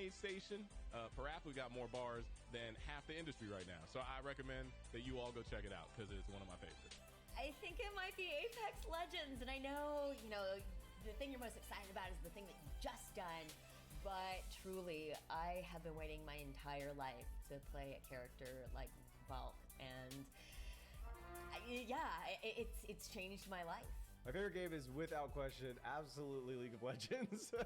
PlayStation, perhaps we got more bars than half the industry right now. So I recommend that you all go check it out because it's one of my favorites. I think it might be Apex Legends, and I know, the thing you're most excited about is the thing that you've just done, but truly, I have been waiting my entire life to play a character like Valk, and it's changed my life. My favorite game is, without question, absolutely League of Legends.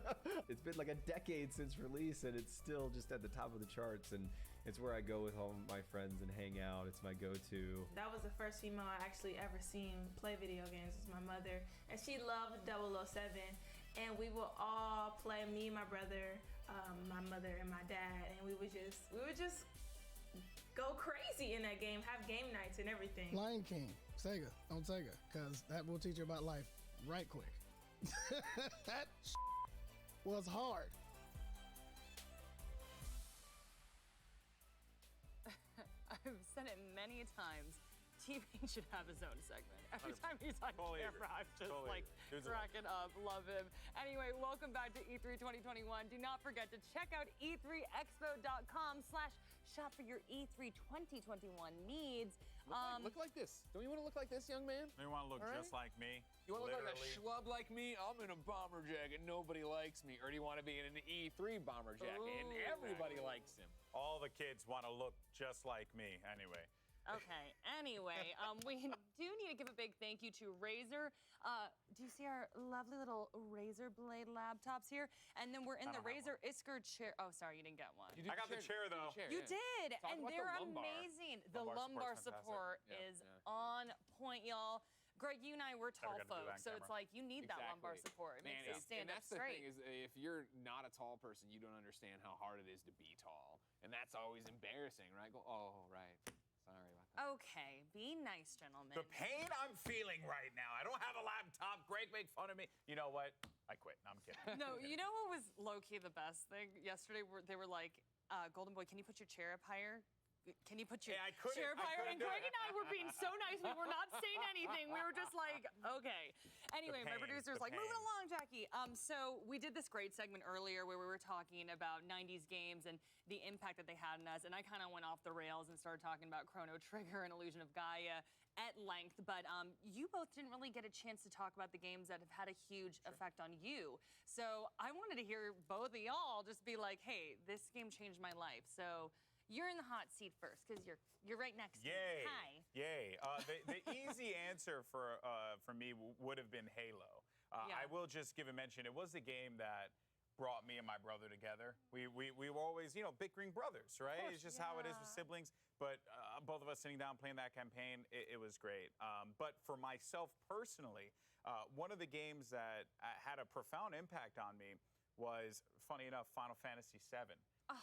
It's been like a decade since release, and it's still just at the top of the charts, and it's where I go with all my friends and hang out. It's my go-to. That was the first female I actually ever seen play video games. It's my mother, and she loved 007, and we would all play, me and my brother, my mother and my dad, and we would just go crazy in that game, have game nights and everything. Lion King, Sega, on Sega, because that will teach you about life right quick. That was hard. I've said it many times. TV should have his own segment. Every time he's on camera, I'm just cracking up. Love him. Anyway, welcome back to E3 2021. Do not forget to check out e3expo.com/shop for your E3 2021 needs. Look like this. Don't you want to look like this, young man? You want to look just like me? You want to look like a schlub like me? I'm in a bomber jacket. Nobody likes me. Or do you want to be in an E3 bomber jacket and everybody likes him? All the kids want to look just like me anyway. Okay, anyway, we do need to give a big thank you to Razer. Do you see our lovely little Razer Blade laptops here? And then we're in the Razer Isker chair. Oh, sorry, you didn't get one. I got the chair, though. You did, and they're amazing. The lumbar support is on point, y'all. Greg, you and I, we're tall folks, so it's like you need that lumbar support. It makes us stand up straight. And that's the thing is, if you're not a tall person, you don't understand how hard it is to be tall. And that's always embarrassing, right? Go, oh, right. Sorry about that. Okay, be nice, gentlemen. The pain I'm feeling right now. I don't have a laptop. Greg make fun of me. You know what? I quit. No, I'm kidding. No, you know what was low-key the best thing? Yesterday, they were like, Golden Boy, can you put your chair up higher? Can you put your chair up higher? And Greg and I were being so nice. We were not saying anything. We were just like, okay. Anyway, my producer's like, moving along, Jackie. So we did this great segment earlier where we were talking about 90s games and the impact that they had on us. And I kind of went off the rails and started talking about Chrono Trigger and Illusion of Gaia at length. But you both didn't really get a chance to talk about the games that have had a huge effect on you. So I wanted to hear both of y'all just be like, hey, this game changed my life. So you're in the hot seat first because you're right next to me. Hi. Yay. The easy answer for me would have been Halo. I will just give a mention. It was the game that brought me and my brother together. We were always, bickering brothers, right? It's just how it is with siblings. But both of us sitting down playing that campaign, it was great. But for myself personally, one of the games that had a profound impact on me was, funny enough, Final Fantasy VII.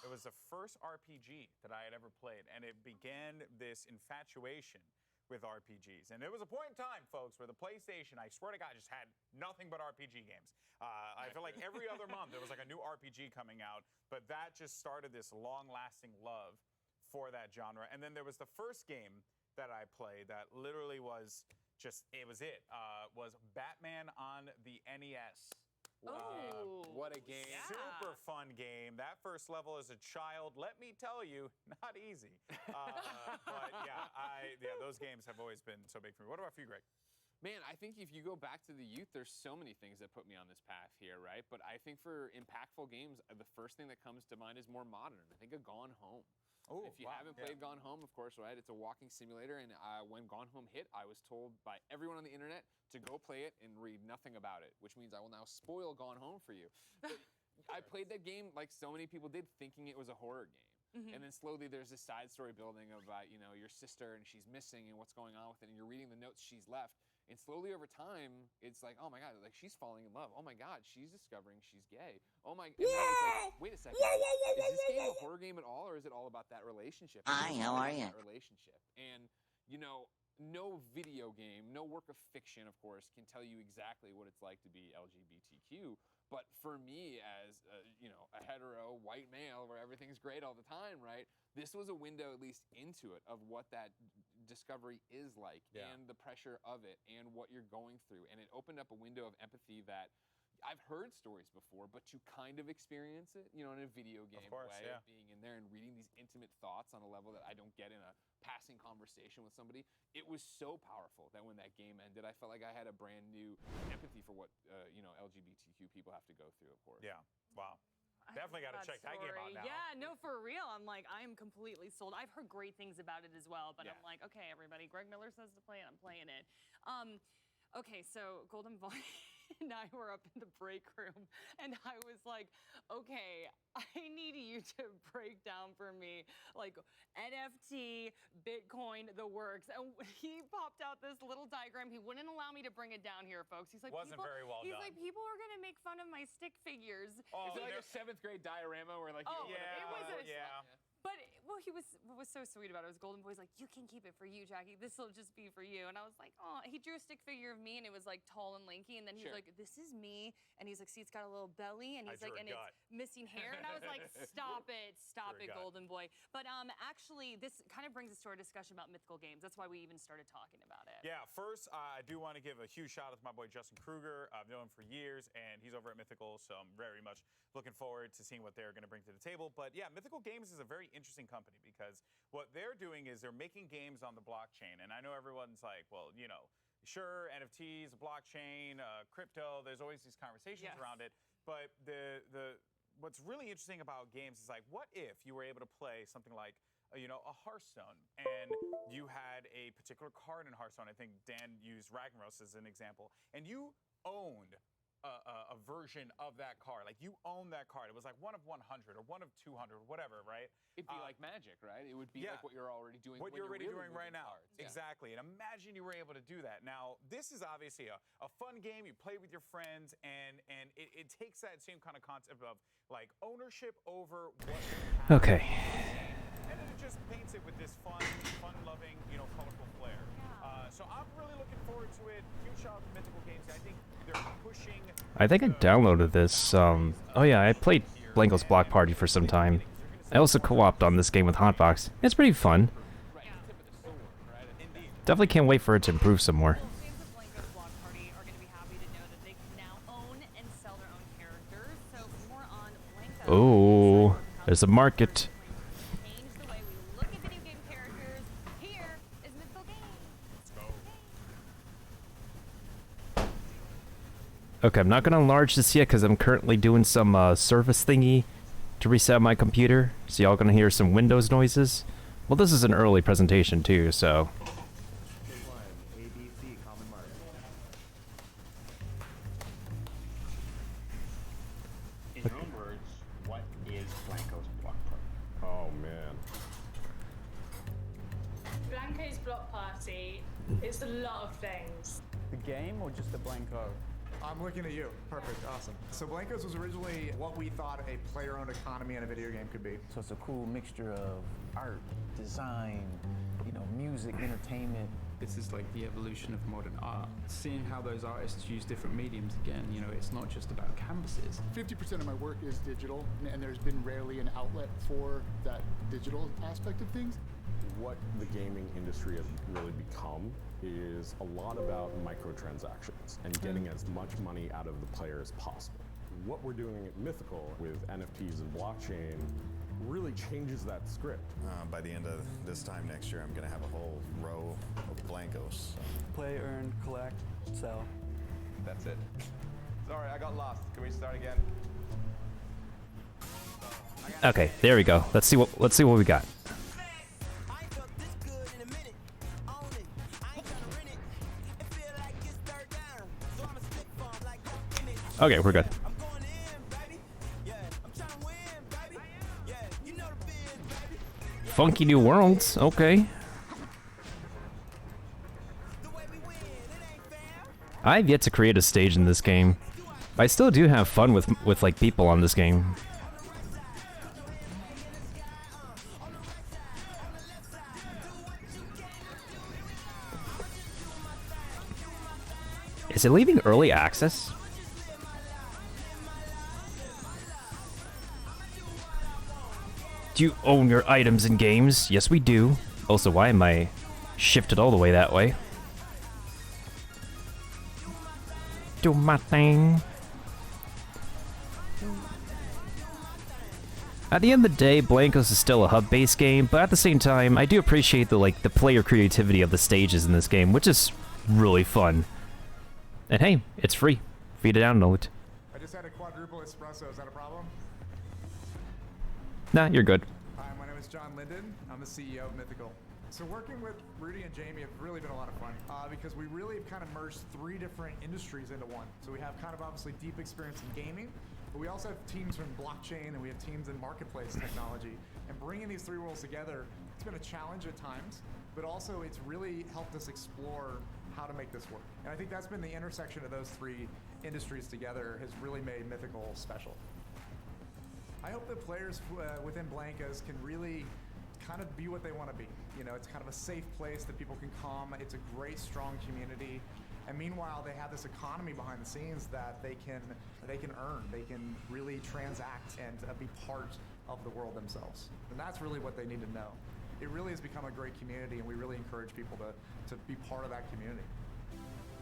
It was the first RPG that I had ever played, and it began this infatuation with RPGs. And there was a point in time, folks, where the PlayStation, I swear to God, just had nothing but RPG games. I feel like every other month there was like a new RPG coming out, but that just started this long-lasting love for that genre. And then there was the first game that I played that literally was just, was Batman on the NES. What a game. Yeah. Super fun game. That first level as a child, let me tell you, not easy. But those games have always been so big for me. What about for you, Greg? Man, I think if you go back to the youth, there's so many things that put me on this path here, right? But I think for impactful games, the first thing that comes to mind is more modern. I think of Gone Home. Ooh, if you haven't played Gone Home, of course, right? It's a walking simulator, and when Gone Home hit, I was told by everyone on the internet to go play it and read nothing about it, which means I will now spoil Gone Home for you. I played that game like so many people did, thinking it was a horror game. And then slowly there's this side story building of, your sister and she's missing and what's going on with it, and you're reading the notes she's left. And slowly over time, it's like, oh my God, like she's falling in love. Oh my God, she's discovering she's gay. Oh my, it's like, wait a second. Is this game a horror game at all, or is it all about that relationship? Hi, how are you? That relationship. And, no video game, no work of fiction, of course, can tell you exactly what it's like to be LGBTQ. But for me, as a hetero white male, where everything's great all the time, right? This was a window, at least, into it of what that discovery is like, and the pressure of it, and what you're going through. And it opened up a window of empathy that I've heard stories before, but to kind of experience it, you know, in a video game way of being in there and reading these intimate thoughts on a level that I don't get in a passing conversation with somebody, it was so powerful that when that game ended, I felt like I had a brand new empathy for what, you know, LGBTQ people have to go through, of course. Yeah. Wow. Definitely got to check that game out now. Yeah, no, for real. I'm like, I am completely sold. I've heard great things about it as well, but I'm like, okay, everybody, Greg Miller says to play it, I'm playing it. Okay, so Golden Boy and I were up in the break room, and I was like, okay, I need you to break down for me, like, NFT, Bitcoin, the works. And he popped out this little diagram. He wouldn't allow me to bring it down here, folks. He's like, Wasn't very well He's done. like, people are going to make fun of my stick figures. Is it like a 7th grade diorama where like you it was a... Yeah. But what was so sweet about it was Golden Boy's like, you can keep it for you, Jackie. This will just be for you. And I was like, oh, he drew a stick figure of me, and it was like tall and lanky. And then he was like, this is me. And he's like, see, it's got a little belly. And he's like, and it's missing hair. And I was like, stop it, Golden Boy. But actually, this kind of brings us to our discussion about mythical games. That's why we even started talking about it. Yeah, first, I do want to give a huge shout out to my boy Justin Kruger. I've known him for years, and he's over at Mythical, so I'm very much looking forward to seeing what they're going to bring to the table. But yeah, Mythical Games is a very interesting company because what they're doing is they're making games on the blockchain. And I know everyone's like, well, you know, sure, NFTs, blockchain, crypto, there's always these conversations around it. But what's really interesting about games is like, what if you were able to play something like, you know, a Hearthstone, and you had a particular card in Hearthstone. I think Dan used Ragnaros as an example, and you owned a version of that card. Like, you own that card. It was like 1 of 100 or 1 of 200, whatever, right? It'd be like Magic, right? It would be like what you're already doing. What you're already doing right now. Cards. Exactly. And imagine you were able to do that. Now, this is obviously a fun game. You play with your friends, and it takes that same kind of concept of like ownership over what you have. Okay. And then it just paints it with this fun-loving, you know, colorful flair. So I'm really looking forward to it. Huge shout out to Mythical Games. I think they're pushing. I think I downloaded this. Oh yeah, I played Blanco's Block Party for some time. I also co-opted on this game with Hotbox. It's pretty fun. Definitely can't wait for it to improve some more. Fans of Blanco's Block Party are going to be happy to know that they can now own and sell their own characters. So more on Blanco. Oh, there's a market. Change the way we look at video game characters. Here is Mythical Games. Okay, I'm not going to enlarge this yet because I'm currently doing some service thingy to reset my computer. So y'all going to hear some Windows noises. Well, this is an early presentation too, so... In your own words, what is Blanco's Block Party? Oh man. Blanco's Block Party is a lot of things. The game or just the Blanco? I'm looking at you. Perfect. Awesome. So Blancos was originally what we thought a player-owned economy in a video game could be. So it's a cool mixture of art, design, you know, music, entertainment. This is like the evolution of modern art. Seeing how those artists use different mediums again, you know, it's not just about canvases. 50% of my work is digital, and there's been rarely an outlet for that digital aspect of things. What the gaming industry has really become is a lot about microtransactions and getting as much money out of the player as possible. What we're doing at Mythical with NFTs and blockchain really changes that script. By the end of this time next year, I'm going to have a whole row of Blancos. Play, earn, collect, sell. That's it. Sorry, I got lost. Can we start again? Okay, there we go. Let's see what we got. Okay, we're good. Funky New Worlds, okay. I've yet to create a stage in this game. But I still do have fun with like people on this game. Is it leaving early access? Do you own your items in games? Yes, we do. Also, why am I shifted all the way that way? Do my thing. At the end of the day, Blankos is still a hub-based game, but at the same time, I do appreciate the player creativity of the stages in this game, which is really fun. And hey, it's free. Free to download. I just had a quadruple espresso. Is that a problem? Nah, you're good. Hi, my name is John Linden. I'm the CEO of Mythical. So working with Rudy and Jamie have really been a lot of fun because we really have kind of merged 3 different industries into one. So we have kind of obviously deep experience in gaming, but we also have teams from blockchain and we have teams in marketplace technology. And bringing these 3 worlds together, it's been a challenge at times, but also it's really helped us explore how to make this work. And I think that's been the intersection of those 3 industries together has really made Mythical special. I hope that players within Blankos can really kind of be what they want to be. You know, it's kind of a safe place that people can come. It's a great, strong community. And meanwhile, they have this economy behind the scenes that they can earn. They can really transact and be part of the world themselves. And that's really what they need to know. It really has become a great community, and we really encourage people to be part of that community.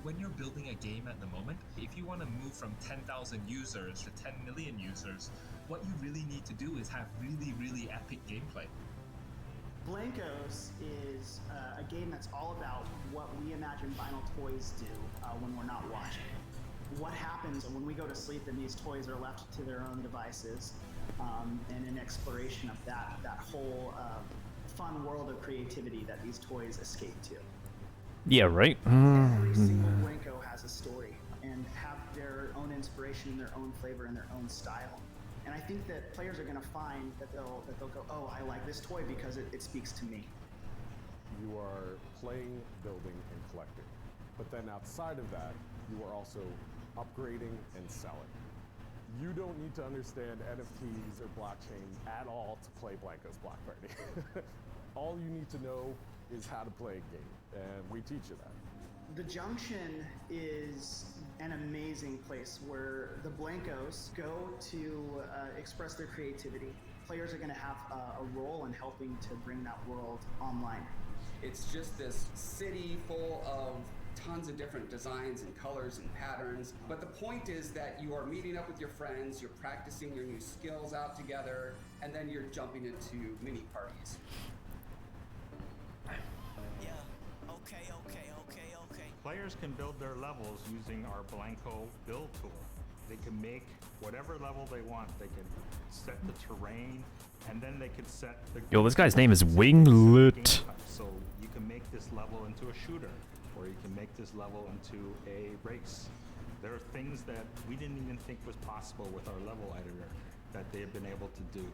When you're building a game at the moment, if you want to move from 10,000 users to 10 million users, what you really need to do is have really, really epic gameplay. Blankos is a game that's all about what we imagine vinyl toys do when we're not watching. What happens when we go to sleep and these toys are left to their own devices, and an exploration of that whole fun world of creativity that these toys escape to. Yeah, right? Every single Blanko has a story and have their own inspiration, their own flavor, and their own style. And I think that players are going to find that they'll go, oh, I like this toy because it speaks to me. You are playing, building, and collecting. But then outside of that, you are also upgrading and selling. You don't need to understand NFTs or blockchain at all to play Blankos Block Party. All you need to know is how to play a game, and we teach you that. The Junction is an amazing place where the Blankos go to express their creativity. Players are going to have a role in helping to bring that world online. It's just this city full of tons of different designs and colors and patterns. But the point is that you are meeting up with your friends, you're practicing your new skills out together, and then you're jumping into mini parties. Players can build their levels using our Blanko build tool. They can make whatever level they want. They can set the terrain, and then they can set the... Yo, this guy's name is Winglet. So you can make this level into a shooter, or you can make this level into a race. There are things that we didn't even think was possible with our level editor that they have been able to do.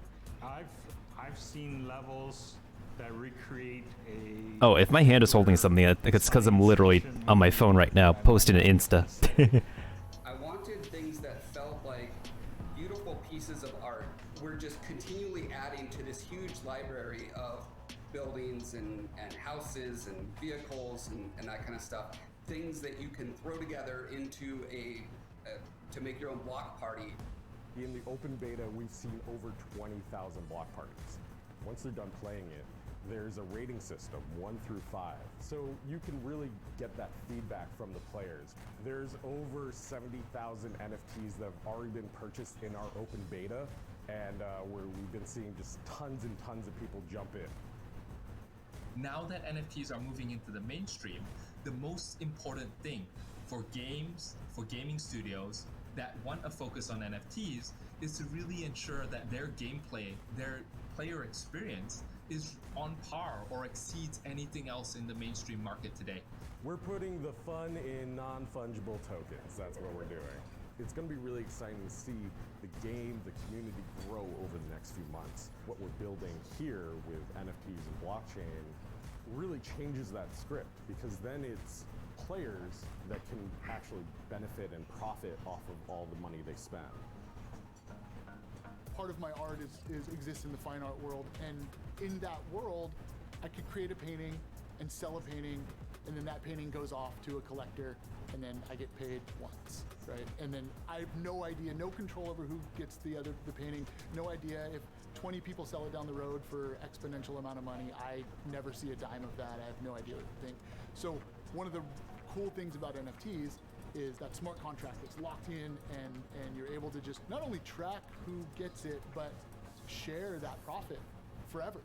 I've seen levels that recreate a... Oh, if my hand is holding something, I think it's because I'm literally on my phone right now, posting an Insta. I wanted things that felt like beautiful pieces of art. We're just continually adding to this huge library of buildings and houses and vehicles and that kind of stuff. Things that you can throw together into to make your own block party. In the open beta, we've seen over 20,000 block parties. Once they're done playing it, there's a rating system, 1 through 5. So you can really get that feedback from the players. There's over 70,000 NFTs that have already been purchased in our open beta, and where we've been seeing just tons and tons of people jump in. Now that NFTs are moving into the mainstream, the most important thing for games, for gaming studios that want to focus on NFTs is to really ensure that their gameplay, their player experience is on par or exceeds anything else in the mainstream market today. We're putting the fun in non-fungible tokens. That's what we're doing. It's going to be really exciting to see the game, the community grow over the next few months. What we're building here with NFTs and blockchain really changes that script, because then it's players that can actually benefit and profit off of all the money they spend. Part of my art exists in the fine art world, and in that world, I could create a painting and sell a painting, and then that painting goes off to a collector, and then I get paid once, right? And then I have no idea, no control over who gets the painting, no idea if 20 people sell it down the road for exponential amount of money. I never see a dime of that. I have no idea what to think. So one of the cool things about NFTs is that smart contract that's locked in, and you're able to just not only track who gets it, but share that profit forever.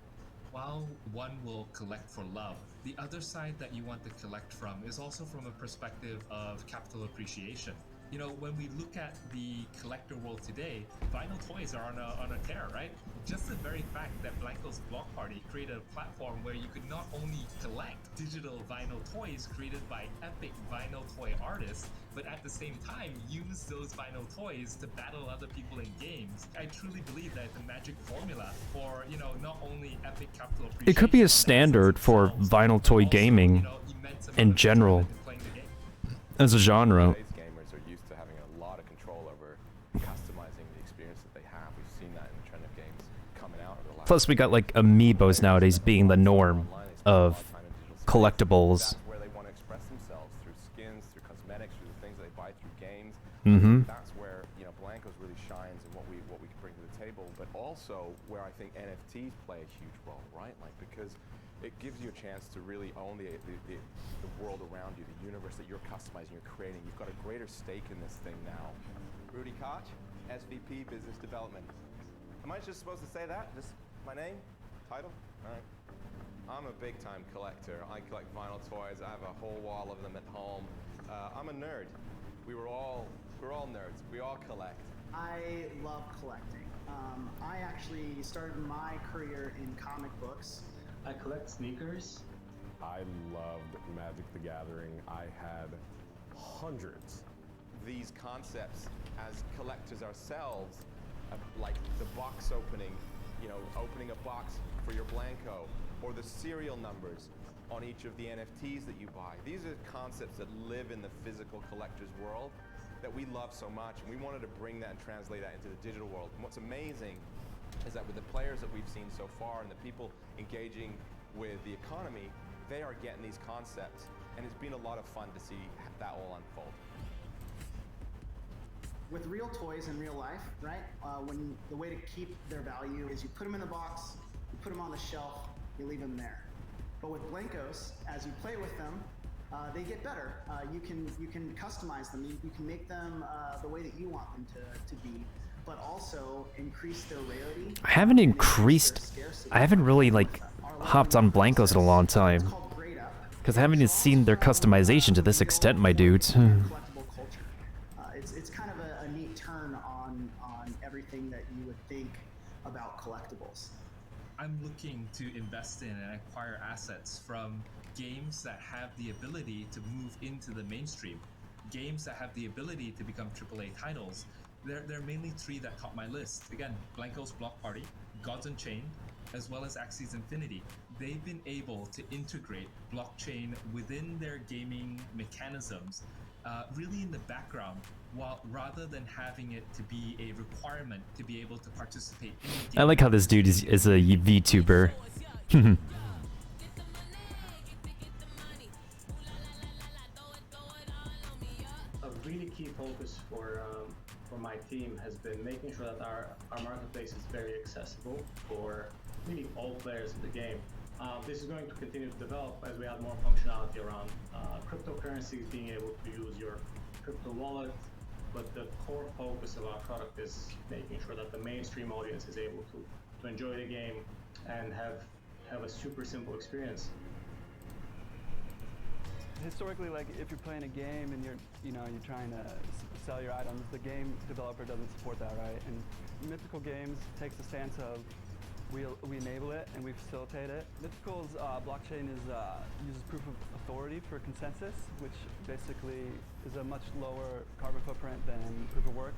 While one will collect for love, the other side that you want to collect from is also from a perspective of capital appreciation. You know, when we look at the collector world today, vinyl toys are on a tear, right? Just the very fact that Blanco's Block Party created a platform where you could not only collect digital vinyl toys created by epic vinyl toy artists, but at the same time use those vinyl toys to battle other people in games. I truly believe that the magic formula for, you know, not only epic capital appreciation, It could be a standard for vinyl toy gaming in general as a genre. Today's gamers are used to having a lot of control over customizing the experience that they have. We've seen that in the trend of games coming out over the last. Plus, we got like amiibos nowadays being the norm of collectibles. That's where they want to express themselves through skins, through cosmetics, through the things that they buy through games. Mhm. That's where, you know, Blankos really shines and what we can bring to the table, but also where I think NFTs play a huge role, right? Like, because it gives you a chance to really own the world around you, the universe that you're customizing, you're creating. You've got a greater stake in this thing now. Rudy Koch, SVP Business Development. Am I just supposed to say that? Just my name? Title? All right. I'm a big-time collector. I collect vinyl toys. I have a whole wall of them at home. I'm a nerd. We're all nerds. We all collect. I love collecting. I actually started my career in comic books. I collect sneakers. I loved Magic the Gathering. I had hundreds. These concepts as collectors ourselves, like the box opening, you know, opening a box for your Blanco, or the serial numbers on each of the NFTs that you buy. These are concepts that live in the physical collector's world that we love so much, and we wanted to bring that and translate that into the digital world. And what's amazing is that with the players that we've seen so far and the people engaging with the economy, they are getting these concepts, and it's been a lot of fun to see that all unfold. With real toys in real life, right? When the way to keep their value is you put them in a box, you put them on the shelf, you leave them there. But with Blankos, as you play with them, they get better. You can customize them. You can make them the way that you want them to be, but also increase their rarity. I haven't really like hopped on Blankos in a long time. Because I haven't even seen their customization to this extent, my dudes. Collectible culture. It's kind of a neat turn on everything that you would think about collectibles. I'm looking to invest in and acquire assets from games that have the ability to move into the mainstream, games that have the ability to become AAA titles. There are mainly three that top my list. Again, Blanco's Block Party, Gods Unchained, as well as Axie Infinity. They've been able to integrate blockchain within their gaming mechanisms, really in the background, rather than having it to be a requirement to be able to participate in the game. I like how this dude is a VTuber. A really key focus for my team has been making sure that our marketplace is very accessible for really all players in the game. This is going to continue to develop as we add more functionality around cryptocurrencies, being able to use your crypto wallet, but the core focus of our product is making sure that the mainstream audience is able to enjoy the game and have a super simple experience. Historically, like if you're playing a game and you're trying to sell your items, the game developer doesn't support that, right? And Mythical Games takes the stance of we enable it and we facilitate it. Mythical's blockchain uses proof of authority for consensus, which basically is a much lower carbon footprint than proof of work.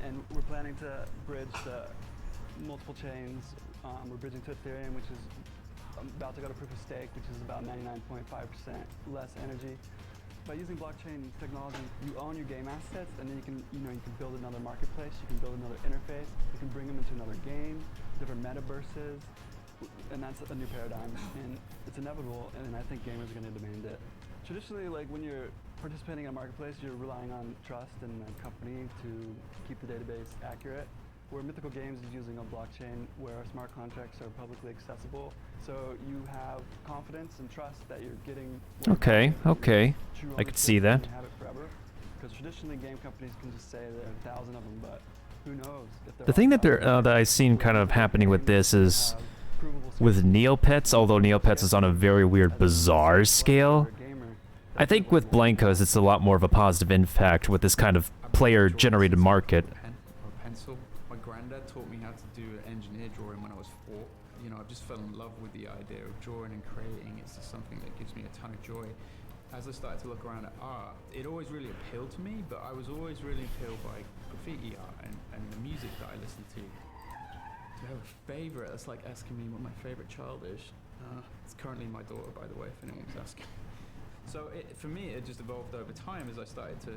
And we're planning to bridge the multiple chains. We're bridging to Ethereum, which is about to go to proof of stake, which is about 99.5% less energy. By using blockchain technology, you own your game assets, and then you can build another marketplace, you can build another interface, you can bring them into another game, different metaverses, and that's a new paradigm, and it's inevitable, and I think gamers are going to demand it. Traditionally, like when you're participating in a marketplace, you're relying on trust in a company to keep the database accurate. Where Mythical Games is using a blockchain where smart contracts are publicly accessible, so you have confidence and trust that you're getting. Okay. I could see that. Have it forever, because traditionally game companies can just say there are 1,000 of them, but who knows? If The thing that that I've seen kind of happening with this is with Neopets, although Neopets is on a very weird, bizarre scale. I think with Blankos, it's a lot more of a positive impact with this kind of player-generated market. Or pencil. My granddad taught me how to do engineer drawing when I was 4. You know, I just fell in love with the idea of drawing and creating. It's just something that gives me a ton of joy. As I started to look around at art, it always really appealed to me, but I was always really appealed by graffiti art and the music that I listened to. Do I have a favorite? That's like asking me what my favorite child is. It's currently my daughter, by the way, if anyone's asking. So for me, it just evolved over time as I started to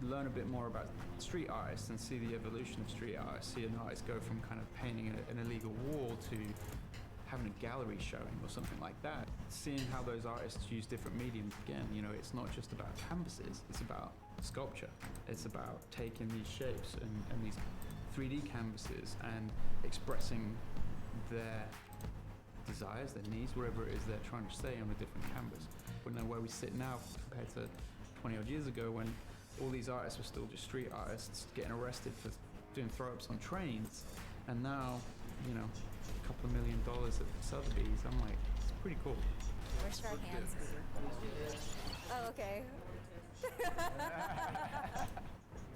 learn a bit more about street artists and see the evolution of street artists. See an artist go from kind of painting an illegal wall to having a gallery showing or something like that. Seeing how those artists use different mediums again, you know, it's not just about canvases, it's about sculpture. It's about taking these shapes and these 3D canvases and expressing their desires, their needs, whatever it is they're trying to say on a different canvas. We know where we sit now compared to 20 odd years ago when all these artists were still just street artists getting arrested for doing throw-ups on trains, and now, you know, a couple of $1 million at Sotheby's. I'm like, it's pretty cool. Where's our hands? Oh, okay.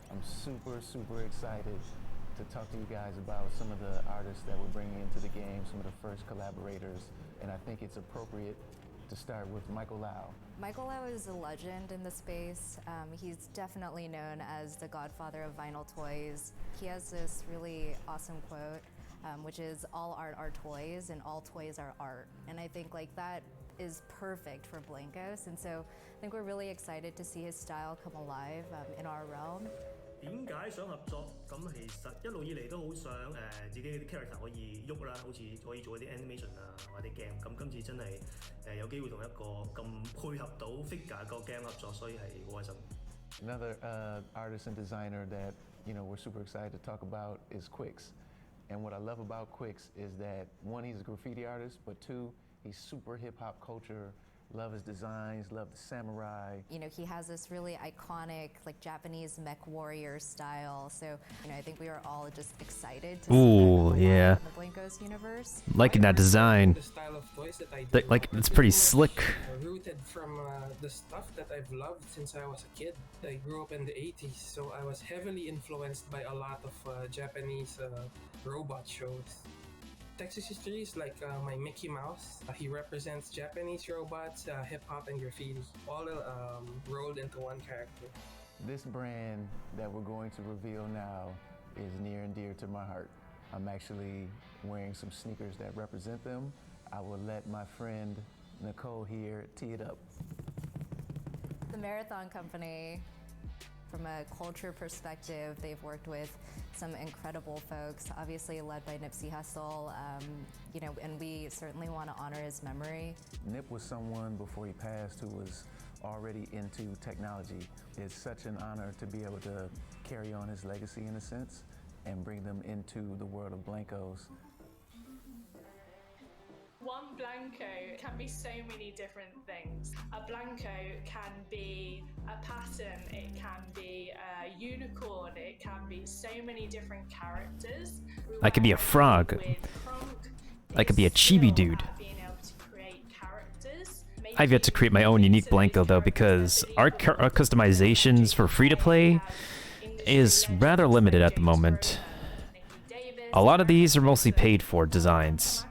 I'm super excited to talk to you guys about some of the artists that we're bringing into the game, some of the first collaborators, and I think it's appropriate to start with Michael Lau. Michael Lau is a legend in the space. He's definitely known as the godfather of vinyl toys. He has this really awesome quote, which is, all art are toys and all toys are art. And I think like that is perfect for Blankos. And so I think we're really excited to see his style come alive in our realm. 點解想合作？咁其實一路以嚟都好想自己啲 character 可以喐啦，好似可以做一啲 animation 啊或者 game。咁今次真係有機會同一個咁配合到 figure 個 game 合作，所以係好開心。Another artist and designer that we're super excited to talk about is Quix. And what I love about Quix is that one, he's a graffiti artist, but two, he's super hip hop culture. Love his designs, love the samurai. You know, he has this really iconic, like Japanese mech warrior style. So, I think we are all just excited to Ooh, yeah. see the Blankos universe. Liking that design. The style of toys that I do, Like, it's pretty slick. Rooted from the stuff that I've loved since I was a kid. I grew up in the 80s, so I was heavily influenced by a lot of Japanese robot shows. Texas history is like my Mickey Mouse. He represents Japanese robots, hip-hop, and graffiti, all rolled into one character. This brand that we're going to reveal now is near and dear to my heart. I'm actually wearing some sneakers that represent them. I will let my friend Nicole here tee it up. The Marathon Company, from a culture perspective, they've worked with some incredible folks, obviously led by Nipsey Hussle, and we certainly want to honor his memory. Nip was someone before he passed who was already into technology. It's such an honor to be able to carry on his legacy in a sense and bring them into the world of Blankos. One Blanko can be so many different things. A Blanko can be a pattern, it can be a unicorn, it can be so many different characters. I could be a frog. I could be a chibi dude. I've yet to create my own unique Blanko though, because our customizations for free-to-play is rather limited at the moment. A lot of these are mostly paid for designs.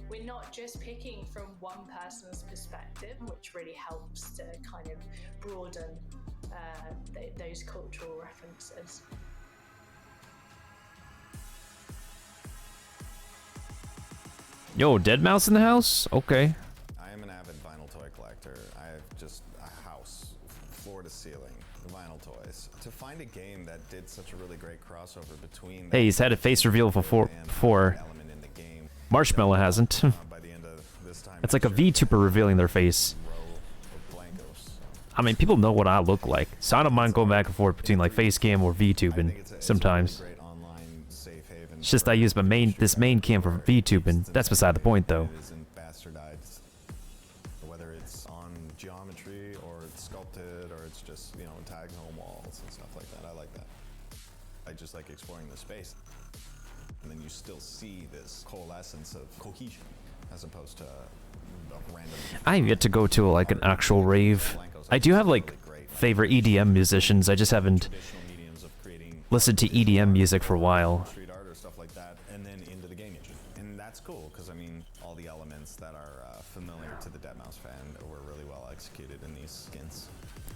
We're not just picking from one person's perspective, which really helps to kind of broaden those cultural references. Yo, Deadmau5 in the house? Okay. I am an avid vinyl toy collector. I have just a house, floor to ceiling, vinyl toys. To find a game that did such a really great crossover between... Hey, he's had a face reveal before. Marshmallow hasn't. It's like a VTuber revealing their face. I mean, people know what I look like, so I don't mind going back and forth between like Facecam or VTubing sometimes. It's just I use this main cam for VTubing. That's beside the point, though. Whether it's on geometry or it's sculpted or and stuff like that. I like that. I just like exploring the space. And then you still see this coalescence of cohesion as opposed to a random... I have yet to go to like an actual rave. I do have like favorite EDM musicians. I just haven't listened to EDM music for a while. Street art or stuff like that, and then into the game engine. And that's cool, because I mean, all the elements that are familiar to the Deadmau5 fan were really well executed in these skins.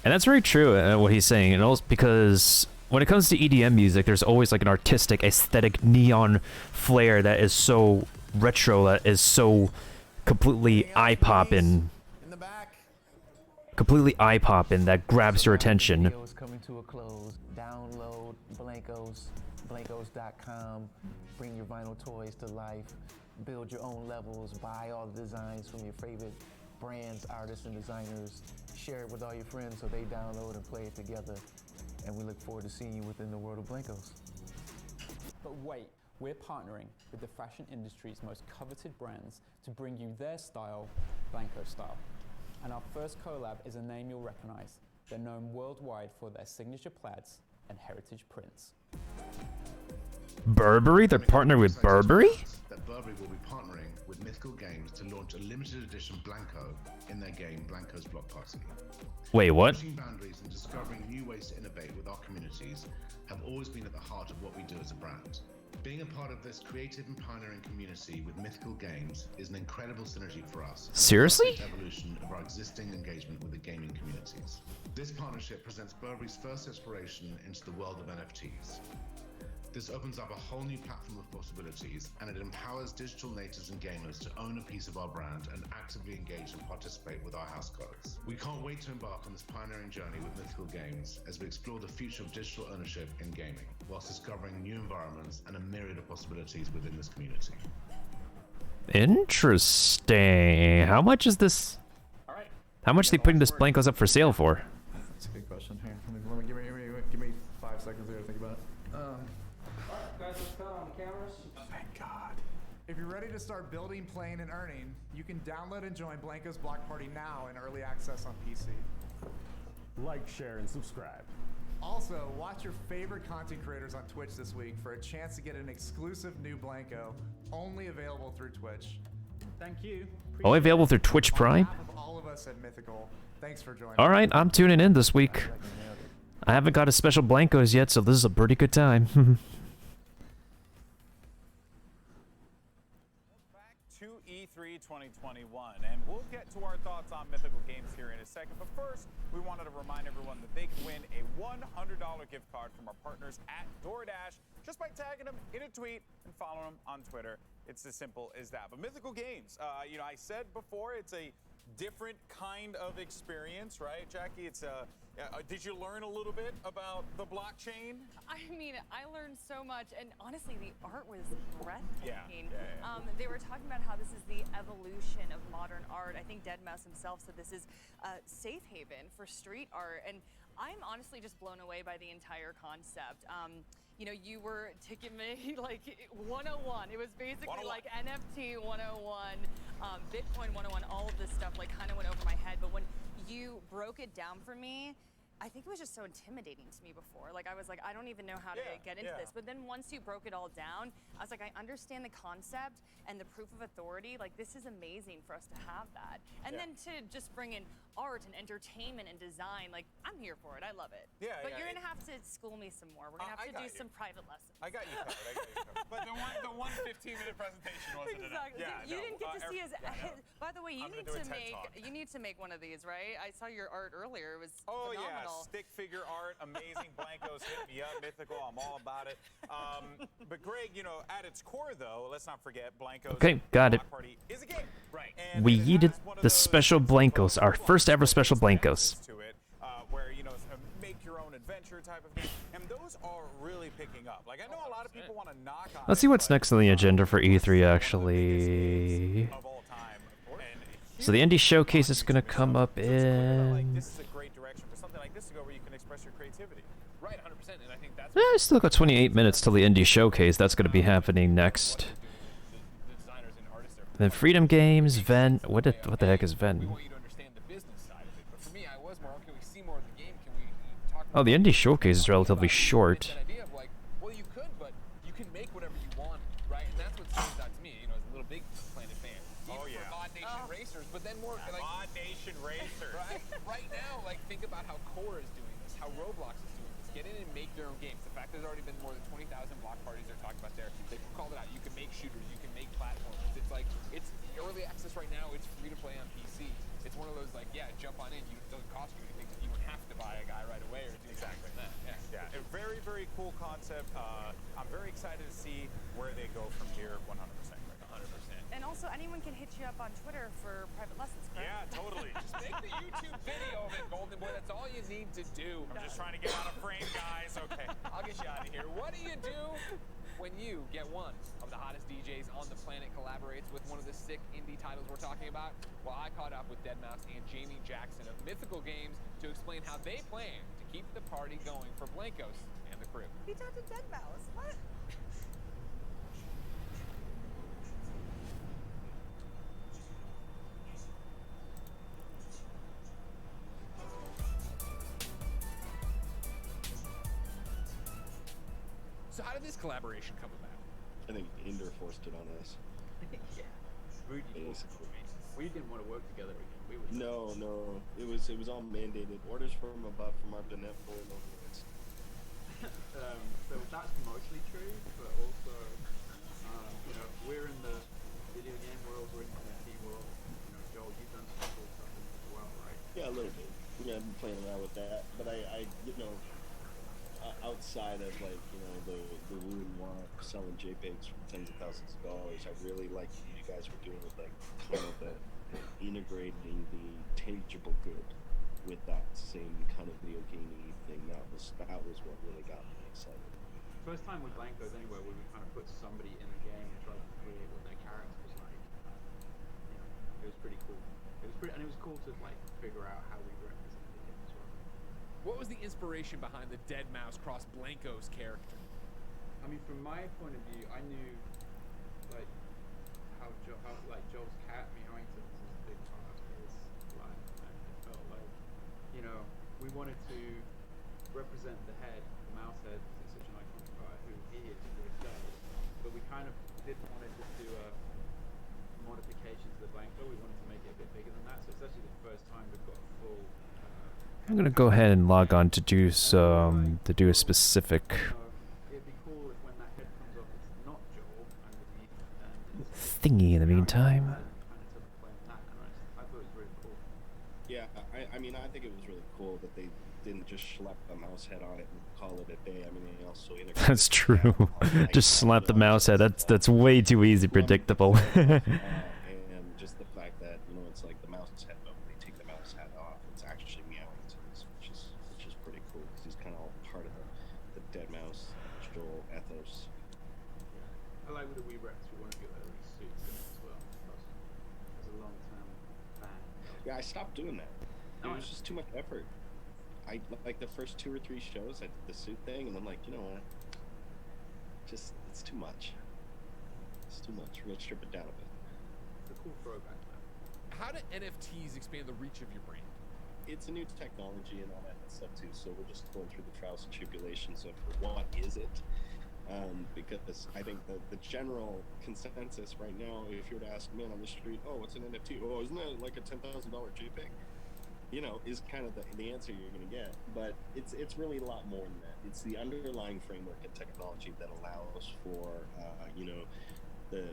And that's very true, what he's saying, and also because when it comes to EDM music, there's always like an artistic, aesthetic, neon flair that is so retro, that is so completely eye-popping. Completely eye-popping, that grabs your attention. Video is coming to a close. Download Blankos, blankos.com. Bring your vinyl toys to life. Build your own levels. Buy all the designs from your favorite brands, artists, and designers. Share it with all your friends so they download and play it together. And we look forward to seeing you within the world of Blankos. But wait, we're partnering with the fashion industry's most coveted brands to bring you their style, Blanko style. And our first collab is a name you'll recognize. They're known worldwide for their signature plaids and heritage prints. Burberry? They're partnered with Burberry? That Burberry will be partnering with Mythical Games to launch a limited edition Blanko in their game Blanko's Block Party. Wait, what? Pushing boundaries and discovering new ways to innovate with our communities have always been at the heart of what we do as a brand. Being a part of this creative and pioneering community with Mythical Games is an incredible synergy for us. Seriously? It's an evolution of our existing engagement with the gaming communities. This partnership presents Burberry's first exploration into the world of NFTs. This opens up a whole new platform of possibilities, and it empowers digital natives and gamers to own a piece of our brand and actively engage and participate with our house codes. We can't wait to embark on this pioneering journey with Mythical Games as we explore the future of digital ownership in gaming, whilst discovering new environments and a myriad of possibilities within this community. Interesting. How much is this? How much are they putting this Blankos up for sale for? That's a good question. Here, give me 5 seconds here to think about it. Guys, let's cut on cameras. Thank God. If you're ready to start building, playing, and earning, you can download and join Blanko's Block Party now in early access on PC. Like, share, and subscribe. Also, watch your favorite content creators on Twitch this week for a chance to get an exclusive new Blanko, only available through Twitch. Thank you. Only available through Twitch Prime? On behalf of all of us at Mythical, thanks for joining. Alright, I'm tuning in this week. I haven't got a special Blankos yet, so this is a pretty good time. To E3 2021, and we'll get to our thoughts on Mythical Games here in a second, but first we wanted to remind everyone that they can win a $100 gift card from our partners at DoorDash just by tagging them in a tweet and following them on Twitter. It's as simple as that. But Mythical Games, you know, I said before, it's a different kind of experience, right, Jackie? It's did you learn a little bit about the blockchain? I mean, I learned so much, and honestly, the art was breathtaking. Yeah. They were talking about how this is the evolution of modern art. I think Deadmau5 himself said this is a safe haven for street art, and I'm honestly just blown away by the entire concept. You know, you were taking me like 101. It was basically like NFT 101, Bitcoin 101, all of this stuff like kind of went over my head. But when you broke it down for me, I think it was just so intimidating to me before. Like, I was like, I don't even know how to get into this. But then once you broke it all down, I was like, I understand the concept and the proof of authority. Like, this is amazing for us to have that. And then to just bring in art and entertainment and design, like, I'm here for it. I love it. But you're going to have to school me some more. We're going to have to do some private lessons. I got you covered. But the one 15-minute presentation wasn't enough. Exactly. You didn't get to see his. By the way, you need to make one of these, right? I saw your art earlier. It was phenomenal. Stick figure art, amazing. Blankos, hit me up, Mythical, I'm all about it. But Greg, you know, at its core though, let's not forget Blankos. Okay, got it. Party is a game. Right. We yeeted the special Blankos, our first ever special Blankos. To it, where, you know, make your own adventure type of thing. And those are really picking up. Like, I know a lot of people want to knock on Let's see what's next on the agenda for E3, actually. So the indie showcase is going to come up in... This is a great direction for something like this to go where you can express your creativity. Right, 100%. And I think that's... I still got 28 minutes till the indie showcase. That's going to be happening next. Then Freedom Games, Ven... What the heck is Ven? We want you to understand the business side of it. But for me, I was more, okay, we see more of the game. Can we talk Oh, the indie showcase is relatively short. That idea of like, well, you could, but you can make whatever you want, right? And that's what stands out to me, you know, as a little Big Planet fan. Even for Mod Nation Racers, but then more like Mod Nation Racers. right? Right now, like think about how Core is doing this, how Roblox is doing this. Get in and make their own games. The fact there's already been more than 20,000 block parties they're talking about there. They've called it out. You can make shooters, you can make platformers. It's like, it's early access right now. It's free to play on PC. It's one of those like, yeah, jump on in. It doesn't cost you anything. You don't have to buy a guy right away or do exactly that. Yeah, a very, very cool concept. I'm very excited to see where they go from here 100%. 100%. And also, anyone can hit you up on Twitter for private lessons, correct? Yeah, totally. Just make the YouTube video of it, Golden Boy. That's all you need to do. I'm just trying to get out of frame, guys. Okay. I'll get you out of here. What do you do when you get one of the hottest DJs on the planet collaborates with one of the sick indie titles we're talking about? Well, I caught up with Deadmau5 and Jamie Jackson of Mythical Games to explain how they plan to keep the party going for Blankos and the crew. He talked to Deadmau5. What? So how did this collaboration come about? I think Inder forced it on us. Yeah. Rudy Basically. We didn't want to work together again. We were No. It was all mandated. Orders from above from our benevolent overlords. So that's mostly true, but also, you know, we're in the video game world, we're in the NFT world. You know, Joel, you've done some cool stuff in it as well, right? Yeah, a little bit. Yeah, I've been playing around with that, but I you know, outside of like, you know, the woo and wah selling JPEGs for tens of thousands of dollars, I really like what you guys were doing with like kind of the integrating the tangible good with that same kind of video gamey thing. That was what really got me excited. First time with Blankos anywhere where we kind of put somebody in the game and tried to create what their character was like. You know, it was pretty cool. And it was cool to like figure out how we represented him as well. What was the inspiration behind the Deadmau5 cross Blankos character? I mean, from my point of view, I knew like how like Joel's cat, me Harrington, was a big part of his life, and it felt like, you know, we wanted to represent the head, the mouse head, is such an iconic part of who he is and what he does, but we kind of didn't want to just do a modification to the Blanko. We wanted to make it a bit bigger than that, so it's actually the first time we've got a full. I'm gonna go ahead and log on to do some a specific It'd be cool if when that head comes off, it's not Joel underneath. thingy in the meantime. I thought it was really cool. Yeah, I mean, I think it was really cool that they didn't just schlep a mouse head on it and call it a day. I mean, they also integrated. That's true. Just slap the mouse head. That's way too easy predictable. And just the fact that, you know, it's like the mouse head, but when they take the mouse head off, it's actually Meowingtons, which is pretty cool because he's kind of all part of the Deadmau5 Joel ethos. I like with the Wii Rex, we want to get early suits in it as well. As a long-term fan. Yeah, I stopped doing that. It was just too much effort. I like the first 2 or 3 shows, I did the suit thing, and I'm like, you know what? Just, it's too much. It's too much. We're gonna strip it down a bit. It's a cool throwback, man. How do NFTs expand the reach of your brand? It's a new technology and all that stuff too, so we're just going through the trials and tribulations of what is it. Because I think the general consensus right now, if you were to ask a man on the street, oh, what's an NFT? Oh, isn't that like a $10,000 JPEG? You know, is kind of the answer you're going to get. But it's really a lot more than that. It's the underlying framework and technology that allows for, you know, the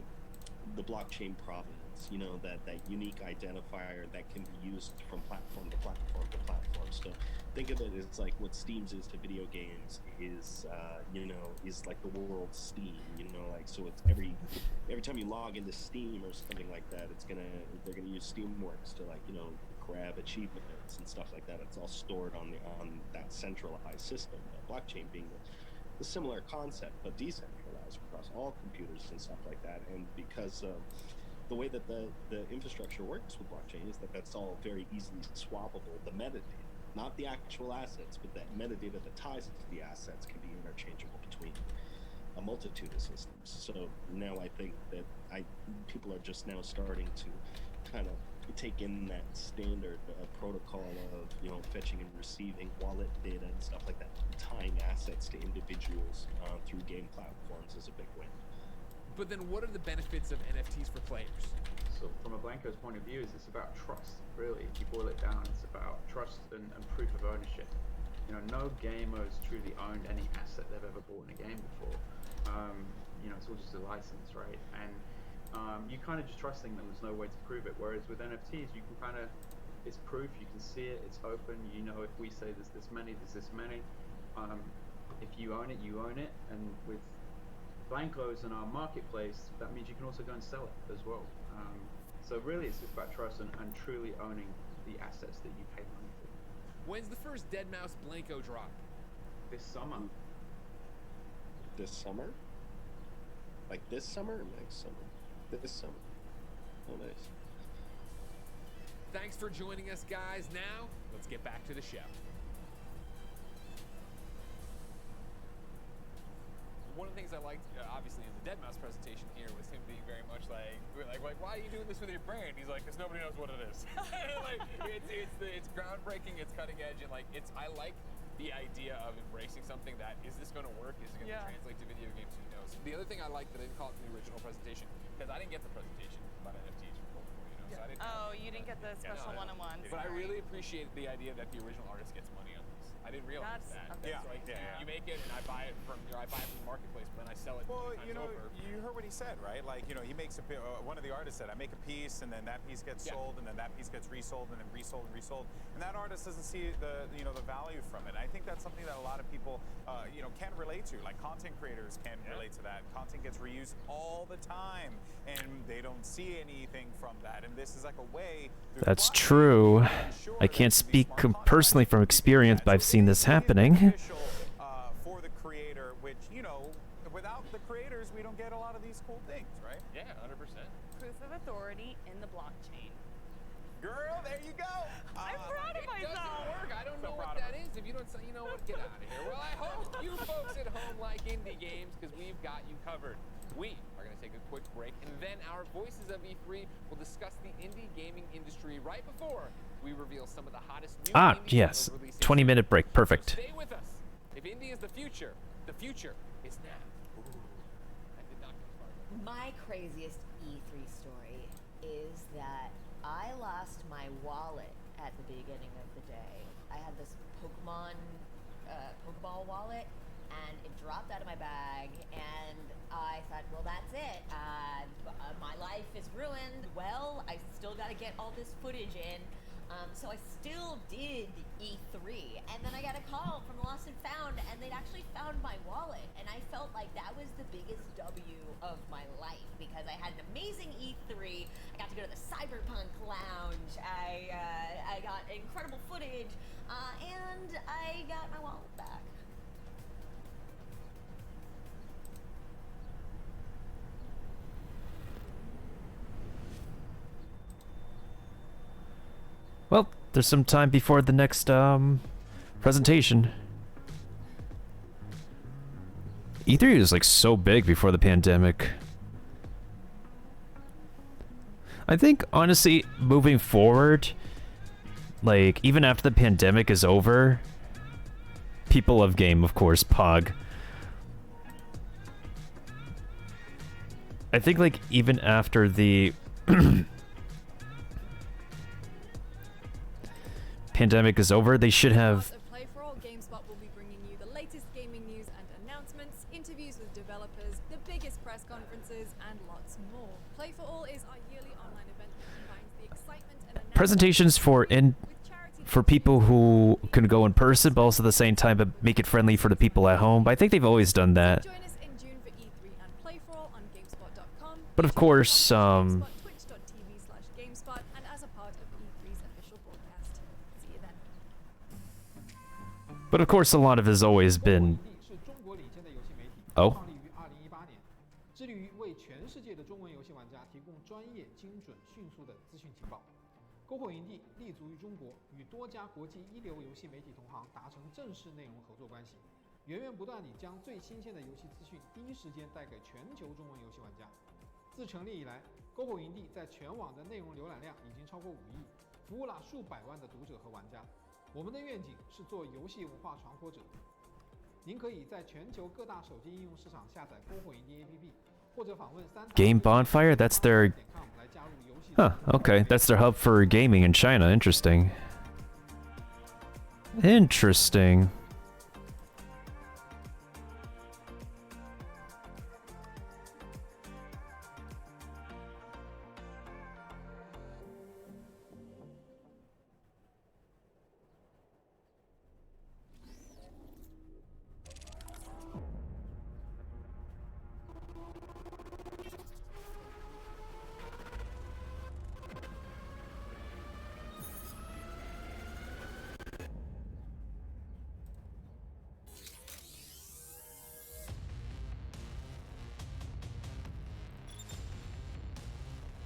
blockchain provenance, you know, that unique identifier that can be used from platform to platform to platform. So think of it as like what Steam's is to video games is, you know, is like the world's Steam, you know, like, so it's every time you log into Steam or something like that, they're gonna use Steamworks to, like, you know, grab achievements and stuff like that. It's all stored on that centralized system. Blockchain being the similar concept, but decentralized across all computers and stuff like that. And because the way that the infrastructure works with blockchain is that's all very easily swappable. The metadata, not the actual assets, but that metadata that ties to the assets can be interchangeable between a multitude of systems. So now I think that people are just now starting to kind of take in that standard protocol of fetching and receiving wallet data and stuff like that, tying assets to individuals through game platforms is a big win. But then what are the benefits of NFTs for players? So from a Blanco's point of view, it's about trust, really. If you boil it down, it's about trust and proof of ownership. No gamer has truly owned any asset they've ever bought in a game before. It's all just a license, right? And you kind of just trusting them. There's no way to prove it. Whereas with NFTs, you can kind of, it's proof. You can see it. It's open. If we say there's this many, there's this many. If you own it, you own it. And with Blancos in our marketplace, that means you can also go and sell it as well. So really, it's just about trust and truly owning the assets that you pay money for. When's the first Deadmau5 Blanco drop? This summer. This summer? Like this summer or next summer? This summer. Oh, nice. Thanks for joining us, guys. Now, let's get back to the show. One of the things I liked, obviously, in the Deadmau5 presentation here was him being very much like, why are you doing this with your brand? He's like, because nobody knows what it is. It's groundbreaking, it's cutting edge, and I like the idea of embracing something that, is this going to work? Is it going to translate to video games? Who knows? The other thing I liked that I didn't call it in the original presentation, because I didn't get the presentation about NFTs from Golden Boy, so I didn't. You didn't get the special one-on-one. But I really appreciate the idea that the original artist gets money on this. I didn't realize that. You make it, and I buy it from the marketplace, but then I sell it. Well, times over. you heard what he said, right? He makes one of the artists said, I make a piece, and then that piece gets sold, and then that piece gets resold, and then resold and resold, and that artist doesn't see the value from it. I think that's something that a lot of people can relate to. Like content creators can relate to that. Content gets reused all the time, and they don't see anything from that. And this is like a way. That's true. I can't speak personally from experience, but I've seen this happening. For the creator, which without the creators, we don't get a lot of these cool things, right? Yeah, 100%. Proof of authority in the blockchain. Girl, there you go. I'm proud of myself. It doesn't work. I don't know what that is. If you don't say, you know what, get out of here. Well, I hope you folks at home like indie games, because we've got you covered. We are going to take a quick break, and then our Voices of E3 will discuss the indie gaming industry right before we reveal some of the hottest new indie yes. titles releasing 20-minute break. Perfect. So stay with us. If indie is the future is now. I did not go far. My craziest E3 story is that I lost my wallet at the beginning of the day. I had this Pokeball wallet, and it dropped out of my bag, and I thought, well, that's it. My life is ruined. Well, I still got to get all this footage in. So I still did E3, and then I got a call from Lost and Found, and they'd actually found my wallet, and I felt like that was the biggest W of my life, because I had an amazing E3. I got to go to the Cyberpunk Lounge. I got incredible footage, and I got my wallet back. Well, there's some time before the next presentation. E3 was like so big before the pandemic. I think honestly, moving forward, like even after the pandemic is over, people love game, of course, Pog. I think like even after the pandemic is over, they should have. Play for All, GameSpot will be bringing you the latest gaming news and announcements, interviews with developers, the biggest press conferences, and lots more. Play for All is our yearly online event that combines the excitement and Presentations for people who can go in person, but also at the same time but make it friendly for the people at home. But I think they've always done that. Join us in June for E3 and Play for All on GameSpot.com. But of course, Twitch.tv/GameSpot, and as a part of E3's official broadcast. See you then. But of course, a lot of it has always been. Oh. 致力于为全世界的中文游戏玩家提供专业、精准、迅速的资讯情报。篝火营地立足于中国，与多家国际一流游戏媒体同行达成正式内容合作关系，源源不断地将最新鲜的游戏资讯第一时间带给全球中文游戏玩家。自成立以来，Goppo 营地在全网的内容浏览量已经超过5亿，服务了数百万的读者和玩家。我们的愿景是做游戏文化传播者。您可以在全球各大手机应用市场下载 Goppo 营地 APP， 或者访问Game Bonfire? That's their... Huh, okay. That's their hub for gaming in China. Interesting. Interesting.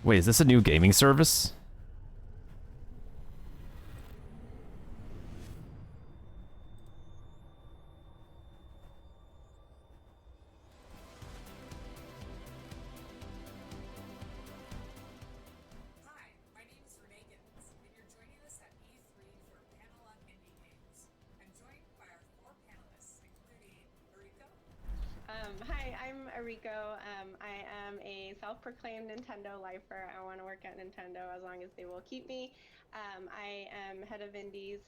Wait, is this a new gaming service? Hi, I'm Ariko. I am a self-proclaimed Nintendo lifer. I want to work at Nintendo as long as they will keep me. I am head of indies,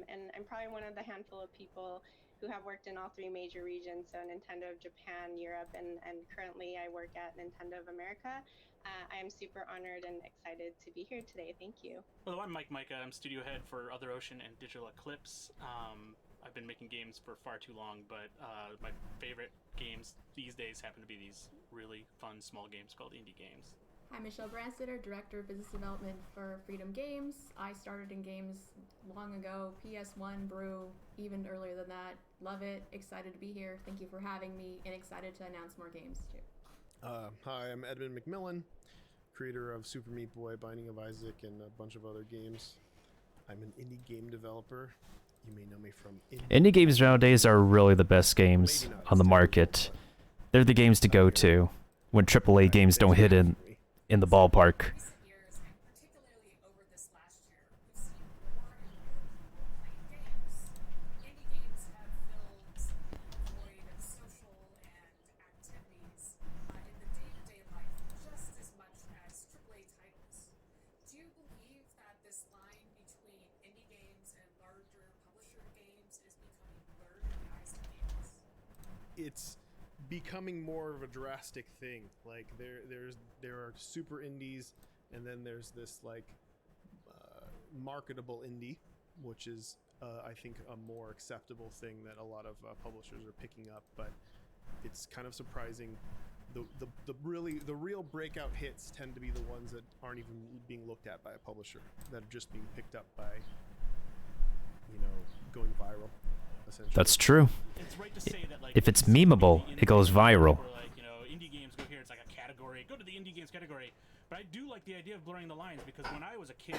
and I'm probably one of the handful of people who have worked in all 3 major regions, so Nintendo of Japan, Europe, and currently I work at Nintendo of America. I am super honored and excited to be here today. Thank you. Hello, I'm Mike Micah. I'm studio head for Other Ocean and Digital Eclipse. I've been making games for far too long, but my favorite games these days happen to be these really fun small games called indie games. I'm Michelle Branstetter, Director of Business Development for Freedom Games. I started in games long ago, PS1, Brew, even earlier than that. Love it, excited to be here. Thank you for having me, and excited to announce more games too. Hi, I'm Edmund McMillan, creator of Super Meat Boy, Binding of Isaac, and a bunch of other games. I'm an indie game developer. You may know me from Indie games nowadays are really the best games on the market. They're the games to go to when AAA games don't hit in the ballpark. It's becoming more of a drastic thing. Like there are super indies, and then there's this like marketable indie, which is I think a more acceptable thing that a lot of publishers are picking up. But it's kind of surprising. The real breakout hits tend to be the ones that aren't even being looked at by a publisher, that are just being picked up by, going viral. That's true. It's right to say that, like, if it's memeable, it goes viral. Like, indie games go here, it's like a category. Go to the indie games category. But I do like the idea of blurring the lines, because when I was a kid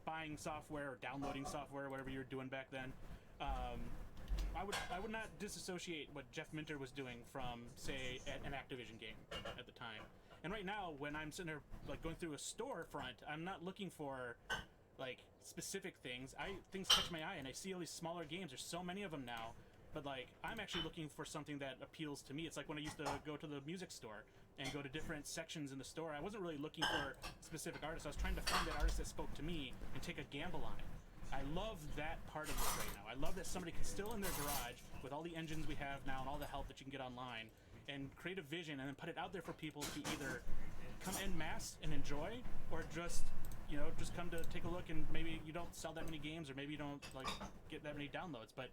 buying software or downloading software, whatever you were doing back then, I would not disassociate what Jeff Minter was doing from, say, an Activision game at the time. And right now, when I'm sitting there like going through a storefront, I'm not looking for like specific things. Things catch my eye, and I see all these smaller games. There's so many of them now, but like I'm actually looking for something that appeals to me. It's like when I used to go to the music store and go to different sections in the store. I wasn't really looking for specific artists. I was trying to find that artist that spoke to me and take a gamble on it. I love that part of this right now. I love that somebody can still in their garage with all the engines we have now and all the help that you can get online and create a vision and then put it out there for people to either come en masse and enjoy, or just just come to take a look, and maybe you don't sell that many games, or maybe you don't like get that many downloads. But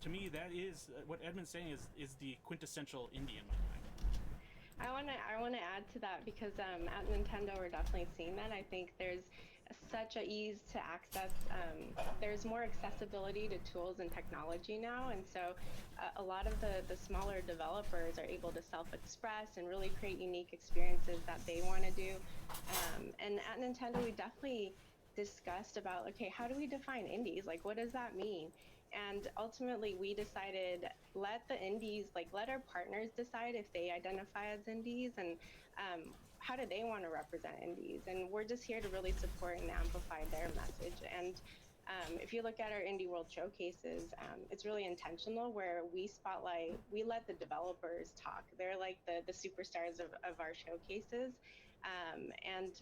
to me, that is what Edmund's saying is the quintessential indie in my mind. I want to add to that, because at Nintendo we're definitely seeing that. I think there's such a ease to access. There's more accessibility to tools and technology now, and so a lot of the smaller developers are able to self-express and really create unique experiences that they want to do. And at Nintendo, we definitely discussed about, okay, how do we define indies? Like, what does that mean? And ultimately, we decided, let the indies, like, let our partners decide if they identify as indies, and how do they want to represent indies? And we're just here to really support and amplify their message. And if you look at our Indie World showcases, it's really intentional where we let the developers talk. They're like the superstars of our showcases. And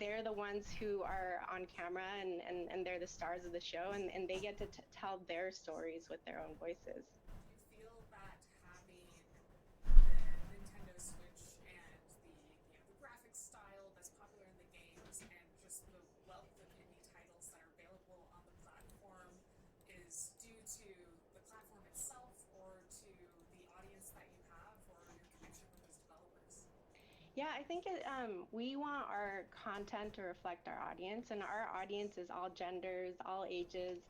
they're the ones who are on camera and they're the stars of the show, and they get to tell their stories with their own voices. Do you feel that having the Nintendo Switch and the graphics style that's popular in the games and just the wealth of indie titles that are available on the platform is due to the platform itself or to the audience that you have or your connection with those developers? Yeah, I think we want our content to reflect our audience, and our audience is all genders, all ages.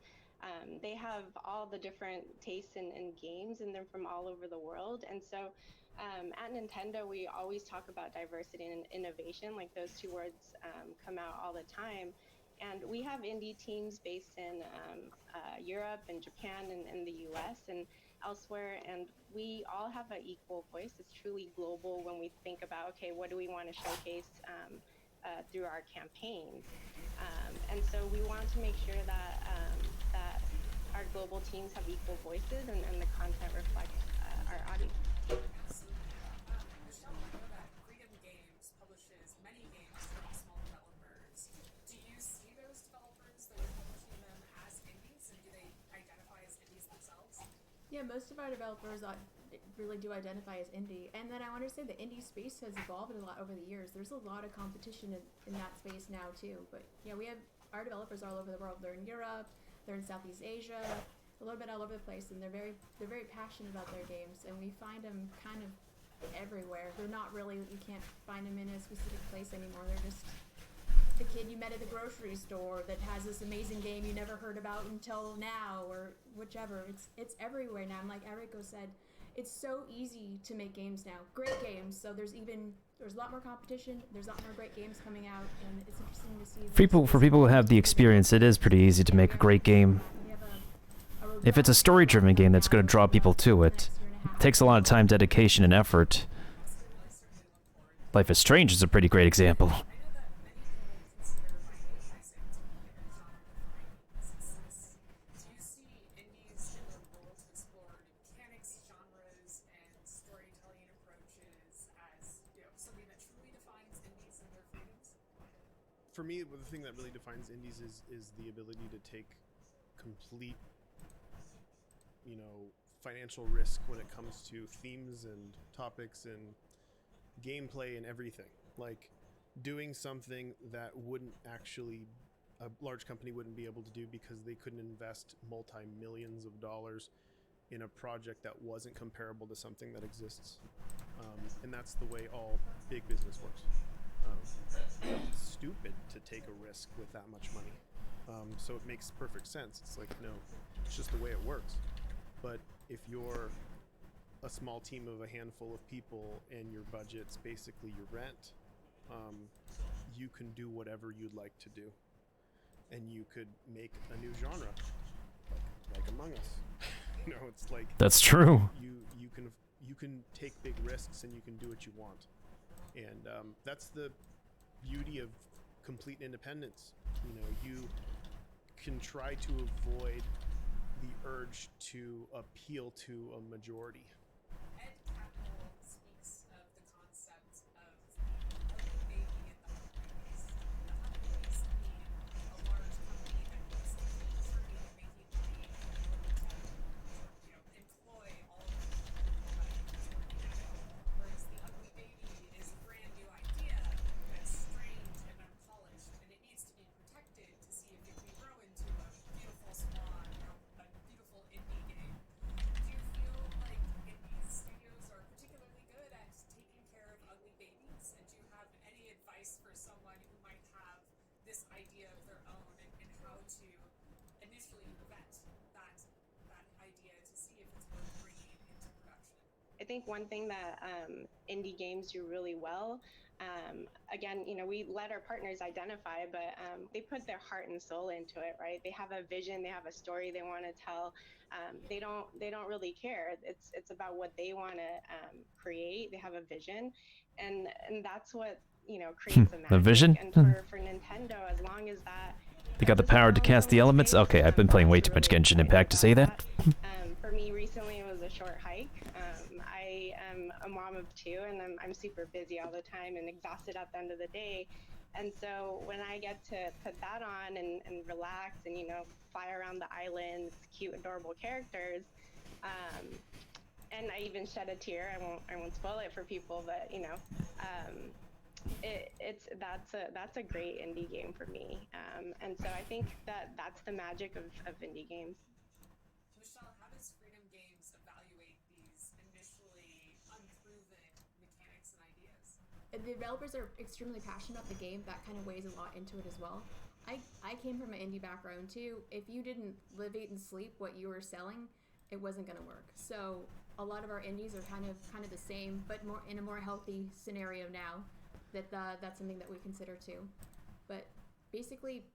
They have all the different tastes in games, and they're from all over the world. And so at Nintendo, we always talk about diversity and innovation, like those two words come out all the time. And we have indie teams based in Europe and Japan and the US and elsewhere, and we all have an equal voice. It's truly global when we think about, okay, what do we want to showcase through our campaigns? And so we want to make sure that that our global teams have equal voices and the content reflects our audience. Michelle, I know that Freedom Games publishes many games from small developers. Do you see those developers that are publishing them as indies, and do they identify as indies themselves? Yeah, most of our developers really do identify as indie. And then I want to say the indie space has evolved a lot over the years. There's a lot of competition in that space now too. But yeah, we have our developers all over the world. They're in Europe, they're in Southeast Asia, a little bit all over the place, and they're very passionate about their games. And we find them kind of everywhere. They're not really, you can't find them in a specific place anymore. They're just the kid you met at the grocery store that has this amazing game you never heard about until now, or whichever. It's everywhere now. And like Eriko said, it's so easy to make games now. Great games. So there's a lot more competition. There's a lot more great games coming out, and it's interesting to see. For people who have the experience, it is pretty easy to make a great game. If it's a story-driven game that's going to draw people to it, it takes a lot of time, dedication, and effort. Life is Strange is a pretty great example. For me, the thing that really defines indies is the ability to take complete, financial risk when it comes to themes and topics and gameplay and everything. Like doing something that a large company wouldn't be able to do because they couldn't invest multi-millions of dollars in a project that wasn't comparable to something that exists. And that's the way all big business works. It's stupid to take a risk with that much money. So it makes perfect sense. It's like, no, it's just the way it works. But if you're a small team of a handful of people and your budget's basically your rent, you can do whatever you'd like to do. And you could make a new genre, like Among Us. It's like That's true. You can take big risks and you can do what you want. And that's the beauty of complete independence. You can try to avoid the urge to appeal to a majority. Ed Catmull speaks of the concept of baby in the holidays. The holidays being a large company that needs to be concerning and making money in order to employ all of the people that is working at it. Whereas the Ugly Baby is a brand new idea that's strange and unpolished, and it needs to be protected to see if it can grow into a beautiful swan or a beautiful indie game. Do you feel like indie studios are particularly good at taking care of ugly babies? And do you have any advice for someone who might have this idea of their own and how to initially vet that idea to see if it's worth bringing into production? I think one thing that indie games do really well, again, we let our partners identify, but they put their heart and soul into it, right? They have a vision, they have a story they want to tell. They don't really care. It's about what they want to create. They have a vision, and that's what creates a magic. The vision? And for Nintendo, as long as that They got the power to cast the elements? Okay, I've been playing way too much Genshin Impact to say that. for me recently it was a short hike. I am a mom of 2 and I'm super busy all the time and exhausted at the end of the day. And so when I get to put that on and relax and, fly around the islands, cute, adorable characters, and I even shed a tear. I won't spoil it for people, but that's a great indie game for me. And so I think that's the magic of indie games. Michelle, how does Freedom Games evaluate these initially unproven mechanics and ideas? The developers are extremely passionate about the game. That kind of weighs a lot into it as well. I came from an indie background too. If you didn't live, eat, and sleep what you were selling, it wasn't going to work. So a lot of our indies are kind of the same, but more in a more healthy scenario now. That's something that we consider too. But basically,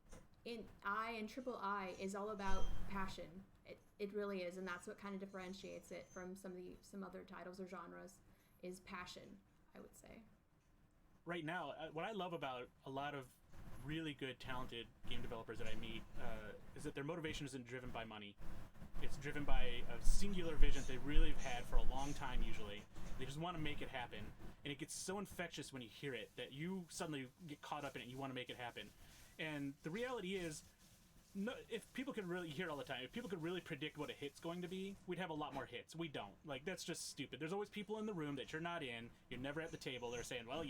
Triple I is all about passion. It really is, and that's what kind of differentiates it from some other titles or genres is passion, I would say. Right now, what I love about a lot of really good, talented game developers that I meet is that their motivation isn't driven by money. It's driven by a singular vision they really have had for a long time usually. They just want to make it happen. And it gets so infectious when you hear it that you suddenly get caught up in it and you want to make it happen. And the reality is, if people could really hear it all the time, if people could really predict what a hit's going to be, we'd have a lot more hits. We don't. Like, that's just stupid. There's always people in the room that you're not in, you're never at the table, they're saying, well,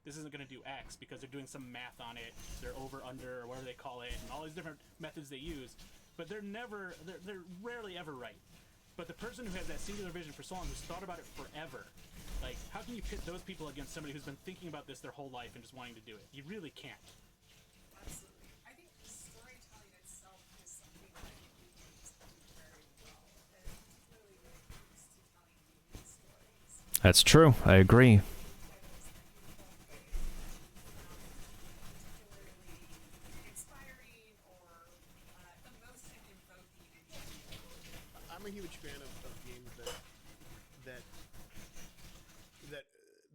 this isn't going to do X because they're doing some math on it, they're over, under, or whatever they call it, and all these different methods they use. But they're rarely ever right. But the person who has that singular vision for so long, who's thought about it forever, like, how can you pit those people against somebody who's been thinking about this their whole life and just wanting to do it? You really can't. Absolutely. I think storytelling itself is something that indie games do very well, and particularly when it comes to telling human stories. That's true. I agree. Inspiring or emotion-invoking. I'm a huge fan of games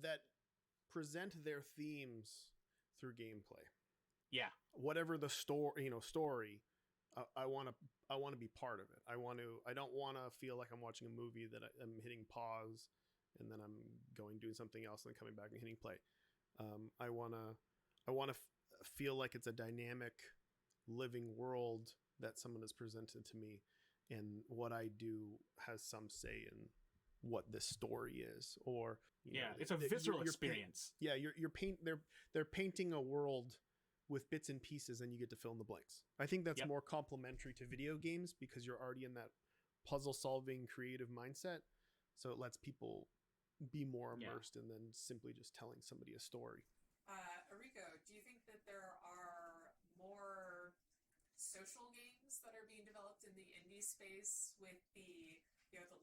that present their themes through gameplay. Yeah. Whatever the story, I want to be part of it. I don't want to feel like I'm watching a movie that I'm hitting pause and then I'm doing something else and then coming back and hitting play. I want to feel like it's a dynamic living world that someone has presented to me, and what I do has some say in what this story is. Or it's a visceral experience. They're painting a world with bits and pieces, and you get to fill in the blanks. I think that's more complementary to video games because you're already in that puzzle solving creative mindset, so it lets people be more immersed in than simply just telling somebody a story. Eriko, do you think that there are more social games that are being developed in the indie space with the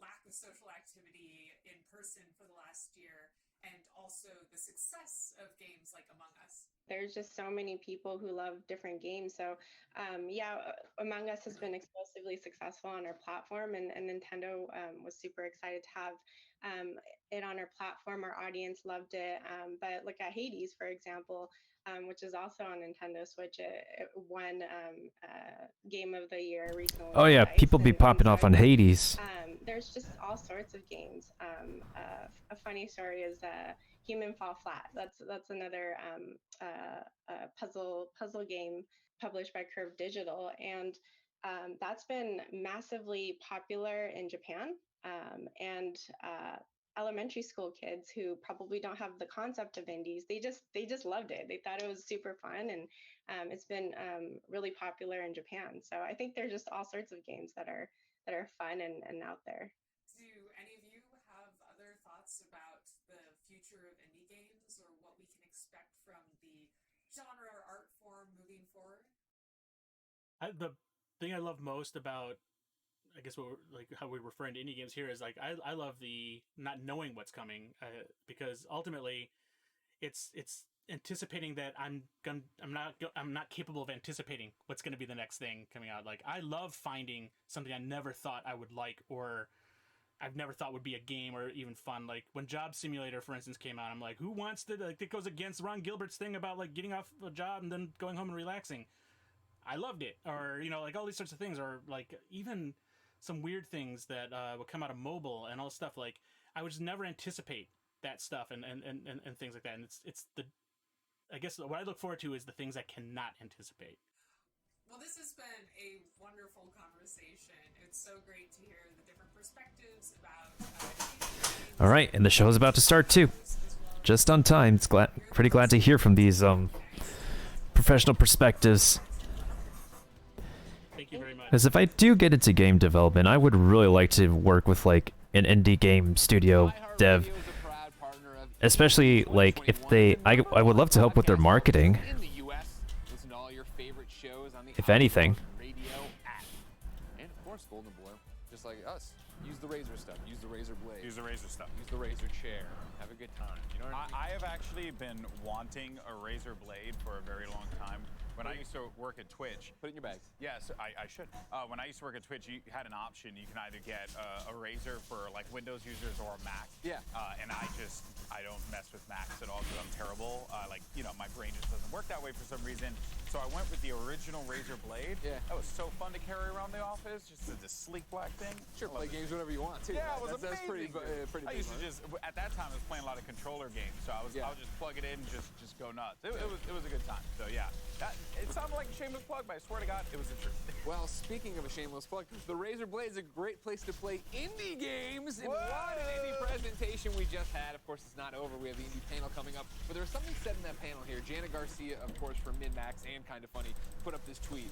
lack of social activity in person for the last year, and also the success of games like Among Us? There's just so many people who love different games. So Among Us has been explosively successful on our platform, and Nintendo was super excited to have it on our platform. Our audience loved it. But look at Hades, for example, which is also on Nintendo Switch. It won Game of the Year recently. Oh yeah, people be popping off on Hades. There's just all sorts of games. A funny story is Human Fall Flat. That's another puzzle game published by Curve Digital, and that's been massively popular in Japan. And elementary school kids who probably don't have the concept of indies, they just loved it. They thought it was super fun, and it's been really popular in Japan. So I think there's just all sorts of games that are fun and out there. Do any of you have other thoughts about the future of indie games, or what we can expect from the genre or art form moving forward? The thing I love most about, I guess, how we're referring to indie games here is I love the not knowing what's coming, because ultimately it's anticipating that I'm not capable of anticipating what's going to be the next thing coming out. Like, I love finding something I never thought I would like, or I've never thought would be a game or even fun. Like when Job Simulator, for instance, came out, I'm like, who wants to, like, that goes against Ron Gilbert's thing about like getting off a job and then going home and relaxing. I loved it. Or, you know, like all these sorts of things, or like even some weird things that would come out of mobile and all this stuff. Like I would just never anticipate that stuff and things like that. And it's the, I guess what I look forward to is the things I cannot anticipate. Well, this has been a wonderful conversation. It's so great to hear the different perspectives about. All right, and the show is about to start too. Just on time. It's pretty glad to hear from these professional perspectives. Thank you very much. Because if I do get into game development, I would really like to work with like an indie game studio dev. Especially like if I would love to help with their marketing. If anything. And of course, Golden Boy, just like us, use the Razer stuff, use the Razer blade, Use the Razer stuff. use the Razer chair, have a good time. You know what I mean? I have actually been wanting a Razer blade for a very long time. When I used to work at Twitch, Put it in your bag. yes, I should. When I used to work at Twitch, you had an option. You can either get a Razer for like Windows users or a Mac. Yeah. And I don't mess with Macs at all because I'm terrible. Like, you know, my brain just doesn't work that way for some reason. So I went with the original Razer blade. Yeah. That was so fun to carry around the office. Just this sleek black thing. Sure, play games whenever you want too. Yeah, it was that's amazing. pretty I big, used to right? just at that time I was playing a lot of controller games, so I would just plug it in and just go nuts. It was a good time. So yeah, it sounded like a shameless plug, but I swear to God, it was the truth. Well, speaking of a shameless plug, the Razer Blade is a great place to play indie games. And what an indie presentation we just had. Of course, it's not over. We have the indie panel coming up. But there was something said in that panel here. Janet Garcia, of course, from MinMax and Kinda Funny, put up this tweet.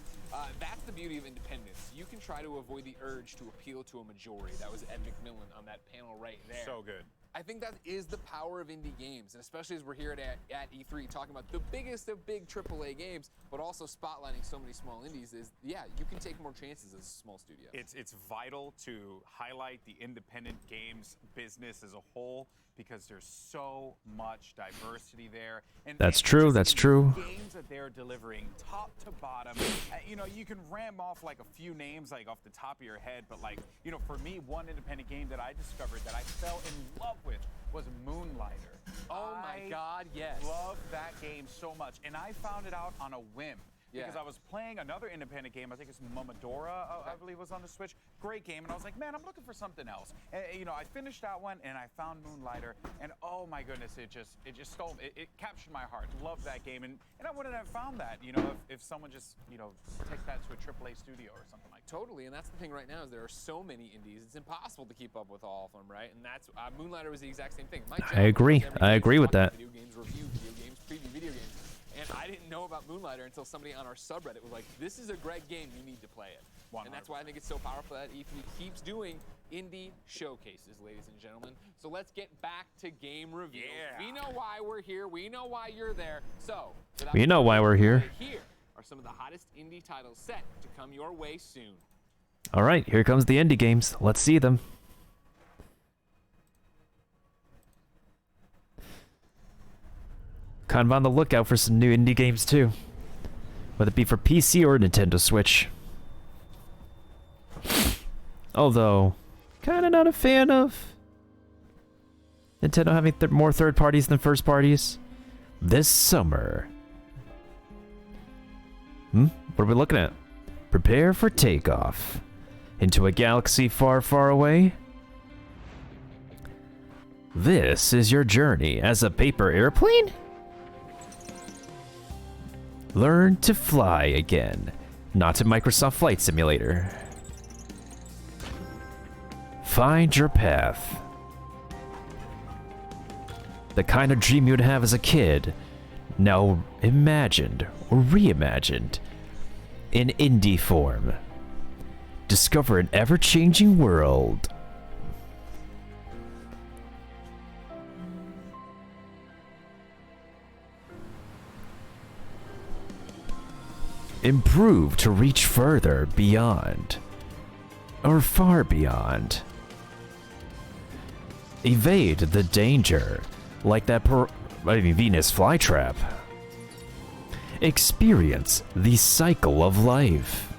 That's the beauty of independence. You can try to avoid the urge to appeal to a majority. That was Ed McMillan on that panel right there. So good. I think that is the power of indie games, and especially as we're here at E3 talking about the biggest of big AAA games, but also spotlighting so many small indies is, yeah, you can take more chances as a small studio. It's vital to highlight the independent games business as a whole because there's so much diversity there. And That's true. That's true. Games that they're delivering top to bottom. You know, you can ram off like a few names like off the top of your head, but like, you know, for me, one independent game that I discovered that I fell in love with was Moonlighter. Oh my God, yes. Love that game so much, and I found it out on a whim. Yeah. Because I was playing another independent game, I think it's Momodora, I believe was on the Switch. Great game, and I was like, man, I'm looking for something else. And, you know, I finished that one, and I found Moonlighter, and oh my goodness, it just stole, it captured my heart. Loved that game, and I wouldn't have found that, you know, if someone just, you know, takes that to a AAA studio or something like that. Totally, and that's the thing right now is there are so many indies, it's impossible to keep up with all of them, right? And that's, Moonlighter was the exact same thing. My job I agree. was I agree with that. Video games, review video games, preview video games. And I didn't know about Moonlighter until somebody on our subreddit was like, this is a great game, you need to play it. 100%. And that's why I think it's so powerful that E3 keeps doing indie showcases, ladies and gentlemen. So let's get back to game reviews. Yeah. We know why we're here. We know why you're there. So, We know why we're here. Here are some of the hottest indie titles set to come your way soon. All right, here comes the indie games. Let's see them. Kind of on the lookout for some new indie games too, whether it be for PC or Nintendo Switch. Although, kind of not a fan of Nintendo having more third parties than first parties. This summer. What are we looking at? Prepare for takeoff. Into a galaxy far, far away? This is your journey as a paper airplane? Learn to fly again, not in Microsoft Flight Simulator. Find your path. The kind of dream you'd have as a kid, now imagined or reimagined in indie form. Discover an ever-changing world. Improve to reach further beyond, or far beyond. Evade the danger, like that Venus flytrap. Experience the cycle of life.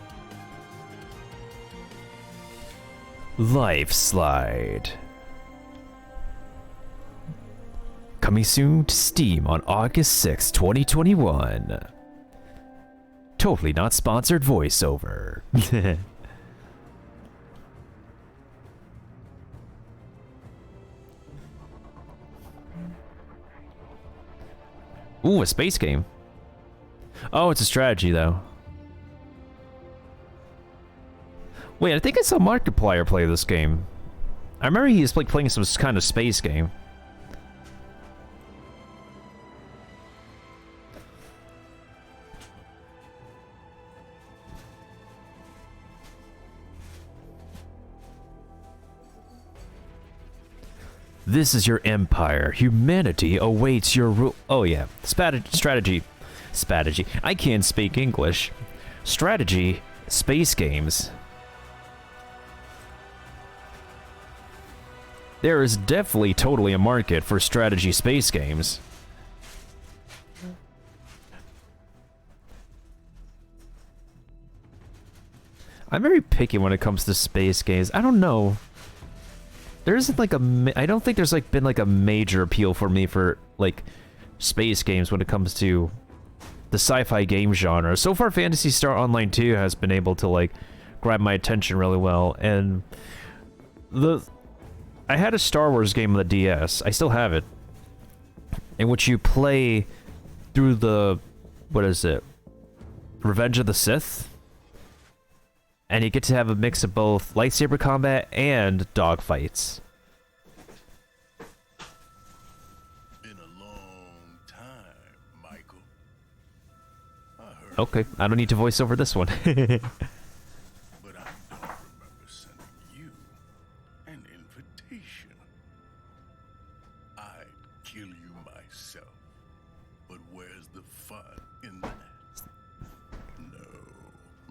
Life Slide. Coming soon to Steam on August 6, 2021. Totally not sponsored voiceover. Ooh, a space game. Oh, it's a strategy though. Wait, I think I saw Markiplier play this game. I remember he was like playing some kind of space game. This is your empire. Humanity awaits your rule. Oh yeah, strategy. I can't speak English. Strategy, space games. There is definitely totally a market for strategy space games. I'm very picky when it comes to space games. I don't know. There isn't like I don't think there's like been like a major appeal for me for like space games when it comes to the sci-fi game genre. So far, Phantasy Star Online 2 has been able to like grab my attention really well, and I had a Star Wars game on the DS. I still have it, in which you play through the what is it? Revenge of the Sith. And you get to have a mix of both lightsaber combat and dogfights. Been a long time, Michael. Okay, I don't need to voice over this one. But I don't remember sending you an invitation. I'd kill you myself. But where's the fun in that? No,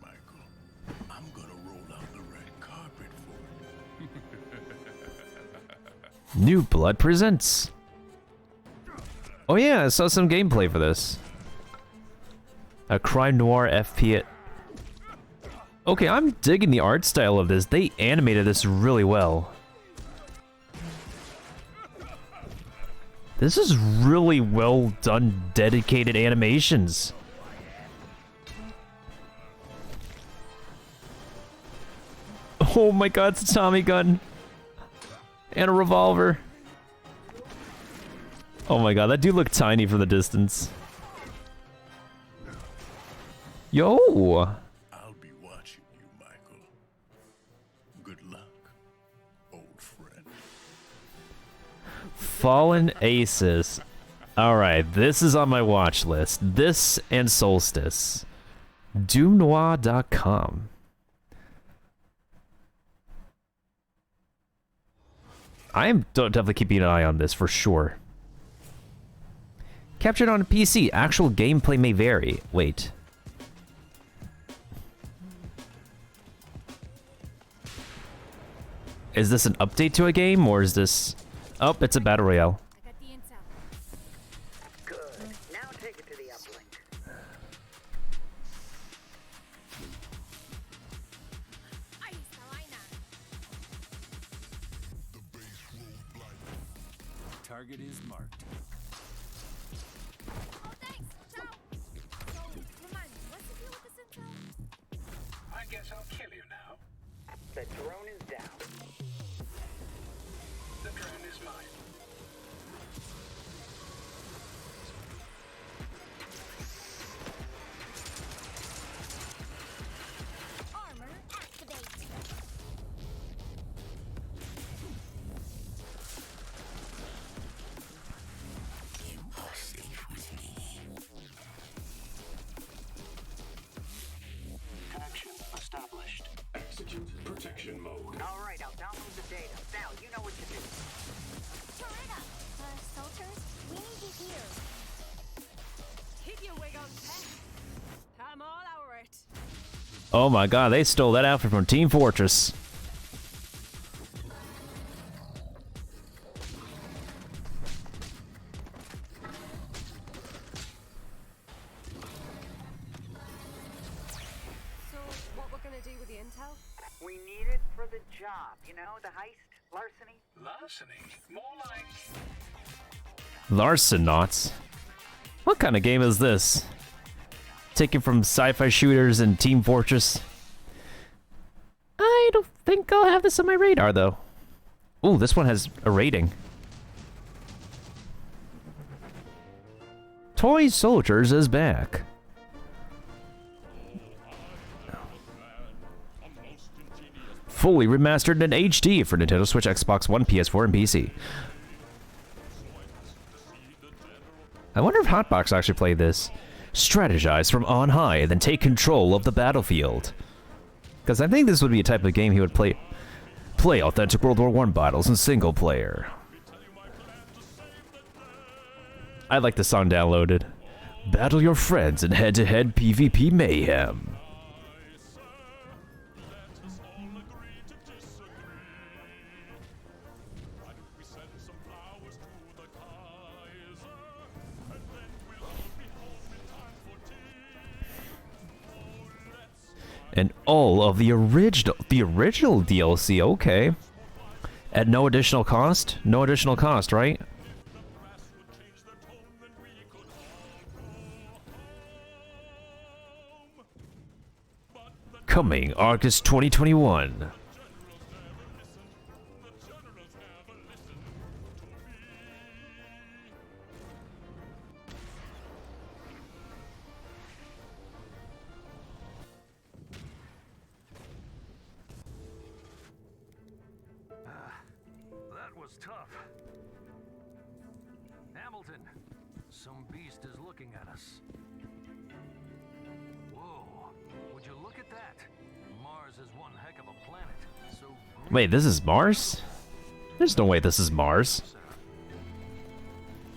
Michael. I'm gonna roll out the red carpet for you. New Blood presents. Oh yeah, I saw some gameplay for this. A crime noir FP. Okay, I'm digging the art style of this. They animated this really well. This is really well done, dedicated animations. Oh my god, it's a Tommy gun. And a revolver. Oh my god, that dude looked tiny from the distance. Yo! I'll be watching you, Michael. Good luck, old friend. Fallen Aces. Alright, this is on my watch list. This and Solstice. DoomNoir.com. I am definitely keeping an eye on this for sure. Captured on a PC. Actual gameplay may vary. Wait. Is this an update to a game, or is this... Oh, it's a battle royale. Target is marked. I guess I'll kill you now. The drone is down. The drone is mine. Armor activate. Connection established. Execute protection mode. All right, I'll download the data. Now, you know what to do. Toretta! Solters, we need you here. Keep your wig on tech. I'm all over it. Oh my god, they stole that outfit from Team Fortress. So, what we're gonna do with the intel? We need it for the job. You know, the heist, larceny. Larceny? More like... Larcenauts? What kind of game is this? Taken from sci-fi shooters and Team Fortress? I don't think I'll have this on my radar, though. Ooh, this one has a rating. Toy Soldiers is back. Fully remastered in HD for Nintendo Switch, Xbox One, PS4, and PC. I wonder if Hotbox actually played this. Strategize from on high, then take control of the battlefield. Because I think this would be a type of game he would play. Play authentic World War I battles in single player. I like the song downloaded. Battle your friends in head-to-head PvP mayhem. And all of the original DLC, okay. At no additional cost? No additional cost, right? Coming August 2021. That was tough. Hamilton, some beast is looking at us. Whoa, would you look at that? Mars is one heck of a planet. So Wait, this is Mars? There's no way this is Mars.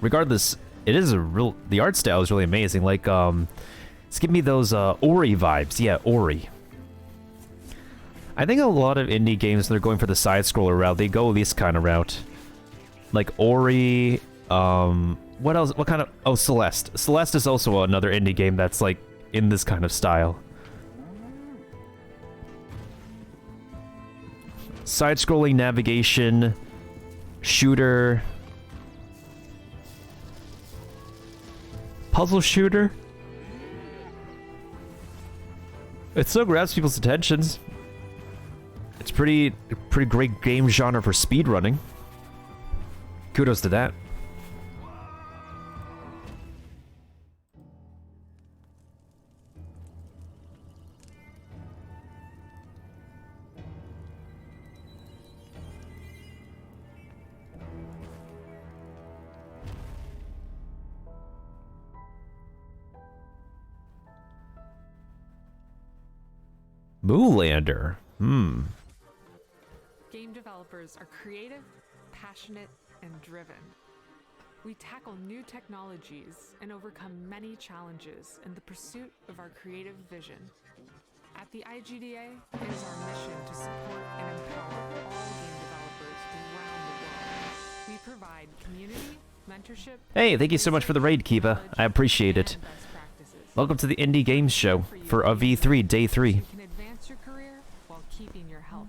Regardless, it is a real... The art style is really amazing. Like, it's giving me those Ori vibes. Yeah, Ori. I think a lot of indie games, they're going for the side-scroller route. They go this kind of route. Like Ori, what else? What kind of... Oh, Celeste. Celeste is also another indie game that's, like, in this kind of style. Side-scrolling navigation, shooter, puzzle shooter. It still grabs people's attentions. It's pretty great game genre for speedrunning. Kudos to that. Moolander. Game developers are creative, passionate, and driven. We tackle new technologies and overcome many challenges in the pursuit of our creative vision. At the IGDA, it is our mission to support and empower all game developers around the world. We provide community, mentorship... Hey, thank you so much for the raid, Kiva. I appreciate it. Welcome to the Indie Games Show for a V3 Day 3. You can advance your career while keeping your health.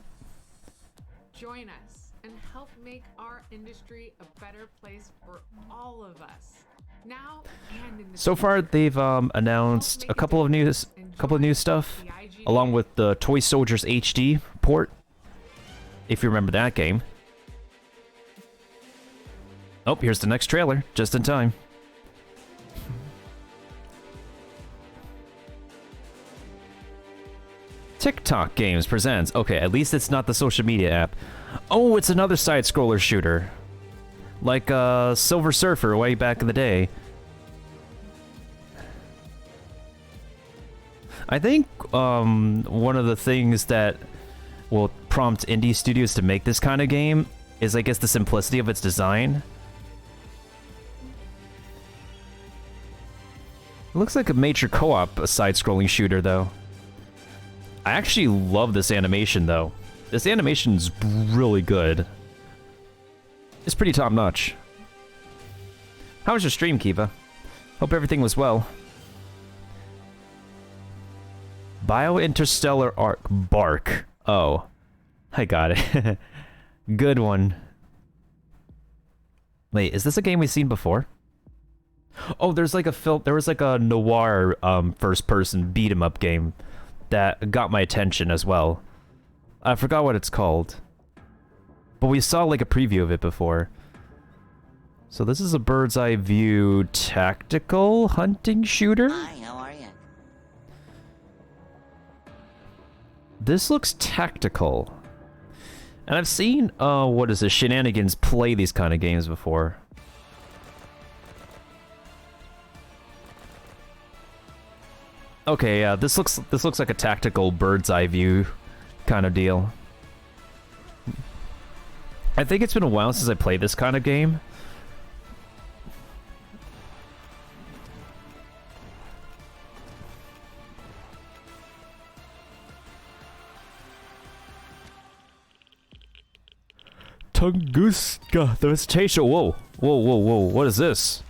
Join us and help make our industry a better place for all of us. Now and in the So far, they've announced a couple of new stuff, along with the Toy Soldiers HD port, if you remember that game. Oh, here's the next trailer, just in time. TikTok Games presents... Okay, at least it's not the social media app. Oh, it's another side-scroller shooter. Like, Silver Surfer way back in the day. I think, one of the things that will prompt indie studios to make this kind of game is, I guess, the simplicity of its design. It looks like a major co-op, a side-scrolling shooter, though. I actually love this animation, though. This animation's really good. It's pretty top-notch. How was your stream, Kiva? Hope everything was well. Bio-Interstellar Arc Bark. Oh. I got it. Good one. Wait, is this a game we've seen before? Oh, there's like there was like a noir first-person beat-em-up game that got my attention as well. I forgot what it's called. But we saw like a preview of it before. So this is a bird's eye view tactical hunting shooter? Hi, how are you? This looks tactical. And I've seen, what is it, Shenanigans play these kind of games before. Okay, yeah, this looks like a tactical bird's eye view kind of deal. I think it's been a while since I played this kind of game. Tunguska, the Visitation. Whoa, whoa, whoa, whoa! What is this?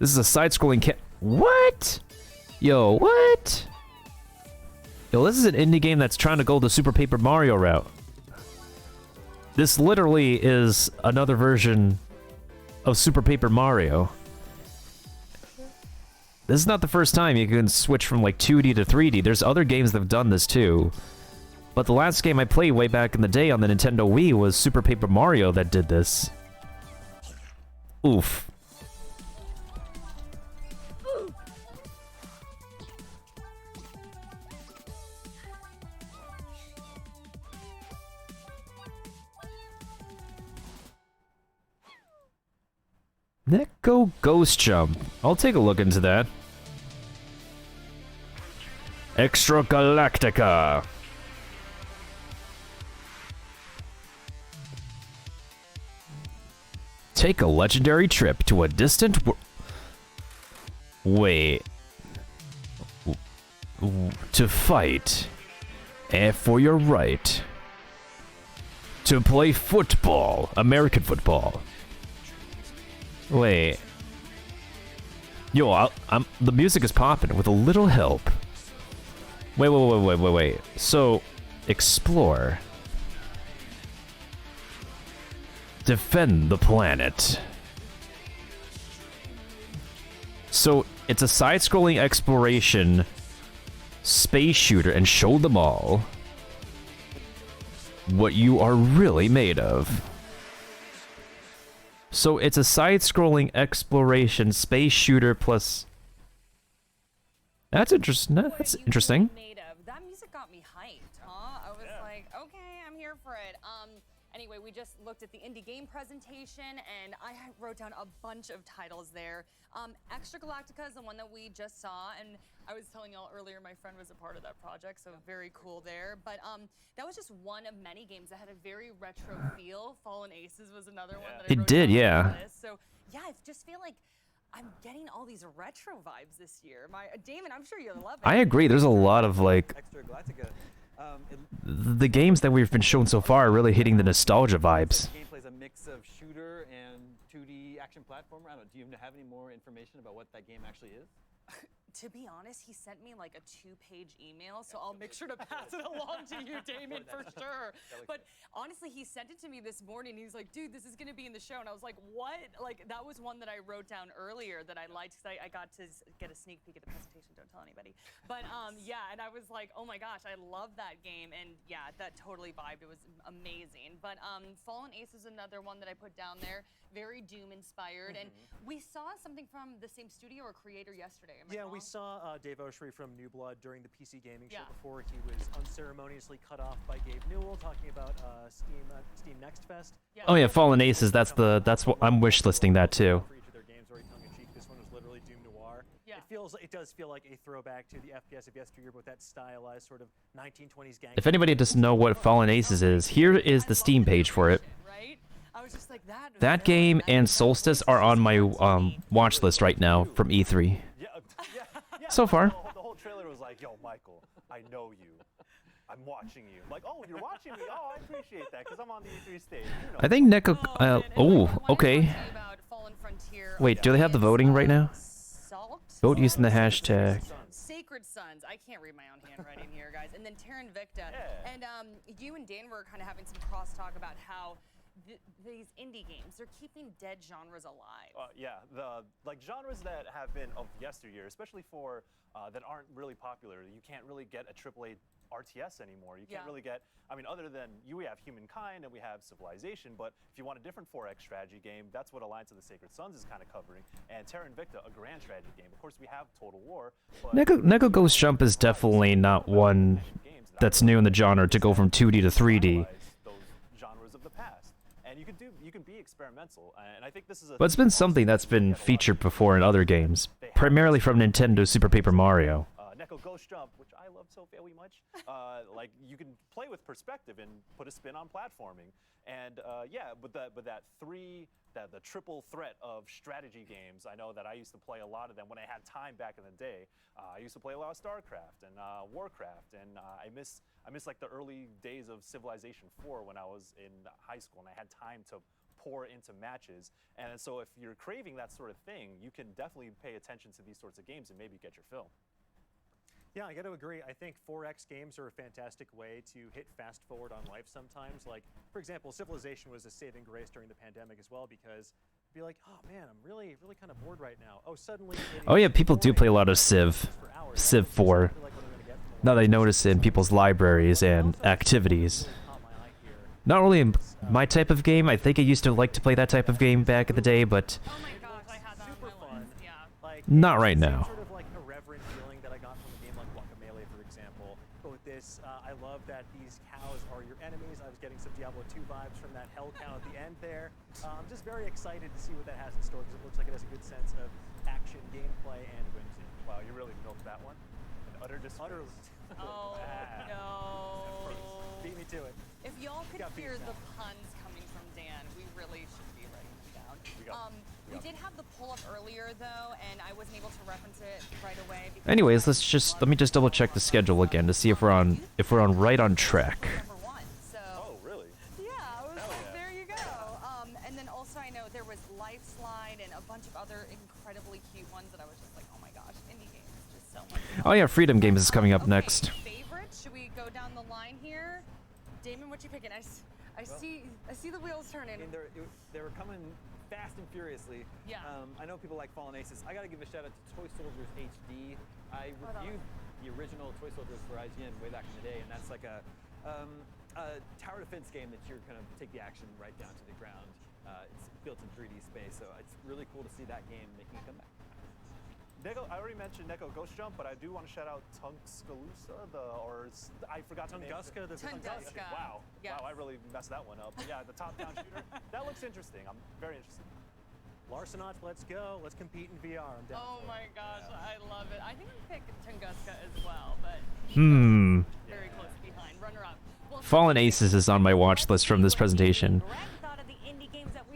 This is a side-scrolling What? Yo, what? Yo, this is an indie game that's trying to go the Super Paper Mario route. This literally is another version of Super Paper Mario. This is not the first time you can switch from like 2D to 3D. There's other games that have done this too. But the last game I played way back in the day on the Nintendo Wii was Super Paper Mario that did this. Oof. Neko Ghost Jump. I'll take a look into that. Extra Galactica. Take a legendary trip to a distant Wait. To fight. And for your right. To play football. American football. Wait. Yo, the music is popping with a little help. Wait. So, explore. Defend the planet. So, it's a side-scrolling exploration space shooter and show them all what you are really made of. So it's a side-scrolling exploration space shooter plus. That's interesting. That's interesting. That music got me hyped, huh? I was like, okay, I'm here for it. Anyway, we just looked at the indie game presentation, and I wrote down a bunch of titles there. Extra Galactica is the one that we just saw, and I was telling y'all earlier my friend was a part of that project, so very cool there. But that was just one of many games that had a very retro feel. Fallen Aces was another one that I wrote down on the list. So yeah, I just feel like I'm getting all these retro vibes this year. Damon, I'm sure you'll love it. I agree. There's a lot of like Extra Galactica. the games that we've been shown so far are really hitting the nostalgia vibes. The gameplay is a mix of shooter and 2D action platformer. I don't know. Do you have any more information about what that game actually is? To be honest, he sent me like a 2-page email, so I'll make sure to pass it along to you, Damon, for sure. But honestly, he sent it to me this morning. He was like, dude, this is going to be in the show. And I was like, what? Like, that was one that I wrote down earlier that I liked because I got to get a sneak peek at the presentation. Don't tell anybody. But yeah, and I was like, oh my gosh, I love that game. And yeah, that totally vibed. It was amazing. But Fallen Ace is another one that I put down there. Very Doom-inspired. And we saw something from the same studio or creator yesterday. Am I wrong? We saw Dave Oshry from New Blood during the PC Gaming Show before he was unceremoniously cut off by Gabe Newell talking about Steam Next Fest. Oh yeah, Fallen Aces. That's what I'm wishlisting that too. For each of their games, very tongue-in-cheek. This one was literally Doom Noir. It does feel like a throwback to the FPS of yesteryear, with that stylized sort of 1920s gang. If anybody doesn't know what Fallen Aces is, here is the Steam page for it. I was just like, That game and Solstice are on my watch list right now from E3. So far. The whole trailer was like, yo, Michael, I know you. I'm watching you. I'm like, oh, you're watching me. Oh, I appreciate that, because I'm on the E3 stage. You know. I think Neko. Okay. Wait, do they have the voting right now? Vote using the hashtag. Sacred Sons. I can't read my own handwriting here, guys. And then Terran Victa. Yeah. And you and Dan were kind of having some crosstalk about how these indie games, they're keeping dead genres alive. Yeah, the genres that have been of yesteryear, especially for that aren't really popular. You can't really get a AAA RTS anymore. You can't really get, I mean, other than we have Humankind and we have Civilization, but if you want a different 4X strategy game, that's what Alliance of the Sacred Sons is kind of covering. And Terra Invicta, a grand strategy game. Of course, we have Total War. But Neko Ghost Jump is definitely not one that's new in the genre to go from 2D to 3D. those genres of the past. And you can be experimental. And I think this is a But it's been something that's been featured before in other games, primarily from Nintendo Super Paper Mario. Neko Ghost Jump, which I love so very much, like you can play with perspective and put a spin on platforming, and yeah, but the triple threat of strategy games. I know that I used to play a lot of them when I had time back in the day. I used to play a lot of StarCraft and Warcraft, and I miss like the early days of Civilization 4 when I was in high school and I had time to pour into matches. And so if you're craving that sort of thing, you can definitely pay attention to these sorts of games and maybe get your fill. Yeah, I got to agree. I think 4X games are a fantastic way to hit fast forward on life sometimes. Like, for example, Civilization was a saving grace during the pandemic as well, because you'd be like, oh man, I'm really kind of bored right now. Oh, suddenly. Oh yeah, people do play a lot of Civ 4. Now they notice in people's libraries and activities. Not really my type of game. I think I used to like to play that type of game back in the day, but not right now. Sort of like irreverent feeling that I got from a game like Guacamelee, for example. But with this, I love that these cows are your enemies. I was getting some Diablo 2 vibes from that hell cow at the end there. I'm just very excited to see what that has in store, because it looks like it has a good sense of action, gameplay, and whimsy. Wow, you really milked that one. An utter disgrace. Oh, no. Beat me to it. If y'all could hear the puns coming from Dan, we really should be writing them down. We did have the pull up earlier though, and I wasn't able to reference it right away. Anyways, let me just double check the schedule again to see if we're on right on track. Oh, really? Yeah, I was like, there you go. And then also I know there was Life Slide and a bunch of other incredibly cute ones that I was just like, oh my gosh, indie games, just so much fun. Oh yeah, Freedom Games is coming up next. Favorites? Should we go down the line here? Damon, what you picking? I see the wheels turning. I mean, they were coming fast and furiously. Yeah. I know people like Fallen Aces. I got to give a shout out to Toy Soldiers HD. I reviewed the original Toy Soldiers for IGN way back in the day, and that's like a tower defense game that you're gonna take the action right down to the ground. It's built in 3D space, so it's really cool to see that game making a comeback. I already mentioned Neko Ghost Jump, but I do want to shout out Tunguska, I forgot the name. Tunguska. Tunguska. Wow. Yes. Wow, I really messed that one up. But yeah, the top-down shooter. That looks interesting. I'm very interested. Larcenauts, let's go. Let's compete in VR. I'm down. Oh my gosh, I love it. I think I picked Tunguska as well, but very close behind. Runner up. Well, Fallen Aces is on my watch list from this presentation.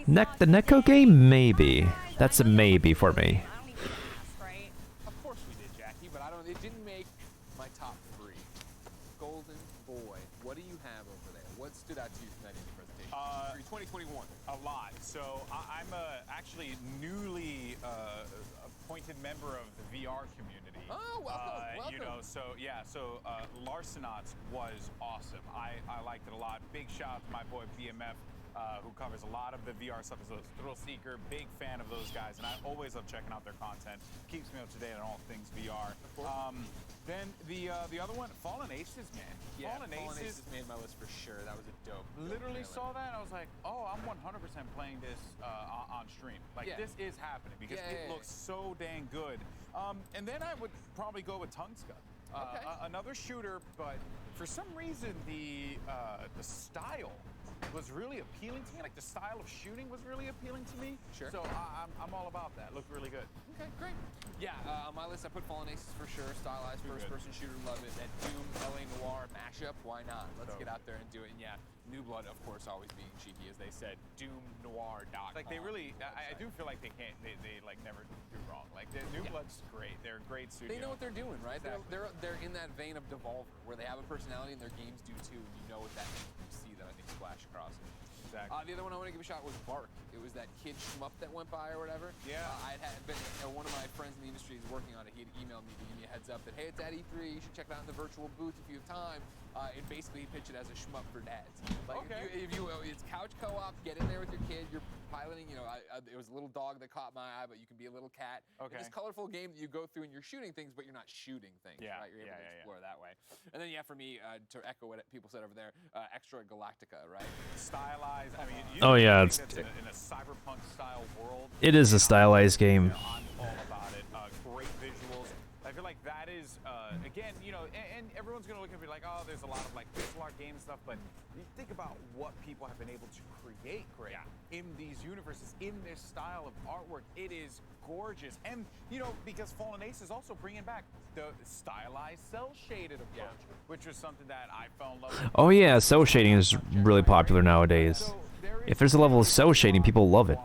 The Neko game, maybe. That's a maybe for me. Of course we did, Jackie, but it didn't make my top 3. Golden Boy, what do you have over there? What stood out to you from that indie presentation? 2021. A lot. So I'm actually newly appointed member of the VR community. Oh, welcome. You know, so Larcenauts was awesome. I liked it a lot. Big shout out to my boy BMF. Who covers a lot of the VR stuff, is a thrill seeker, big fan of those guys, and I always love checking out their content. Keeps me up to date on all things VR. Then the other one, Fallen Aces, man. Yeah, Fallen Aces made my list for sure. That was a dope. Literally saw that, and I was like, oh, I'm 100% playing this on stream. Like, this is happening because it looks so dang good. And then I would probably go with Tunguska. Another shooter, but for some reason the style was really appealing to me. Like the style of shooting was really appealing to me. Sure. So I'm all about that. Looked really good. Okay, great. Yeah, on my list I put Fallen Aces for sure. Stylized first-person shooter, love it. That Doom LA Noire mashup, why not? Let's get out there and do it. And yeah, New Blood, of course, always being cheeky, as they said. DoomNoir.com. Like they really, I do feel like they can't. They like never do wrong. Like New Blood's great. They're a great studio. They know what they're doing, right? Exactly. They're in that vein of Devolver, where they have a personality and their games do too. And you know what that means. You see that I think splash across it. Exactly. The other one I want to give a shot was Bark. It was that kid shmup that went by or whatever. Yeah. I'd had been, one of my friends in the industry is working on it. He had emailed me to give me a heads up that, hey, it's at E3. You should check it out in the virtual booth if you have time. And basically, he pitched it as a shmup for dads. Like, it's couch co-op. Get in there with your kid. You're piloting. It was a little dog that caught my eye, but you can be a little cat. Okay. This colorful game that you go through and you're shooting things, but you're not shooting things. Yeah. Right? You're able to explore that way. And then, for me, to echo what people said over there, Extra Galactica, right? Stylized. I mean, Oh, yeah, it's in a cyberpunk style world. it is a stylized game. I'm all about it. Great visuals. I feel like that is, again, and everyone's going to look at me like, oh, there's a lot of like pixel art game stuff, but you think about what people have been able to create, Greg, in these universes, in this style of artwork. It is gorgeous. And, because Fallen Ace is also bringing back the stylized cel-shaded approach, which was something that I fell in love with. Oh yeah, cell shading is really popular nowadays. If there's a level of cell shading, people love it.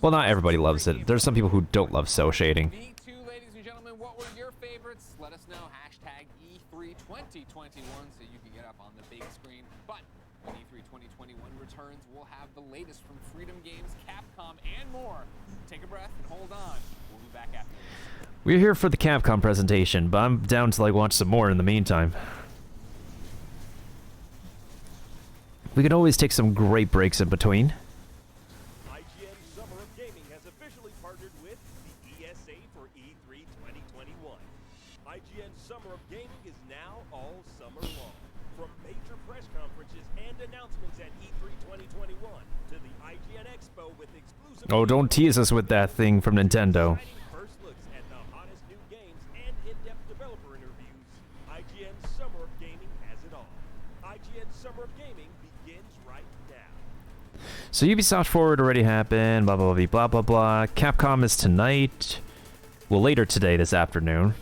Well, not everybody loves it. There's some people who don't love cell shading. Me too, ladies and gentlemen. What were your favorites? Let us know. Hashtag E3 2021 so you can get up on the big screen. But when E3 2021 returns, we'll have the latest from Freedom Games, Capcom, and more. Take a breath and hold on. We'll be back after this. We're here for the Capcom presentation, but I'm down to watch some more in the meantime. We could always take some great breaks in between. IGN Summer of Gaming has officially partnered with the ESA for E3 2021. IGN Summer of Gaming is now all summer long. From major press conferences and announcements at E3 2021 to the IGN Expo with exclusive... Oh, don't tease us with that thing from Nintendo. First looks at the hottest new games and in-depth developer interviews. IGN Summer of Gaming has it all. IGN Summer of Gaming begins right now. So Ubisoft Forward already happened, blah blah blah blah blah blah. Capcom is tonight. Well, later today, this afternoon.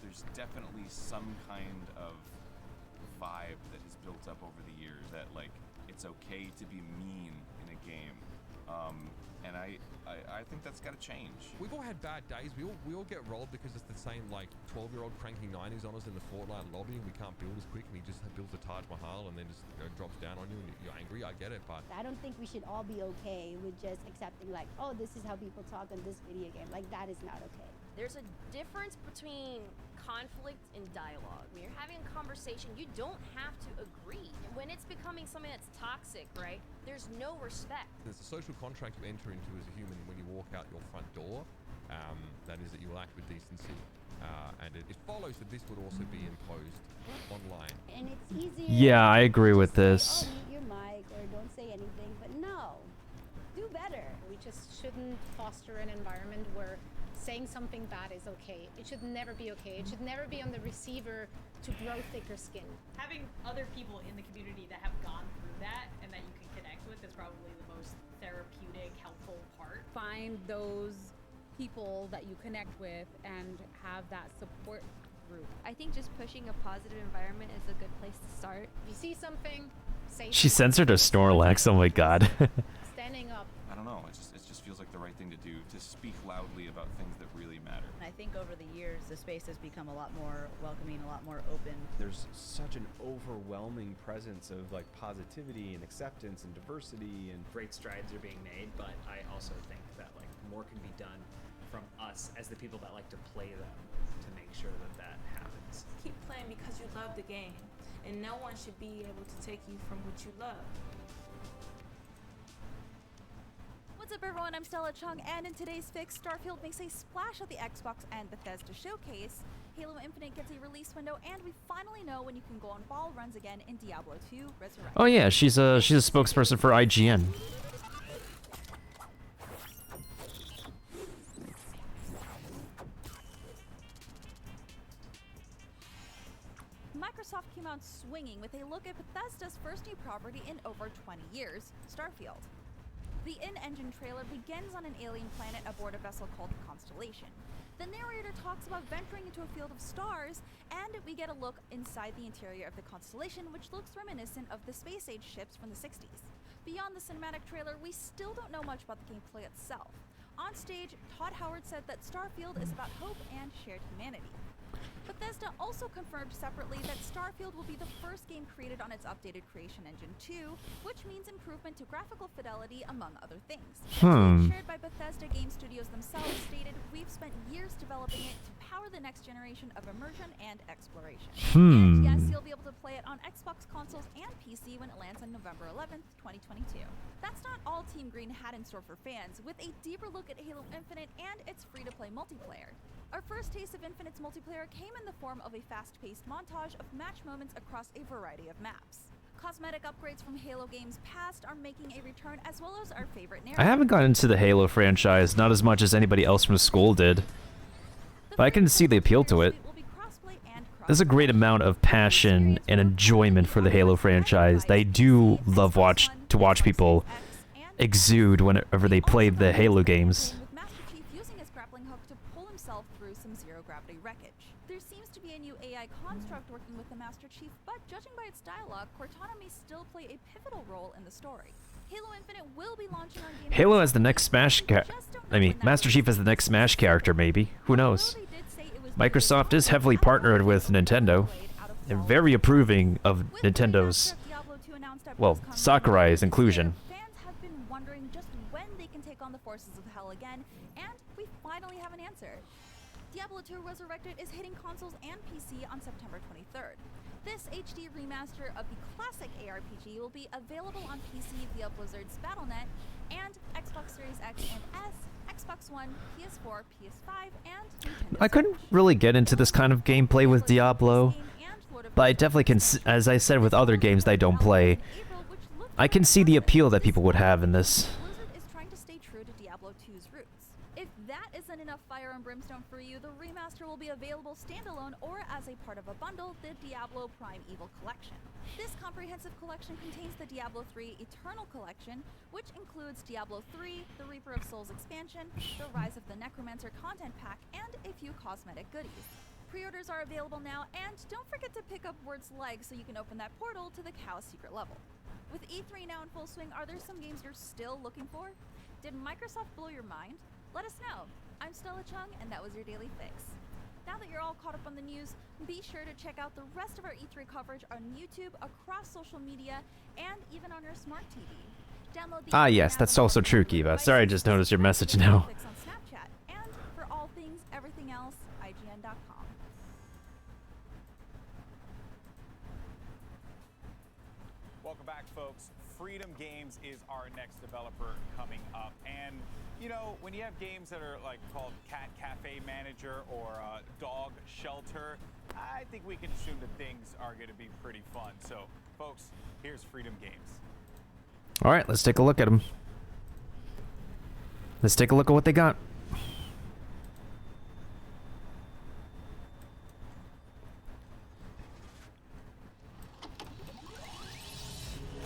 There's definitely some kind of vibe that has built up over the years that it's okay to be mean in a game, and I think that's got to change. We've all had bad days. We all get rolled because it's the same 12-year-old cranking 90s on us in the Fortnite lobby, and we can't build as quick, and he just builds a Taj Mahal and then just drops down on you, and you're angry. I get it, but I don't think we should all be okay with just accepting oh, this is how people talk on this video game. That is not okay. There's a difference between conflict and dialogue. When you're having a conversation, you don't have to agree. When it's becoming something that's toxic, right, there's no respect. there's a social contract you enter into as a human when you walk out your front door. That is that you will act with decency. And it follows that this would also be imposed online. And it's easy. Yeah, I agree with this. Oh, mute your mic or don't say anything, but no, do better. We just shouldn't foster an environment where saying something bad is okay. It should never be okay. It should never be on the receiver to grow thicker skin. Having other people in the community that have gone through that and that you can connect with is probably the most therapeutic, helpful part. Find those people that you connect with and have that support group. I think just pushing a positive environment is a good place to start. If you see something, say She censored a Snorlax. Oh my god. standing up. I don't know. It just feels like the right thing to do, to speak loudly about things that really matter. I think over the years, the space has become a lot more welcoming, a lot more open. There's such an overwhelming presence of positivity and acceptance and diversity, and great strides are being made, but I also think that more can be done from us as the people that like to play them to make sure that happens. Keep playing because you love the game, and no one should be able to take you from what you love. What's up, everyone? I'm Stella Chung, and in today's fix, Starfield makes a splash at the Xbox and Bethesda showcase. Halo Infinite gets a release window, and we finally know when you can go on ball runs again in Diablo 2 Resurrection. Oh yeah, she's a spokesperson for IGN. Microsoft came out swinging with a look at Bethesda's first new property in over 20 years, Starfield. The in-engine trailer begins on an alien planet aboard a vessel called Constellation. The narrator talks about venturing into a field of stars, and we get a look inside the interior of the Constellation, which looks reminiscent of the space-age ships from the 60s. Beyond the cinematic trailer, we still don't know much about the gameplay itself. On stage, Todd Howard said that Starfield is about hope and shared humanity. Bethesda also confirmed separately that Starfield will be the first game created on its updated Creation Engine 2, which means improvement to graphical fidelity, among other things. Shared by Bethesda Game Studios themselves stated, "We've spent years developing it to power the next generation of immersion and exploration." And yes, you'll be able to play it on Xbox consoles and PC when it lands on November 11th, 2022. That's not all Team Green had in store for fans, with a deeper look at Halo Infinite and its free-to-play multiplayer. Our first taste of Infinite's multiplayer came in the form of a fast-paced montage of match moments across a variety of maps. Cosmetic upgrades from Halo games past are making a return, as well as our favorite narrative. I haven't gotten into the Halo franchise, not as much as anybody else from school did. But I can see the appeal to it. There's a great amount of passion and enjoyment for the Halo franchise. They do love to watch people exude whenever they play the Halo games. With Master Chief using his grappling hook to pull himself through some zero-gravity wreckage. There seems to be a new AI construct working with the Master Chief, but judging by its dialogue, Cortana may still play a pivotal role in the story. Halo Infinite will be launching on Game Halo as the next Smash Master Chief as the next Smash character, maybe. Who knows? Microsoft is heavily partnered with Nintendo. They're very approving of Nintendo's, well, Sakurai's inclusion. Fans have been wondering just when they can take on the forces of hell again, and we finally have an answer. Diablo 2 Resurrected is hitting consoles and PC on September 23rd. This HD remaster of the classic ARPG will be available on PC via Blizzard's Battle.net and Xbox Series X and S, Xbox One, PS4, PS5, and Nintendo I couldn't really get into this kind of gameplay with Diablo, but I definitely can, as I said with other games that I don't play, I can see the appeal that people would have in this. Blizzard is trying to stay true to Diablo 2's roots. If that isn't enough fire and brimstone for you, the remaster will be available standalone or as a part of a bundle, the Diablo Prime Evil Collection. This comprehensive collection contains the Diablo 3 Eternal Collection, which includes Diablo 3, the Reaper of Souls expansion, the Rise of the Necromancer content pack, and a few cosmetic goodies. Pre-orders are available now, and don't forget to pick up Word's Leg so you can open that portal to the Chaos secret level. With E3 now in full swing, are there some games you're still looking for? Did Microsoft blow your mind? Let us know. I'm Stella Chung, and that was your Daily Fix. Now that you're all caught up on the news, be sure to check out the rest of our E3 coverage on YouTube, across social media, and even on your smart TV. Download the Yes, that's also true, Kiva. Sorry, I just noticed your message now. Fix on Snapchat, and for all things, everything else, IGN.com. Welcome back, folks. Freedom Games is our next developer coming up. And, you know, when you have games that are like called Cat Cafe Manager or Dog Shelter, I think we can assume that things are going to be pretty fun. So, folks, here's Freedom Games. All right, let's take a look at them. Let's take a look at what they got.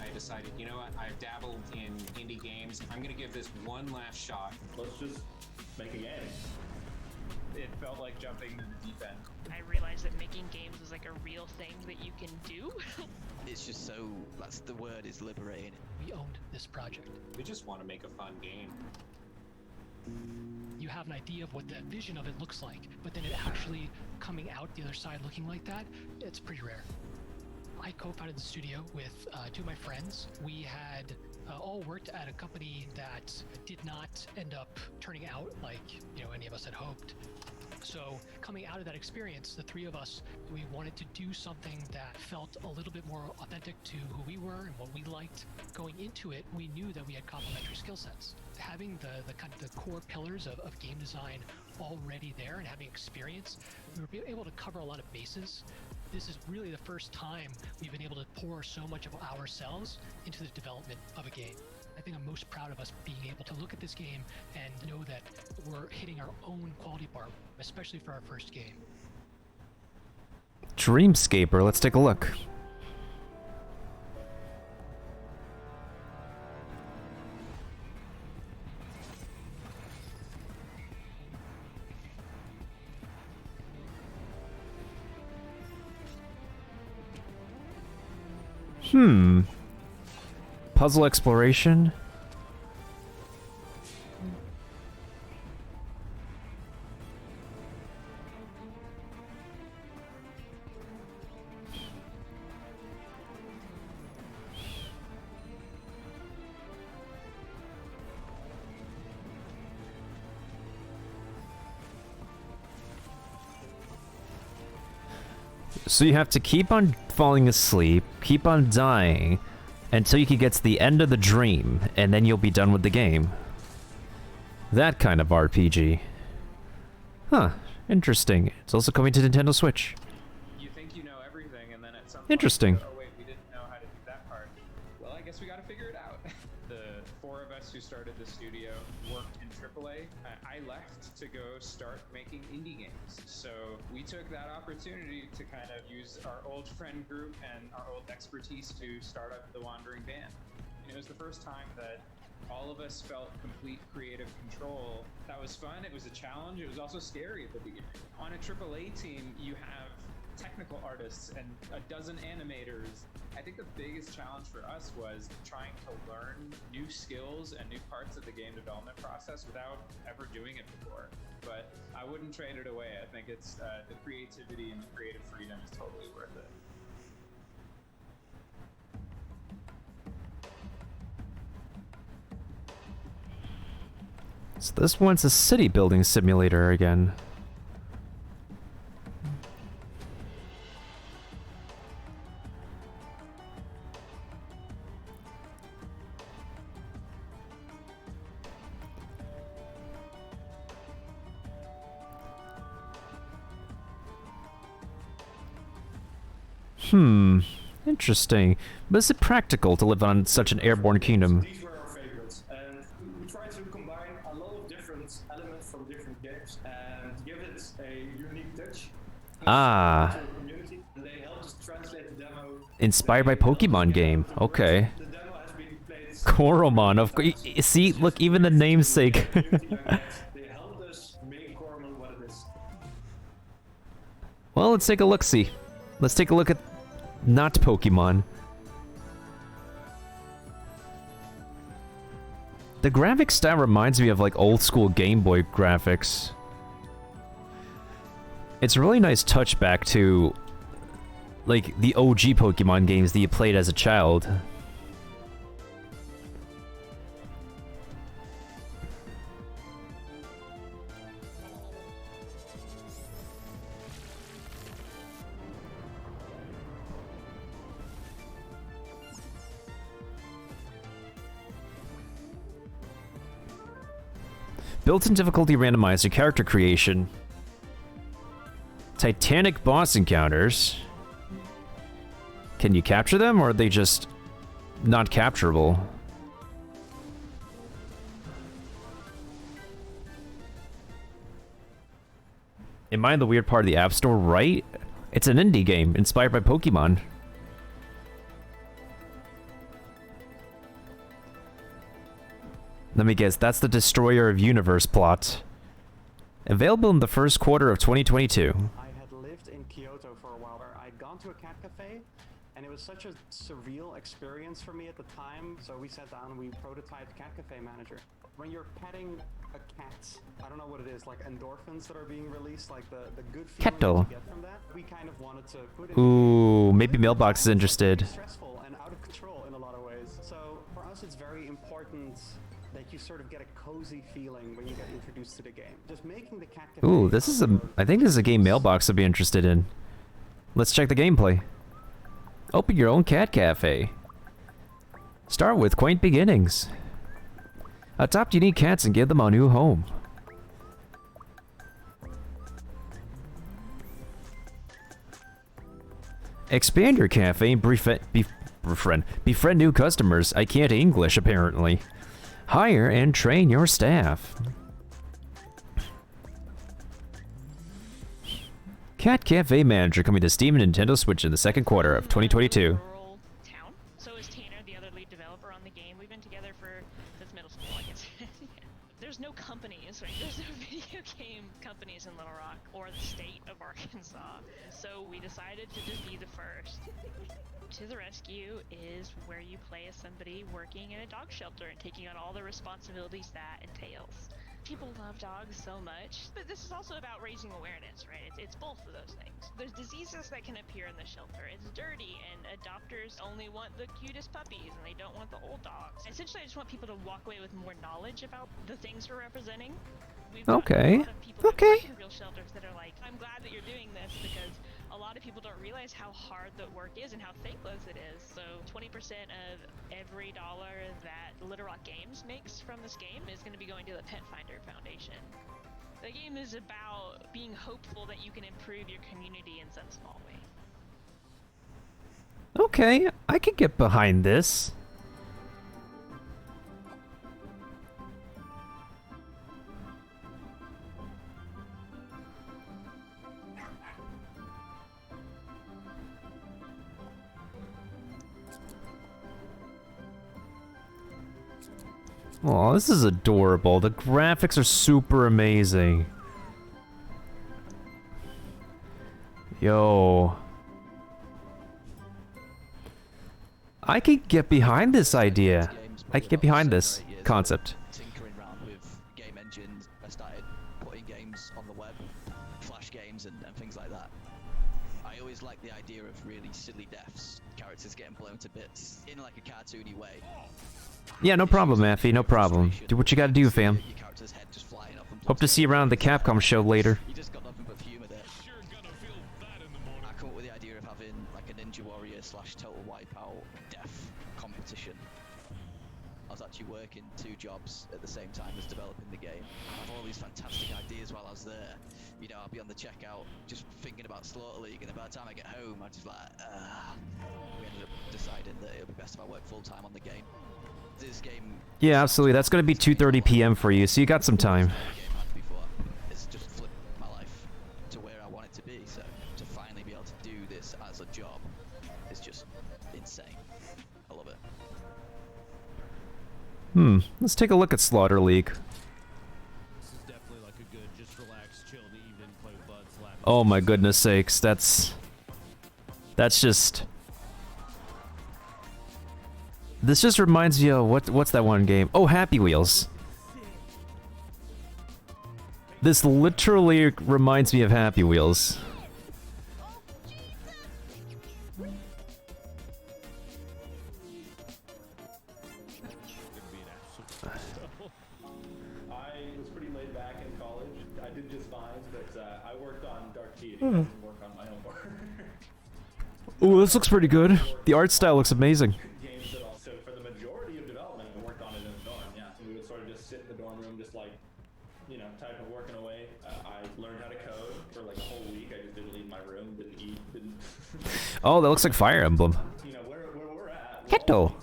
I decided, you know what, I've dabbled in indie games. I'm going to give this one last shot. Let's just make a game. It felt like jumping into the deep end. I realized that making games is like a real thing that you can do. It's just so, that's the word, is liberating. We owned this project. We just want to make a fun game. You have an idea of what the vision of it looks like, but then it actually coming out the other side looking like that, it's pretty rare. I co-founded the studio with two of my friends. We had all worked at a company that did not end up turning out like, you know, any of us had hoped. So coming out of that experience, the three of us, we wanted to do something that felt a little bit more authentic to who we were and what we liked. Going into it, we knew that we had complementary skill sets. Having the kind of the core pillars of game design already there and having experience, we were able to cover a lot of bases. This is really the first time we've been able to pour so much of ourselves into the development of a game. I think I'm most proud of us being able to look at this game and know that we're hitting our own quality bar, especially for our first game. Dreamscaper, let's take a look. Puzzle exploration? So you have to keep on falling asleep, keep on dying, until you can get to the end of the dream, and then you'll be done with the game. That kind of RPG. Huh, interesting. It's also coming to Nintendo Switch. You think you know everything, and then at some Interesting. point, oh wait, we didn't know how to do that part. Well, I guess we gotta figure it out. The 4 of us who started the studio worked in AAA. I left to go start making indie games. So we took that opportunity to kind of use our old friend group and our old expertise to start up the Wandering Band. And it was the first time that all of us felt complete creative control. That was fun, it was a challenge, it was also scary at the beginning. On a AAA team, you have technical artists and a dozen animators. I think the biggest challenge for us was trying to learn new skills and new parts of the game development process without ever doing it before. But I wouldn't trade it away. I think it's the creativity and the creative freedom is totally worth it. So this one's a city building simulator again. Interesting. But is it practical to live on such an airborne kingdom? These were our favorites, and we tried to combine a lot of different elements from different games and give it a unique touch. Ah. To the community, and they helped us translate the demo. Inspired by Pokemon game. Okay. The demo has been played. Koromon, of course. See, look, even the namesake. They helped us make Koromon what it is. Well, let's take a look-see. Let's take a look at not Pokemon. The graphic style reminds me of like old school Game Boy graphics. It's a really nice touchback to like the OG Pokemon games that you played as a child. Built-in difficulty randomizer character creation. Titanic boss encounters. Can you capture them, or are they just not capturable? Am I in the weird part of the App Store, right? It's an indie game inspired by Pokemon. Let me guess, that's the Destroyer of Universe plot. Available in the first quarter of 2022. I had lived in Kyoto for a while. I'd gone to a cat cafe, and it was such a surreal experience for me at the time. So we sat down and we prototyped Cat Cafe Manager. When you're petting a cat, I don't know what it is, like endorphins that are being released, like the good feeling that you get from that. We kind of wanted to put in. Ooh, maybe Mailbox is interested. Stressful and out of control in a lot of ways. So for us, it's very important that you sort of get a cozy feeling when you get introduced to the game. Just making the Cat Cafe. Ooh, this is a. I think this is a game Mailbox would be interested in. Let's check the gameplay. Open your own cat cafe. Start with quaint beginnings. Adopt unique cats and give them a new home. Expand your cafe and befriend new customers. I can't English, apparently. Hire and train your staff. Cat Cafe Manager coming to Steam and Nintendo Switch in the second quarter of 2022. So is Tanner, the other lead developer on the game. We've been together since middle school, I guess. There's no companies, right? There's no video game companies in Little Rock or the state of Arkansas. So we decided to just be the first. To the Rescue is where you play as somebody working in a dog shelter and taking on all the responsibilities that entails. People love dogs so much, but this is also about raising awareness, right? It's both of those things. There's diseases that can appear in the shelter. It's dirty, and adopters only want the cutest puppies, and they don't want the old dogs. Essentially, I just want people to walk away with more knowledge about the things we're representing. We've got Okay. a lot of people that work in real shelters that are like, I'm glad that you're doing this because a lot of people don't realize how hard the work is and how thankless it is. So 20% of every dollar that Little Rock Games makes from this game is going to be going to the Pet Finder Foundation. The game is about being hopeful that you can improve your community in some small way. Okay, I could get behind this. Oh, this is adorable. The graphics are super amazing. Yo. I could get behind this idea. I could get behind this concept. Tinkering around with game engines. I started putting games on the web, Flash games and things like that. I always liked the idea of really silly deaths, characters getting blown to bits in like a cartoony way. Yeah, no problem, Maffy, no problem. Do what you gotta do, fam. Hope to see you around the Capcom show later. You just got nothing but humor there. I come up with the idea of having like a Ninja Warrior / Total Wipeout death competition. I was actually working 2 jobs at the same time as developing the game. I have all these fantastic ideas while I was there. You know, I'll be on the checkout just thinking about Slaughter League, and then by the time I get home, I'm just like, we ended up deciding that it would be best if I work full time on the game. This game, Yeah, absolutely. That's gonna be 2:30 p.m. for you, so you got some time. it's just flipped my life to where I want it to be. So to finally be able to do this as a job is just insane. I love it. Let's take a look at Slaughter League. This is definitely like a good, just relax, chill in the evening, play with buds, laugh. Oh my goodness sakes, that's just... This just reminds me of what's that one game? Oh, Happy Wheels. This literally reminds me of Happy Wheels. I was pretty laid back in college. I did just fine, but I worked on Dark Deity. I didn't work on my own work. Ooh, this looks pretty good. The art style looks amazing. Games that also, for the majority of development, I worked on it in the dorm. Yeah, we would sort of just sit in the dorm room, just like, you know, typing, working away. I learned how to code for like a whole week. I just didn't leave my room, didn't eat, didn't. Oh, that looks like Fire Emblem. You know where we're at. Keto.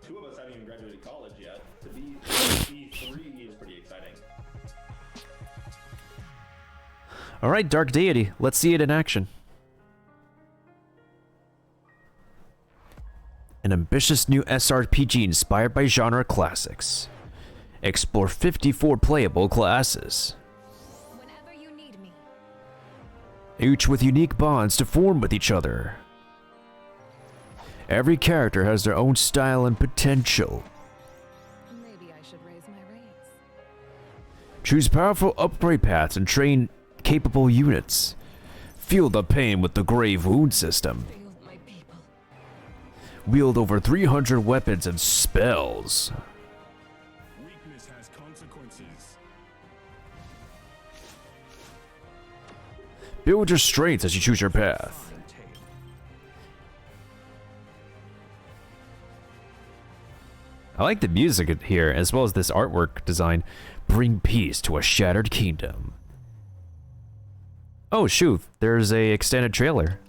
2 of us haven't even graduated college yet. To be 3 is pretty exciting. All right, Dark Deity. Let's see it in action. An ambitious new SRPG inspired by genre classics. Explore 54 playable classes. Each with unique bonds to form with each other. Every character has their own style and potential. Maybe I should raise my rates. Choose powerful upgrade paths and train capable units. Feel the pain with the Grave Wound system. Wield over 300 weapons and spells. Weakness has consequences. Build your strengths as you choose your path. I like the music here, as well as this artwork design. Bring peace to a shattered kingdom. Oh shoot, there's a extended trailer.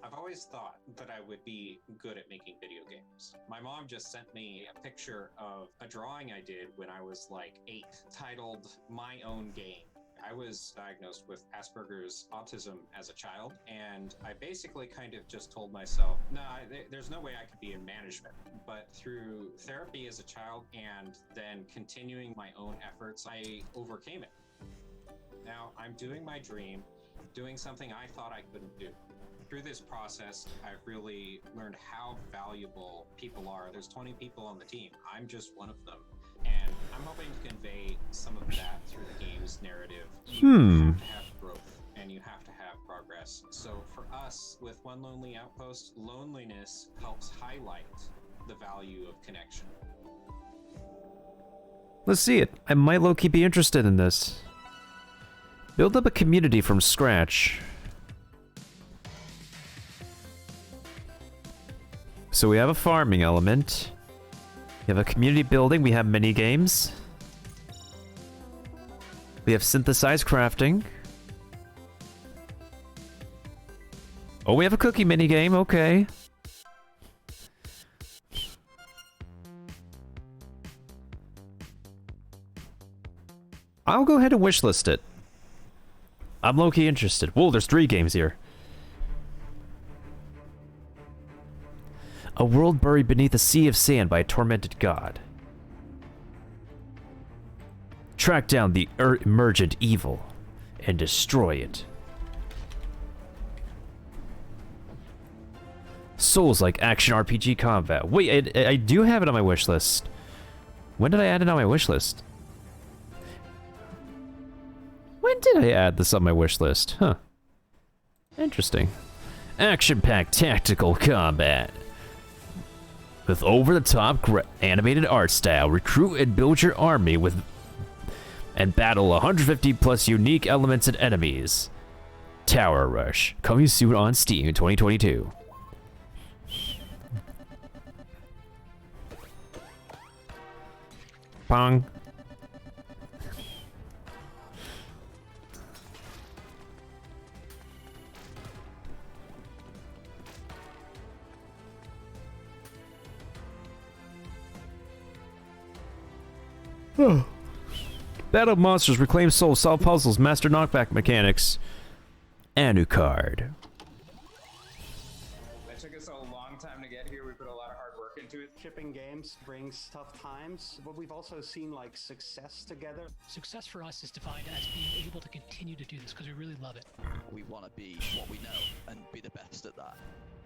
I've always thought that I would be good at making video games. My mom just sent me a picture of a drawing I did when I was like 8, titled My Own Game. I was diagnosed with Asperger's autism as a child, and I basically kind of just told myself, nah, there's no way I could be in management. but through therapy as a child and then continuing my own efforts, I overcame it. Now I'm doing my dream, doing something I thought I couldn't do. Through this process, I've really learned how valuable people are. There's 20 people on the team. I'm just one of them. And I'm hoping to convey some of that through the game's narrative. You have to have growth and you have to have progress. So for us, with One Lonely Outpost, loneliness helps highlight the value of connection. Let's see it. I might low-key be interested in this. Build up a community from scratch. So we have a farming element. We have a community building. We have mini games. We have synthesized crafting. Oh, we have a cookie mini game. Okay. I'll go ahead and wishlist it. I'm low-key interested. Whoa, there's 3 games here. A world buried beneath a sea of sand by a tormented god. Track down the emergent evil and destroy it. Souls-like action RPG combat. Wait, I do have it on my wish list. When did I add it on my wish list? When did I add this on my wish list? Huh. Interesting. Action-packed tactical combat. With over-the-top animated art style, recruit and build your army with and battle 150 plus unique elements and enemies. Tower Rush, coming soon on Steam in 2022. Pong. Battle monsters, reclaim souls, solve puzzles, master knockback mechanics. Anucard. It took us a long time to get here. We put a lot of hard work into it. Shipping games brings tough times, but we've also seen like success together. Success for us is defined as being able to continue to do this because we really love it. We want to be what we know and be the best at that.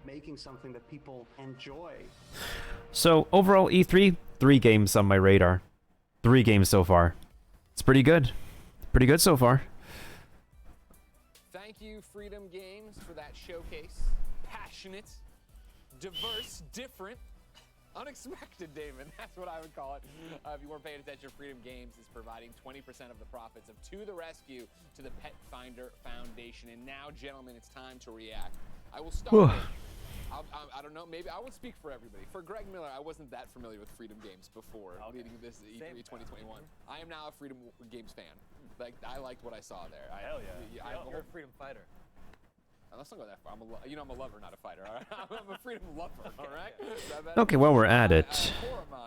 Making something that people enjoy. So overall E3, 3 games on my radar. 3 games so far. It's pretty good. Pretty good so far. Thank you, Freedom Games, for that showcase. Passionate, diverse, different, unexpected, Damon. That's what I would call it. If you weren't paying attention, Freedom Games is providing 20% of the profits of To the Rescue to the Pet Finder Foundation. And now, gentlemen, it's time to react. I will start with, I don't know, maybe I won't speak for everybody. For Greg Miller, I wasn't that familiar with Freedom Games before leading this E3 2021. I am now a Freedom Games fan. Like, I liked what I saw there. Hell yeah. You're a freedom fighter. Let's not go that far. I'm a lover, not a fighter. All right? I'm a freedom lover. All right. Okay, while we're at it,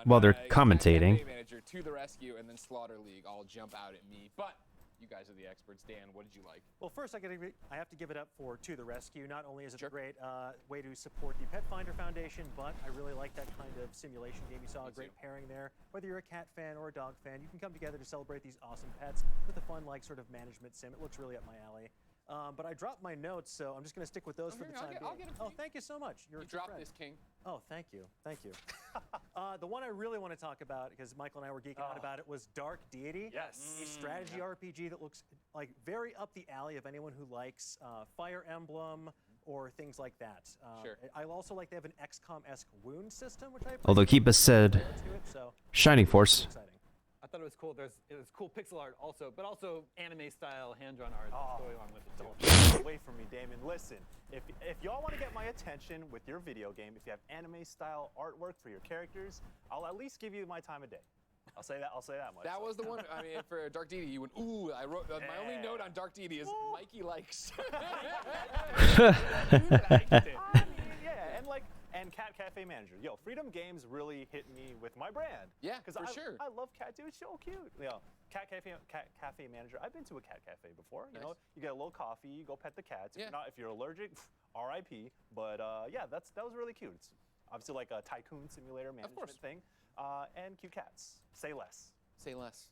while they're commentating. Manager, To the Rescue, and then Slaughter League all jump out at me. But you guys are the experts. Dan, what did you like? Well, first I have to give it up for To the Rescue. Not only is it a great way to support the Pet Finder Foundation, but I really like that kind of simulation game. You saw a great pairing there. Whether you're a cat fan or a dog fan, you can come together to celebrate these awesome pets with a fun, like, sort of management sim. It looks really up my alley. But I dropped my notes, so I'm just going to stick with those for the time being. I'll get them. Oh, thank you so much. You dropped this, King. Oh, thank you. Thank you. The one I really want to talk about, because Michael and I were geeking out about it, was Dark Deity. Yes. A strategy RPG that looks like very up the alley of anyone who likes Fire Emblem or things like that. Sure. I also like they have an XCOM-esque wound system, which I Although Keepa said, Shining Force. I thought it was cool. It was cool pixel art also, but also anime-style hand-drawn art that's going on with it. Don't get away from me, Damon. Listen, if y'all want to get my attention with your video game, if you have anime-style artwork for your characters, I'll at least give you my time of day. I'll say that much. That was the one. I mean, for Dark Deity, you went, ooh. I wrote my only note on Dark Deity is Mikey likes. And Cat Cafe Manager. Yo, Freedom Games really hit me with my brand. Yeah, for sure. I love Cat, dude. It's so cute. You know, Cat Cafe Manager. I've been to a cat cafe before. You know, you get a little coffee, you go pet the cats. If you're allergic, R.I.P. But yeah, that was really cute. obviously like a tycoon simulator management thing, and cute cats. Say less. Say less.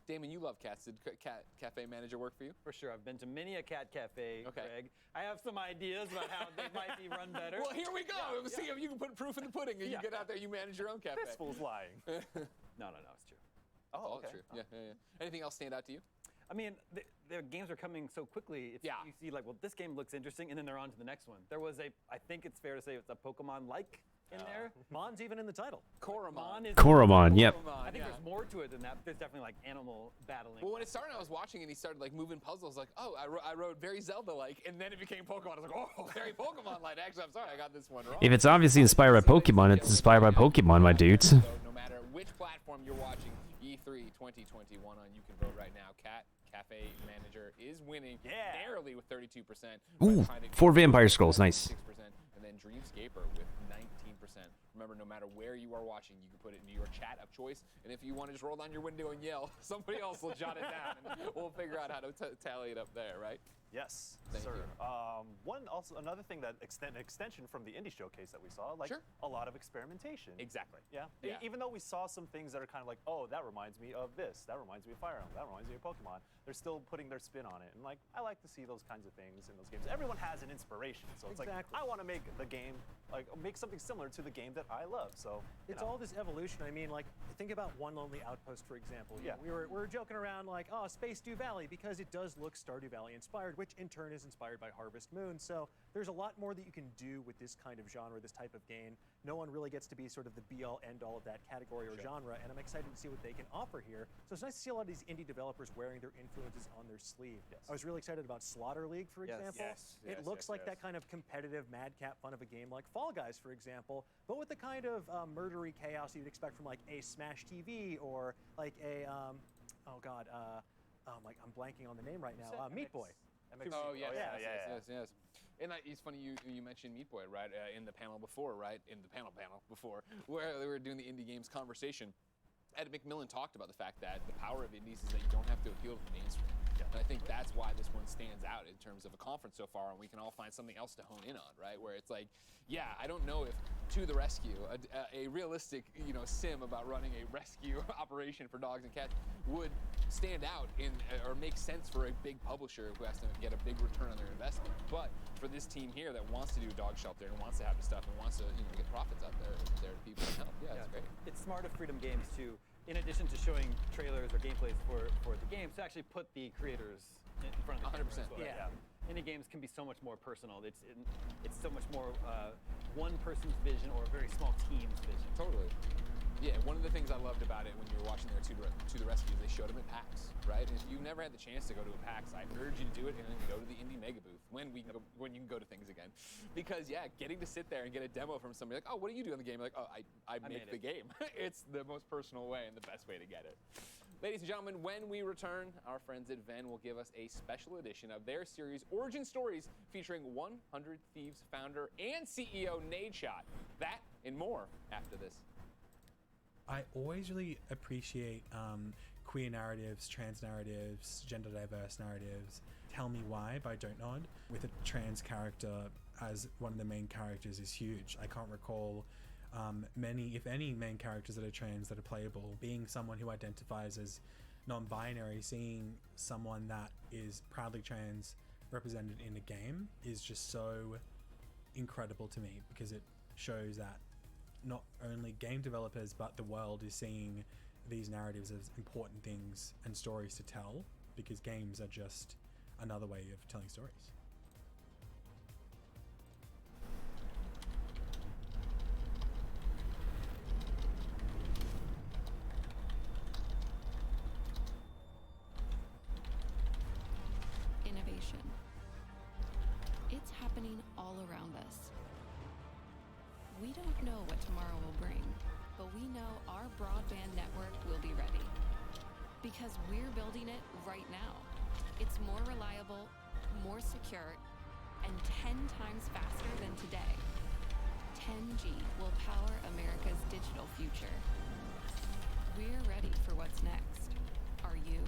Damon, you love cats. Did Cat Cafe Manager work for you? For sure. I've been to many a cat cafe, Greg. I have some ideas about how they might be run better. Well, here we go. See if you can put proof in the pudding and you get out there, you manage your own cafe. This fool's lying. No, it's true. Oh, okay. True. Yeah. Anything else stand out to you? I mean, their games are coming so quickly. You see, like, well, this game looks interesting, and then they're on to the next one. There was I think it's fair to say it's a Pokemon-like in there. Mon's even in the title. Koromon. Koromon, yep. I think there's more to it than that. There's definitely like animal battling. Well, when it started, I was watching and he started like moving puzzles. Like, oh, I wrote very Zelda-like, and then it became Pokemon. I was like, oh, very Pokemon-like. Actually, I'm sorry, I got this one wrong. If it's obviously inspired by Pokemon, it's inspired by Pokemon, my dudes. So no matter which platform you're watching, E3 2021 on, you can vote right now. Cat Cafe Manager is winning narrowly with 32%. Ooh, 4 Vampire Scrolls, nice. 6%, and then Dreamscaper with 19%. Remember, no matter where you are watching, you can put it into your chat of choice. And if you want to just roll down your window and yell, somebody else will jot it down, and we'll figure out how to tally it up there, right? Yes, Thank sir. you. Another thing that extension from the indie showcase that we saw, like a lot of experimentation. Exactly. Yeah. Even though we saw some things that are kind of like, oh, that reminds me of this, that reminds me of Fire Emblem, that reminds me of Pokemon. They're still putting their spin on it, and like I like to see those kinds of things in those games. Everyone has an inspiration, so it's like I want to make the game, like make something similar to the game that I love. So it's all this evolution. I mean, like think about One Lonely Outpost, for example. You know, we were joking around like, oh, Space Dew Valley, because it does look Stardew Valley inspired, which in turn is inspired by Harvest Moon. So there's a lot more that you can do with this kind of genre, this type of game. No one really gets to be sort of the be-all, end-all of that category or genre, and I'm excited to see what they can offer here. So it's nice to see a lot of these indie developers wearing their influences on their sleeve. I was really excited about Slaughter League, for example. It looks like that kind of competitive madcap fun of a game like Fall Guys, for example, but with the kind of murdery chaos you'd expect from like a Smash TV or like a, I'm blanking on the name right now, Meat Boy. Oh, yes. And it's funny you mentioned Meat Boy, right? In the panel before, right? In the panel before, where they were doing the indie games conversation. Ed McMillan talked about the fact that the power of indies is that you don't have to appeal to the mainstream. And I think that's why this one stands out in terms of a conference so far, and we can all find something else to hone in on, right? Where it's like, I don't know if To the Rescue, a realistic, sim about running a rescue operation for dogs and cats would stand out or make sense for a big publisher who has to get a big return on their investment. But for this team here that wants to do dog shelter and wants to have the stuff and wants to, get profits out there to people and help, it's great. It's smart of Freedom Games to, in addition to showing trailers or gameplays for the games, to actually put the creators in front of the 100%. camera as well. Indie games can be so much more personal. It's so much more one person's vision or a very small team's vision. Totally. Yeah, one of the things I loved about it when you were watching their To the Rescue, they showed them at PAX, right? And if you've never had the chance to go to a PAX, I urge you to do it and then go to the Indie Mega Booth when you can go to things again. Because getting to sit there and get a demo from somebody like, oh, what do you do in the game? Like, oh, I make the game. It's the most personal way and the best way to get it. Ladies and gentlemen, when we return, our friends at Venn will give us a special edition of their series Origin Stories featuring 100 Thieves founder and CEO Nadeshot. That and more after this. I always really appreciate queer narratives, trans narratives, gender diverse narratives. Tell Me Why by Don't Nod, with a trans character as one of the main characters, is huge. I can't recall many, if any, main characters that are trans that are playable. Being someone who identifies as non-binary, seeing someone that is proudly trans represented in a game is just so incredible to me, because it shows that not only game developers but the world is seeing these narratives as important things and stories to tell, because games are just another way of telling stories. Innovation. It's happening all around us. We don't know what tomorrow will bring, but we know our broadband network will be ready. Because we're building it right now. It's more reliable, more secure, and 10 times faster than today. 10G will power America's digital future. We're ready for what's next. Are you?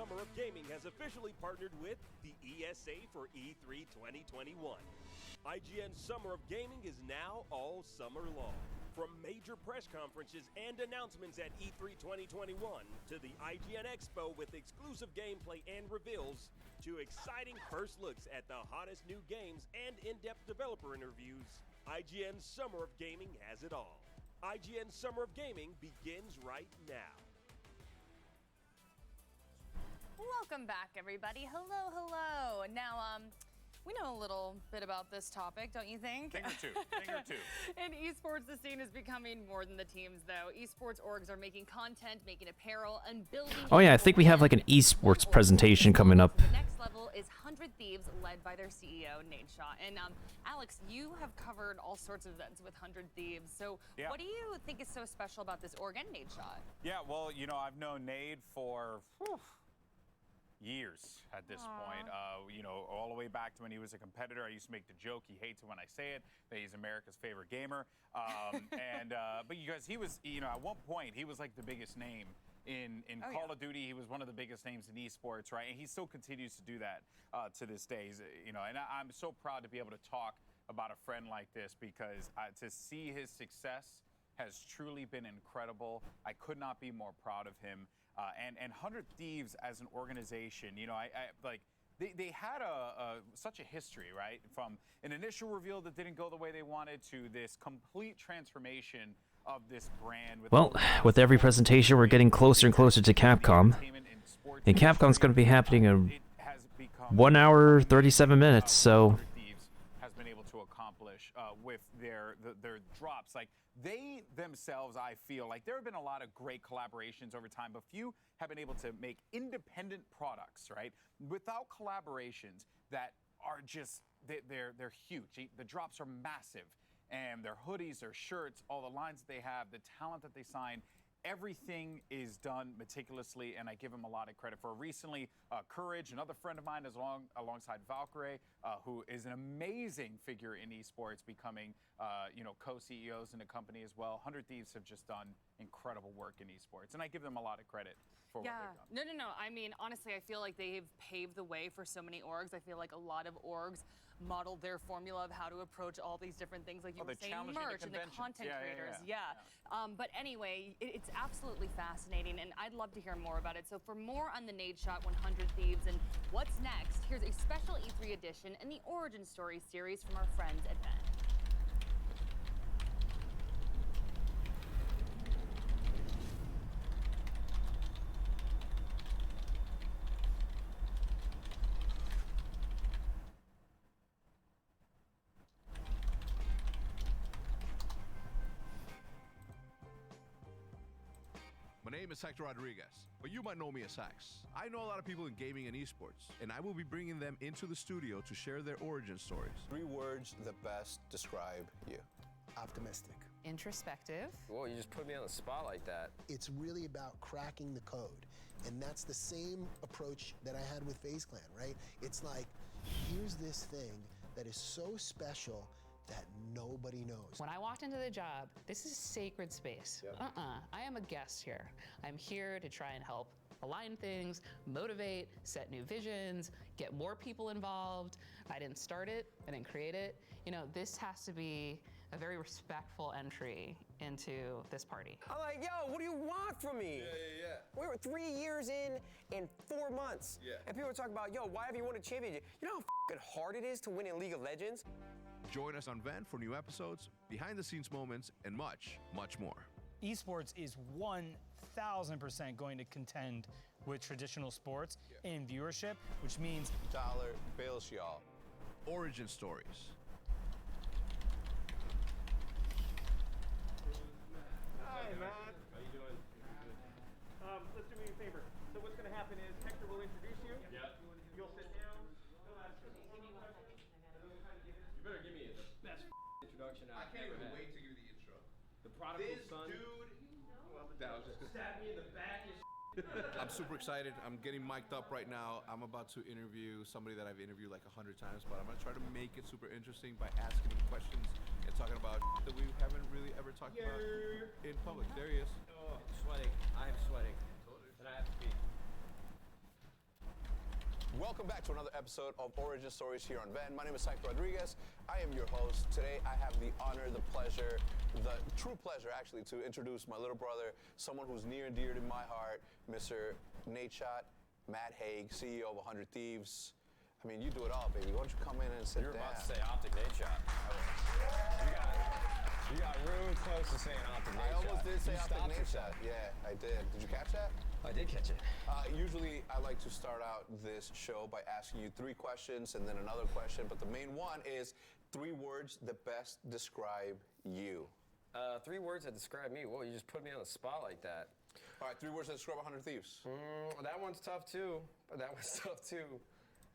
Summer of Gaming has officially partnered with the ESA for E3 2021. IGN Summer of Gaming is now all summer long. From major press conferences and announcements at E3 2021 to the IGN Expo with exclusive gameplay and reveals to exciting first looks at the hottest new games and in-depth developer interviews, IGN Summer of Gaming has it all. IGN Summer of Gaming begins right now. Welcome back, everybody. Hello, hello. Now, we know a little bit about this topic, don't you think? Thing or two. In esports, the scene is becoming more than the teams, though. Esports orgs are making content, making apparel, and building... Oh yeah, I think we have like an esports presentation coming up. The next level is 100 Thieves, led by their CEO, Nadeshot. And Alex, you have covered all sorts of events with 100 Thieves. So Yeah. what do you think is so special about this org and Nadeshot? Yeah, well, you know, I've known Nade for years at this point. You know, all the way back to when he was a competitor. I used to make the joke, he hates it when I say it, that he's America's favorite gamer. But you guys, he was, you know, at one point, he was like the biggest name in Call of Duty. He was one of the biggest names in esports, right? And he still continues to do that to this day. You know, and I'm so proud to be able to talk about a friend like this, because to see his success has truly been incredible. I could not be more proud of him. And 100 Thieves as an organization, you know, they had such a history, right? From an initial reveal that didn't go the way they wanted to this complete transformation of this brand. Well, with every presentation, we're getting closer and closer to Capcom. And Capcom's going to be happening in 1 hour, 37 minutes, so... has been able to accomplish with their drops. Like, they themselves, I feel like there have been a lot of great collaborations over time, but few have been able to make independent products, right? Without collaborations that are just, they're huge. The drops are massive, and their hoodies, their shirts, all the lines that they have, the talent that they sign, everything is done meticulously, and I give him a lot of credit for. Recently, Courage, another friend of mine, is alongside Valkyrie, who is an amazing figure in esports, becoming, you know, co-CEOs in the company as well. 100 Thieves have just done incredible work in esports, and I give them a lot of credit for what they've done. No. I mean, honestly, I feel like they've paved the way for so many orgs. I feel like a lot of orgs modeled their formula of how to approach all these different things, like you were saying, merch and the content creators. But anyway, it's absolutely fascinating, and I'd love to hear more about it. So for more on the Nadeshot 100 Thieves and what's next, here's a special E3 edition and the origin story series from our friends at Ben. My name is Hector Rodriguez, but you might know me as Sax. I know a lot of people in gaming and esports, and I will be bringing them into the studio to share their origin stories. 3 words that best describe you. Optimistic. Introspective. Whoa, you just put me on the spot like that. It's really about cracking the code. And that's the same approach that I had with FaZe Clan, right? It's like, here's this thing that is so special that nobody knows. When I walked into the job, this is sacred space. I am a guest here. I'm here to try and help align things, motivate, set new visions, get more people involved. I didn't start it, I didn't create it. You know, this has to be a very respectful entry into this party. I'm like, yo, what do you want from me? We were 3 years in 4 months. And people were talking about, yo, why have you won a championship? You know how f***ing hard it is to win in League of Legends? Join us on Vent for new episodes, behind-the-scenes moments, and much, much more. Esports is 1,000% going to contend with traditional sports in viewership, which means dollar bills, y'all. Origin stories. Hi, Matt. How you doing? Let's do me a favor. So what's going to happen is Hector will introduce you. You'll sit down. You better give me the best introduction I can't even wait to give you the intro. The prodigal son. Dude. That was just Stab me in the back. I'm super excited. I'm getting mic'd up right now. I'm about to interview somebody that I've interviewed like 100 times, but I'm gonna try to make it super interesting by asking him questions and talking about that we haven't really ever talked about in public. There he is. Oh, sweating. I am sweating. And I have to pee. Welcome back to another episode of Origin Stories here on VENN. My name is Hector Rodriguez. I am your host. Today I have the honor, the pleasure, the true pleasure actually, to introduce my little brother, someone who's near and dear to my heart, Mr. Nadeshot, Matt Haig, CEO of 100 Thieves. I mean, you do it all, baby. Why don't you come in and sit down? You're about to say Optic Nadeshot. You got really close to saying Optic Nadeshot. I almost did say Optic Nadeshot. Nadeshot. Yeah, I did. Did you catch that? I did catch it. Usually, I like to start out this show by asking you 3 questions and then another question, but the main one is 3 words that best describe you. 3 words that describe me? Whoa, you just put me on the spot like that. All right, 3 words that describe 100 Thieves. That one's tough, too.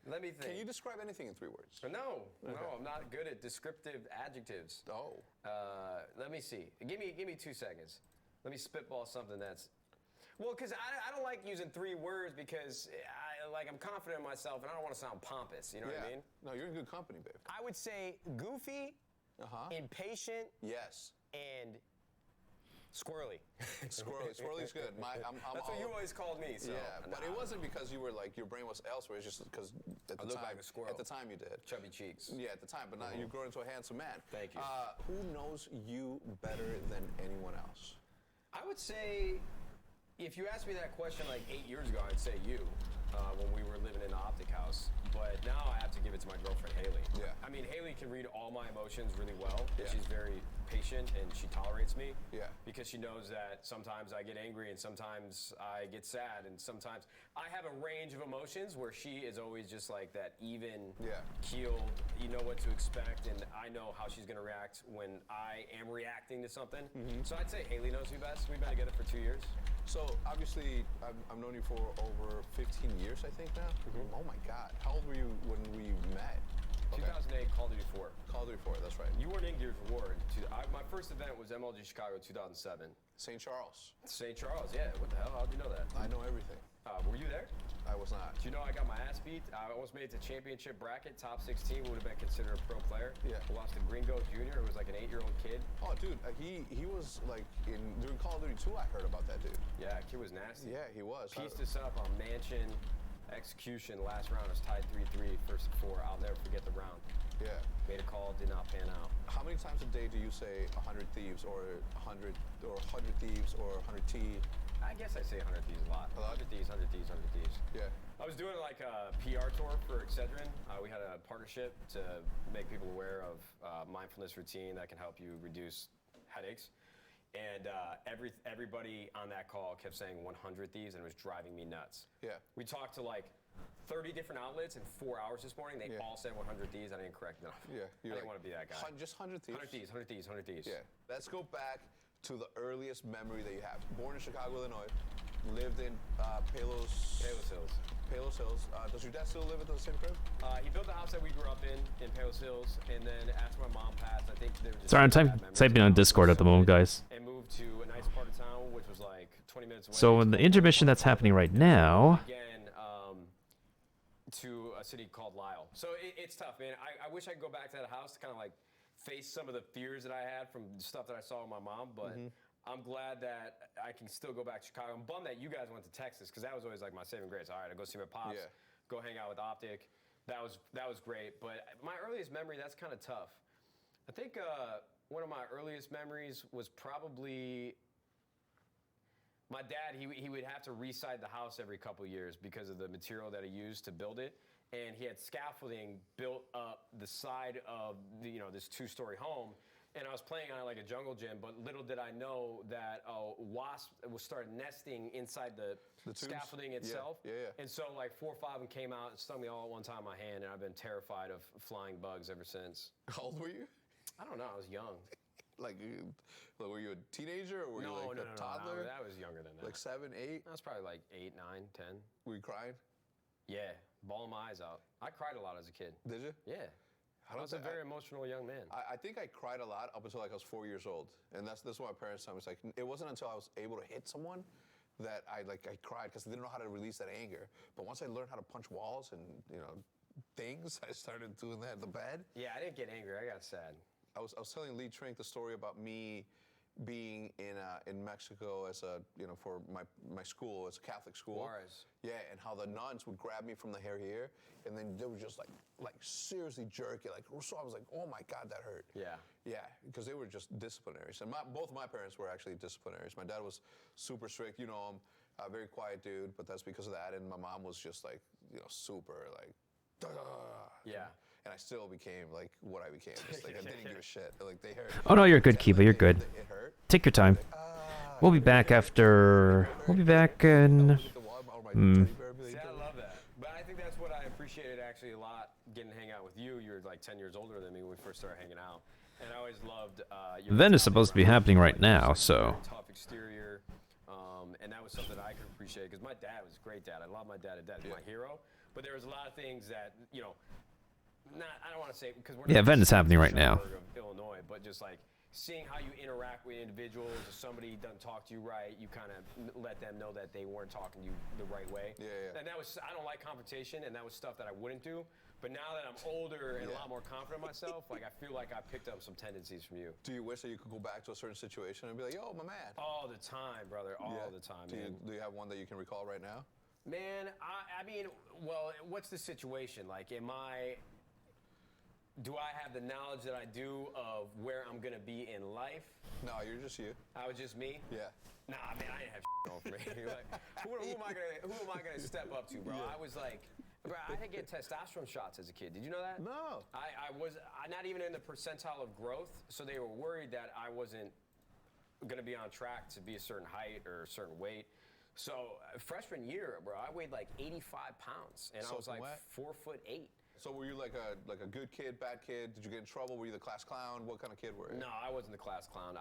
Let me think. Can you describe anything in 3 words? No, Okay. no, I'm not good at descriptive adjectives. Oh. Let me see. Give me 2 seconds. Let me spitball something that's... Well, because I don't like using 3 words because I'm confident in myself and I don't want to sound pompous. You know what I mean? No, you're in good company, babe. I would say goofy, impatient, yes, and squirrely. Squirrely's good. That's what you always called me. So. Yeah, but it wasn't because you were like your brain was elsewhere. It's just because at the I look time, like a squirrel. At the time, you did. Chubby cheeks. Yeah, at the time, but now you've grown into a handsome man. Thank you. Who knows you better than anyone else? I would say, if you asked me that question like 8 years ago, I'd say you, when we were living in the Optic House. But now I have to give it to my girlfriend, Haley. Yeah. I mean, Haley can read all my emotions really well. Yeah. She's very patient and she tolerates me. Yeah. Because she knows that sometimes I get angry and sometimes I get sad and sometimes I have a range of emotions where she is always just like that even keeled, you know what to expect, and I know how she's gonna react when I am reacting to something. So I'd say Haley knows me best. We've been together for 2 years. So obviously, I've known you for over 15 years, I think now. Oh my God! How old were you when we met? 2008, Call of Duty 4. Call of Duty 4, that's right. You weren't in Gears of War. My first event was MLG Chicago 2007. St. Charles. St. Charles, yeah. What the hell? How'd you know that? I know everything. Were you there? I was not. Do you know I got my ass beat? I almost made it to championship bracket, top 16. Would have been considered a pro player. Yeah. I lost to Gringo Jr., who was like an 8-year-old kid. Oh, dude, he was like during Call of Duty 2. I heard about that dude. Yeah, kid was nasty. Yeah, he was. Pieced us up on Mansion, execution. Last round was tied 3-3, first to 4. I'll never forget the round. Yeah. Made a call, did not pan out. How many times a day do you say 100 Thieves or 100 Thieves or 100T? I guess I say 100 Thieves a lot. 100 Thieves, 100 Thieves, 100 Thieves. Yeah. I was doing like a PR tour for Excedrin. We had a partnership to make people aware of mindfulness routine that can help you reduce headaches. And everybody on that call kept saying 100 Thieves, and it was driving me nuts. Yeah. We talked to like 30 different outlets in 4 hours this morning. They all said 100 Thieves. I didn't correct enough. Yeah. I didn't want to be that guy. Just 100 Thieves? 100 Thieves, 100 Thieves, 100 Thieves. Yeah. Let's go back to the earliest memory that you have. Born in Chicago, Illinois. Lived in Palos Hills. Palos Hills. Does your dad still live at the same crib? He built the house that we grew up in Palos Hills, and then after my mom passed, I think there were just Sorry, I'm typing on Discord at the moment, guys. and moved to a nice part of town, which was like 20 minutes away. So in the intermission that's happening right now, Again, to a city called Lyle. So it's tough, man. I wish I could go back to that house to kind of like face some of the fears that I had from stuff that I saw with my mom, but I'm glad that I can still go back to Chicago. I'm bummed that you guys went to Texas, because that was always like my saving grace. All right, I go see my pops, go hang out with Optic. That was great. But my earliest memory, that's kind of tough. I think one of my earliest memories was probably my dad. He would have to reside the house every couple years because of the material that he used to build it. And he had scaffolding built up the side of this 2-story home. And I was playing on like a jungle gym, but little did I know that a wasp was started nesting inside the scaffolding itself. Yeah. And so like 4 or 5 of them came out and stung me all at one time in my hand, and I've been terrified of flying bugs ever since. How old were you? I don't know. I was young. Like, were you a teenager or were you like a toddler? No, I was younger than that. Like 7, 8? I was probably like 8, 9, 10. Were you crying? Yeah, bawling my eyes out. I cried a lot as a kid. Did you? Yeah. I was a very emotional young man. I think I cried a lot up until like I was 4 years old, and that's what my parents told me. It's like it wasn't until I was able to hit someone that I cried, because I didn't know how to release that anger. But once I learned how to punch walls and things, I started doing that in the bed. Yeah, I didn't get angry. I got sad. I was telling Lee Trink the story about me being in Mexico as a for my school, it's a Catholic school. Juarez. Yeah, and how the nuns would grab me from the hair here, and then they would just like seriously jerk it. Like, so I was like, oh my God, that hurt. Yeah. Yeah, because they were just disciplinaries, and both my parents were actually disciplinaries. My dad was super strict, I'm a very quiet dude, but that's because of that. And my mom was just like, super like, yeah. And I still became like what I became. Just like I didn't give a shit. Like they hurt. Oh no, you're good, Kiva. You're good. Take your time. We'll be back after. We'll be back in. See, I love that. But I think that's what I appreciated actually a lot, getting to hang out with you. You're like 10 years older than me when we first started hanging out. And I always loved The event is supposed to be happening right now, so. tough exterior. And that was something I could appreciate because my dad was a great dad. I love my dad to death. He's my hero. But there was a lot of things that, I don't want to say because we're Yeah, not event is happening right now. of Illinois, but just like seeing how you interact with individuals. If somebody doesn't talk to you right, you kind of let them know that they weren't talking to you the right way. Yeah. And that was, I don't like confrontation, and that was stuff that I wouldn't do. But now that I'm older and a lot more confident in myself, like I feel like I picked up some tendencies from you. Do you wish that you could go back to a certain situation and be like, yo, my man? All the time, brother. All the time, man. Do you have one that you can recall right now? Man, I mean, well, what's the situation? Like, do I have the knowledge that I do of where I'm gonna be in life? No, you're just you. I was just me? Yeah. Nah, man, I didn't have shit on for me. Like, who am I gonna step up to, bro? I was like, bro, I had to get testosterone shots as a kid. Did you know that? No. I was not even in the percentile of growth, so they were worried that I wasn't gonna be on track to be a certain height or a certain weight. So freshman year, bro, I weighed like 85 pounds, and I was like 4'8". So were you like a good kid, bad kid? Did you get in trouble? Were you the class clown? What kind of kid were you? No, I wasn't the class clown.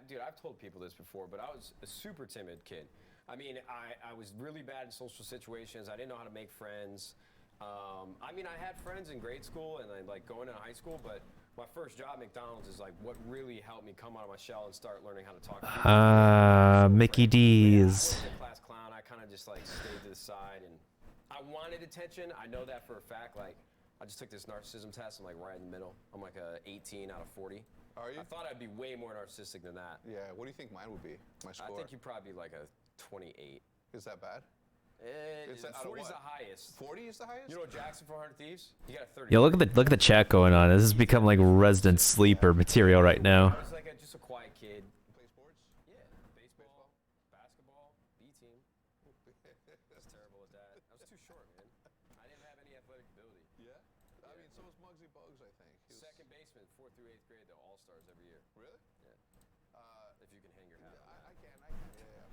Dude, I've told people this before, but I was a super timid kid. I mean, I was really bad in social situations. I didn't know how to make friends. I mean, I had friends in grade school and like going into high school, but my first job at McDonald's is like what really helped me come out of my shell and start learning how to talk to people. Mickey D's. I wasn't the class clown. I kind of just like stayed to the side, and I wanted attention. I know that for a fact. Like, I just took this narcissism test. I'm like right in the middle. I'm like a 18 out of 40. Are you? I thought I'd be way more narcissistic than that. Yeah. What do you think mine would be? My score? I think you'd probably be like a 28. Is that bad? 40 is the highest. 40 is the highest? You know Jackson 400 Thieves? You got a 30. Yeah, look at the chat going on. This has become like resident sleeper material right now. I was like just a quiet kid. Play sports? Yeah, baseball, basketball, B team. I was terrible at that. I was too short, man. I didn't have any athletic ability. Yeah? I mean, so was Muggsy Bogues, I think. Second baseman, 4th through 8th grade, to All-Stars every year. Really? Yeah. If you can hang your hat. I can. Yeah.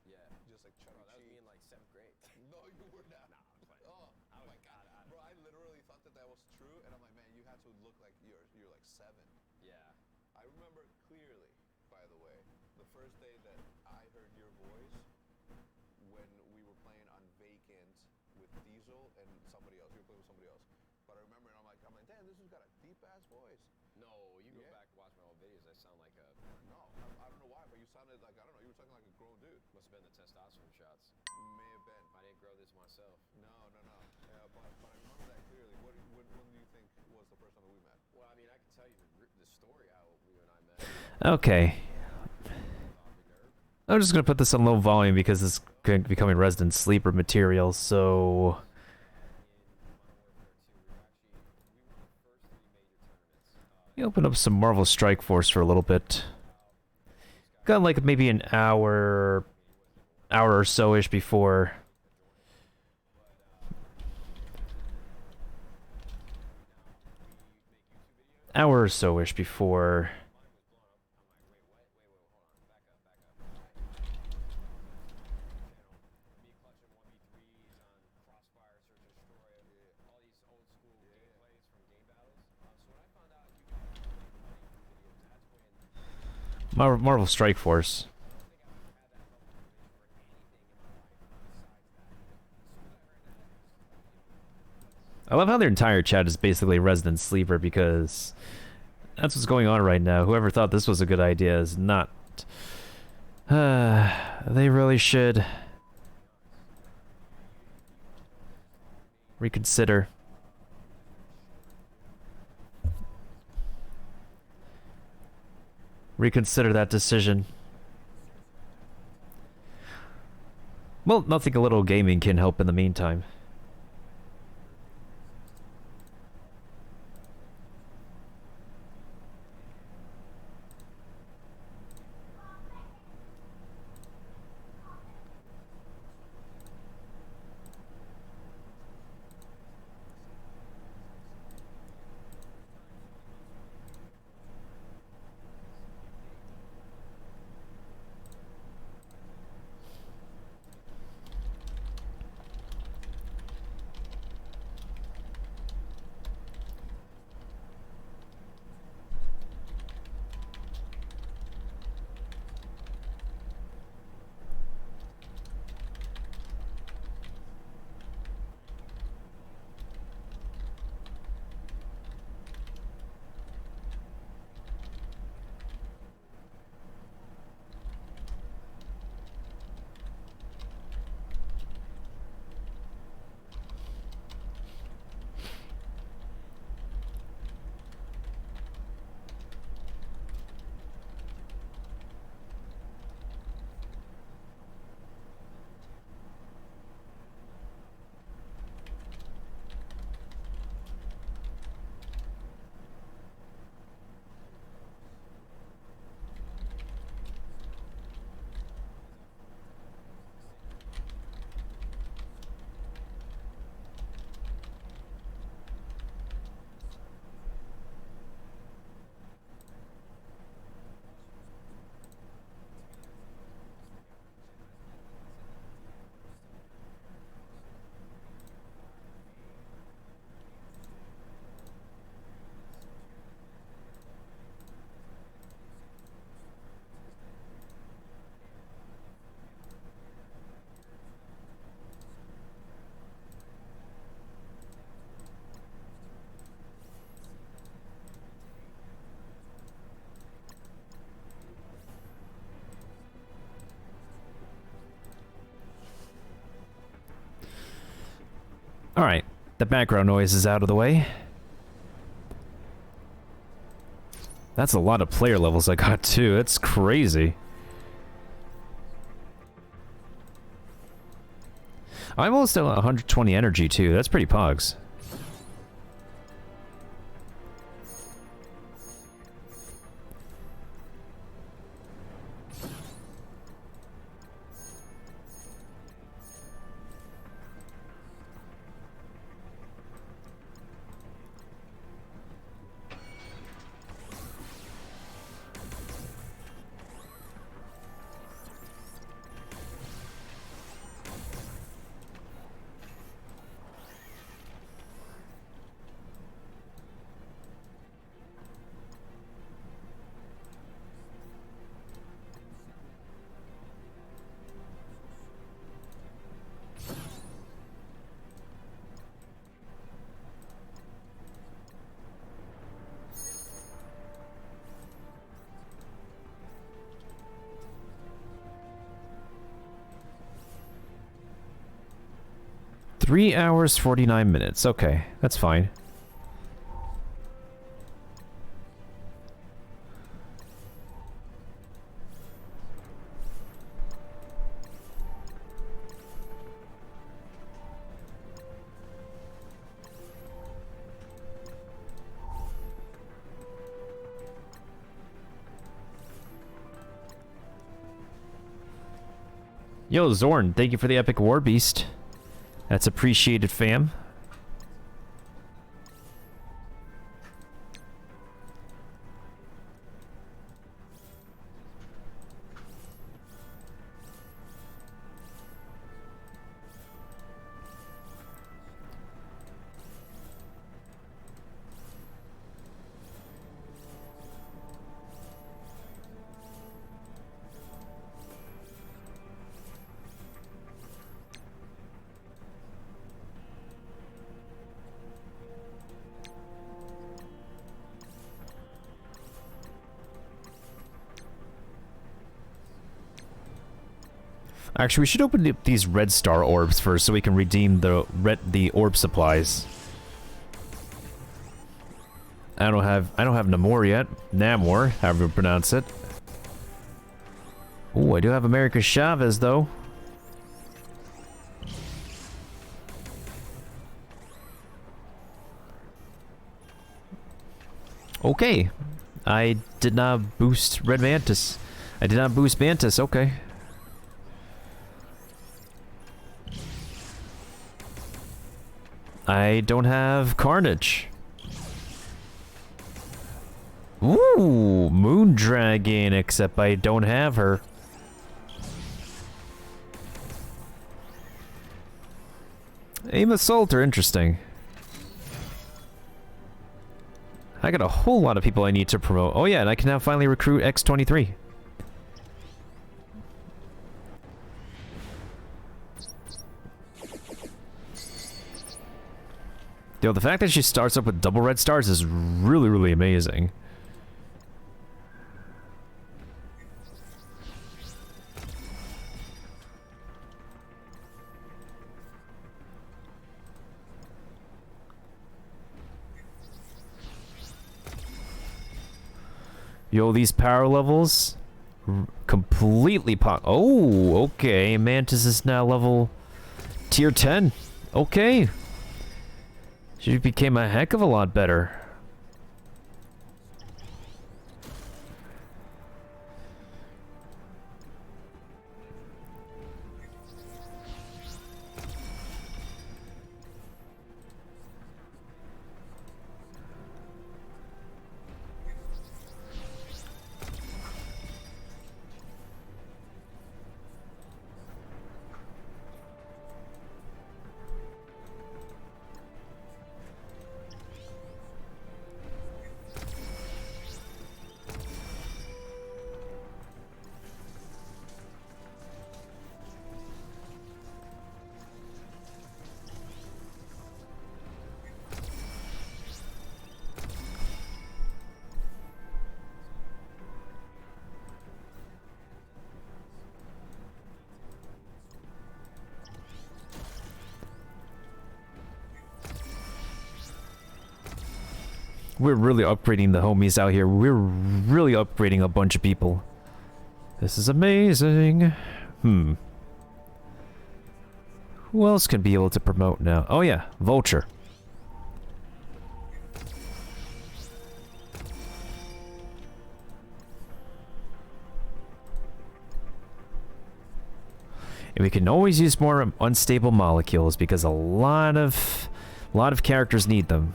Yeah. Just like chubby That was me in like 7th grade. No, you were not. Nah, I'm playing. Oh my God. Bro, I literally thought that was true, and I'm like, man, you have to look like you're like 7. Yeah. I remember clearly, by the way, the first day that I heard your voice when we were playing on Vacant with Diesel and somebody else. You were playing with somebody else. But I remember, and I'm like, damn, this dude's got a deep ass voice. No, you go back and watch my old videos. I sound like a. No, I don't know why, but you sounded like, I don't know, you were talking like a grown dude. Must have been the testosterone shots. May have been. I didn't grow this myself. No. Yeah, but I remember that clearly. When do you think was the first time that we met? Well, I mean, I can tell you the story how you and I met. Okay. I'm just gonna put this on low volume because it's becoming resident sleeper material. So. Let me open up some Marvel Strike Force for a little bit. Got like maybe an hour or so-ish before. Hour or so-ish before. Marvel Strike Force. I love how their entire chat is basically resident sleeper because that's what's going on right now. Whoever thought this was a good idea is not. They really should reconsider. reconsider that decision. Well, nothing a little gaming can help in the meantime. Alright, the background noise is out of the way. That's a lot of player levels I got too, it's crazy. I'm almost at 120 energy too, that's pretty pogs. Three hours, 49 minutes. Okay, that's fine. Yo, Zorn, thank you for the epic war beast. That's appreciated, fam. Actually, we should open up these red star orbs first so we can redeem the orb supplies. I don't have Namor yet. Namor, however you pronounce it. Oh, I do have America Chavez, though. Okay. I did not boost Red Mantis. I did not boost Mantis, okay. I don't have Carnage. Ooh, Moondragon, except I don't have her. Aim Assault are interesting. I got a whole lot of people I need to promote. Oh yeah, and I can now finally recruit X-23. Yo, the fact that she starts up with double red stars is really, really amazing. Yo, these power levels completely pop. Oh, okay. Mantis is now level tier 10. Okay. She became a heck of a lot better. We're really upgrading the homies out here. We're really upgrading a bunch of people. This is amazing. Who else can be able to promote now? Oh yeah, Vulture. And we can always use more unstable molecules because a lot of characters need them.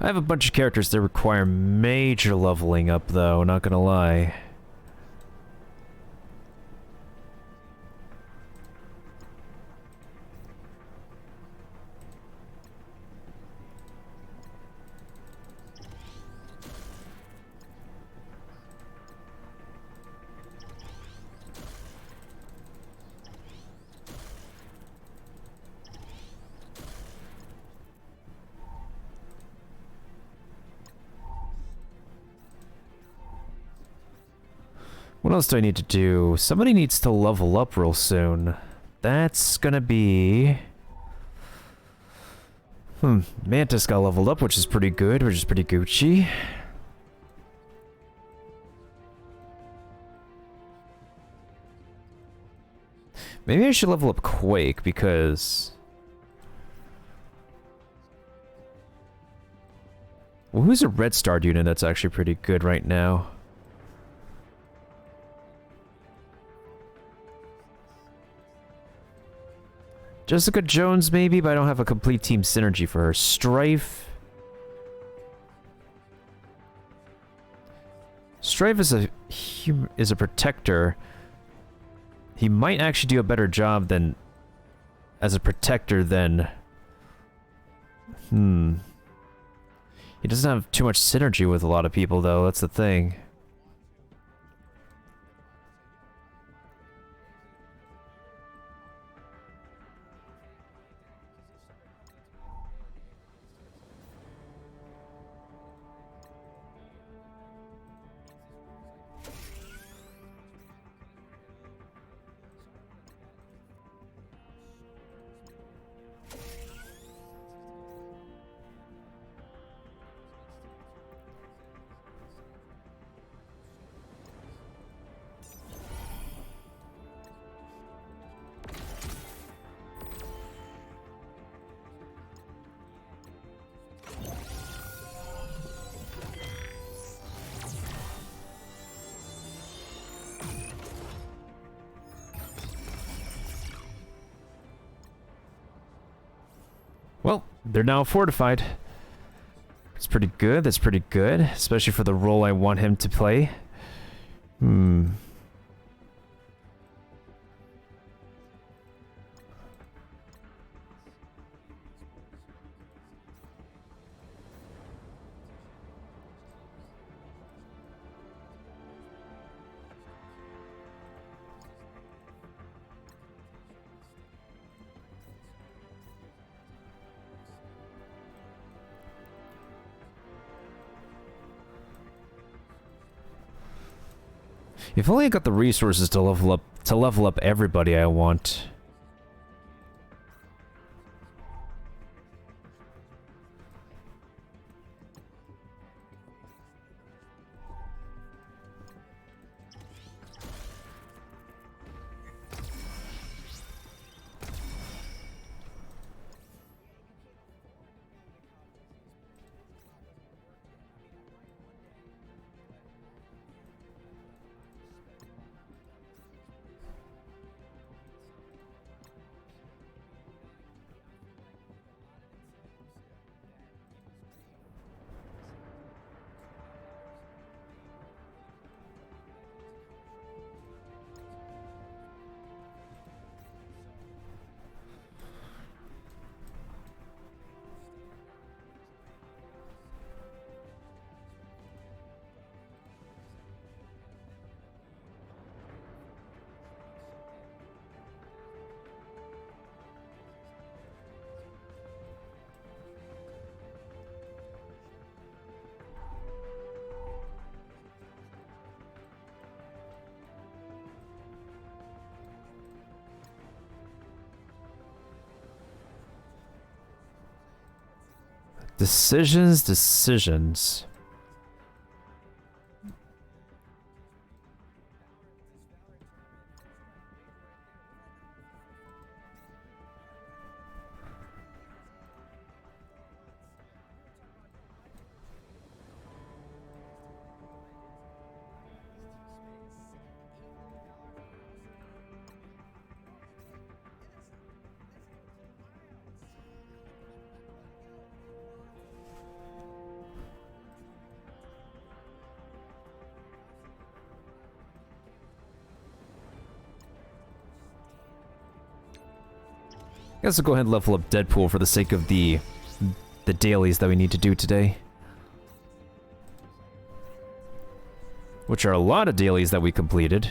I have a bunch of characters that require major leveling up, though, not gonna lie. What else do I need to do? Somebody needs to level up real soon. That's gonna be... Mantis got leveled up, which is pretty good, which is pretty Gucci. Maybe I should level up Quake, because... Well, who's a red starred unit that's actually pretty good right now? Jessica Jones, maybe, but I don't have a complete team synergy for her. Strife. Strive is a protector. He might actually do a better job than as a protector than. He doesn't have too much synergy with a lot of people, though. That's the thing. Well, they're now fortified. It's pretty good. That's pretty good, especially for the role I want him to play. If only I got the resources to level up everybody I want. Decisions. I guess I'll go ahead and level up Deadpool for the sake of the dailies that we need to do today. Which are a lot of dailies that we completed.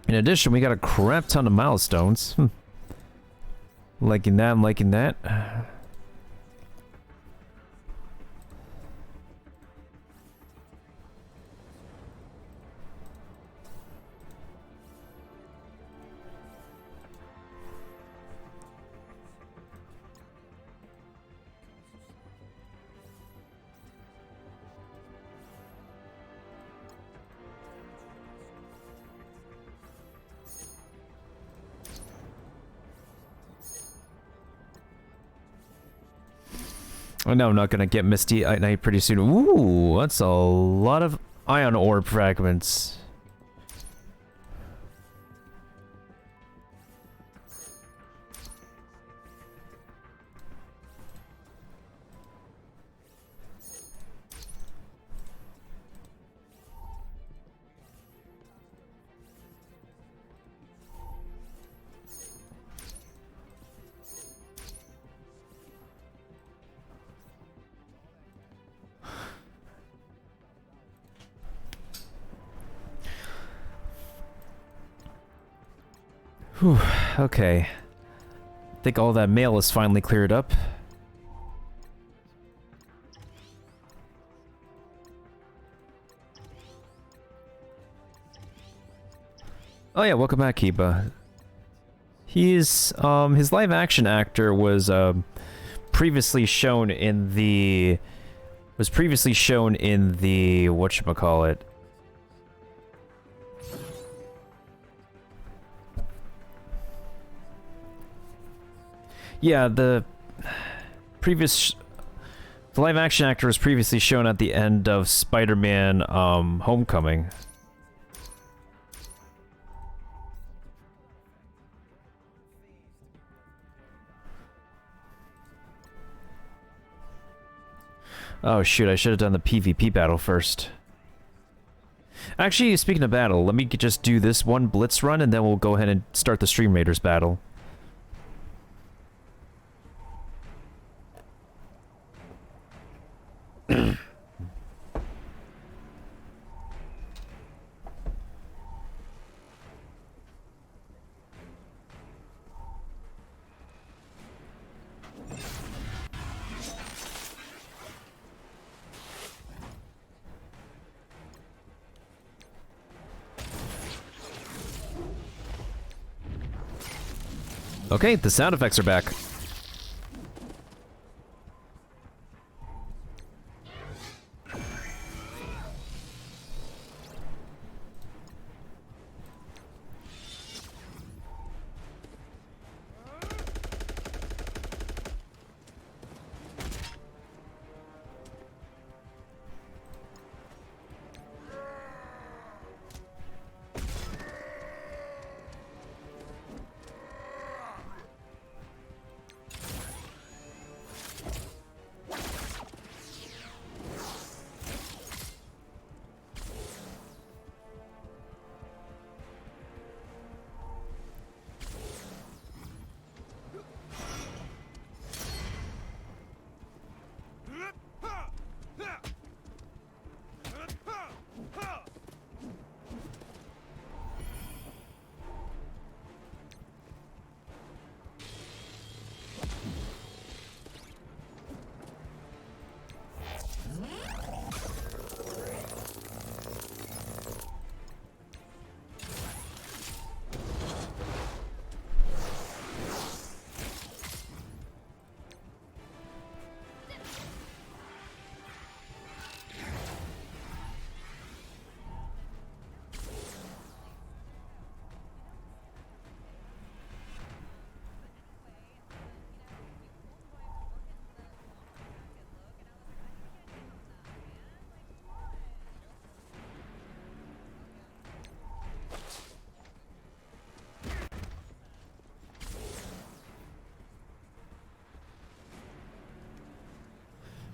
In addition, we got a crap ton of milestones. Liking that, I'm liking that. I know I'm not gonna get Misty at night pretty soon. Ooh, that's a lot of ion orb fragments. Whew, okay. I think all that mail is finally cleared up. Oh yeah, welcome back, Kiba. He's, his live action actor was, previously shown in the... whatchamacallit? Yeah, the live action actor was previously shown at the end of Spider-Man, Homecoming. Oh shoot, I should have done the PvP battle first. Actually, speaking of battle, let me just do this one blitz run and then we'll go ahead and start the Stream Raiders battle. Okay, the sound effects are back.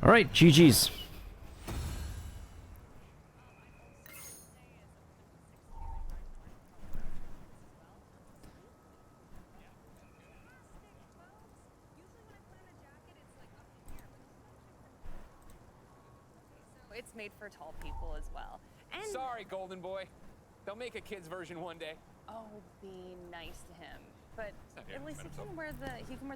Alright, GG's. It's made for tall people as well. And sorry, Golden Boy. They'll make a kid's version one day. Oh, be nice to him. But at least he can wear the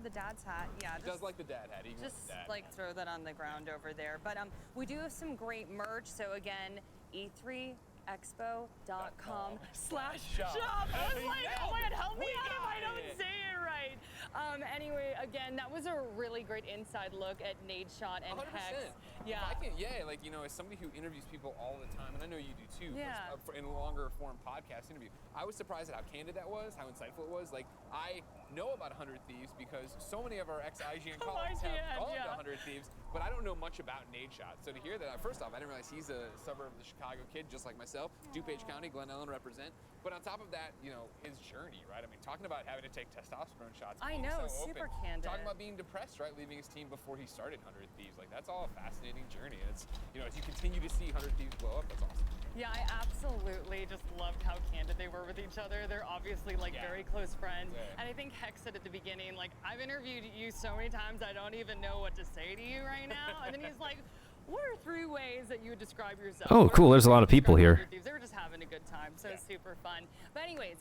dad's hat. Yeah, He does like the dad hat. He can wear just the dad like hat. throw that on the ground over there. But we do have some great merch. So again, e3expo.com/shop. I was like, oh my god, help me out if I don't say it right. Anyway, again, that was a really great inside look at Nadeshot and 100%. Hex. Yeah. Like, you know, as somebody who interviews people all the time, and I know you do too, Yeah. in a longer form podcast interview, I was surprised at how candid that was, how insightful it was. Like, I know about 100 Thieves because so many of our ex-IGN colleagues have called it 100 Thieves, but I don't know much about Nadeshot. So to hear that, first off, I didn't realize he's a suburb of the Chicago kid, just like myself. DuPage County, Glen Ellen represent. But on top of that, you know, his journey, right? I mean, talking about having to take testosterone shots. I being know, so super open, candid. Talking about being depressed, right? Leaving his team before he started 100 Thieves. Like, that's all a fascinating journey. And it's, you know, as you continue to see 100 Thieves blow up, that's awesome. Yeah, I absolutely just loved how candid they were with each other. They're obviously like very close friends. Yeah. And I think Hex said at the beginning, like, I've interviewed you so many times I don't even know what to say to you right now. And then he's like, what are 3 ways that you would describe yourself? Oh, What are cool. There's a lot of people describe here. Under Thieves? They were just having a good time, so super fun. But anyways,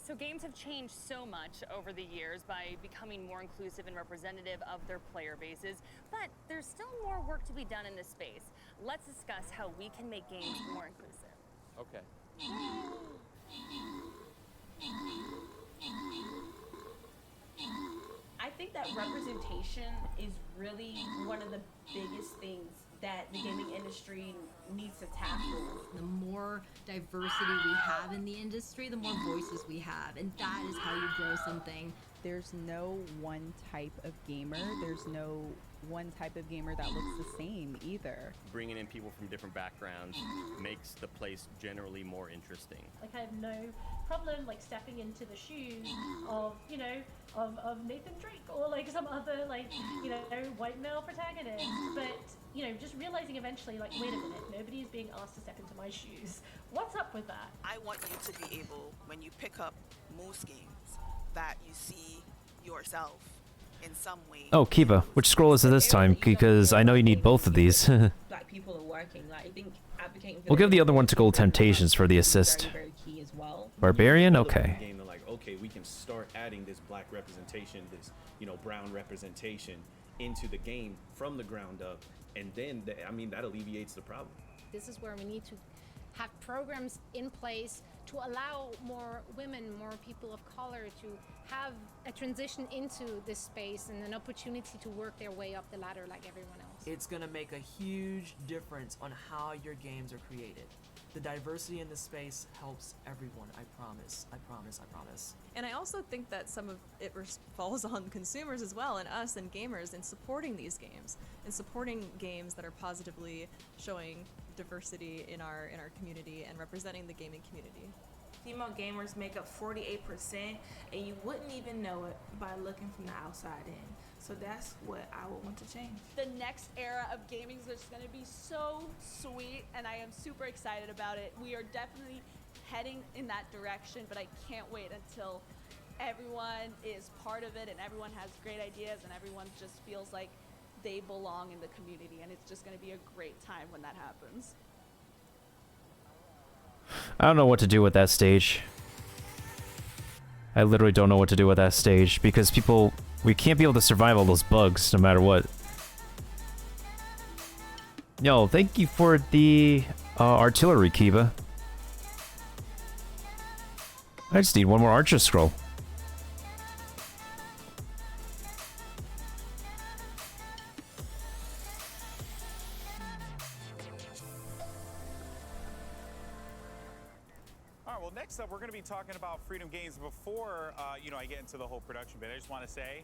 so games have changed so much over the years by becoming more inclusive and representative of their player bases, but there's still more work to be done in this space. Let's discuss how we can make games more inclusive. Okay. I think that representation is really one of the biggest things that the gaming industry needs to tackle. The more diversity we have in the industry, the more voices we have, and that is how you grow something. There's no one type of gamer. There's no one type of gamer that looks the same either. Bringing in people from different backgrounds makes the place generally more interesting. Like, I have no problem like stepping into the shoes of, you know, of Nathan Drake or like some other like, you know, white male protagonist. But, you know, just realizing eventually like, wait a minute, nobody is being asked to step into my shoes. What's up with that? I want you to be able, when you pick up Moose games, that you see yourself in some way. Oh, Kiba, which scroll is it this time? Because I know you need both of these. Black people are working. Like, I think advocating for We'll give the other one to Gold Temptations for the assist. very key as well. Barbarian? Okay. Game, they're like, okay, we can start adding this black representation, this, you know, brown representation into the game from the ground up, and then I mean that alleviates the problem. This is where we need to have programs in place to allow more women, more people of color to have a transition into this space and an opportunity to work their way up the ladder like everyone else. It's gonna make a huge difference on how your games are created. The diversity in this space helps everyone, I promise, I promise, I promise. And I also think that some of it falls on consumers as well, and us and gamers, in supporting these games, and supporting games that are positively showing diversity in our community and representing the gaming community. Female gamers make up 48%, and you wouldn't even know it by looking from the outside in. So that's what I would want to change. The next era of gaming is just going to be so sweet, and I am super excited about it. We are definitely heading in that direction, but I can't wait until everyone is part of it and everyone has great ideas and everyone just feels like they belong in the community, and it's just going to be a great time when that happens. I don't know what to do with that stage. I literally don't know what to do with that stage because we can't be able to survive all those bugs no matter what. Yo, thank you for the artillery, Kiba. I just need one more archer scroll. Next up, we're going to be talking about Freedom Games. Before I get into the whole production bit, I just want to say,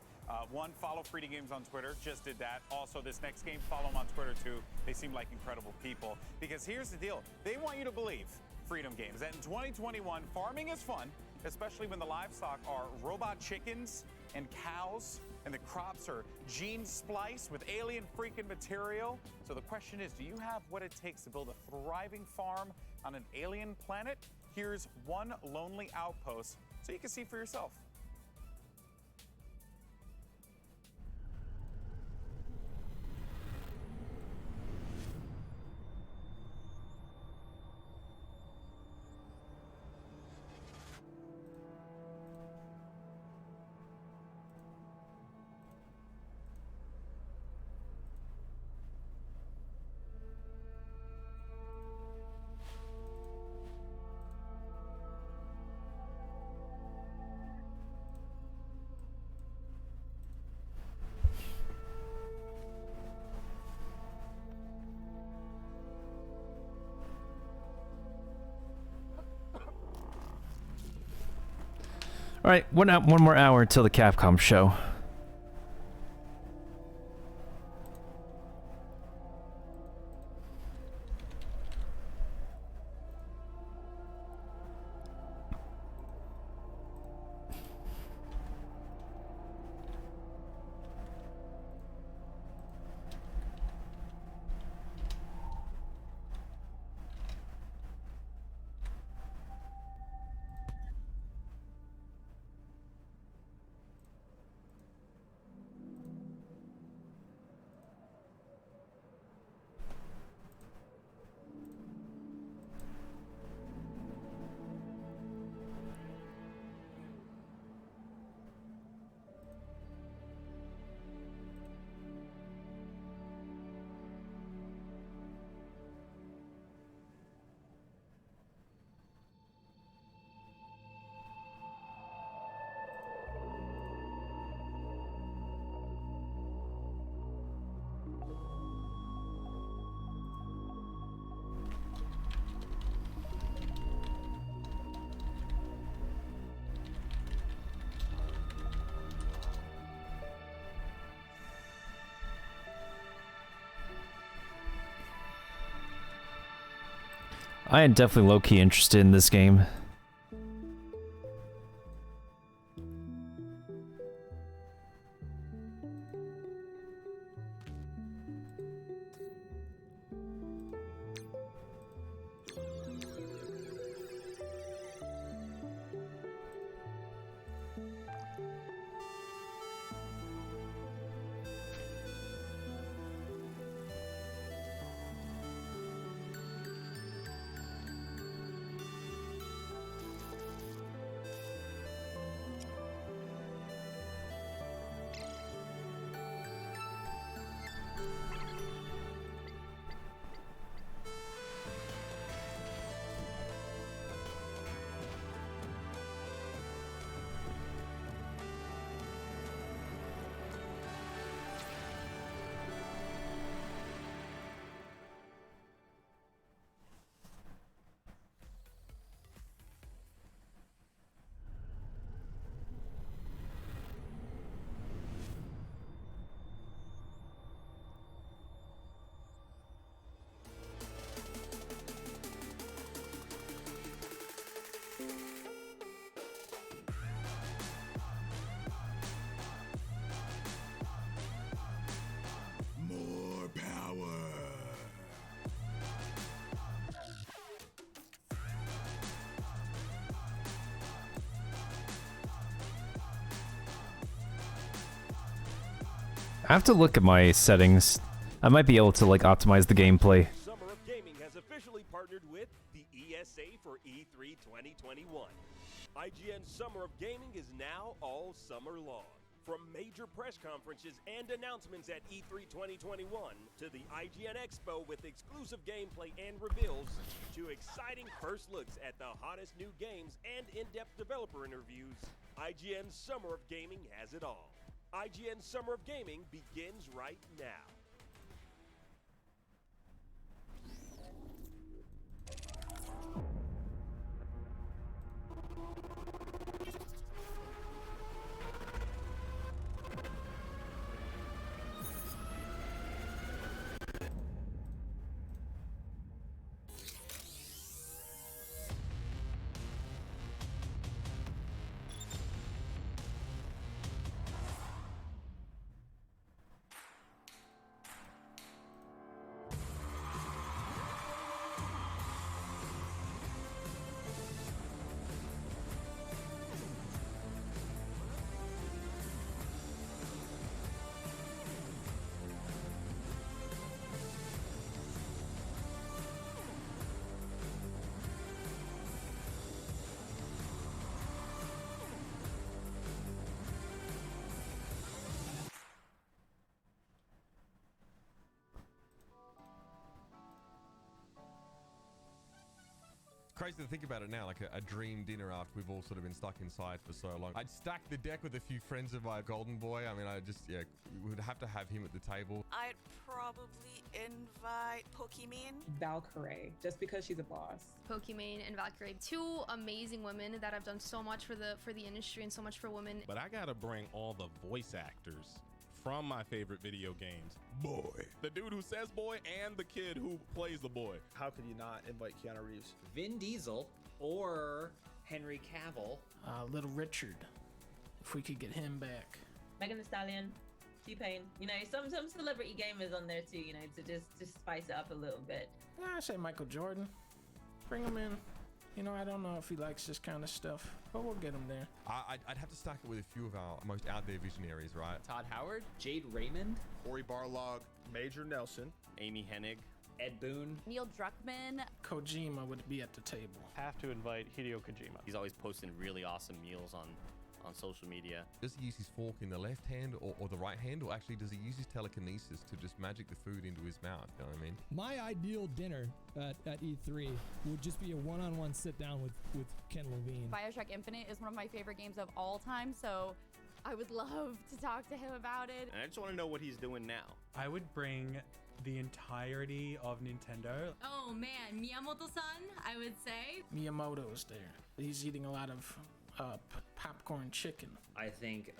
one, follow Freedom Games on Twitter. Just did that. Also, this next game, follow them on Twitter too. They seem like incredible people. Because here's the deal: they want you to believe, Freedom Games, that in 2021, farming is fun, especially when the livestock are robot chickens and cows, and the crops are gene spliced with alien freaking material. So the question is, do you have what it takes to build a thriving farm on an alien planet? Here's one lonely outpost so you can see for yourself. All right, one more hour until the Capcom show. I am definitely low-key interested in this game. I have to look at my settings. I might be able to like optimize the gameplay. Summer of Gaming has officially partnered with the ESA for E3 2021. IGN Summer of Gaming is now all summer long. From major press conferences and announcements at E3 2021 to the IGN Expo with exclusive gameplay and reveals to exciting first looks at the hottest new games and in-depth developer interviews, IGN Summer of Gaming has it all. IGN Summer of Gaming begins right now. Crazy to think about it now, like a dream dinner after we've all sort of been stuck inside for so long. I'd stack the deck with a few friends of my golden boy. I mean, I just, yeah, we would have to have him at the table. I'd probably invite Pokimane. Valkyrae, just because she's a boss. Pokimane and Valkyrae, two amazing women that have done so much for the industry and so much for women. But I gotta bring all the voice actors from my favorite video games. Boy. The dude who says boy and the kid who plays the boy. How could you not invite Keanu Reeves? Vin Diesel or Henry Cavill. Little Richard, if we could get him back. Megan Thee Stallion, T-Pain. You know, some celebrity gamers on there too, you know, to just spice it up a little bit. Yeah, I say Michael Jordan. Bring him in. You know, I don't know if he likes this kind of stuff, but we'll get him there. I'd have to stack it with a few of our most out there visionaries, right? Todd Howard, Jade Raymond, Cory Barlog, Major Nelson, Amy Hennig, Ed Boon, Neil Druckmann. Kojima would be at the table. Have to invite Hideo Kojima. He's always posting really awesome meals on social media. Does he use his fork in the left hand or the right hand, or actually does he use his telekinesis to just magic the food into his mouth? You know what I mean? My ideal dinner at E3 would just be a one-on-one sit down with Ken Levine. Bioshock Infinite is one of my favorite games of all time, so I would love to talk to him about it. And I just want to know what he's doing now. I would bring the entirety of Nintendo. Oh man, Miyamoto-san, I would say. Miyamoto's there. He's eating a lot of popcorn chicken. I think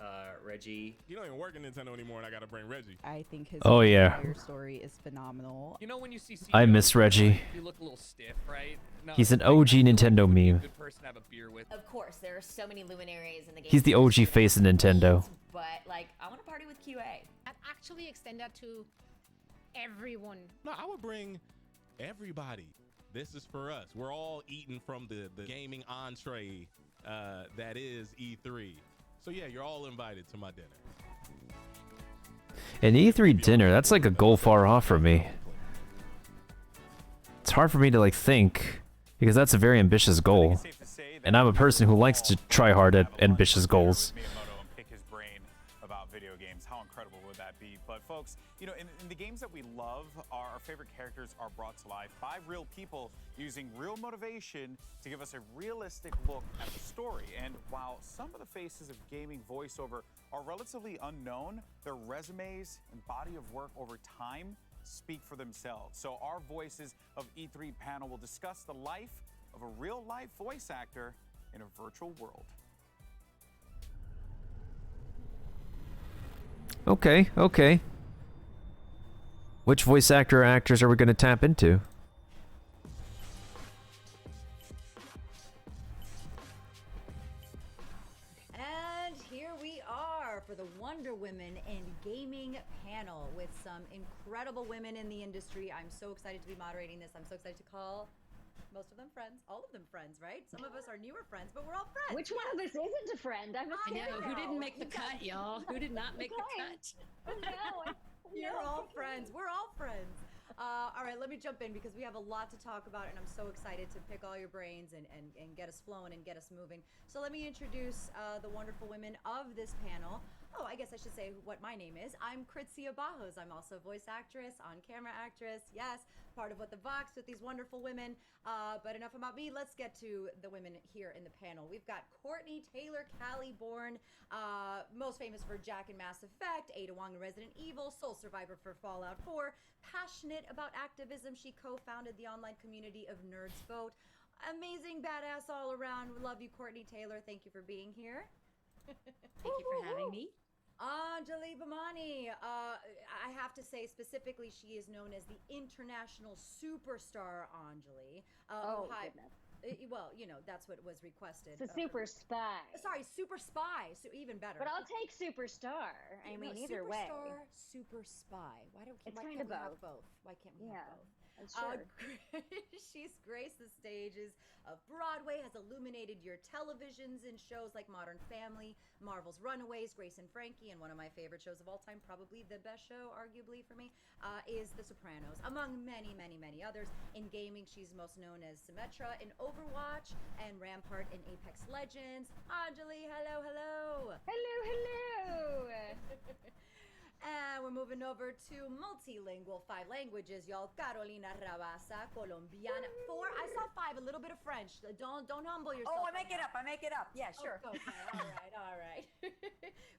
Reggie. You don't even work at Nintendo anymore, and I gotta bring Reggie. I think his Oh, yeah. entire story is phenomenal. You know when you see I miss Reggie. you look a little stiff, right? No, He's an like, OG I feel like Nintendo he'd be a meme. good person to have a beer with. Of course, there are so many luminaries in the game. He's the OG face of Nintendo. But like, I want to party with QA. I'd actually extend that to everyone. No, I would bring everybody. This is for us. We're all eating from the gaming entree that is E3. So yeah, you're all invited to my dinner. An E3 dinner, that's like a goal far off for me. It's hard for me to like think, because that's a very ambitious goal. And I'm a person who likes to try hard at ambitious goals. Miyamoto and pick his brain about video games. How incredible would that be? But folks, you know, in the games that we love, our favorite characters are brought to life by real people using real motivation to give us a realistic look at the story. And while some of the faces of gaming voiceover are relatively unknown, their resumes and body of work over time speak for themselves. So our Voices of E3 panel will discuss the life of a real-life voice actor in a virtual world. Okay, okay. Which voice actor or actors are we going to tap into? And here we are for the Wonder Women in Gaming panel with some incredible women in the industry. I'm so excited to be moderating this. I'm so excited to call most of them friends, all of them friends, right? Some of us are newer friends, but we're all friends. Which one of us isn't a friend? I'm I know. Who didn't make the cut, y'all? Who did not make the cut? You're all friends. We're all friends. All right, let me jump in because we have a lot to talk about, and I'm so excited to pick all your brains and get us flowing and get us moving. So let me introduce the wonderful women of this panel. Oh, I guess I should say what my name is. I'm Kritzia Bajos. I'm also a voice actress, on-camera actress. Yes, part of What the Vox with these wonderful women. But enough about me. Let's get to the women here in the panel. We've got Courtney Taylor Callie Bourne, most famous for Jack in Mass Effect, Ada Wong in Resident Evil, Soul Survivor for Fallout 4. Passionate about activism, she co-founded the online community of Nerds Vote. Amazing, badass all around. We love you, Courtney Taylor. Thank you for being here. Thank you for having me. Anjali Bhamani, I have to say specifically, she is known as the international superstar Anjali. Goodness. Well, you know, that's what was requested. It's a super spy. Sorry, super spy. So even better. But I'll take superstar. I mean, either way. Superstar, super spy. Why It's can't kind we of have both. both? Why can't we have both? Sure. She's graced the stages of Broadway, has illuminated your televisions in shows like Modern Family, Marvel's Runaways, Grace and Frankie, and one of my favorite shows of all time, probably the best show, arguably for me, is The Sopranos, among many, many, many others. In gaming, she's most known as Symmetra in Overwatch and Rampart in Apex Legends. Anjali, hello, hello. Hello, hello. And we're moving over to multilingual, 5 languages, y'all. Carolina Rabasa, Colombiana. 4. I saw 5. A little bit of French. Don't humble yourself. Oh, I make it up. I make it up. Yeah, sure. Okay. All right.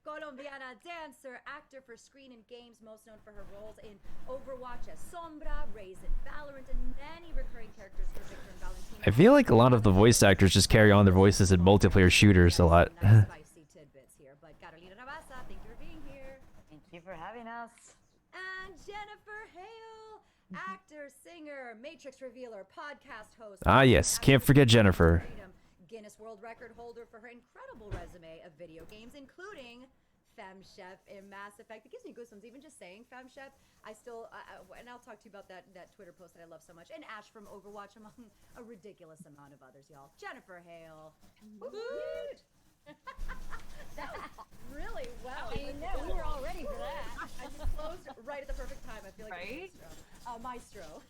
Colombiana, dancer, actor for screen and games, most known for her roles in Overwatch as Sombra, Raze in Valorant, and many recurring characters for Victor and Valentino. I feel like a lot of the voice actors just carry on their voices in multiplayer shooters a lot. Spicy tidbits here, but Carolina Rabasa, thank you for being here. Thank you for having us. And Jennifer Hale, actor, singer, Matrix revealer, podcast host. Ah, yes, can't forget Jennifer. Guinness World Record holder for her incredible resume of video games, including Femme Chef in Mass Effect. It gives me goosebumps even just saying Femme Chef. I still, and I'll talk to you about that Twitter post that I love so much. And Ash from Overwatch, among a ridiculous amount of others, y'all. Jennifer Hale. Woot! That was really well. I know, we were all ready for that. I just closed right at the perfect time. I feel like Right? a maestro.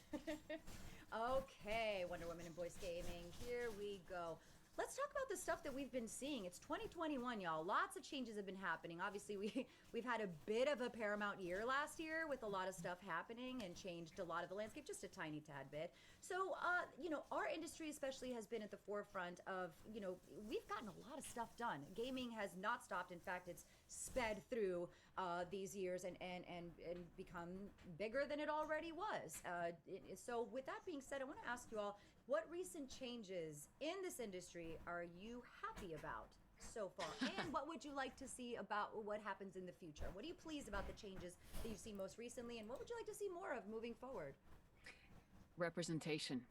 Okay, Wonder Woman in voice gaming. Here we go. Let's talk about the stuff that we've been seeing. It's 2021, y'all. Lots of changes have been happening. Obviously, we've had a bit of a Paramount year last year with a lot of stuff happening and changed a lot of the landscape, just a tiny tad bit. So, you know, our industry especially has been at the forefront of, you know, we've gotten a lot of stuff done. Gaming has not stopped. In fact, it's sped through these years and become bigger than it already was. So with that being said, I want to ask you all, what recent changes in this industry are you happy about? so far? And what would you like to see about what happens in the future? What are you pleased about the changes that you've seen most recently, and what would you like to see more of moving forward? Representation.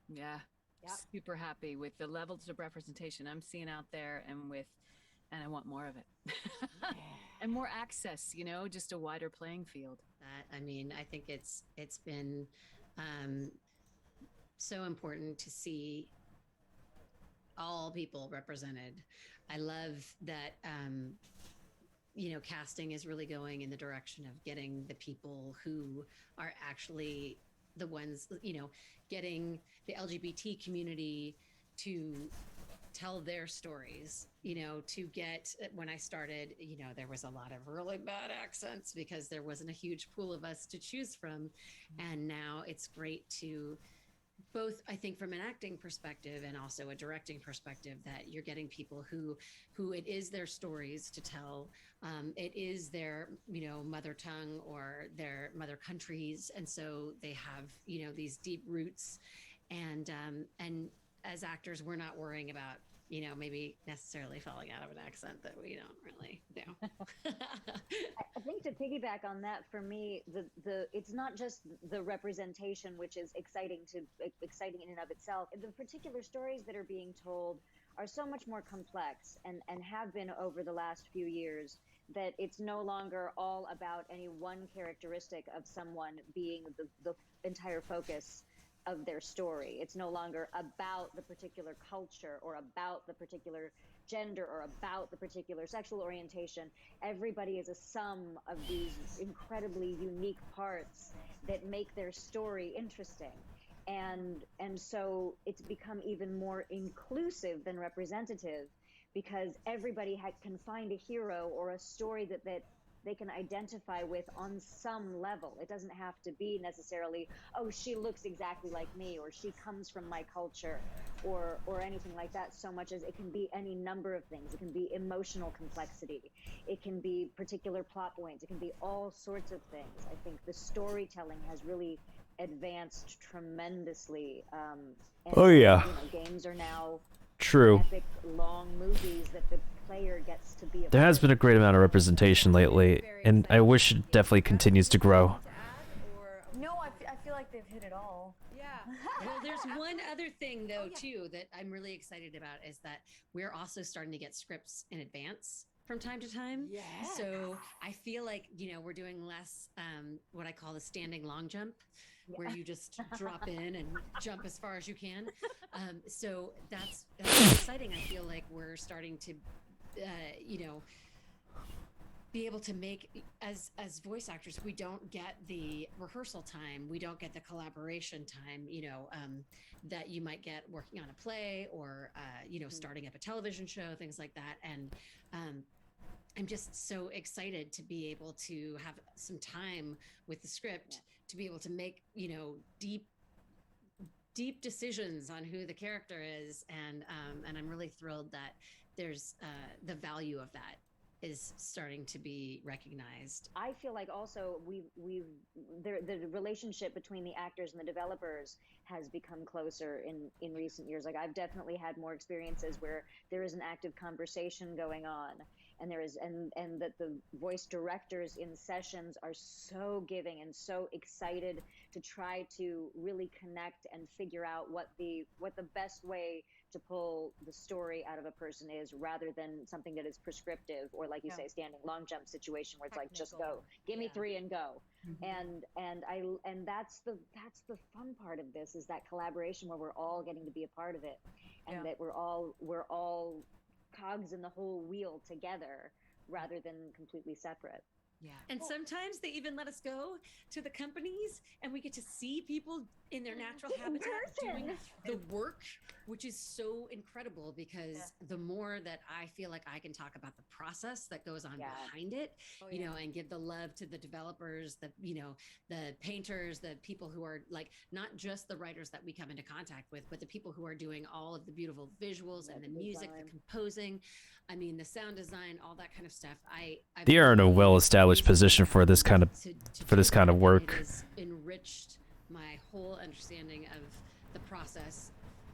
Yeah. Yep. Super happy with the levels of representation I'm seeing out there, and I want more of it. And more access, you know, just a wider playing field. I mean, I think it's been so important to see all people represented. I love that, you know, casting is really going in the direction of getting the people who are actually the ones, you know, getting the LGBT community to tell their stories, you know, to get, when I started, you know, there was a lot of really bad accents because there wasn't a huge pool of us to choose from. And now it's great to both, I think, from an acting perspective and also a directing perspective, that you're getting people who it is their stories to tell. It is their, you know, mother tongue or their mother countries. And so they have, you know, these deep roots. And as actors, we're not worrying about, you know, maybe necessarily falling out of an accent that we don't really do. I think to piggyback on that, for me, the it's not just the representation, which is exciting in and of itself. The particular stories that are being told are so much more complex and have been over the last few years, that it's no longer all about any one characteristic of someone being the entire focus of their story. It's no longer about the particular culture or about the particular gender or about the particular sexual orientation. Everybody is a sum of these incredibly unique parts that make their story interesting. And so it's become even more inclusive than representative, because everybody can find a hero or a story that they can identify with on some level. It doesn't have to be necessarily, oh, she looks exactly like me, or she comes from my culture, or anything like that, so much as it can be any number of things. It can be emotional complexity. It can be particular plot points. It can be all sorts of things. I think the storytelling has really advanced tremendously. Oh, yeah. You know, games are now True. epic, long movies that the player gets to be a There has been a great amount of representation lately, and I wish it definitely continues to grow. No, I feel like they've hit it all. Yeah. Well, there's one other thing, though, too, that I'm really excited about, is that we're also starting to get scripts in advance from time to time. Yes. So I feel like, you know, we're doing less what I call the standing long jump, where you just drop in and jump as far as you can. So that's exciting. I feel like we're starting to, you know, be able to make, as voice actors, we don't get the rehearsal time, we don't get the collaboration time, you know, that you might get working on a play or, you know, starting up a television show, things like that. And I'm just so excited to be able to have some time with the script to be able to make, you know, deep decisions on who the character is. And I'm really thrilled that there's the value of that is starting to be recognized. I feel like also the relationship between the actors and the developers has become closer in recent years. Like, I've definitely had more experiences where there is an active conversation going on, and there is and that the voice directors in sessions are so giving and so excited to try to really connect and figure out what the best way to pull the story out of a person is, rather than something that is prescriptive or, like you say, standing long jump situation where it's like, just go, give me 3 and go. And that's the fun part of this, is that collaboration where we're all getting to be a part of it, and that we're all cogs in the whole wheel together rather than completely separate. Yeah. And sometimes they even let us go to the companies and we get to see people in their natural habitat doing the work, which is so incredible, because the more that I feel like I can talk about the process that goes on behind it, you know, and give the love to the developers, the, you know, the painters, the people who are like, not just the writers that we come into contact with, but the people who are doing all of the beautiful visuals and the music, the composing, I mean, the sound design, all that kind of stuff. They are in a well-established position for this kind of work. It has enriched my whole understanding of the process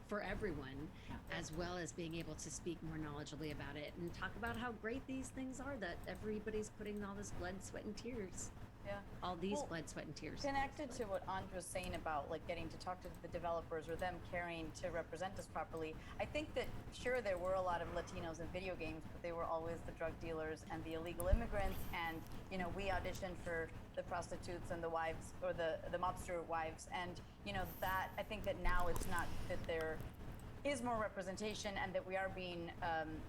for everyone, as well as being able to speak more knowledgeably about it and talk about how great these things are that everybody's putting all this blood, sweat, and tears. Yeah. All these Well, blood, sweat, and tears. Connected to what Andra was saying about like getting to talk to the developers or them caring to represent us properly, I think that sure there were a lot of Latinos in video games, but they were always the drug dealers and the illegal immigrants. And you know, we auditioned for the prostitutes and the wives or the mobster wives, and you know that I think that now it's not that there is more representation and that we are being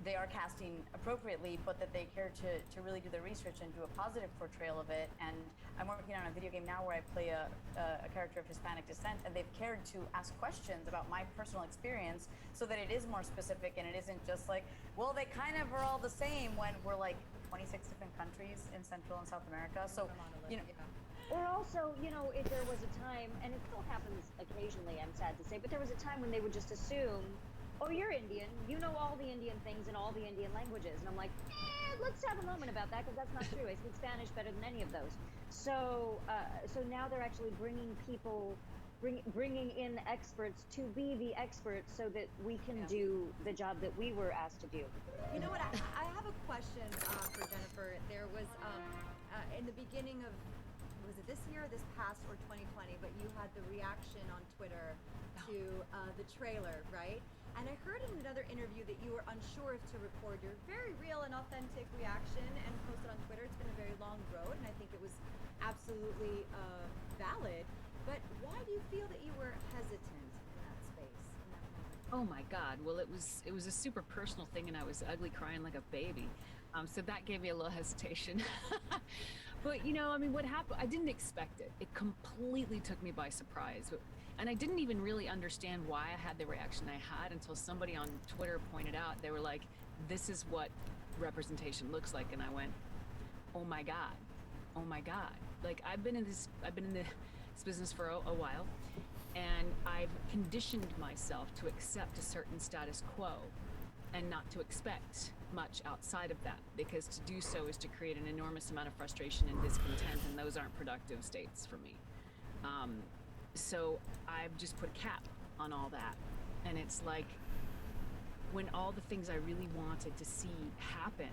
they are casting appropriately, but that they care to really do their research and do a positive portrayal of it. And I'm working on a video game now where I play a character of Hispanic descent, and they've cared to ask questions about my personal experience so that it is more specific and it isn't just like, well, they kind of are all the same when we're like 26 different countries in Central and South America. So you know. Or also, you know, if there was a time, and it still happens occasionally, I'm sad to say, but there was a time when they would just assume, oh, you're Indian, you know all the Indian things and all the Indian languages. And I'm like, let's have a moment about that, because that's not true. I speak Spanish better than any of those. So so now they're actually bringing people, bringing in experts to be the experts so that we can do the job that we were asked to do. You know what? I have a question for Jennifer. There was, in the beginning of, was it this year or this past or 2020, but you had the reaction on Twitter to the trailer, right? And I heard in another interview that you were unsure if to record your very real and authentic reaction and post it on Twitter. It's been a very long road, and I think it was absolutely valid. But why do you feel that you were hesitant in that space? In that moment? Oh my God! Well, it was a super personal thing, and I was ugly crying like a baby, so that gave me a little hesitation. But you know, I mean, what happened? I didn't expect it. It completely took me by surprise, and I didn't even really understand why I had the reaction I had until somebody on Twitter pointed out. They were like, "This is what representation looks like," and I went, "Oh my God, oh my God!" Like I've been in this business for a while, and I've conditioned myself to accept a certain status quo and not to expect much outside of that, because to do so is to create an enormous amount of frustration and discontent, and those aren't productive states for me. So I've just put a cap on all that, and it's like when all the things I really wanted to see happened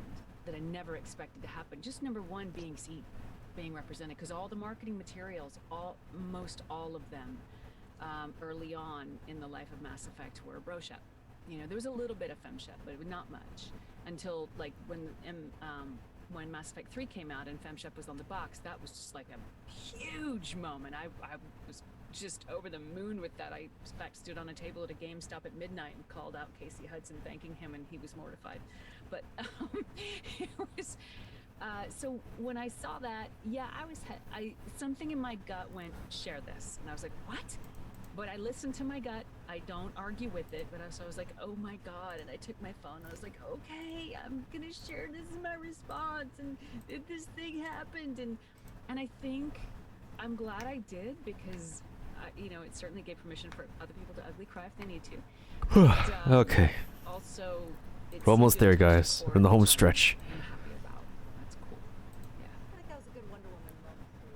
that I never expected to happen. Just number one, being seen, being represented, because all the marketing materials, almost all of them, early on in the life of Mass Effect were brochette. You know, there was a little bit of femshep, but not much, until like when Mass Effect 3 came out and femshep was on the box. That was just like a huge moment. I was just over the moon with that. I, in fact, stood on a table at a GameStop at midnight and called out Casey Hudson, thanking him, and he was mortified. But it was so when I saw that, yeah, something in my gut went, share this, and I was like, what? But I listened to my gut. I don't argue with it, but I was like, oh my God. And I took my phone. I was like, okay, I'm going to share this as my response. And this thing happened. And I think I'm glad I did, because, you know, it certainly gave permission for other people to ugly cry if they need to. But, Okay. Also, We're almost there, guys. We're in the home stretch. I'm happy about. That's cool. Yeah. I feel like that was a good Wonder Woman moment for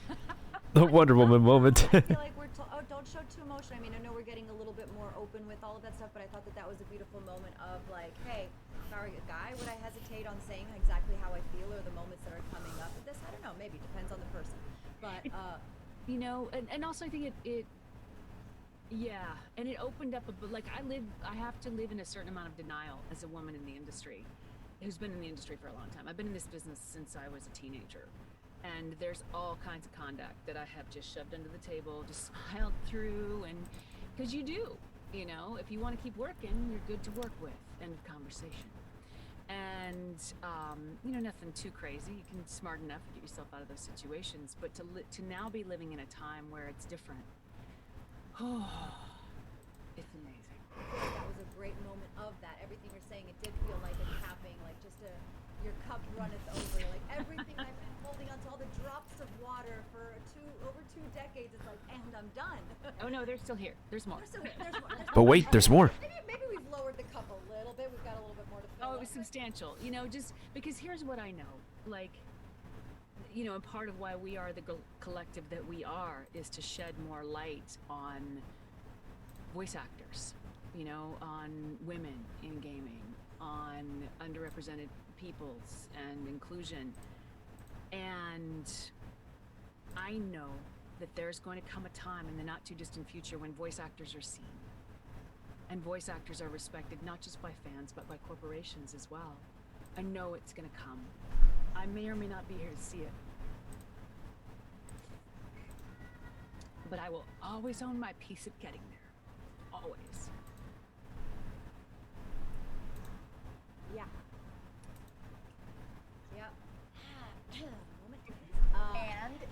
you. The Wonder Woman moment. I feel like don't show too emotion. I mean, I know we're getting a little bit more open with all of that stuff, but I thought that was a beautiful moment of like, hey, if I were a guy, would I hesitate on saying exactly how I feel or the moments that are coming up with this? I don't know. Maybe depends on the person. But you know, and also I think it yeah, and it opened up like I have to live in a certain amount of denial as a woman in the industry, who's been in the industry for a long time. I've been in this business since I was a teenager. And there's all kinds of conduct that I have just shoved under the table, just smiled through, and because you do, you know, if you want to keep working, you're good to work with. End of conversation. And you know, nothing too crazy. You can smart enough to get yourself out of those situations. But to now be living in a time where it's different, oh, it's amazing. I feel like that was a great moment of that. Everything you're saying, it did feel like a capping, like just your cup runneth over. Like everything I've been holding onto, all the drops of water for over 2 decades, it's like, and I'm done. Oh no, they're still here. There's more. There's more. But wait, there's more. Maybe we've lowered the cup a little bit. We've got a little bit more to fill. Oh, it was substantial. You know, just because here's what I know. Like, you know, and part of why we are the collective that we are is to shed more light on voice actors you know, on women in gaming, on underrepresented peoples and inclusion. And I know that there's going to come a time in the not too distant future when voice actors are seen. And voice actors are respected not just by fans, but by corporations as well. I know it's gonna come. I may or may not be here to see it. But I will always own my piece of getting there. Always. Yeah. Yep.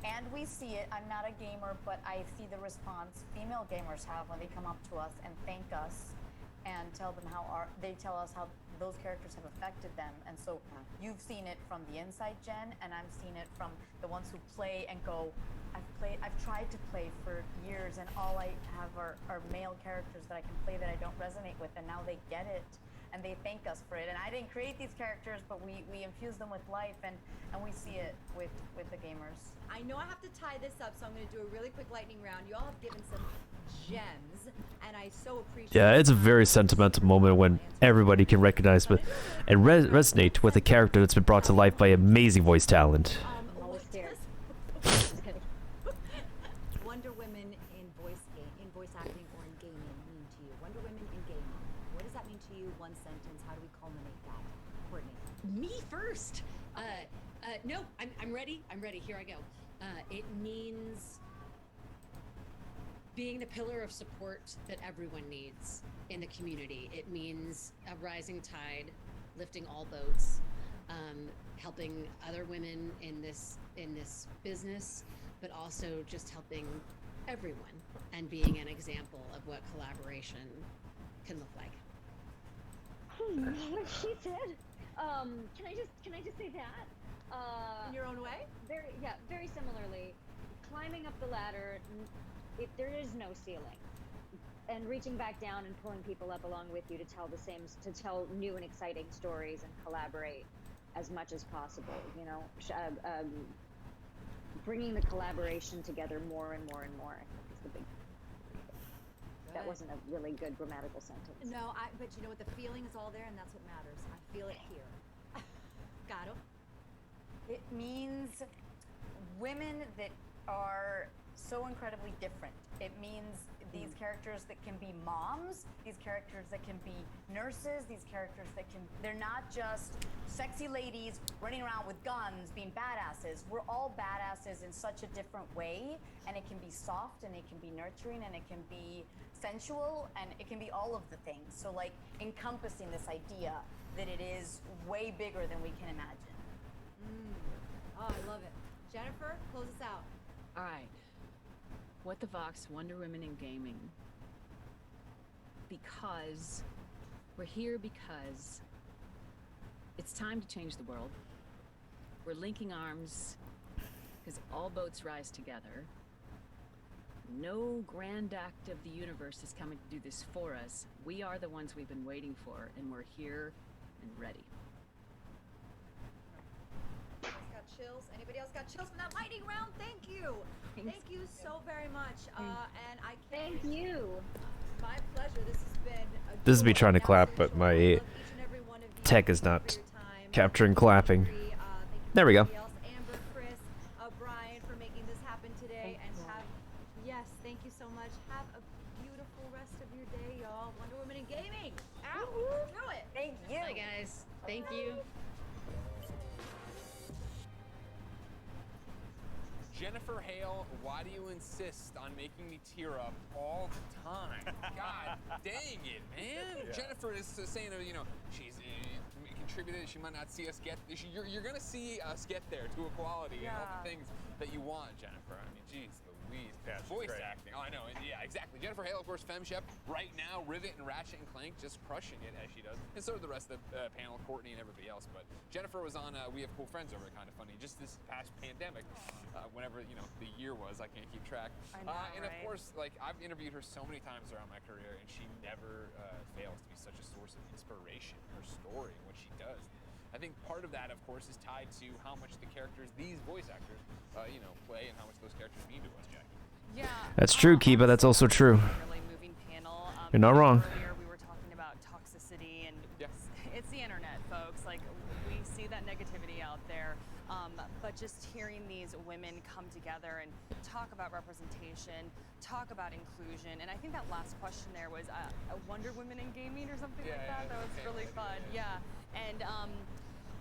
And we see it. I'm not a gamer, but I see the response female gamers have when they come up to us and thank us and tell them they tell us how those characters have affected them. And so you've seen it from the inside gen, and I'm seeing it from the ones who play and go, I've tried to play for years, and all I have are male characters that I can play that I don't resonate with, and now they get it. And they thank us for it. And I didn't create these characters, but we infuse them with life, and we see it with the gamers. I know I have to tie this up, so I'm going to do a really quick lightning round. You all have given some gems, and I so appreciate Yeah, it's a very sentimental moment when everybody can recognize with and resonate with a character that's been brought to life by amazing voice talent. Wonder Women in voice acting or in gaming mean to you? Wonder Women in gaming. What does that mean to you? One sentence. How do we culminate that? Courtney. Me first. No, I'm ready. I'm ready. Here I go. It means being the pillar of support that everyone needs in the community. It means a rising tide, lifting all boats, helping other women in this business, but also just helping everyone and being an example of what collaboration can look like. What she said. Can I just say that? In your own way? Very similarly. Climbing up the ladder, there is no ceiling. And reaching back down and pulling people up along with you to tell new and exciting stories and collaborate as much as possible. You know, bringing the collaboration together more and more and more. I think is the big. That wasn't a really good grammatical sentence. No, but you know what? The feeling is all there, and that's what matters. I feel it here. Gato? It means women that are so incredibly different. It means these characters that can be moms, these characters that can be nurses, these characters that they're not just sexy ladies running around with guns being badasses. We're all badasses in such a different way, and it can be soft, and it can be nurturing, and it can be sensual, and it can be all of the things. So like encompassing this idea that it is way bigger than we can imagine. Oh, I love it. Jennifer, close us out. All right. What the Vox, Wonder Women in gaming. Because we're here because it's time to change the world. We're linking arms because all boats rise together. No grand act of the universe is coming to do this for us. We are the ones we've been waiting for, and we're here and ready. Chills. Anybody else got chills from that lightning round? Thank you. Thank you so very much. And I can't. Thank you. My pleasure. This has been. This is me trying to clap, but my tech is not capturing clapping. There we go. Amber, Chris, Brian for making this happen today, and thank you so much. Have a beautiful rest of your day, y'all. Wonder Woman in gaming. Out. Do it. Thank you. Bye, guys. Thank you. Jennifer Hale, why do you insist on making me tear up all the time? God dang it, man. Yeah. Jennifer is saying, she's contributed. She might not see us get. You're gonna see us get there to equality and all the things that you want, Jennifer. I mean, geez, Louise. Yeah, voice great. acting. Oh, I know. Yeah, exactly. Jennifer Hale, of course, FemShep. Right now, Rivet and Ratchet and Clank just crushing it as she does, and so do the rest of the panel, Courtney and everybody else. But Jennifer was on We Have Cool Friends over, kind of funny, just this past pandemic. Whenever the year was, I can't keep track. I know, and of course, like I've interviewed her so many times throughout my career, and she never fails to be such a source of inspiration. Her story, what she does. I think part of that, of course, is tied to how much the characters, these voice actors, play, and how much those characters mean to us, Jackie. Yeah. That's true, Kiba. That's also true. Really moving panel. You're not wrong. Earlier we were women come together and talk about representation, talk about inclusion. And I think that last question there was Wonder Woman in gaming or something like that. That was really fun. Yeah. And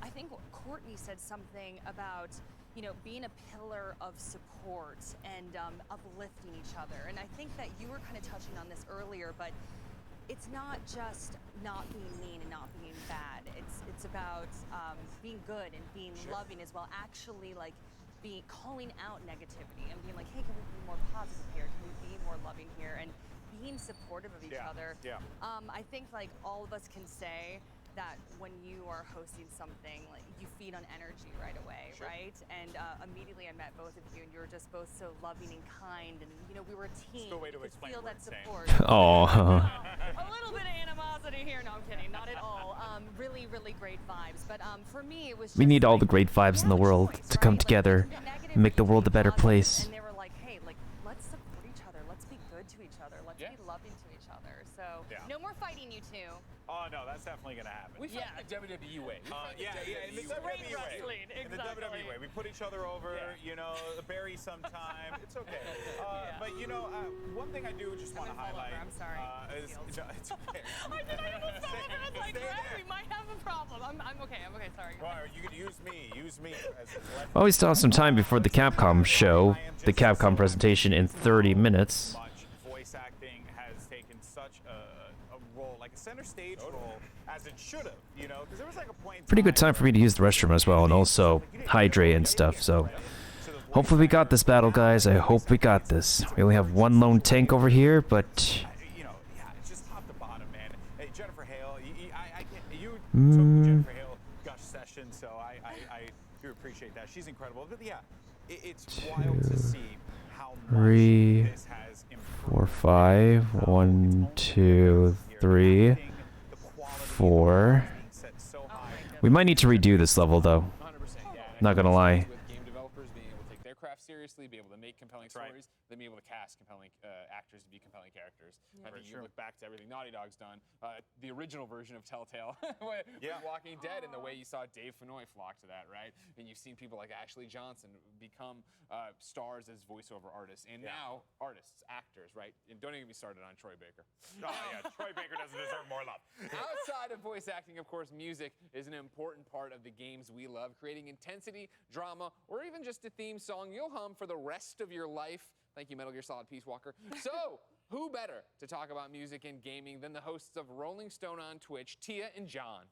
I think Courtney said something about, you know, being a pillar of support and uplifting each other. And I think that you were kind of touching on this earlier, but it's not just not being mean and not being bad. It's about being good and being loving as well. Actually, like calling out negativity and being like, hey, can we be more positive here? Can we be more loving here? And being supportive of each other. Yeah. I think like all of us can say that when you are hosting something, like you feed on energy right away, right? And immediately I met both of you, and you were just both so loving and kind, and you know we were a team. It's a good way to You could explain feel what that we're saying. support. Aw. A little bit of animosity here. No, I'm kidding. Not at all. Really, really great vibes. But for me, it was. We need all the great vibes in the world to come together and make the world a better place. And they were like, hey, like let's support each other. Let's be good to each other. Let's be loving to each other. So no more fighting, you two. Oh no, that's definitely gonna happen. We fight in the WWE way. In the WWE way. In the WWE way, we put each other over. You know, bury sometime. It's okay. But you know, one thing I do just want to highlight. I'm sorry. No, it's okay. I almost fell over. I was like, we might have a problem. I'm okay. I'm okay. Sorry. Well, you could use me. Use me. Well, we still have some time before the Capcom show, the Capcom presentation in 30 minutes. Voice acting has taken such a role, like a center stage role, as it should have. You know, because there was like a point. Pretty good time for me to use the restroom as well, and also hydrate and stuff, so hopefully we got this battle, guys. I hope we got this. We only have one lone tank over here, but You know, yeah, it's just top to bottom, man. Hey, Jennifer Hale, you took the Jennifer Hale gush session, so I do appreciate that. She's incredible. But yeah, it's wild to see how much 3, this has 4, 5, 1, 2, 3, 4. We might need to redo this level, though. 100%. Yeah. Not gonna lie. With game developers being able to take their craft seriously, be able to make compelling stories, then be able to cast compelling actors to be compelling characters. I think you look back to everything Naughty Dog's done, the original version of Telltale with Walking Dead, and the way you saw Dave Fennoy flock to that, right? And you've seen people like Ashley Johnson become stars as voiceover artists, and now artists, actors, right? And don't even get me started on Troy Baker. Oh yeah, Troy Baker doesn't deserve more love. Outside of voice acting, of course, music is an important part of the games we love, creating intensity, drama, or even just a theme song you'll hum for the rest of your life. Thank you, Metal Gear Solid Peace Walker. So, who better to talk about music and gaming than the hosts of Rolling Stone on Twitch, Tia and John?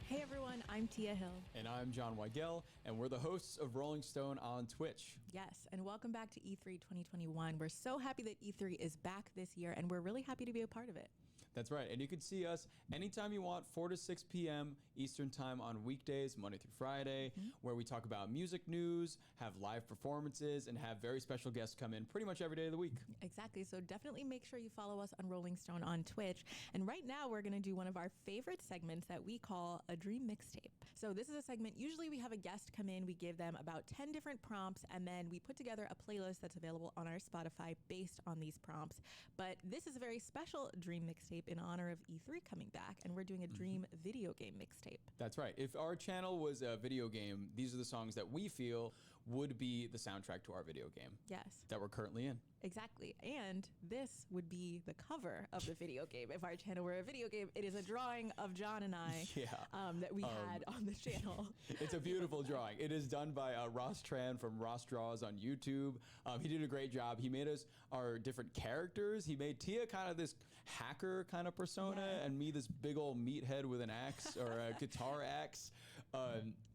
Hey everyone, I'm Tia Hill. And I'm John Weigel, and we're the hosts of Rolling Stone on Twitch. Yes, and welcome back to E3 2021. We're so happy that E3 is back this year, and we're really happy to be a part of it. That's right, and you can see us anytime you want, 4 to 6 p.m. Eastern Time on weekdays, Monday through Friday, where we talk about music news, have live performances, and have very special guests come in pretty much every day of the week. Exactly, so definitely make sure you follow us on Rolling Stone on Twitch. And right now, we're going to do one of our favorite segments that we call a Dream Mixtape. So this is a segment, usually we have a guest come in, we give them about 10 different prompts, and then we put together a playlist that's available on our Spotify based on these prompts. But this is a very special Dream Mixtape in honor of E3 coming back, and we're doing a Dream video game mixtape. That's right. If our channel was a video game, these are the songs that we feel would be the soundtrack to our video game. Yes. That we're currently in. Exactly. And this would be the cover of the video game. If our channel were a video game, it is a drawing of John and I that we had on the channel. It's a beautiful drawing. It is done by Ross Tran from Ross Draws on YouTube. He did a great job. He made us our different characters. He made Tia kind of this hacker kind of persona, and me this big old meathead with an axe or a guitar axe.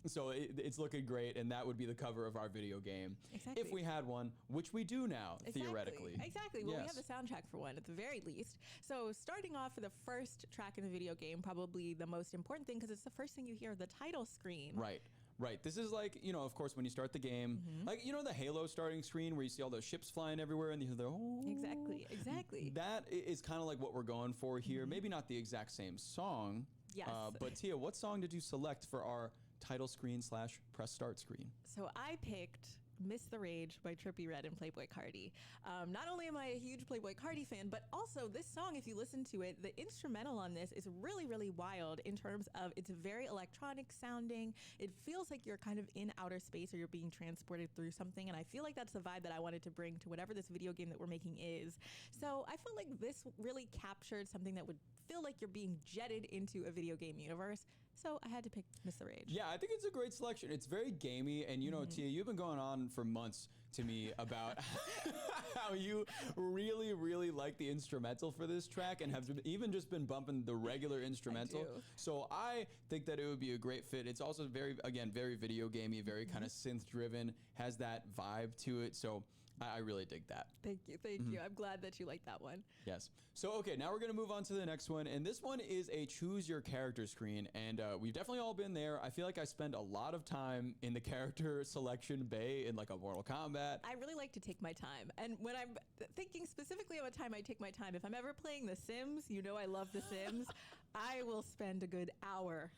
So it's looking great, and that would be the cover of our video game. Exactly. If we had one, which we do now, theoretically. Exactly. Well, we have the soundtrack for one at the very least. So starting off for the first track in the video game, probably the most important thing, because it's the first thing you hear, the title screen. Right. Right. This is like, you know, of course, when you start the game, like, you know, the Halo starting screen where you see all those ships flying everywhere and you hear the, Exactly. That is kind of like what we're going for here. Maybe not the exact same song. Yes. But Tia, what song did you select for our title screen / press start screen? So I picked Miss the Rage by Trippie Redd and Playboi Carti. Not only am I a huge Playboi Carti fan, but also this song, if you listen to it, the instrumental on this is really, really wild in terms of it's very electronic sounding. It feels like you're kind of in outer space or you're being transported through something. And I feel like that's the vibe that I wanted to bring to whatever this video game that we're making is. So I feel like this really captured something that would feel like you're being jetted into a video game universe. So I had to pick Miss the Rage. Yeah, I think it's a great selection. It's very gamey, and you know, Tia, you've been going on for months to me about how you really, really like the instrumental for this track and have even just been bumping the regular instrumental. So I think that it would be a great fit. It's also very, again, very video gamey, very kind of synth driven, has that vibe to it. So I really dig that. Thank you. Thank you. I'm glad that you like that one. Yes. So, okay, now we're going to move on to the next one. And this one is a choose your character screen. And we've definitely all been there. I feel like I spend a lot of time in the character selection bay in like a Mortal Kombat. I really like to take my time. And when I'm thinking specifically about time, I take my time. If I'm ever playing The Sims, you know I love The Sims. I will spend a good hour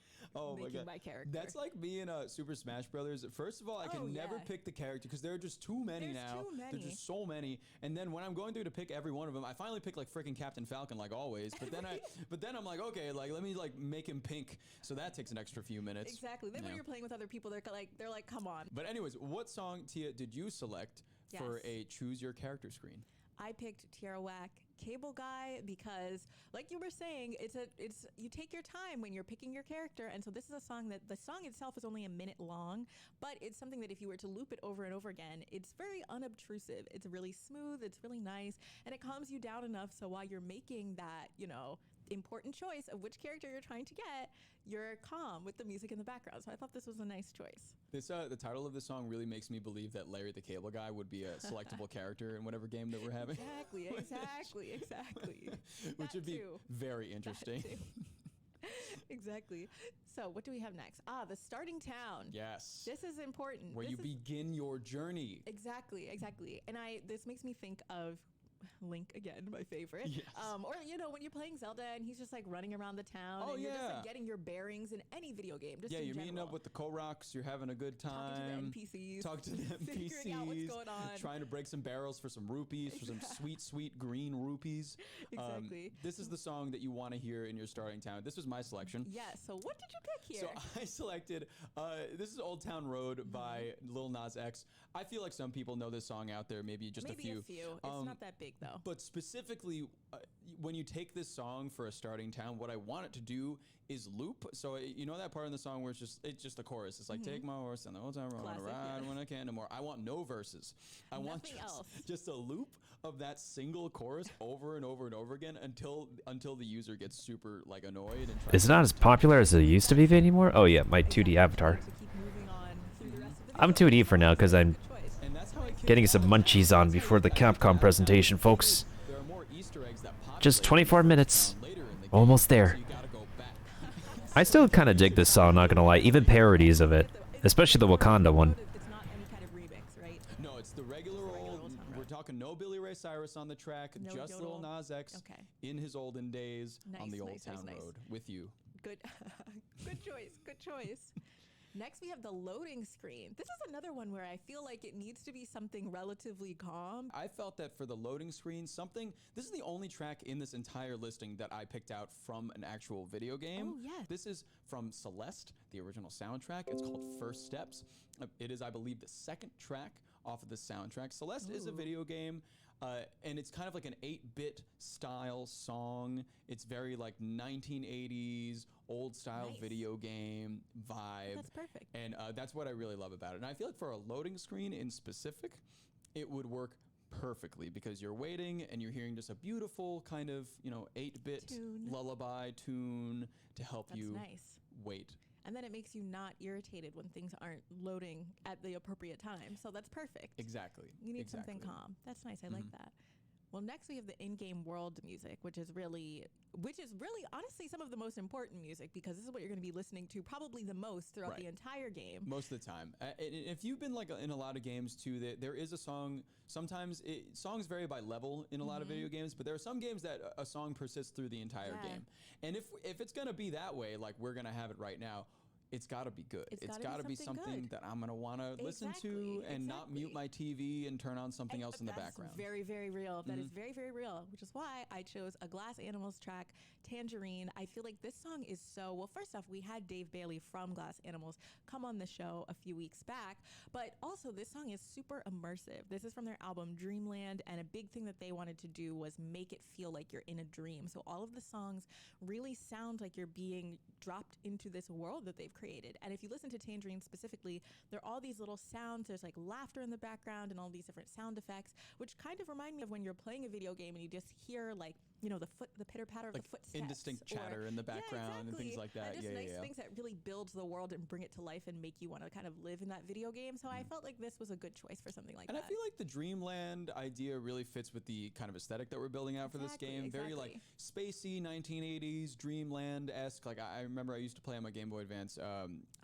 making my character. That's like me in Super Smash Brothers. First of all, I can never pick the character because there are just too many now. There's just so many. And then when I'm going through to pick every one of them, I finally pick like freaking Captain Falcon like always. But then I'm like, okay, like let me like make him pink. So that takes an extra few minutes. Exactly. Then when you're playing with other people, they're like, come on. But anyways, what song, Tia, did you select for a choose your character screen? I picked Tierra Whack Cable Guy because, like you were saying, it's you take your time when you're picking your character, and so this is a song that the song itself is only a minute long, but it's something that if you were to loop it over and over again, it's very unobtrusive. It's really smooth, it's really nice, and it calms you down enough so while you're making that, you know, important choice of which character you're trying to get, you're calm with the music in the background. So I thought this was a nice choice. This the title of the song really makes me believe that Larry the Cable Guy would be a selectable character in whatever game that we're having. Exactly. Which would be very interesting. Exactly. So what do we have next? The starting town. Yes. This is important. Where you begin your journey. Exactly. And this makes me think of Link again, my favorite. Yes. Or you know, when you're playing Zelda and he's just like running around the town and you're just like getting your bearings in any video game. Just you're meeting up with the Koroks, you're having a good time. Talking to the NPCs. Figuring out what's going on. Trying to break some barrels for some rupees, for some sweet green rupees. Exactly. This is the song that you want to hear in your starting town. This was my selection. Yes. So what did you pick here? So I selected, this is Old Town Road by Lil Nas X. I feel like some people know this song out there, maybe a few. It's not that big though. But specifically, when you take this song for a starting town, what I want it to do is loop. So you know that part in the song where it's just the chorus. It's like, take my horse and the whole time I want to ride when I can no more. I want no verses. I want just a loop of that single chorus over and over and over again until the user gets super like annoyed. And is it not as popular as it used to be anymore? Oh yeah, my 2D avatar. I'm 2D for now because I'm getting some munchies on before the Capcom presentation, folks. Just 24 minutes. Almost there. I still kind of dig this song, not gonna lie. Even parodies of it. Especially the Wakanda one. No, it's the regular old. We're talking no Billy Ray Cyrus on the track. Just Lil Nas X in his olden days on the Old Town Road with you. Good choice. Next, we have the loading screen. This is another one where I feel like it needs to be something relatively calm. I felt that for the loading screen, this is the only track in this entire listing that I picked out from an actual video game. Oh, yes. This is from Celeste, the original soundtrack. It's called First Steps. It is, I believe, the second track off of the soundtrack. Celeste is a video game. And it's kind of like an 8-bit style song. It's very like 1980s old style video game vibe. That's perfect. And that's what I really love about it. And I feel like for a loading screen in specific, it would work perfectly because you're waiting and you're hearing just a beautiful kind of, 8-bit lullaby tune to help you wait. And then it makes you not irritated when things aren't loading at the appropriate time. So that's perfect. Exactly. You need something calm. That's nice. I like that. Well, next we have the in-game world music, which is really honestly some of the most important music because this is what you're going to be listening to probably the most throughout the entire game. Most of the time. If you've been like in a lot of games too, there is a song. Sometimes songs vary by level in a lot of video games, but there are some games that a song persists through the entire game. And if it's going to be that way, like we're going to have it right now, it's got to be good. It's It's gotta got to be be something something good. that I'm going to want to listen to and not mute my TV and turn on something else in the background. Very, very real. That is Mhm. very, very real, which is why I chose a Glass Animals track, Tangerine. I feel like this song is so, well, first off, we had Dave Bailey from Glass Animals come on the show a few weeks back, but also this song is super immersive. This is from their album Dreamland, and a big thing that they wanted to do was make it feel like you're in a dream. So all of the songs really sound like you're being dropped into this world that they've created. And if you listen to Tangerine specifically, there are all these little sounds. There's like laughter in the background and all these different sound effects, which kind of remind me of when you're playing a video game and you just hear like, you know, the pitter patter of Like the footsteps. indistinct chatter in the background and things like that. And just Yeah, nice yeah, yeah. things that really builds the world and bring it to life and make you want to kind of live in that video game. So I felt like this was a good choice for something like And that. I feel like the Dreamland idea really fits with the kind of aesthetic that we're building out for this game. Very like spacey 1980s Dreamland-esque. Like I remember I used to play on my Game Boy Advance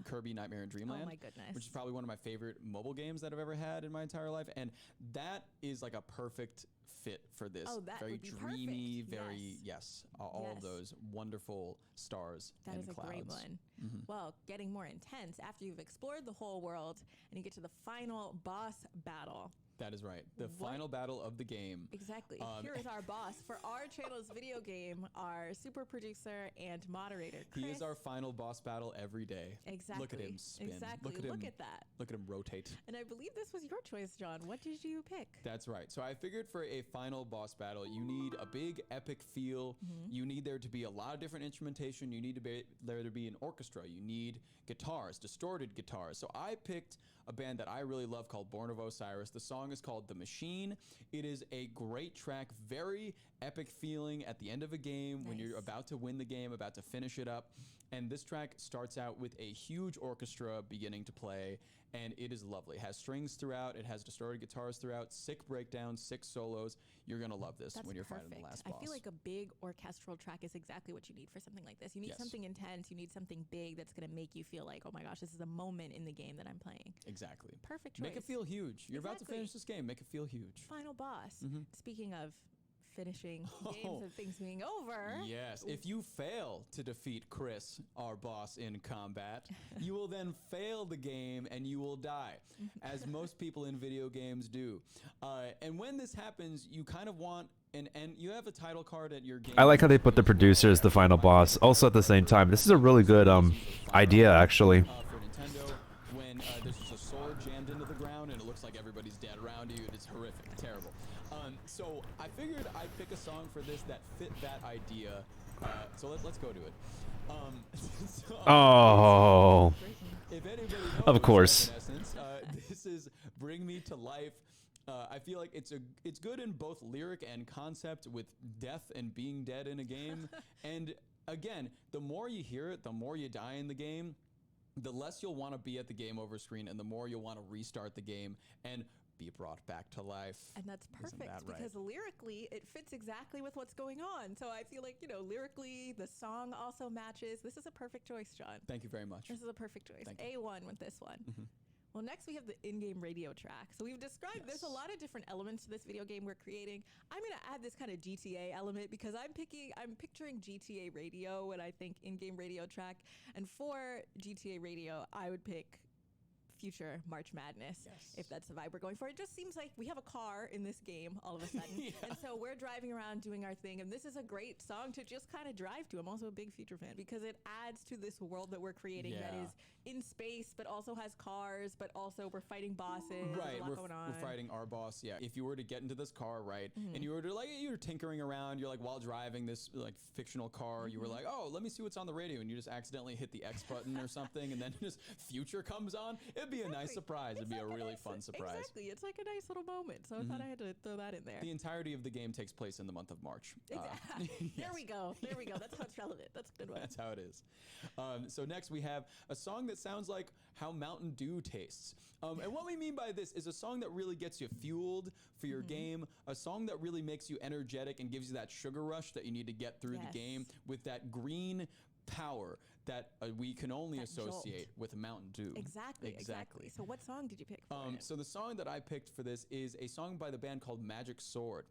Kirby Nightmare in Dreamland. Oh my goodness. Which is probably one of my favorite mobile games that I've ever had in my entire life. And that is like a perfect fit for this. Oh, that very would be dreamy, perfect. very all of Yes. those wonderful stars That and is a clouds. great one. Mhm. Well, getting more intense after you've explored the whole world and you get to the final boss battle. That is right. The What- final battle of the game. Exactly. Um, Here is our boss for our channel's video game, our super producer and moderator, Chris. He is our final boss battle every day. Exactly. Look at him spin. Exactly. Look at him. Look at that. Look at him rotate. And I believe this was your choice, John. What did you pick? That's right. So I figured for a final boss battle, you need a big epic feel. You need there to be a lot of different instrumentation. You need there to be an orchestra. You need guitars, distorted guitars. So I picked a band that I really love called Born of Osiris. The song is called The Machine. It is a great track, very epic feeling at the end of a game when you're about to win the game, about to finish it up. And this track starts out with a huge orchestra beginning to play, and it is lovely. It has strings throughout, it has distorted guitars throughout, sick breakdowns, sick solos. You're gonna love this That's when you're perfect. fighting the last boss. I feel like a big orchestral track is exactly what you need for something like this. You need Yes. something intense. You need something big that's going to make you feel like, oh my gosh, this is a moment in the game that I'm playing. Exactly. Perfect Make it choice. feel huge. You're about to Exactly. finish this game. Make it feel huge. Final boss. Mhm. Speaking of finishing Oh. games and things being over. Yes, if you fail to defeat Chris, our boss in combat, you will then fail the game and you will die, as most people in video games do. And when this happens, you kind of want and you have a title card at your game. I like how they put the producer as the final boss. Also at the same time, this is a really good idea, actually. For Nintendo, when there's just a sword jammed into the ground and it looks like everybody's dead around you. It's horrific, terrible. So I figured I'd pick a song for this that fit that idea. So let's go to it. So, Oh. if anybody Of knows, course. in essence, this is "Bring Me to Life." I feel like it's good in both lyric and concept, with death and being dead in a game. And again, the more you hear it, the more you die in the game, the less you'll want to be at the game over screen, and the more you'll want to restart the game and be brought back to life. And that's Isn't perfect that right? because lyrically it fits exactly with what's going on. So I feel like, lyrically the song also matches. This is a perfect choice, John. Thank you very much. This is a perfect choice. Thank you. A1 with this one. Mhm. Well, next we have the in-game radio track. So we've described there's a lot of different elements to this video game we're creating. I'm going to add this kind of GTA element because I'm picturing GTA radio when I think in-game radio track. And for GTA radio, I would pick Future March Madness, if that's the vibe we're going for. It just seems like we have a car in this game all of a sudden. And so we're driving around doing our thing. And this is a great song to just kind of drive to. I'm also a big Future fan because it adds to this world that we're creating that Yeah. is in space, but also has cars, but also we're fighting bosses. Right, a lot going on. we're fighting our boss. Yeah, if you were to get into this car, right, Mhm. and you were to you're tinkering around, you're like while driving this like fictional car, you were Mhm. like, oh, let me see what's on the radio, and you just accidentally hit the X button or something, and then just Future comes on. It'd be a nice surprise. It'd be a really fun surprise. Exactly. It's like a nice little moment. So I thought Mhm. I had to throw that in there. The entirety of the game takes place in the month of March. There we go. There we go. That's how it's relevant. That's a good one. That's how it is. So next we have a song that sounds like how Mountain Dew tastes. And what we mean by this is a song that really gets you fueled for your game, a song that really makes you energetic and gives you that sugar rush that you need to get through the game with that green power that we can only That jolt. associate with Mountain Dew. Exactly. So what song did you pick for it? So the song that I picked for this is a song by the band called Magic Sword.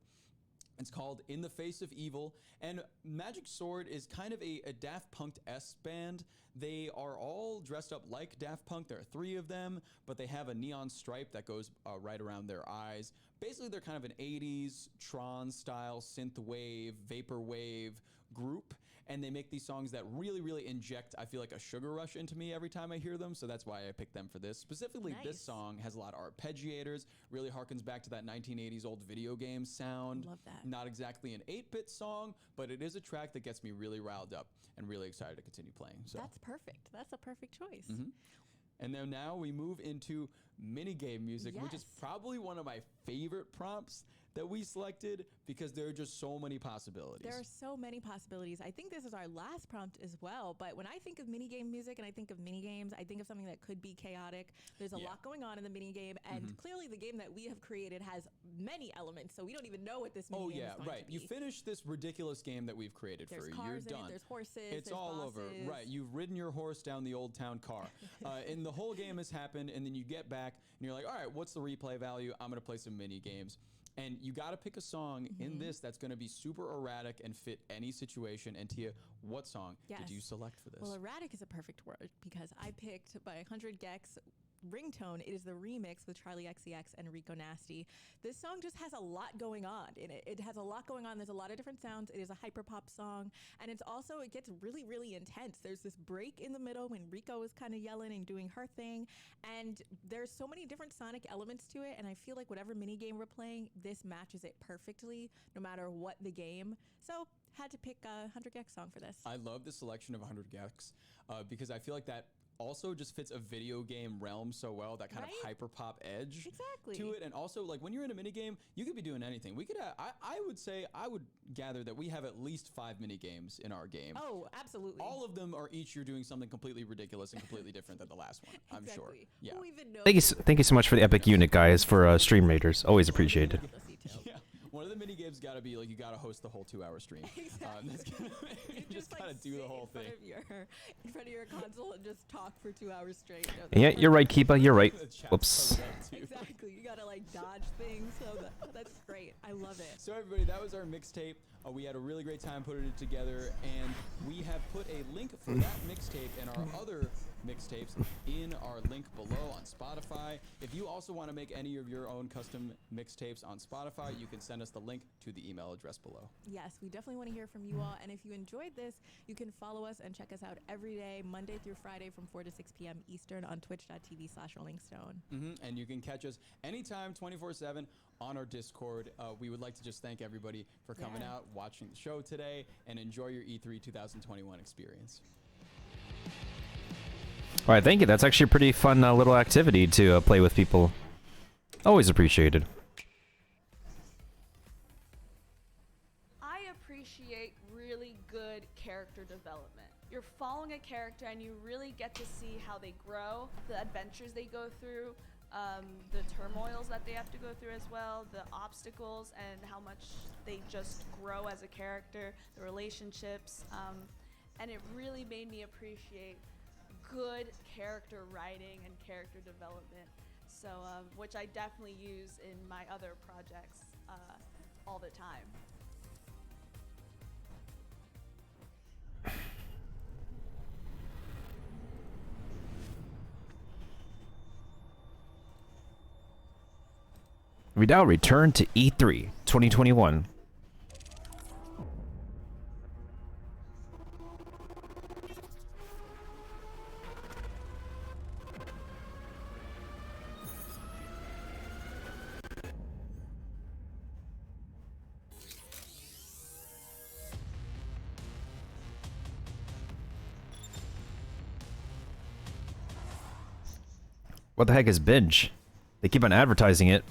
It's called In the Face of Evil, and Magic Sword is kind of a Daft Punk-esque band. They are all dressed up like Daft Punk. There are 3 of them, but they have a neon stripe that goes right around their eyes. Basically, they're kind of an 80s Tron-style synthwave, vaporwave group, and they make these songs that really inject, I feel like, a sugar rush into me every time I hear them, so that's why I picked them for this. Specifically, This song has a lot of arpeggiators, really harkens back to that 1980s old video game sound. Love that. Not exactly an 8-bit song, but it is a track that gets me really riled up and really excited to continue playing. So That's perfect. That's a perfect choice. And then now we move into minigame music, which is Yes. probably one of my favorite prompts that we selected because there are just so many possibilities. There are so many possibilities. I think this is our last prompt as well. But when I think of minigame music and I think of minigames, I think of something that could be chaotic. There's a lot going on in the minigame, and clearly the game that we have created has many elements, so we don't even know what this minigame is going to be. You finish this ridiculous game that we've created There's for you. cars You're in it, done. there's horses, It's there's all over. bosses. Right. You've ridden your horse down the old town car. And the whole game has happened, and then you get back and you're like, all right, what's the replay value? I'm gonna play some mini games. And you got to pick a song in this that's going to be super erratic and fit any situation. And Tia, what song did you select for this? Well, erratic is a perfect word because I picked by 100 Gex Ringtone. It is the remix with Charlie XCX and Rico Nasty. This song just has a lot going on in it. It has a lot going on. There's a lot of different sounds. It is a hyperpop song, and it gets really intense. There's this break in the middle when Rico is kind of yelling and doing her thing, and there's so many different sonic elements to it, and I feel like whatever mini game we're playing, this matches it perfectly, no matter what the game. So had to pick a 100 Gex song for this. I love the selection of 100 Gex because I feel like that also just fits a video game realm so well, that kind of hyper pop edge to it. And also, like, when you're in a minigame, you could be doing anything. We could I would gather that we have at least 5 mini games in our game. Oh, absolutely. All of them are each you're doing something completely ridiculous and completely different than the last one, I'm sure. Yeah. Thank you so much for the epic unit, guys, for Stream Raiders. Always appreciated. Yeah. One of the mini games got to be like you got to host the whole 2-hour stream. You just got to do the whole thing. In front of your console and just talk for 2 hours straight. No, Yeah, you're right, Keepa. You're right. Whoops. Exactly. You gotta like dodge things. So that's great. I love it. So everybody, that was our mixtape. We had a really great time putting it together, and we have put a link for that mixtape and our other mixtapes in our link below on Spotify. If you also want to make any of your own custom mixtapes on Spotify, you can send us the link to the email address below. Yes, we definitely want to hear from you all. And if you enjoyed this, you can follow us and check us out every day, Monday through Friday from 4 to 6 p.m. Eastern on twitch.tv/rollingstone. And you can catch us anytime, 24/7 on our Discord. We would like to just thank everybody for coming out, watching the show today, and enjoy your E3 2021 experience. All right, thank you. That's actually a pretty fun little activity to play with people. Always appreciated. I appreciate really good character development. You're following a character and you really get to see how they grow, the adventures they go through, the turmoils that they have to go through as well, the obstacles, and how much they just grow as a character, the relationships, and it really made me appreciate good character writing and character development, so which I definitely use in my other projects all the time. We now return to E3 2021. What the heck is Binge? They keep on advertising it.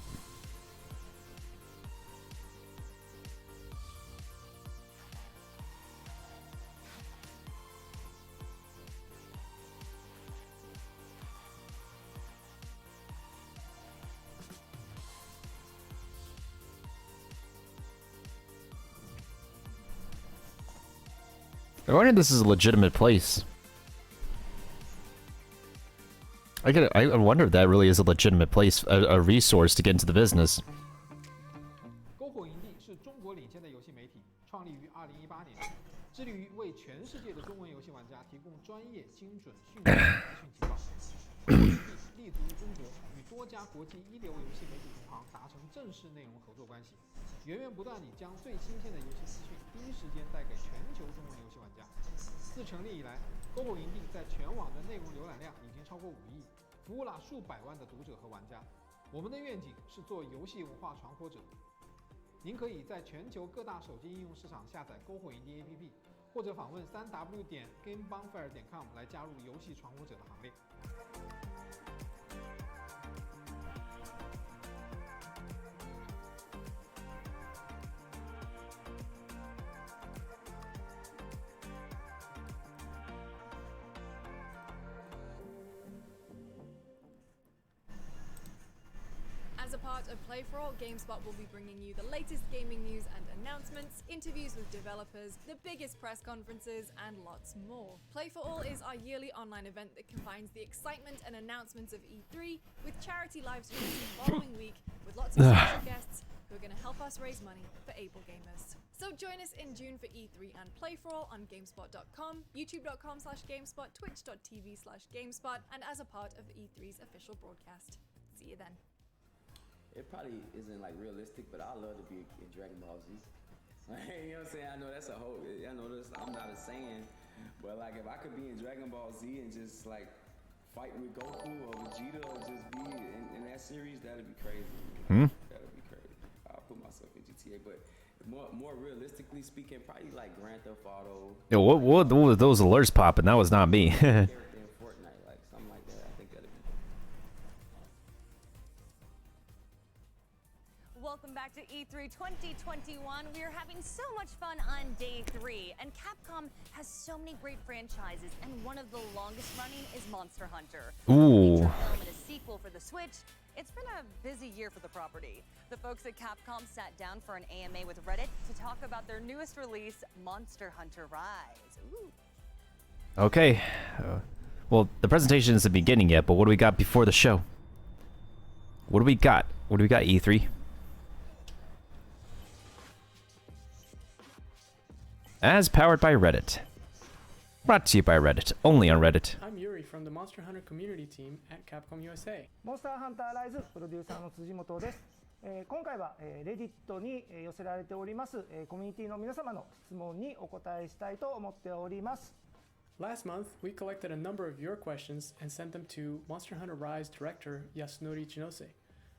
I wonder if this is a legitimate place. I wonder if that really is a legitimate place, a resource to get into the business. 篝火营地是中国领先的创立于2018年，致力于为全世界的中文游戏玩家提供专业、精准、迅速的资讯情报。立足于中国，与多家国际一流游戏媒体同行达成正式内容合作关系，源源不断地将最新鲜的游戏资讯第一时间带给全球中文游戏玩家。自成立以来，Gogo营地在全网的内容浏览量已经超过5亿，服务了数百万的读者和玩家。我们的愿景是做游戏文化传播者。您可以在全球各大手机应用市场下载Gogo营地 APP， 或者访问3w.gamebonfire.com 来加入游戏传播者的行列。As a part of Play for All, GameSpot will be bringing you the latest gaming news and announcements, interviews with developers, the biggest press conferences, and lots more. Play for All is our yearly online event that combines the excitement and announcements of E3 with charity live streams the following week with lots of special guests who are going to help us raise money for able gamers. So join us in June for E3 and Play for All on GameSpot.com, YouTube.com/GameSpot, Twitch.tv/GameSpot, and as a part of E3's official broadcast. See you then. It probably isn't like realistic, but I love to be in Dragon Ball Z. You know what I'm saying? I know that's I know this, I'm not a saying, but like if I could be in Dragon Ball Z and just like fight with Goku or Vegeta or just be in that series, that'd be crazy. That'd be crazy. I'll put myself in GTA, but more realistically speaking, probably like Grand Theft Auto. Yo, what were those alerts popping? That was not me. Fortnite, like something like that. I think that'd be. Welcome back to E3 2021. We are having so much fun on day 3, and Capcom has so many great franchises, and one of the longest running is Monster Hunter. Ooh. Feature film and a sequel for the Switch. It's been a busy year for the property. The folks at Capcom sat down for an AMA with Reddit to talk about their newest release, Monster Hunter Rise. Ooh. Okay. Well, the presentation isn't beginning yet, but what do we got before the show? What do we got? What do we got, E3? As powered by Reddit. Brought to you by Reddit. Only on Reddit. I'm Yuri from the Monster Hunter community team at Capcom USA. モンスターハンターライズプロデューサーの辻本です。今回はレディットに寄せられておりますコミュニティの皆様の質問にお答えしたいと思っております。 Last month, we collected a number of your questions and sent them to Monster Hunter Rise director Yasunori Chinose.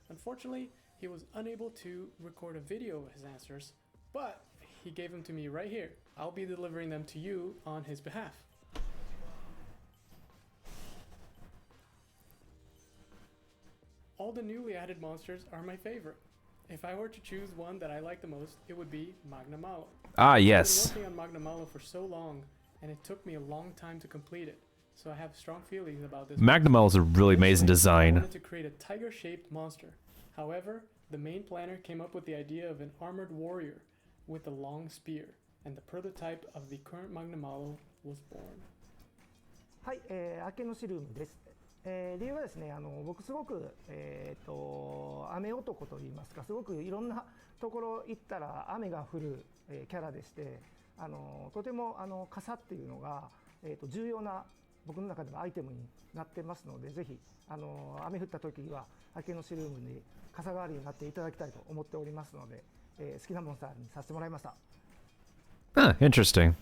Unfortunately, he was unable to record a video of his answers, but he gave them to me right here. I'll be delivering them to you on his behalf. All the newly added monsters are my favorite. If I were to choose one that I like the most, it would be Magna Malo. Ah, yes. I've been working on Magna Malo for so long, and it took me a long time to complete it, so I have strong feelings about this. Magna Malo is a really amazing I design. wanted to create a tiger-shaped monster. However, the main planner came up with the idea of an armored warrior with a long spear, and the prototype of the current Magna Malo was born. はい、明けのシルームです。理由はですね、僕すごく雨男といいますか、すごくいろんなところ行ったら雨が降る、キャラでして、とても傘っていうのが重要な僕の中でもアイテムになってますので、ぜひ雨降った時は明けのシルームに傘代わりになっていただきたいと思っておりますので、好きなモンスターにさせてもらいました。 Huh, interesting.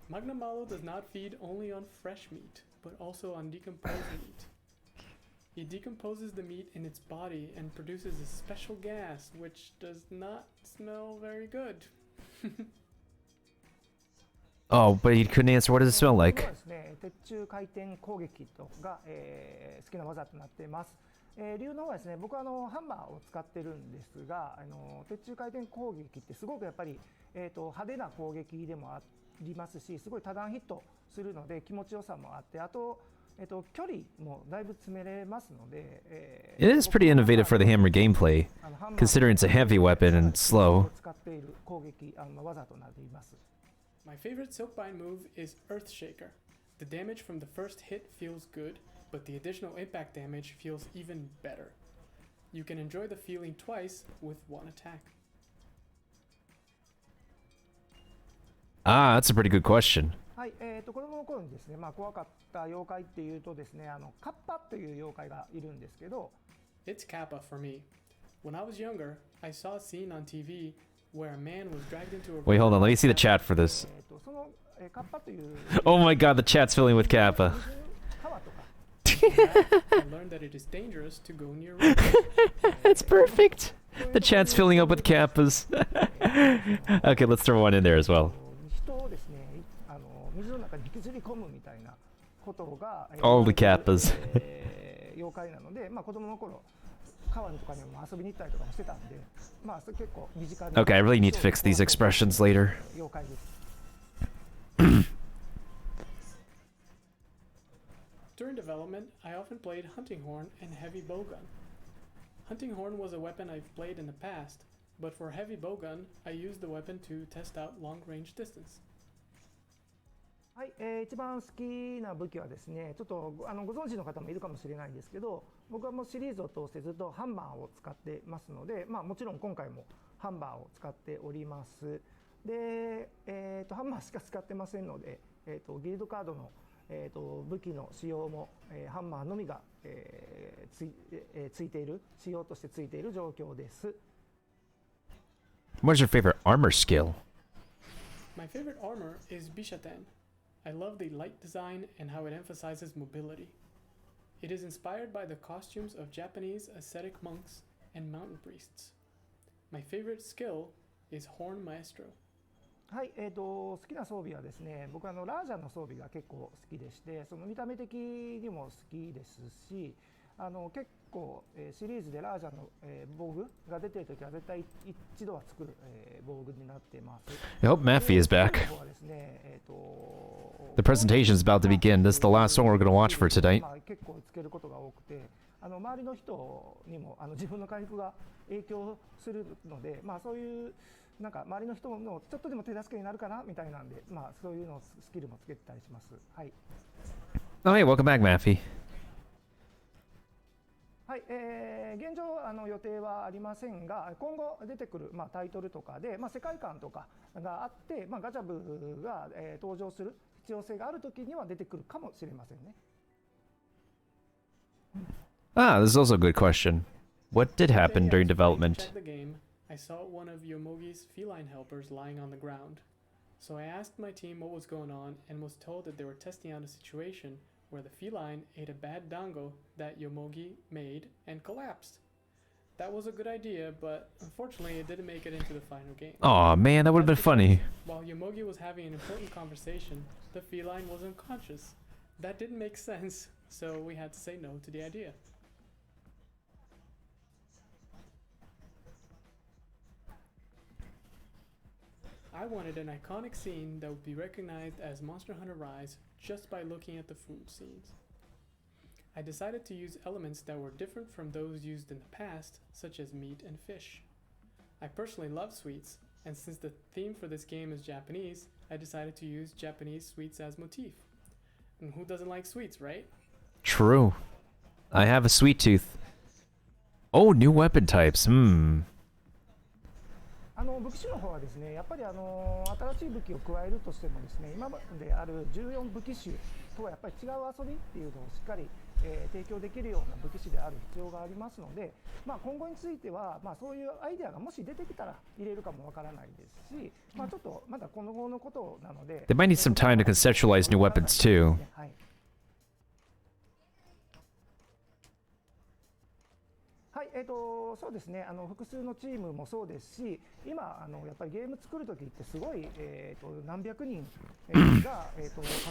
Magna Malo does not feed only on fresh meat, but also on decomposed meat. It decomposes the meat in its body and produces a special gas, which does not smell very good. Oh, but he couldn't answer. What does it smell like? これはですね、鉄柱回転攻撃とが、好きな技となっています。理由の方はですね、僕はハンマーを使ってるんですが、鉄柱回転攻撃ってすごくやっぱり、派手な攻撃でもありますし、すごい多段ヒットするので気持ちよさもあって、あと、距離もだいぶ詰めれますので、It is pretty innovative for the hammer gameplay, considering it's a heavy weapon and slow. 使っている攻撃技となっています。 My favorite Silkbind move is Earthshaker. The damage from the first hit feels good, but the additional impact damage feels even better. You can enjoy the feeling twice with one attack. Ah, that's a pretty good question. はい、子供の頃にですね、怖かった妖怪っていうとですね、カッパという妖怪がいるんですけど、 It's Kappa for me. When I was younger, I saw a scene on TV where a man was dragged into a Wait, hold on. Let me see the chat for this. その、カッパという Oh my god, the chat's filling with Kappa. I learned that it is dangerous to go near rivers. That's perfect. The chat's filling up with Kappas. Okay, let's throw one in there as well. 人をですね、水の中に引きずり込むみたいなことが、All the Kappas. 妖怪なので、子供の頃川とかにも遊びに行ったりとかもしてたんで、それ結構身近に。Okay, I really need to fix these expressions later. 妖怪です。During development, I often played Hunting Horn and Heavy Bowgun. Hunting Horn was a weapon I've played in the past, but for Heavy Bowgun, I used the weapon to test out long-range distance. はい、一番好きな武器はですね、ちょっとご存知の方もいるかもしれないんですけど、僕はもうシリーズを通してずっとハンマーを使ってますので、もちろん今回もハンマーを使っております。で、ハンマーしか使ってませんので、ギルドカードの武器の使用も、ハンマーのみが、ついている仕様としてついている状況です。What's your favorite armor skill? My favorite armor is Bishaten. I love the light design and how it emphasizes mobility. It is inspired by the costumes of Japanese ascetic monks and mountain priests. My favorite skill is Horn Maestro. はい、好きな装備はですね、僕はラージャの装備が結構好きでして、その見た目的にも好きですし、結構、シリーズでラージャの、防具が出ているときは絶対一度は作る、防具になっています。I hope Maffy is back. The presentation is about to begin. This is the last one we're going to watch for tonight. 結構つけることが多くて、周りの人にも自分の回復が影響するので、そういうなんか周りの人のちょっとでも手助けになるかなみたいなんで、そういうのスキルもつけてたりします。はい。Oh, hey, welcome back, Maffy. はい、現状予定はありませんが、今後出てくる、タイトルとかで、世界観とかがあって、ガチャブが、登場する必要性があるときには出てくるかもしれませんね。Ah, this is also a good question. What did happen during development? I saw one of Yomogi's feline helpers lying on the ground. So I asked my team what was going on and was told that they were testing out a situation where the feline ate a bad dango that Yomogi made and collapsed. That was a good idea, but unfortunately it didn't make it into the final game. Aw, man, that would have been funny. While Yomogi was having an important conversation, the feline was unconscious. That didn't make sense, so we had to say no to the idea. I wanted an iconic scene that would be recognized as Monster Hunter Rise just by looking at the food scenes. I decided to use elements that were different from those used in the past, such as meat and fish. I personally love sweets, and since the theme for this game is Japanese, I decided to use Japanese sweets as motif. And who doesn't like sweets, right? True. I have a sweet tooth. Oh, new weapon types. 武器種の方はですね、やっぱり新しい武器を加えるとしてもですね、今まである14武器種とはやっぱり違う遊びっていうのをしっかり、提供できるような武器種である必要がありますので、今後については、そういうアイデアがもし出てきたら入れるかもわからないですし、ちょっとまだこの後のことなので。They might need some time to conceptualize new weapons too. はい。はい、そうですね、複数のチームもそうですし、今やっぱりゲーム作るときってすごい、何百人、が、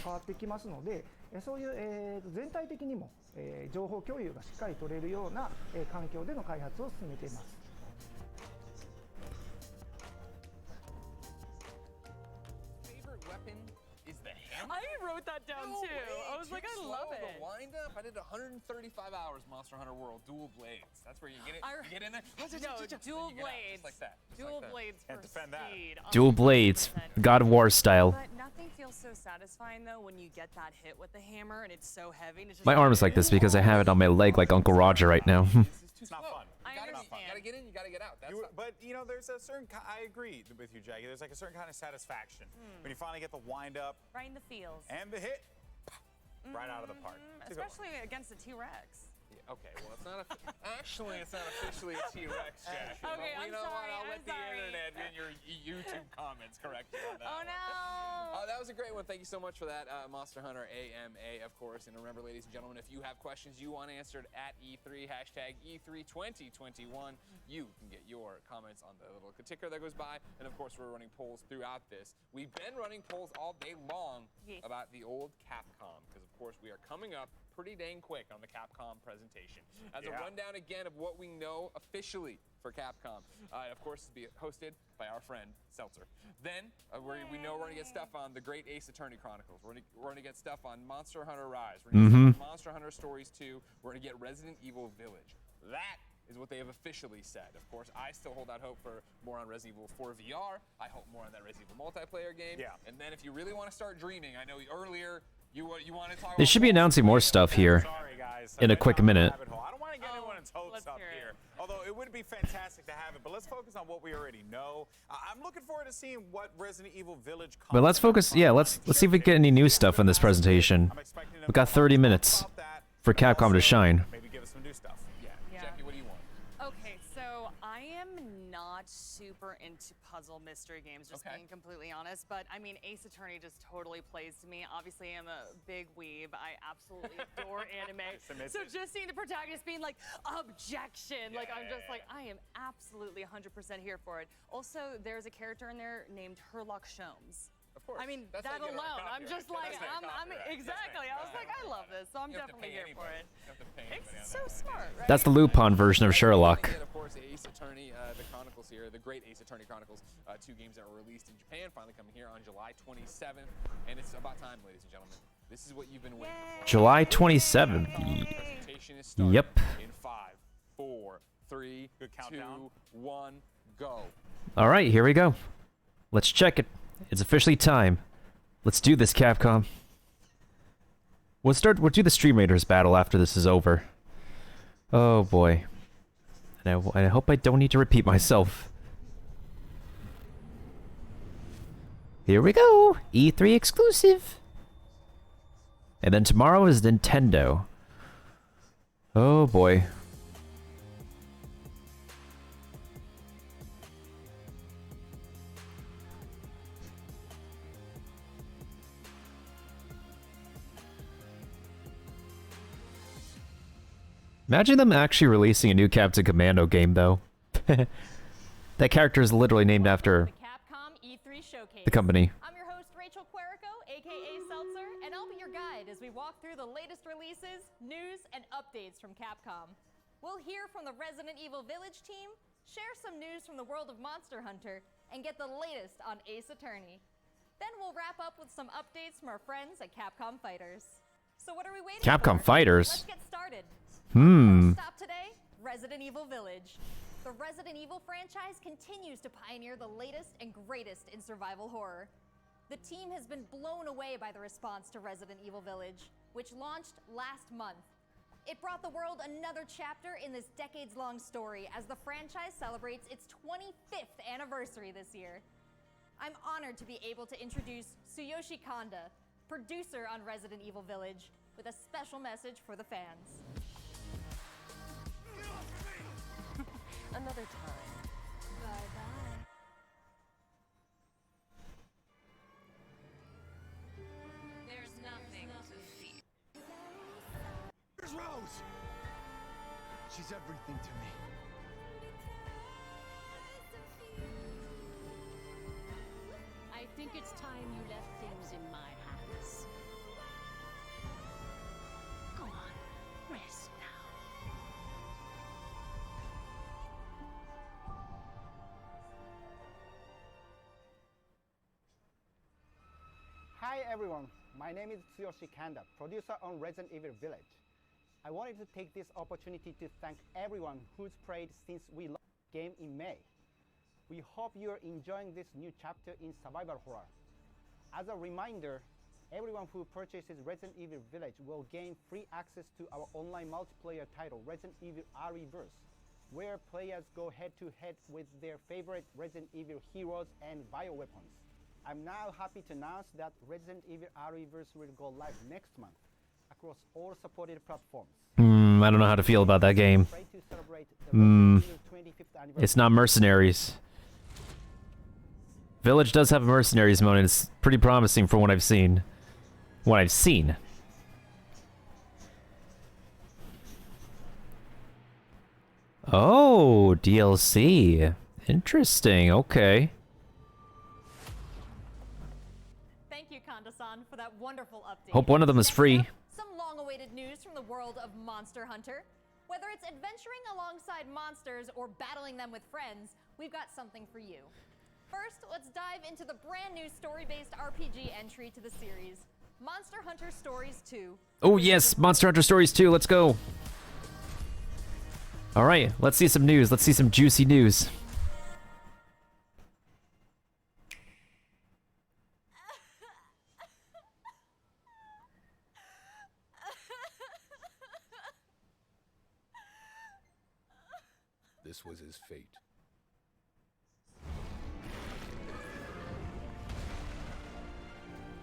関わってきますので、そういう、全体的にも、情報共有がしっかり取れるような、環境での開発を進めています。I wrote that down too. I was like, I love it. The wind up. I did 135 hours Monster Hunter World Dual Blades. That's where you get it. You get in there. No, dual blades. Like that. Dual blades for defend that. speed. Dual blades, God of War style. But nothing feels so satisfying though when you get that hit with the hammer and it's so heavy. And it's just My arm is like this because I have it on my leg like Uncle Roger right now. too It's not slow. fun. I You understand. gotta get in, you gotta get out. That's not, But you know, there's a certain. I agree with you, Jackie. There's like a certain kind of satisfaction when you finally get the wind up Right in the feels. and the hit, right out of the park. It's a good one. Especially against a T-Rex. okay, well, it's not actually, it's not officially a T-Rex, Jackie. Okay, But I'm you know what? sorry, I'll I'm let the sorry. internet and your YouTube comments correct you on that. Oh one. no! That was a great one. Thank you so much for that, Monster Hunter AMA, of course. And remember, ladies and gentlemen, if you have questions you want answered at E3, hashtag E32021, you can get your comments on the little ticker that goes by. And of course, we're running polls throughout this. We've been running polls all day long about the old Capcom, because of course we are coming up pretty dang quick on the Capcom presentation. As a rundown again of what we know officially for Capcom, of course, to be hosted by our friend Seltzer. Then we know we're gonna get stuff on the Great Ace Attorney Chronicles. We're gonna get stuff on Monster Hunter Rise. We're gonna get stuff on Monster Hunter Stories 2. We're gonna get Resident Evil Village. That is what they have officially said. Of course, I still hold out hope for more on Resident Evil 4 VR. I hope more on that Resident Evil multiplayer game. Yeah. And then if you really want to start dreaming, I know earlier you want to talk. They should be announcing more stuff here in a quick minute. I don't want to get anyone's hopes up here. Although it would be fantastic to have it, but let's focus on what we already know. I'm looking forward to seeing what Resident Evil Village. But let's focus. Yeah, let's see if we get any new stuff in this presentation. We've got 30 minutes for Capcom to shine. Maybe give us some new stuff. Yeah. Jackie, what do you want? Okay, so I am not super into puzzle mystery games, just being completely honest. But I mean, Ace Attorney just totally plays to me. Obviously, I'm a big weeb. I absolutely adore anime. So just seeing the protagonist being like, objection, like I'm just like, I am absolutely 100% here for it. Also, there's a character in there named Herlock Sholmes. Of course. I mean, That's that how you get alone, our I'm just like, I'm exactly. I was like, I love this, so I'm You don't have to definitely pay here for anybody. it. You don't have to pay anybody on It's so that. smart, right? That's the Lupin version of Sherlock. And of course, Ace Attorney, the Chronicles here, the Great Ace Attorney Chronicles, 2 games that were released in Japan, finally coming here on July 27th, and it's about time, ladies and gentlemen. This is what you've been waiting for. July 27th. Presentation is starting Yep. in 5, 4, 3, 2, 1, go. All right, here we go. Let's check it. It's officially time. Let's do this, Capcom. We'll do the Stream Raiders battle after this is over. Oh boy. And I hope I don't need to repeat myself. Here we go! E3 exclusive! And then tomorrow is Nintendo. Oh boy. Imagine them actually releasing a new Captain Commando game, though. That character is literally named after Capcom E3 Showcase. the company. I'm your host, Rachel Querico, aka Seltzer, and I'll be your guide as we walk through the latest releases, news, and updates from Capcom. We'll hear from the Resident Evil Village team, share some news from the world of Monster Hunter, and get the latest on Ace Attorney. Then we'll wrap up with some updates from our friends at Capcom Fighters. So what are we waiting Capcom for? Fighters? Let's get started. Stop today, Resident Evil Village. The Resident Evil franchise continues to pioneer the latest and greatest in survival horror. The team has been blown away by the response to Resident Evil Village, which launched last month. It brought the world another chapter in this decades-long story as the franchise celebrates its 25th anniversary this year. I'm honored to be able to introduce Tsuyoshi Kanda, producer on Resident Evil Village, with a special message for the fans. Another time. Bye-bye. There's nothing to fear. Where's Rose? She's everything to me. I think it's time you left things in my hands. Go on, rest now. Hi everyone, my name is Tsuyoshi Kanda, producer on Resident Evil Village. I wanted to take this opportunity to thank everyone who's played since we launched the game in May. We hope you're enjoying this new chapter in survival horror. As a reminder, everyone who purchases Resident Evil Village will gain free access to our online multiplayer title, Resident Evil RE-Verse, where players go head-to-head with their favorite Resident Evil heroes and bioweapons. I'm now happy to announce that Resident Evil Re:Verse will go live next month across all supported platforms. I don't know how to feel about that game. It's not Mercenaries. Village does have a Mercenaries mode, and it's pretty promising from what I've seen. What I've seen. Oh, DLC. Interesting, okay. Thank you, Kanda-san, for that wonderful update. Hope one of them is free. Some long-awaited news from the world of Monster Hunter. Whether it's adventuring alongside monsters or battling them with friends, we've got something for you. First, let's dive into the brand new story-based RPG entry to the series, Monster Hunter Stories 2. Oh yes, Monster Hunter Stories 2, let's go. Alright, let's see some news. Let's see some juicy news. This was his fate.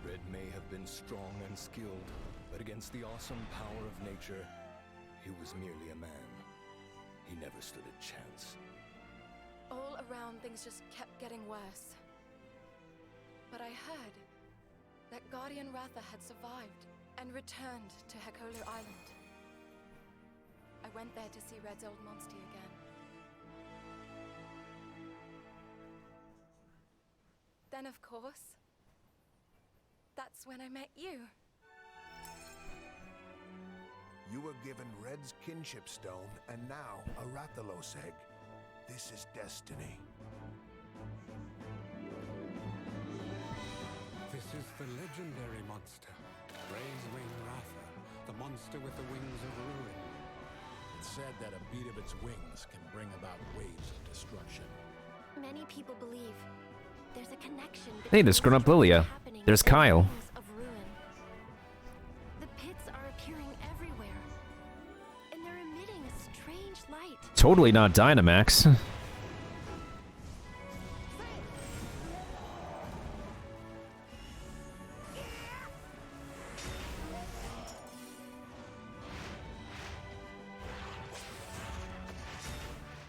Red may have been strong and skilled, but against the awesome power of nature, he was merely a man. He never stood a chance. All around, things just kept getting worse. But I heard that Guardian Ratha had survived and returned to Hekolu Island. I went there to see Red's old Monstie again. Then, of course, that's when I met you. You were given Red's kinship stone, and now a Rathalos egg. This is destiny. This is the legendary monster, Ray's Wing Ratha, the monster with the wings of ruin. It's said that a beat of its wings can bring about waves of destruction. Many people believe there's a connection Hey, there's grown up Lilia. There's Kyle. of ruin. The pits are appearing everywhere, and they're emitting a strange light. Totally not Dynamax.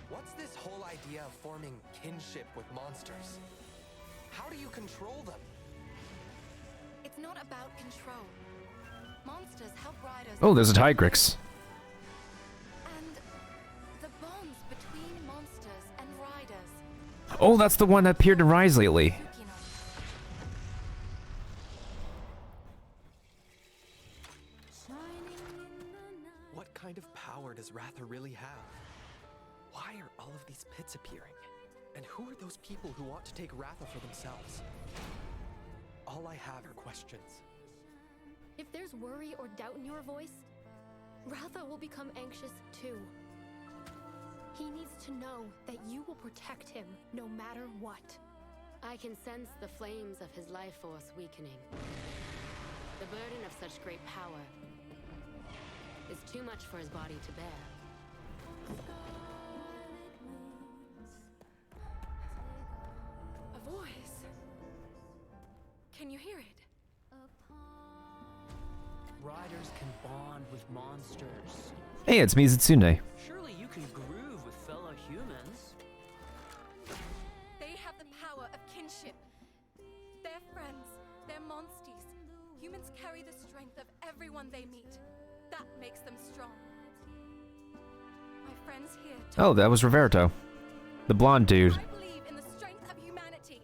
What's this whole idea of forming kinship with monsters? How do you control them? It's not about control. Monsters help riders. Oh, there's a Tigrex. And the bonds between monsters and riders. Oh, that's the one that appeared in Rise lately. What kind of power does Ratha really have? Why are all of these pits appearing? And who are those people who want to take Ratha for themselves? All I have are questions. If there's worry or doubt in your voice, Ratha will become anxious too. He needs to know that you will protect him no matter what. I can sense the flames of his life force weakening. The burden of such great power is too much for his body to bear. A voice. Can you hear it? Riders can bond with monsters. Hey, it's Mizutsune. Surely you can groove with fellow humans. They have the power of kinship. They're friends. They're monsties. Humans carry the strength of everyone they meet. That makes them strong. My friends here. Oh, that was Roberto. The blonde dude. I believe in the strength of humanity.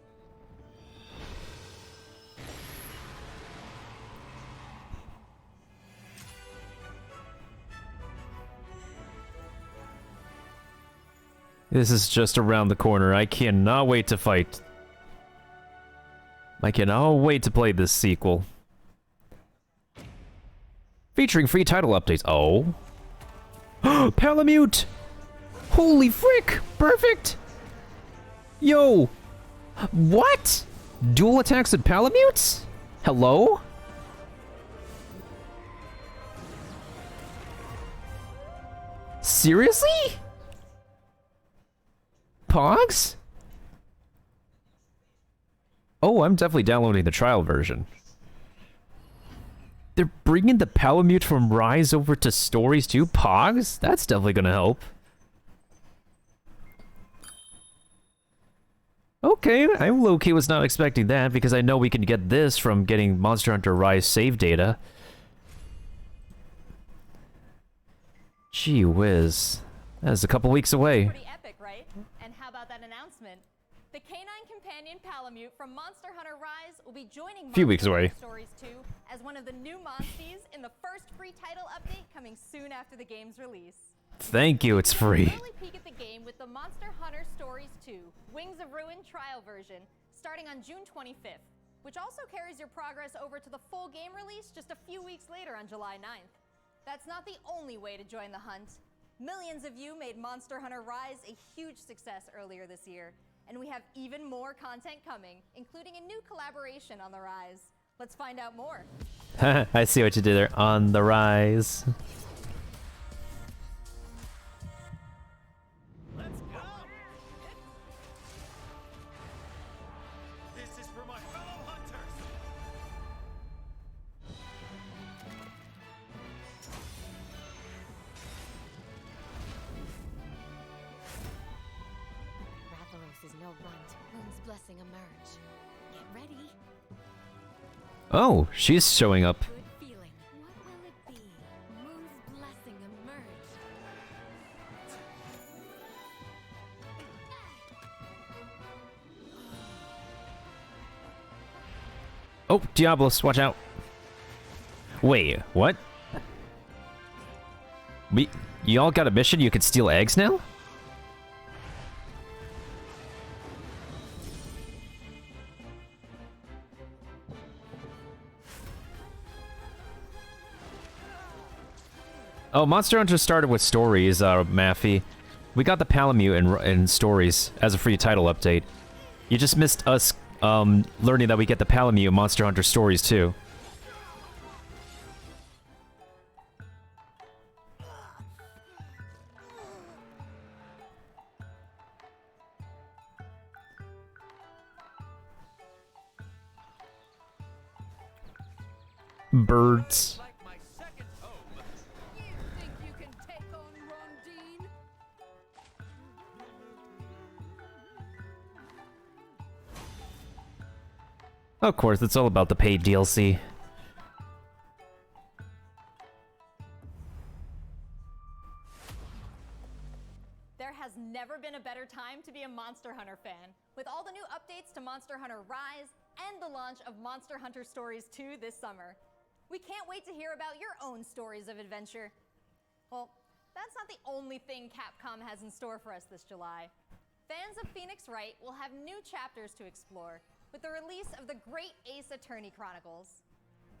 This is just around the corner. I cannot wait to fight. I cannot wait to play this sequel. Featuring free title updates. Oh. Palamute! Holy frick! Perfect! Yo! What? Dual attacks with Palamutes? Hello? Seriously? Pogs? Oh, I'm definitely downloading the trial version. They're bringing the Palamute from Rise over to Stories too? Pogs? That's definitely gonna help. Okay, I low-key was not expecting that because I know we can get this from getting Monster Hunter Rise save data. Gee whiz. That is a couple weeks away. Pretty epic, right? And how about that announcement? The canine companion Palamute from Monster Hunter Rise will be joining Few weeks away. Stories 2 as one of the new Monsties in the first free title update coming soon after the game's release. Thank you, it's free. Early peek at the game with the Monster Hunter Stories 2 Wings of Ruin trial version starting on June 25th, which also carries your progress over to the full game release just a few weeks later on July 9th. That's not the only way to join the hunt. Millions of you made Monster Hunter Rise a huge success earlier this year, and we have even more content coming, including a new collaboration on the Rise. Let's find out more. I see what you did there. On the Rise. Let's go! This is for my fellow hunters! Rathalos is no runt. Moon's blessing emerge. Get ready. Oh, she's showing up. Good feeling. What will it be? Moon's blessing emerge. Oh, Diablos, watch out. Wait, what? Y'all got a mission? You can steal eggs now? Oh, Monster Hunter started with Stories, Maffy. We got the Palamute in Stories as a free title update. You just missed us learning that we get the Palamute in Monster Hunter Stories too. Birds. Of course, it's all about the paid DLC. There has never been a better time to be a Monster Hunter fan. With all the new updates to Monster Hunter Rise and the launch of Monster Hunter Stories 2 this summer. We can't wait to hear about your own stories of adventure. Well, that's not the only thing Capcom has in store for us this July. Fans of Phoenix Wright will have new chapters to explore with the release of the Great Ace Attorney Chronicles.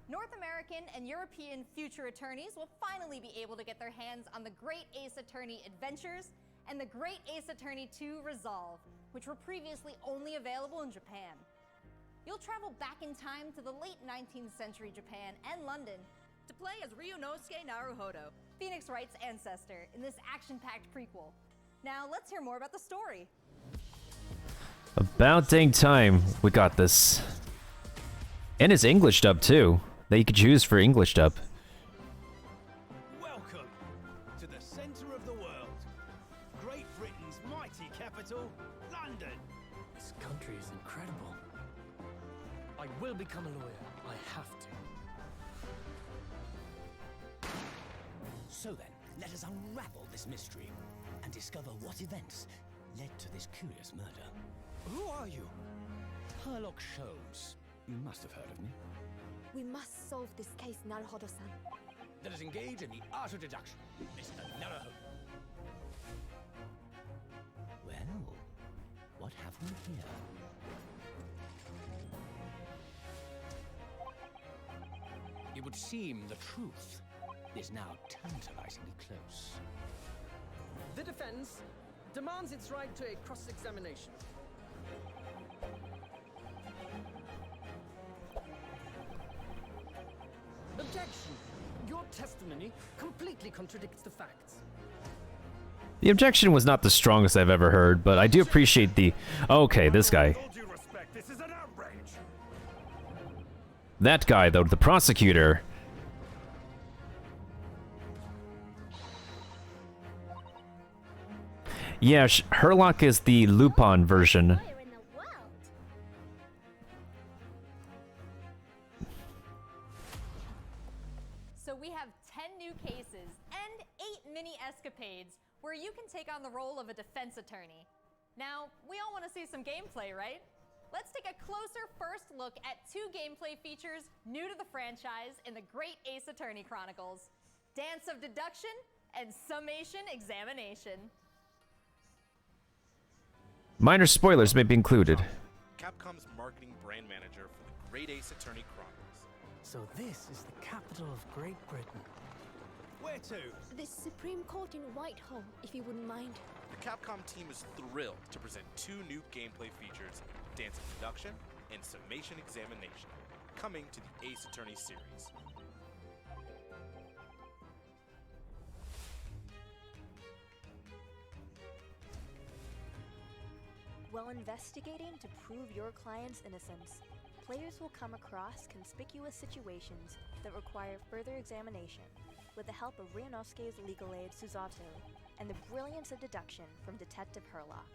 North American and European future attorneys will finally be able to get their hands on the Great Ace Attorney Adventures and the Great Ace Attorney 2 Resolve, which were previously only available in Japan. You'll travel back in time to the late 19th century Japan and London to play as Ryunosuke Naruhodo, Phoenix Wright's ancestor, in this action-packed prequel. Now let's hear more about the story. About dang time we got this. And it's English dub too, that you could choose for English dub. Welcome to the center of the world. Great Britain's mighty capital, London. This country is incredible. I will become a lawyer. I have to. So then, let us unravel this mystery and discover what events led to this curious murder. Who are you? Herlock Sholmes. You must have heard of me. We must solve this case, Naruhodo-san. Let us engage in the art of deduction, Mr. Naruhodo. Well, what have we here? It would seem the truth is now tantalizingly close. The defense demands its right to a cross-examination. Objection! Your testimony completely contradicts the facts. The objection was not the strongest I've ever heard, but I do appreciate the... Okay, this guy. That guy, though, the prosecutor. Yeah, Herlock is the Lupin version. So we have 10 new cases and 8 mini escapades where you can take on the role of a defense attorney. Now, we all want to see some gameplay, right? Let's take a closer first look at 2 gameplay features new to the franchise in the Great Ace Attorney Chronicles: Dance of Deduction and Summation Examination. Minor spoilers may be included. Capcom's marketing brand manager for the Great Ace Attorney Chronicles. So this is the capital of Great Britain. Where to? The Supreme Court in Whitehall, if you wouldn't mind. The Capcom team is thrilled to present 2 new gameplay features, Dance of Deduction and Summation Examination, coming to the Ace Attorney series. While investigating to prove your client's innocence, players will come across conspicuous situations that require further examination with the help of Ryunosuke's legal aid Susato and the brilliance of deduction from Detective Herlock.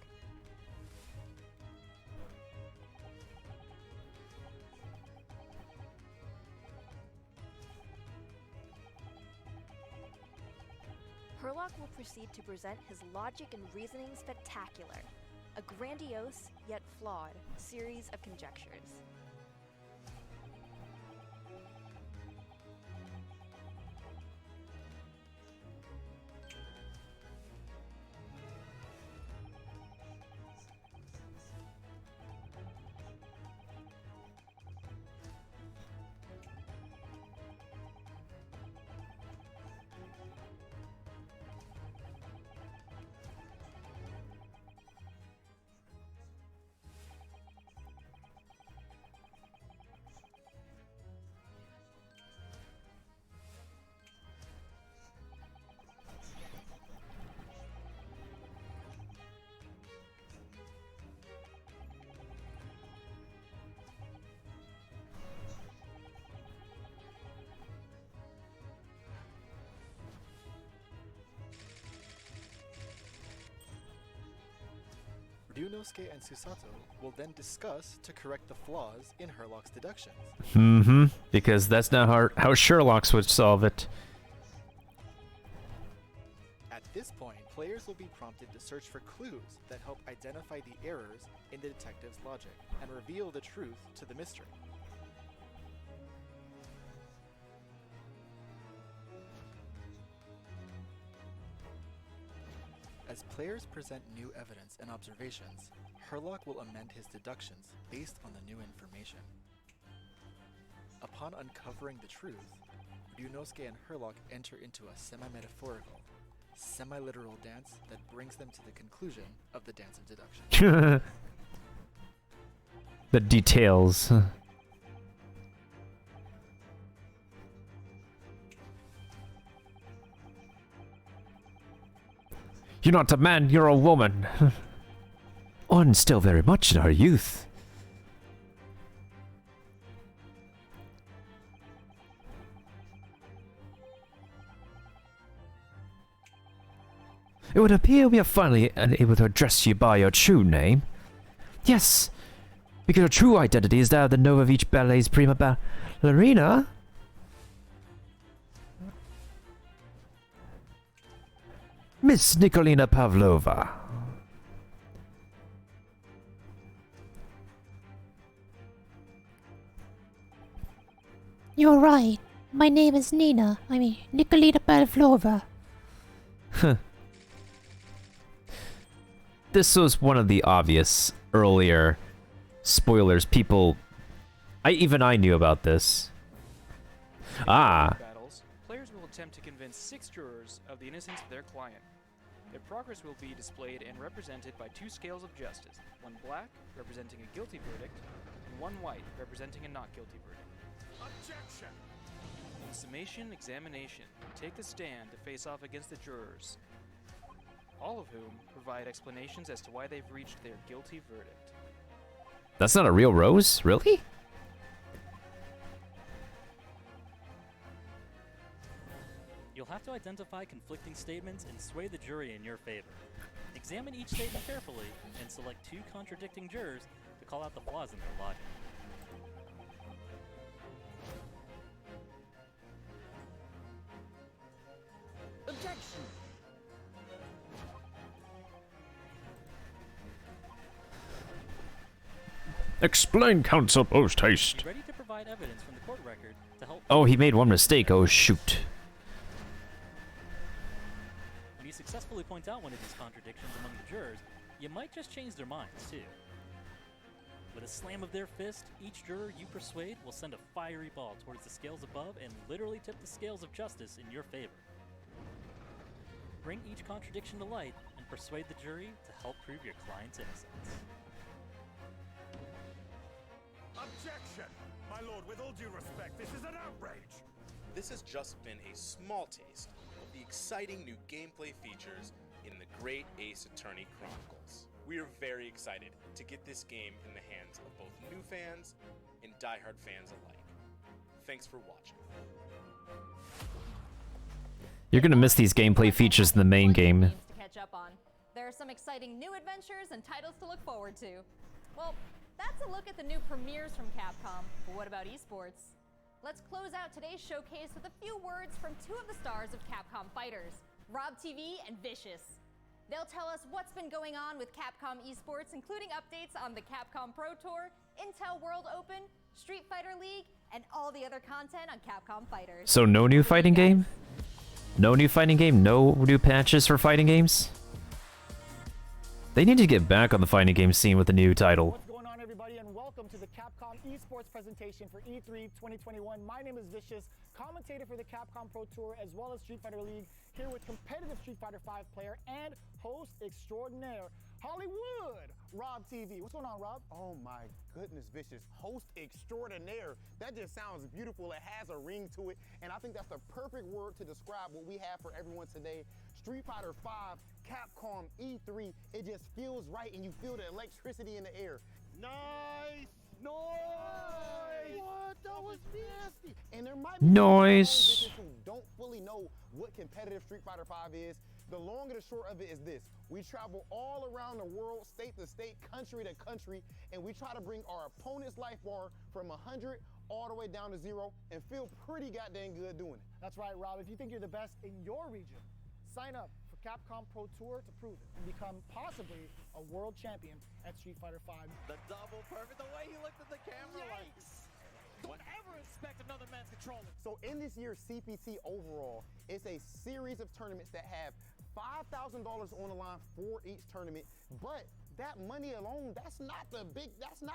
Herlock will proceed to present his logic and reasoning spectacular, a grandiose yet flawed series of conjectures. Ryunosuke and Susato will then discuss to correct the flaws in Herlock's deductions. Because that's not how Sherlock's would solve it. At this point, players will be prompted to search for clues that help identify the errors in the detective's logic and reveal the truth to the mystery. As players present new evidence and observations, Herlock will amend his deductions based on the new information. Upon uncovering the truth, Ryunosuke and Herlock enter into a semi-metaphorical, semi-literal dance that brings them to the conclusion of the Dance of Deduction. The details. You're not a man, you're a woman. And still very much in our youth. It would appear we are finally able to address you by your true name. Yes, because your true identity is that of the Novovich Ballet's prima ballerina. Miss Nikolina Pavlova. You're right. My name is Nina. I mean, Nikolina Pavlova. This was one of the obvious earlier spoilers. People, even I knew about this. Battles, players will attempt to convince 6 jurors of the innocence of their client. Their progress will be displayed and represented by 2 scales of justice, one black, representing a guilty verdict, and one white, representing a not guilty verdict. Objection! In summation examination, take the stand to face off against the jurors. all of whom provide explanations as to why they've reached their guilty verdict. That's not a real rose? Really? You'll have to identify conflicting statements and sway the jury in your favor. Examine each statement carefully and select 2 contradicting jurors to call out the flaws in their logic. Objection! Explain, counsel, post haste. Be ready to provide evidence from the court record to help. Oh, he made one mistake. Oh, shoot. When you successfully point out one of these contradictions among the jurors, you might just change their minds, too. With a slam of their fist, each juror you persuade will send a fiery ball towards the scales above and literally tip the scales of justice in your favor. Bring each contradiction to light and persuade the jury to help prove your client's innocence. Objection! My lord, with all due respect, this is an outrage! This has just been a small taste of the exciting new gameplay features in the Great Ace Attorney Chronicles. We are very excited to get this game in the hands of both new fans and diehard fans alike. Thanks for watching. You're gonna miss these gameplay features in the main game. To catch up on. There are some exciting new adventures and titles to look forward to. Well, that's a look at the new premieres from Capcom, but what about esports? Let's close out today's showcase with a few words from 2 of the stars of Capcom Fighters, Rob TV and Vicious. They'll tell us what's been going on with Capcom esports, including updates on the Capcom Pro Tour, Intel World Open, Street Fighter League, and all the other content on Capcom Fighters. So no new fighting game? No new fighting game? No new patches for fighting games? They need to get back on the fighting game scene with a new title. What's going on, everybody, and welcome to the Capcom esports presentation for E3 2021. My name is Vicious, commentator for the Capcom Pro Tour as well as Street Fighter League, here with competitive Street Fighter V player and host extraordinaire, Hollywood, Rob TV. What's going on, Rob? Oh my goodness, Vicious. Host extraordinaire. That just sounds beautiful. It has a ring to it. And I think that's the perfect word to describe what we have for everyone today. Street Fighter V, Capcom E3. It just feels right and you feel the electricity in the air. Nice! Noise! What? That was nasty. And there might be Noise. who don't fully know what competitive Street Fighter V is. The long and the short of it is this. We travel all around the world, state to state, country to country, and we try to bring our opponent's life bar from 100 all the way down to 0 and feel pretty goddamn good doing it. That's right, Rob. If you think you're the best in your region, sign up for Capcom Pro Tour to prove it and become possibly a world champion at Street Fighter V. The double perfect, the way he looked at the camera like, don't ever expect another man's controlling. So in this year's CPT overall, it's a series of tournaments that have $5,000 on the line for each tournament, but that money alone, that's not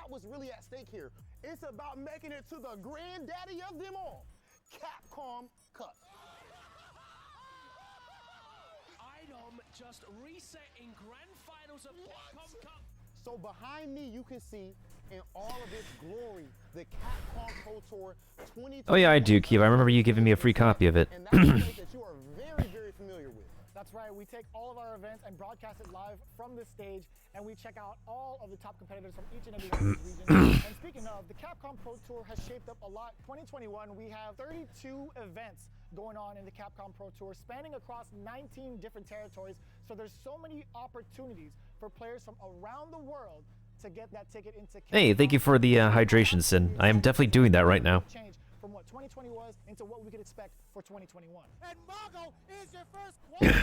what's really at stake here. It's about making it to the granddaddy of them all, Capcom Cup. Item just reset in grand finals of Capcom Cup. So behind me, you can see in all of its glory, the Capcom Pro Tour 2020. Oh yeah, I do, Keith. I remember you giving me a free copy of it. And that's a place that you are very, very familiar with. That's right, we take all of our events and broadcast it live from this stage, and we check out all of the top competitors from each and every one of these regions. And speaking of, the Capcom Pro Tour has shaped up a lot. 2021, we have 32 events going on in the Capcom Pro Tour, spanning across 19 different territories. So there's so many opportunities for players from around the world to get that ticket into Capcom. Hey, thank you for the hydration, Sin. I am definitely doing that right now. Change from what 2020 was into what we could expect for 2021. And Mago is your first qualifier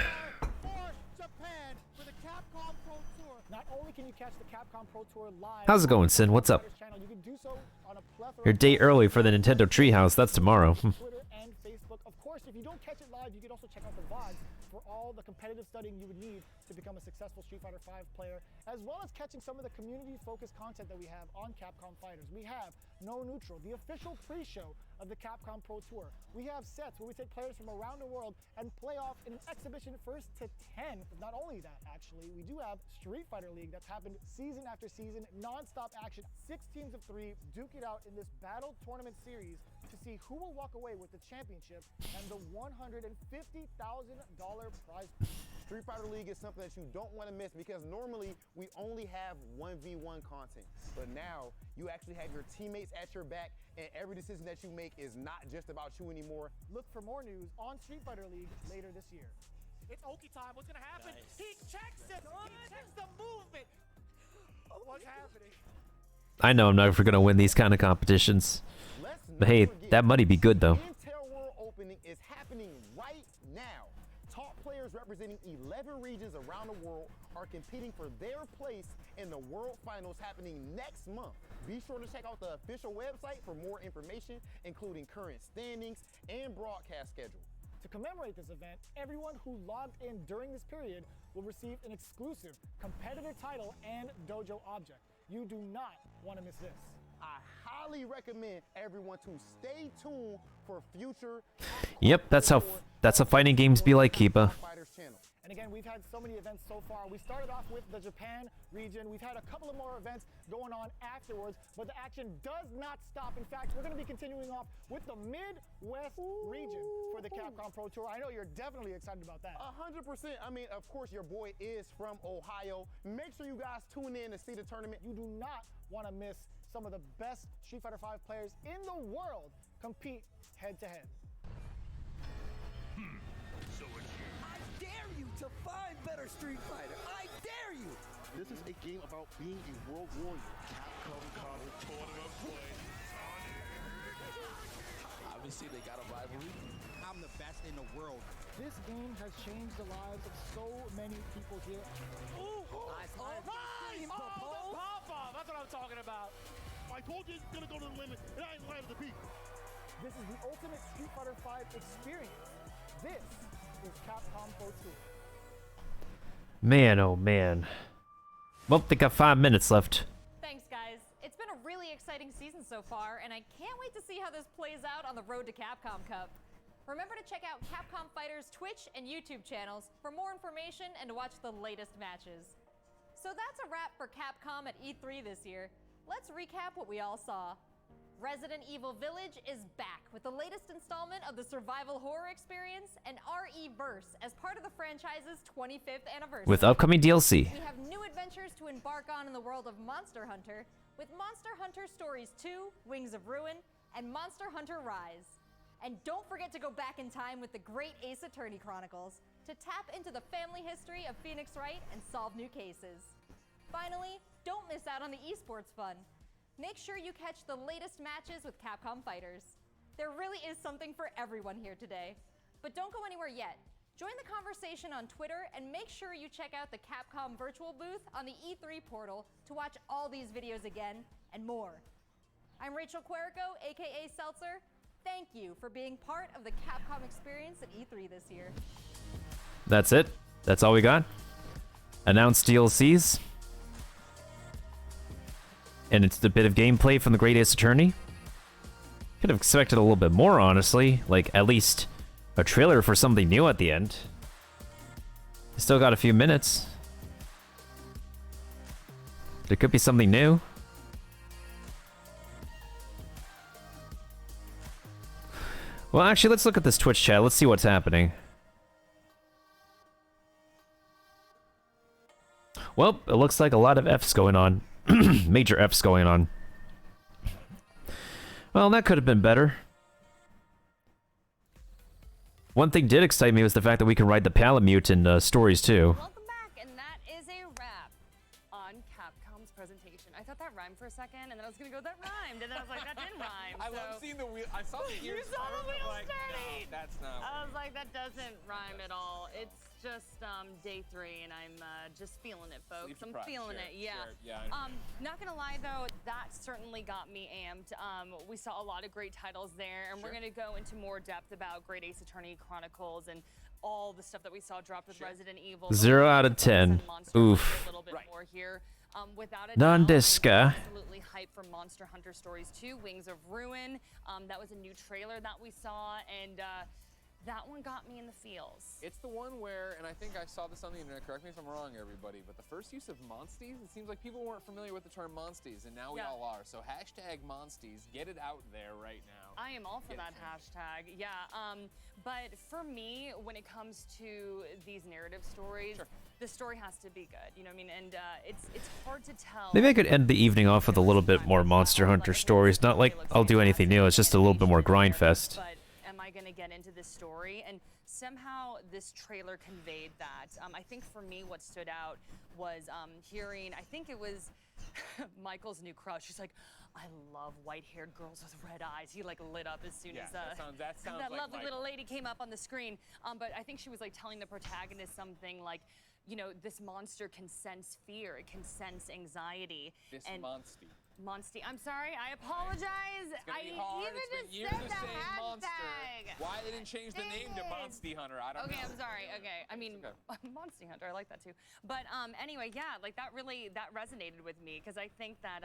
for Japan for the Capcom Pro Tour. Not only can you catch the Capcom Pro Tour live. How's it going, Sin? What's up? Channel, you can do so on a plethora You're a day early for the Nintendo Treehouse. That's tomorrow. Twitter and Facebook. Of course, if you don't catch it live, you can also check out the VODs for all the competitive studying you would need to become a successful Street Fighter V player, as well as catching some of the community-focused content that we have on Capcom Fighters. We have No Neutral, the official pre-show of the Capcom Pro Tour. We have sets where we take players from around the world and play off in an exhibition first to 10. But not only that, actually, we do have Street Fighter League that's happened season after season, non-stop action, 6 teams of 3, duke it out in this battle tournament series to see who will walk away with the championship and the $150,000 prize. Street Fighter League is something that you don't want to miss because normally we only have 1v1 content. But now you actually have your teammates at your back and every decision that you make is not just about you anymore. Look for more news on Street Fighter League later this year. It's Oki time. What's gonna happen? Nice. He checks it. He checks the movement. What's happening? I know I'm never gonna win these kind of competitions. But hey, that money be good though. Intel World Opening is happening right now. Top players representing 11 regions around the world are competing for their place in the World Finals happening next month. Be sure to check out the official website for more information, including current standings and broadcast schedule. To commemorate this event, everyone who logged in during this period will receive an exclusive competitor title and dojo object. You do not want to miss this. I highly recommend everyone to stay tuned for future. Yep, that's how fighting games be like, Keepa. And again, we've had so many events so far. We started off with the Japan region. We've had a couple of more events going on afterwards, but the action does not stop. In fact, we're going to be continuing off with the Midwest region for the Capcom Pro Tour. I know you're definitely excited about that. 100%. I mean, of course, your boy is from Ohio. Make sure you guys tune in to see the tournament. You do not want to miss some of the best Street Fighter V players in the world compete head-to-head. So it's you. I dare you to find better Street Fighter. I dare you. This is a game about being a world warrior. Capcom College tournament play. Obviously, they got a rivalry. I'm the best in the world. This game has changed the lives of so many people here. Ooh! Nice! Oh, the pop-off! That's what I'm talking about. I told you it's gonna go to the limit, and I ain't landed the beat. This is the ultimate Street Fighter V experience. This is Capcom Pro Tour. Man, oh man. Well, they got 5 minutes left. Thanks, guys. It's been a really exciting season so far, and I can't wait to see how this plays out on the road to Capcom Cup. Remember to check out Capcom Fighters' Twitch and YouTube channels for more information and to watch the latest matches. So that's a wrap for Capcom at E3 this year. Let's recap what we all saw. Resident Evil Village is back with the latest installment of the survival horror experience and RE-Verse as part of the franchise's 25th anniversary. With upcoming DLC. We have new adventures to embark on in the world of Monster Hunter with Monster Hunter Stories 2, Wings of Ruin, and Monster Hunter Rise. And don't forget to go back in time with the great Ace Attorney Chronicles to tap into the family history of Phoenix Wright and solve new cases. Finally, don't miss out on the esports fun. Make sure you catch the latest matches with Capcom Fighters. There really is something for everyone here today. But don't go anywhere yet. Join the conversation on Twitter and make sure you check out the Capcom virtual booth on the E3 portal to watch all these videos again and more. I'm Rachel Querico, aka Seltzer. Thank you for being part of the Capcom experience at E3 this year. That's it. That's all we got. Announced DLCs. And it's a bit of gameplay from the Great Ace Attorney. Could have expected a little bit more, honestly. Like, at least a trailer for something new at the end. Still got a few minutes. There could be something new. Well, actually, let's look at this Twitch chat. Let's see what's happening. Well, it looks like a lot of F's going on. Major F's going on. Well, that could have been better. One thing did excite me was the fact that we can ride the Palamute in Stories too. Welcome back, and that is a wrap on Capcom's presentation. I thought that rhymed for a second, and then I was gonna go, that rhymed, and then I was like, that didn't rhyme. I love seeing the wheel. I saw the You ears. saw the wheels like, turning. no, that's not. I was like, that doesn't rhyme at all. It's just day 3, and I'm just feeling it, folks. I'm feeling it, yeah. Sure, yeah. Not gonna lie though, that certainly got me amped. We saw a lot of great titles there, and we're gonna go into more depth about Great Ace Attorney Chronicles and all the stuff that we saw dropped with Resident Evil. 0 out of 10. Oof. A little bit more here. Without a Non doubt, I'm disca. absolutely hyped for Monster Hunter Stories 2, Wings of Ruin. That was a new trailer that we saw, and that one got me in the feels. It's the one where, and I think I saw this on the internet, correct me if I'm wrong, everybody, but the first use of Monsties, it seems like people weren't familiar with the term Monsties, and now we all are. So hashtag Monsties, get it out there right now. I am all for that hashtag, yeah. But for me, when it comes to these narrative stories, the story has to be good, you know what I mean? And it's hard to tell. Maybe I could end the evening off with a little bit more Monster Hunter stories. Not like I'll do anything new, it's just a little bit more grindfest. But am I going to get into this story? And somehow this trailer conveyed that. I think for me what stood out was hearing, I think it was Michael's new crush. She's like, I love white-haired girls with red eyes. He like lit up as soon as that sounds that like lovely Michael. little lady came up on the screen. But I think she was like telling the protagonist something like, you know, this monster can sense fear. It can sense anxiety. Monsty. I'm sorry. I apologize. It's gonna be hard. It's been years of saying monster. Why they didn't change the name to Monsty Hunter? I don't know. Okay, I'm sorry. Okay, I mean, Monsty Hunter. I like that too. But anyway, yeah, like that resonated with me because I think that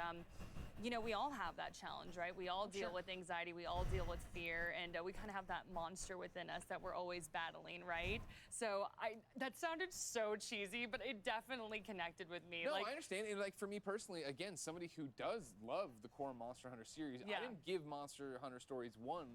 you know, we all have that challenge, right? We all deal with anxiety. We all deal with fear, and we kind of have that monster within us that we're always battling, right? So that sounded so cheesy, but it definitely connected with me. No, like, I understand. And like for me personally, again, somebody who does love the core Monster Hunter series, I didn't give Monster Hunter Stories 1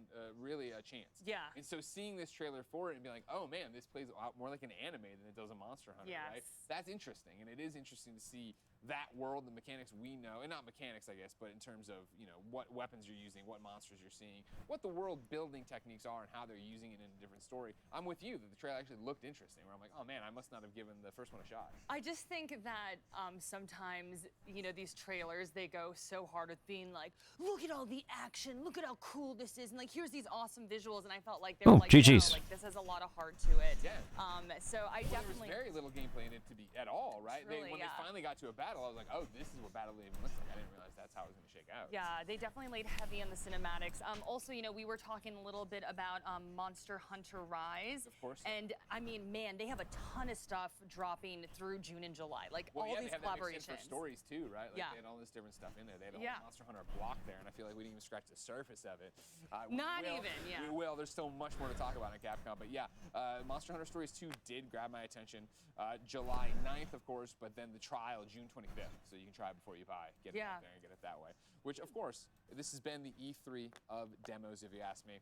really a chance. Yeah. And so seeing this trailer for it and be like, oh man, this plays a lot more like an anime than it does a Monster Hunter, right? That's interesting, and it is interesting to see that world, the mechanics we know, and not mechanics, I guess, but in terms of, you know, what weapons you're using, what monsters you're seeing, what the world building techniques are, and how they're using it in a different story. I'm with you that the trailer actually looked interesting, where I'm like, oh man, I must not have given the first one a shot. I just think that sometimes, you know, these trailers, they go so hard with being like, look at all the action, look at how cool this is, and like, here's these awesome visuals, and I felt like they were like, GG's. no, like, this has a lot of heart to it. Yeah. So I definitely... There was very little gameplay in it to be at all, right? Truly, when they finally got to a battle, I was like, oh, this is what battle even looks like. I didn't realize that's how it was going to shake out. Yeah, they definitely laid heavy on the cinematics. Also, you know, we were talking a little bit about Monster Hunter Rise. Of course. And I mean, man, they have a ton of stuff dropping through June and July. Like all these they have that mixed collaborations. in for stories too, right? Like they had all this different stuff in there. They had a whole Monster Hunter block there, and I feel like we didn't even scratch the surface of it. We will. There's still much more to talk about in Capcom, but yeah, Monster Hunter Stories 2 did grab my attention. July 9th, of course, but then the trial June 25th, so you can try it before you buy. Get it out there and get it that way. Which, of course, this has been the E3 of demos, if you ask me.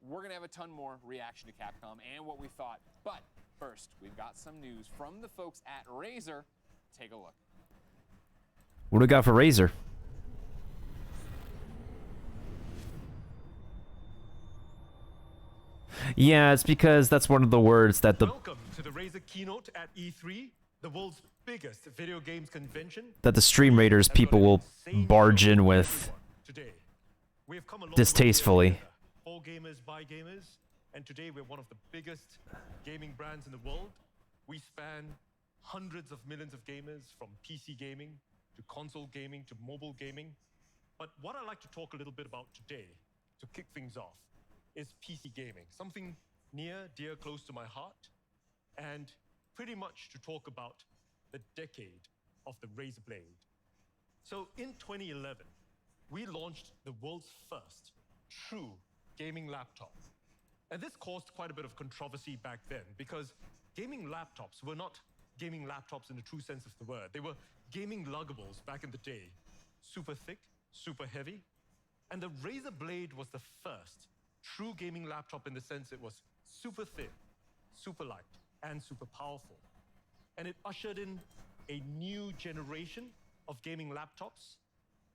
We're going to have a ton more reaction to Capcom and what we thought. But first, we've got some news from the folks at Razer. Take a look. What do we got for Razer? Yeah, it's because that's one of the words that the Welcome to the Razer keynote at E3, the world's biggest video games convention. That the Stream Raiders people will barge in with Today, we have come a long distastefully. way for gamers by gamers, and today we're one of the biggest gaming brands in the world. We span hundreds of millions of gamers, from PC gaming to console gaming to mobile gaming. But what I'd like to talk a little bit about today, to kick things off, is PC gaming, something near, dear, close to my heart, and pretty much to talk about the decade of the Razer Blade. So in 2011, we launched the world's first true gaming laptop. And this caused quite a bit of controversy back then, because gaming laptops were not gaming laptops in the true sense of the word. They were gaming luggables back in the day. Super thick, super heavy. And the Razer Blade was the first true gaming laptop in the sense it was super thin, super light, and super powerful. And it ushered in a new generation of gaming laptops.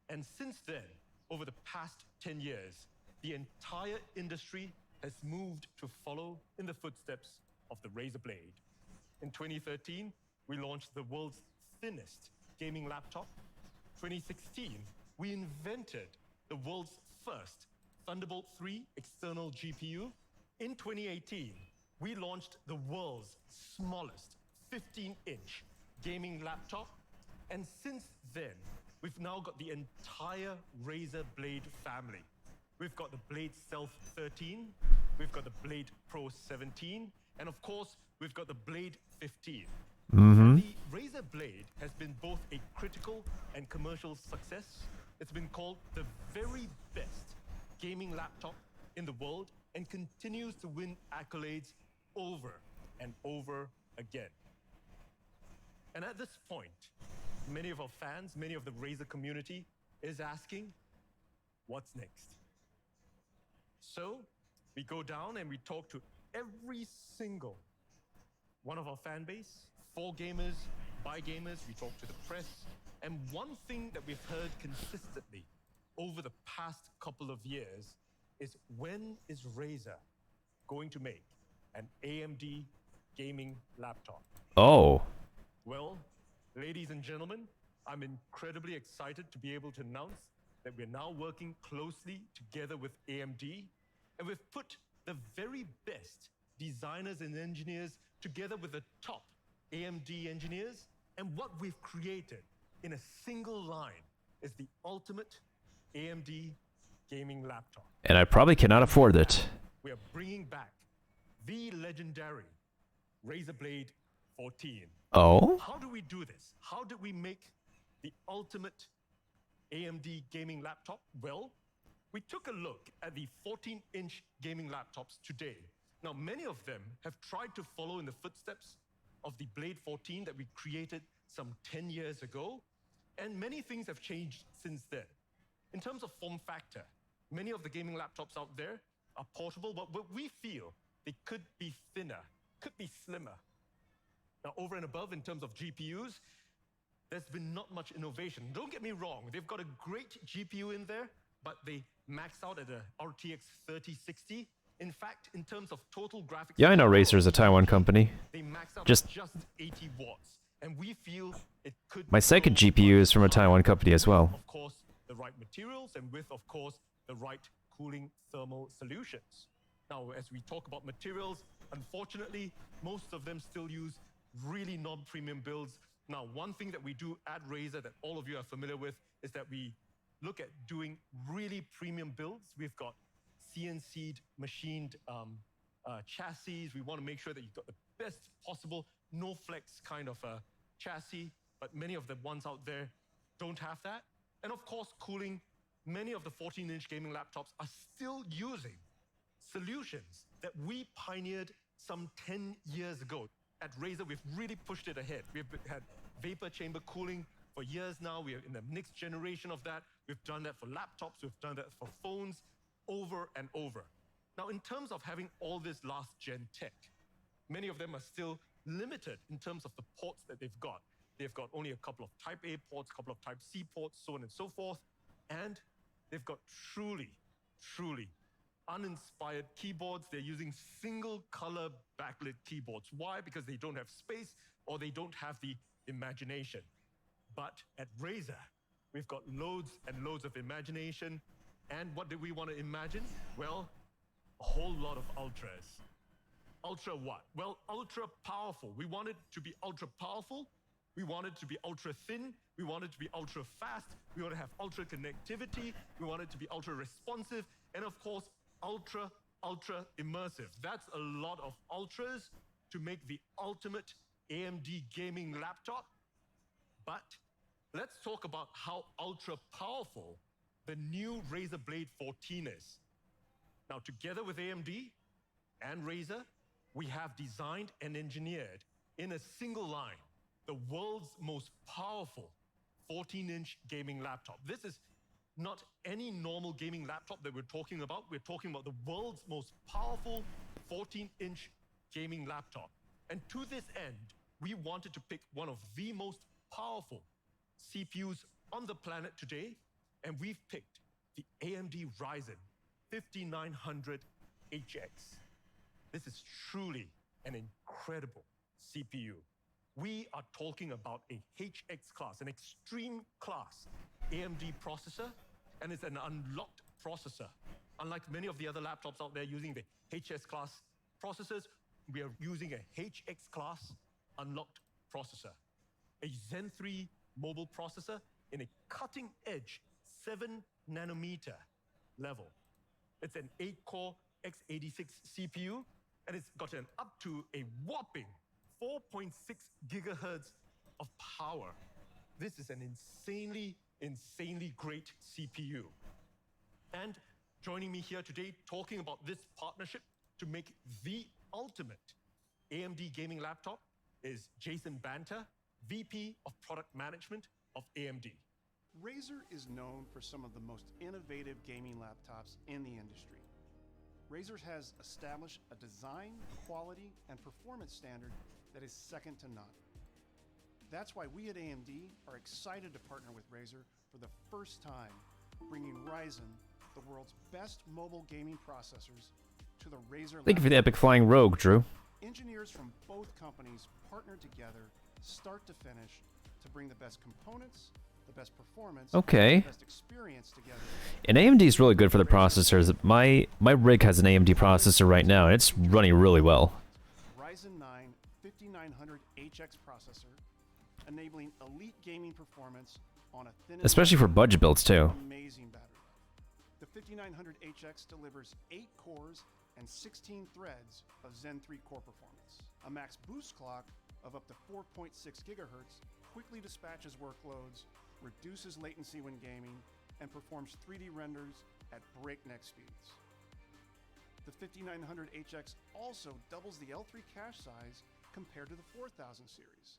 And since then, over the past 10 years, the entire industry has moved to follow in the footsteps of the Razer Blade. In 2013, we launched the world's thinnest gaming laptop. 2016, we invented the world's first Thunderbolt 3 external GPU. In 2018, we launched the world's smallest 15-inch gaming laptop. And since then, we've now got the entire Razer Blade family. We've got the Blade Stealth 13, we've got the Blade Pro 17, and of course, we've got the Blade 15. The Razer Blade has been both a critical and commercial success. It's been called the very best gaming laptop in the world, and continues to win accolades over and over again. And at this point, many of our fans, many of the Razer community is asking, what's next? So we go down and we talk to every single one of our fan base, for gamers, by gamers, we talk to the press. And one thing that we've heard consistently over the past couple of years is, when is Razer going to make an AMD gaming laptop? Oh. Well, ladies and gentlemen, I'm incredibly excited to be able to announce that we're now working closely together with AMD, and we've put the very best designers and engineers together with the top AMD engineers, and what we've created in a single line is the ultimate AMD gaming laptop. And I probably cannot afford it. We are bringing back the legendary Razer Blade 14. Oh? How do we do this? How did we make the ultimate AMD gaming laptop? Well, we took a look at the 14-inch gaming laptops today. Now, many of them have tried to follow in the footsteps of the Blade 14 that we created some 10 years ago, and many things have changed since then. In terms of form factor, many of the gaming laptops out there are portable, but we feel they could be thinner, could be slimmer. Now, over and above, in terms of GPUs, there's been not much innovation. Don't get me wrong, they've got a great GPU in there, but they max out at a RTX 3060. In fact, in terms of total graphics... Yeah, I know Razer is a Taiwan company. They max out Just 80 watts, and we feel it could... My second GPU is from a Taiwan company as well. Of course, the right materials, and with, of course, the right cooling thermal solutions. Now, as we talk about materials, unfortunately, most of them still use really non-premium builds. Now, one thing that we do at Razer that all of you are familiar with is that we look at doing really premium builds. We've got CNC'd, machined chassis. We want to make sure that you've got the best possible no-flex kind of chassis, but many of the ones out there don't have that. And of course, cooling. Many of the 14-inch gaming laptops are still using solutions that we pioneered some 10 years ago. At Razer, we've really pushed it ahead. We've had vapor chamber cooling for years now. We are in the next generation of that. We've done that for laptops. We've done that for phones, over and over. Now, in terms of having all this last-gen tech, many of them are still limited in terms of the ports that they've got. They've got only a couple of Type A ports, a couple of Type C ports, so on and so forth. And they've got truly, truly uninspired keyboards. They're using single-color backlit keyboards. Why? Because they don't have space or they don't have the imagination. But at Razer, we've got loads and loads of imagination. And what do we want to imagine? Well, a whole lot of ultras. Ultra what? Well, ultra powerful. We want it to be ultra powerful. We want it to be ultra thin. We want it to be ultra fast. We want to have ultra connectivity. We want it to be ultra responsive. And of course, ultra immersive. That's a lot of ultras to make the ultimate AMD gaming laptop. But let's talk about how ultra powerful the new Razer Blade 14 is. Now, together with AMD and Razer, we have designed and engineered in a single line the world's most powerful 14-inch gaming laptop. This is not any normal gaming laptop that we're talking about. We're talking about the world's most powerful 14-inch gaming laptop. And to this end, we wanted to pick one of the most powerful CPUs on the planet today, and we've picked the AMD Ryzen 5900 HX. This is truly an incredible CPU. We are talking about a HX class, an extreme class AMD processor, and it's an unlocked processor. Unlike many of the other laptops out there using the HS class processors, we are using a HX class unlocked processor. A Zen 3 mobile processor in a cutting edge 7nm level. It's an 8-core x86 CPU, and it's got an up to a whopping 4.6 gigahertz of power. This is an insanely great CPU. And Joining me here today talking about this partnership to make the ultimate AMD gaming laptop is Jason Banta, VP of Product Management of AMD. Razer is known for some of the most innovative gaming laptops in the industry. Razer has established a design, quality, and performance standard that is second to none. That's why we at AMD are excited to partner with Razer for the first time, bringing Ryzen, the world's best mobile gaming processors, to the Razer. Thank you for the epic flying rogue, Drew. Engineers from both companies partnered together, start to finish, to bring the best components, the best performance, Okay. the best experience together. And AMD is really good for the processors. My rig has an AMD processor right now, and it's running really well. Ryzen 9 5900HX processor, enabling elite gaming performance on a thin, Especially for budget builds, too. amazing battery life. The 5900HX delivers 8 cores and 16 threads of Zen 3 core performance. A max boost clock of up to 4.6 gigahertz quickly dispatches workloads, reduces latency when gaming, and performs 3D renders at breakneck speeds. The 5900HX also doubles the L3 cache size compared to the 4000 series.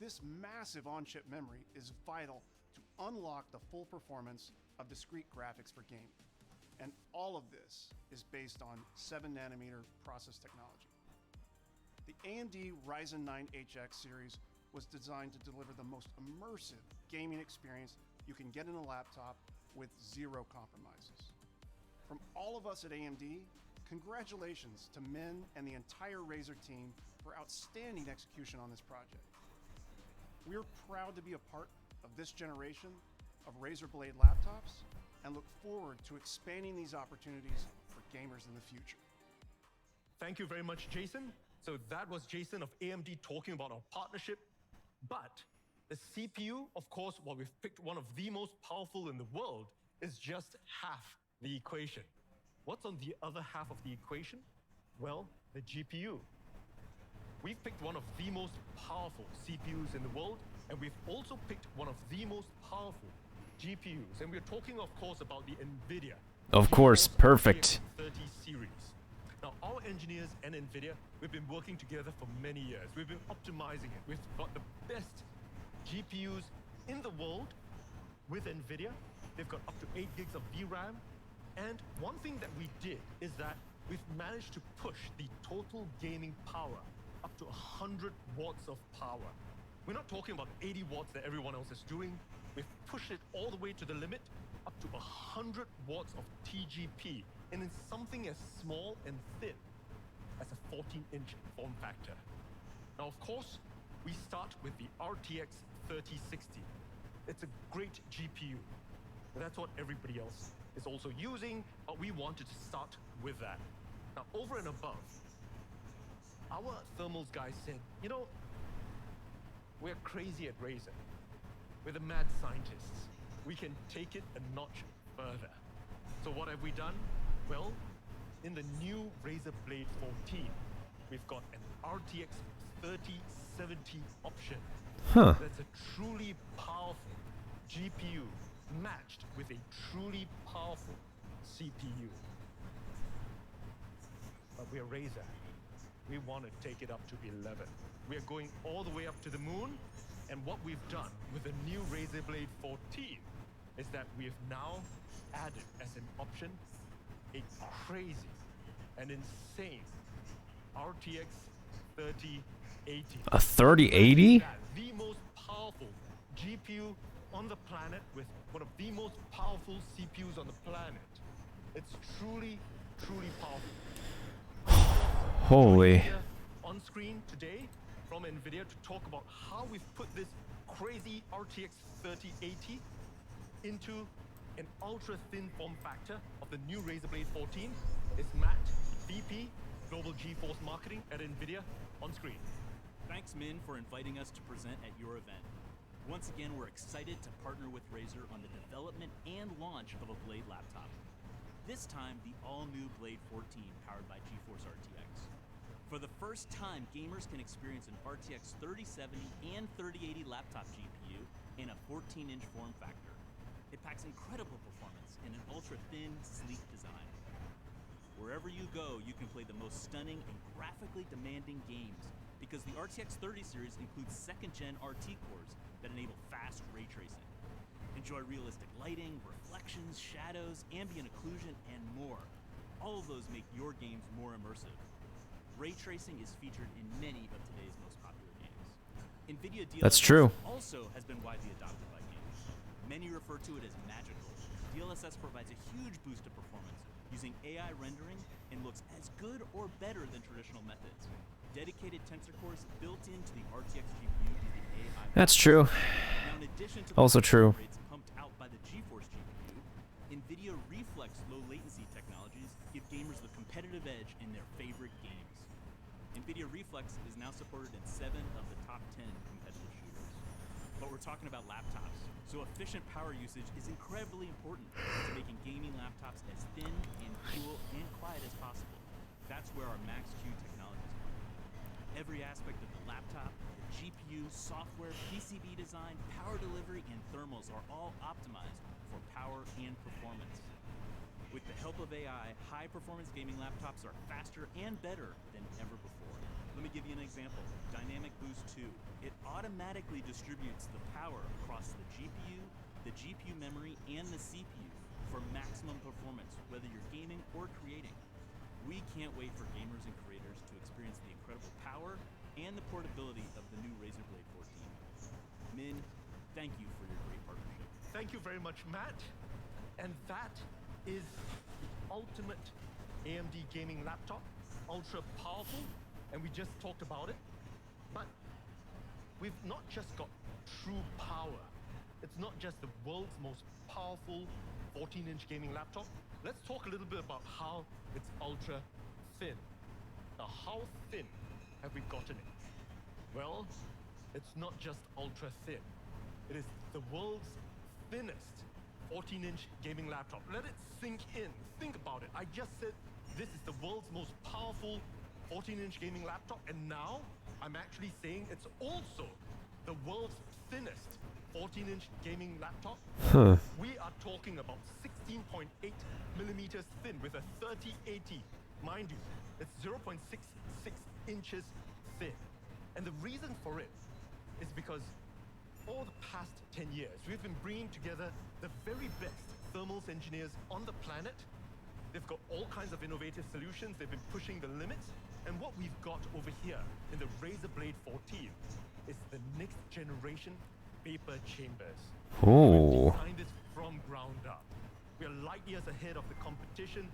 This massive on-chip memory is vital to unlock the full performance of discrete graphics for gaming. And all of this is based on 7nm process technology. The AMD Ryzen 9 HX series was designed to deliver the most immersive gaming experience you can get in a laptop with zero compromises. From all of us at AMD, congratulations to Min and the entire Razer team for outstanding execution on this project. We're proud to be a part of this generation of Razer Blade laptops and look forward to expanding these opportunities for gamers in the future. Thank you very much, Jason. So that was Jason of AMD talking about our partnership. But the CPU, of course, while we've picked one of the most powerful in the world, is just half the equation. What's on the other half of the equation? Well, the GPU. We've picked one of the most powerful CPUs in the world, and we've also picked one of the most powerful GPUs. And we're talking, of course, about the NVIDIA. Of course, perfect. 30 series. Now, our engineers and NVIDIA, we've been working together for many years. We've been optimizing it. We've got the best GPUs in the world with NVIDIA. They've got up to 8 gigs of VRAM. And one thing that we did is that we've managed to push the total gaming power up to 100 watts of power. We're not talking about 80 watts that everyone else is doing. We've pushed it all the way to the limit, up to 100 watts of TGP, and in something as small and thin as a 14-inch form factor. Now, of course, we start with the RTX 3060. It's a great GPU. That's what everybody else is also using, but we wanted to start with that. Now, over and above, our thermals guys said, you know, we're crazy at Razer. We're the mad scientists. We can take it a notch further. So what have we done? Well, in the new Razer Blade 14, we've got an RTX 3070 option. Huh. That's a truly powerful GPU matched with a truly powerful CPU. But we're Razer. We want to take it up to 11. We're going all the way up to the moon. And what we've done with the new Razer Blade 14 is that we have now added as an option a crazy and insane RTX 3080. A 3080? The most powerful GPU on the planet with one of the most powerful CPUs on the planet. It's truly, truly powerful. Holy. On screen today from NVIDIA to talk about how we've put this crazy RTX 3080 into an ultra-thin form factor of the new Razer Blade 14 is Matt, VP, Global GeForce Marketing at NVIDIA, on screen. Thanks, Min, for inviting us to present at your event. Once again, we're excited to partner with Razer on the development and launch of a Blade laptop. This time, the all-new Blade 14 powered by GeForce RTX. For the first time, gamers can experience an RTX 3070 and 3080 laptop GPU in a 14-inch form factor. It packs incredible performance in an ultra-thin, sleek design. Wherever you go, you can play the most stunning and graphically demanding games because the RTX 30 series includes second-gen RT cores that enable fast ray tracing. Enjoy realistic lighting, reflections, shadows, ambient occlusion, and more. All of those make your games more immersive. Ray tracing is featured in many of today's most popular games. NVIDIA DLSS That's true. also has been widely adopted by gamers. Many refer to it as magical. DLSS provides a huge boost of performance using AI rendering and looks as good or better than traditional methods. Dedicated tensor cores built into the RTX GPU do the AI. That's true. Now, in addition to Also the true. rates pumped out by the GeForce GPU, NVIDIA Reflex low latency technologies give gamers the competitive edge in their favorite games. NVIDIA Reflex is now supported in 7 of the top 10 competitive shooters. But we're talking about laptops, so efficient power usage is incredibly important to making gaming laptops as thin and cool and quiet as possible. That's where our Max-Q technologies come in. Every aspect of the laptop, the GPU, software, PCB design, power delivery, and thermals are all optimized for power and performance. With the help of AI, high-performance gaming laptops are faster and better than ever before. Let me give you an example. Dynamic Boost 2. It automatically distributes the power across the GPU memory, and the CPU for maximum performance, whether you're gaming or creating. We can't wait for gamers and creators to experience the incredible power and the portability of the new Razer Blade 14. Min, thank you for your great partnership. Thank you very much, Matt. And that is the ultimate AMD gaming laptop, ultra powerful, and we just talked about it. But we've not just got true power. It's not just the world's most powerful 14-inch gaming laptop. Let's talk a little bit about how it's ultra thin. Now, how thin have we gotten it? Well, it's not just ultra thin. It is the world's thinnest 14-inch gaming laptop. Let it sink in. Think about it. I just said this is the world's most powerful 14-inch gaming laptop, and now I'm actually saying it's also the world's thinnest 14-inch gaming laptop. We are talking about 16.8 millimeters thin with a 3080. Mind you, it's 0.66 inches thin. And the reason for it is because over the past 10 years, we've been bringing together the very best thermals engineers on the planet. They've got all kinds of innovative solutions. They've been pushing the limits. And what we've got over here in the Razer Blade 14 is the next generation vapor chambers. Ooh. We designed this from ground up. We are light years ahead of the competition.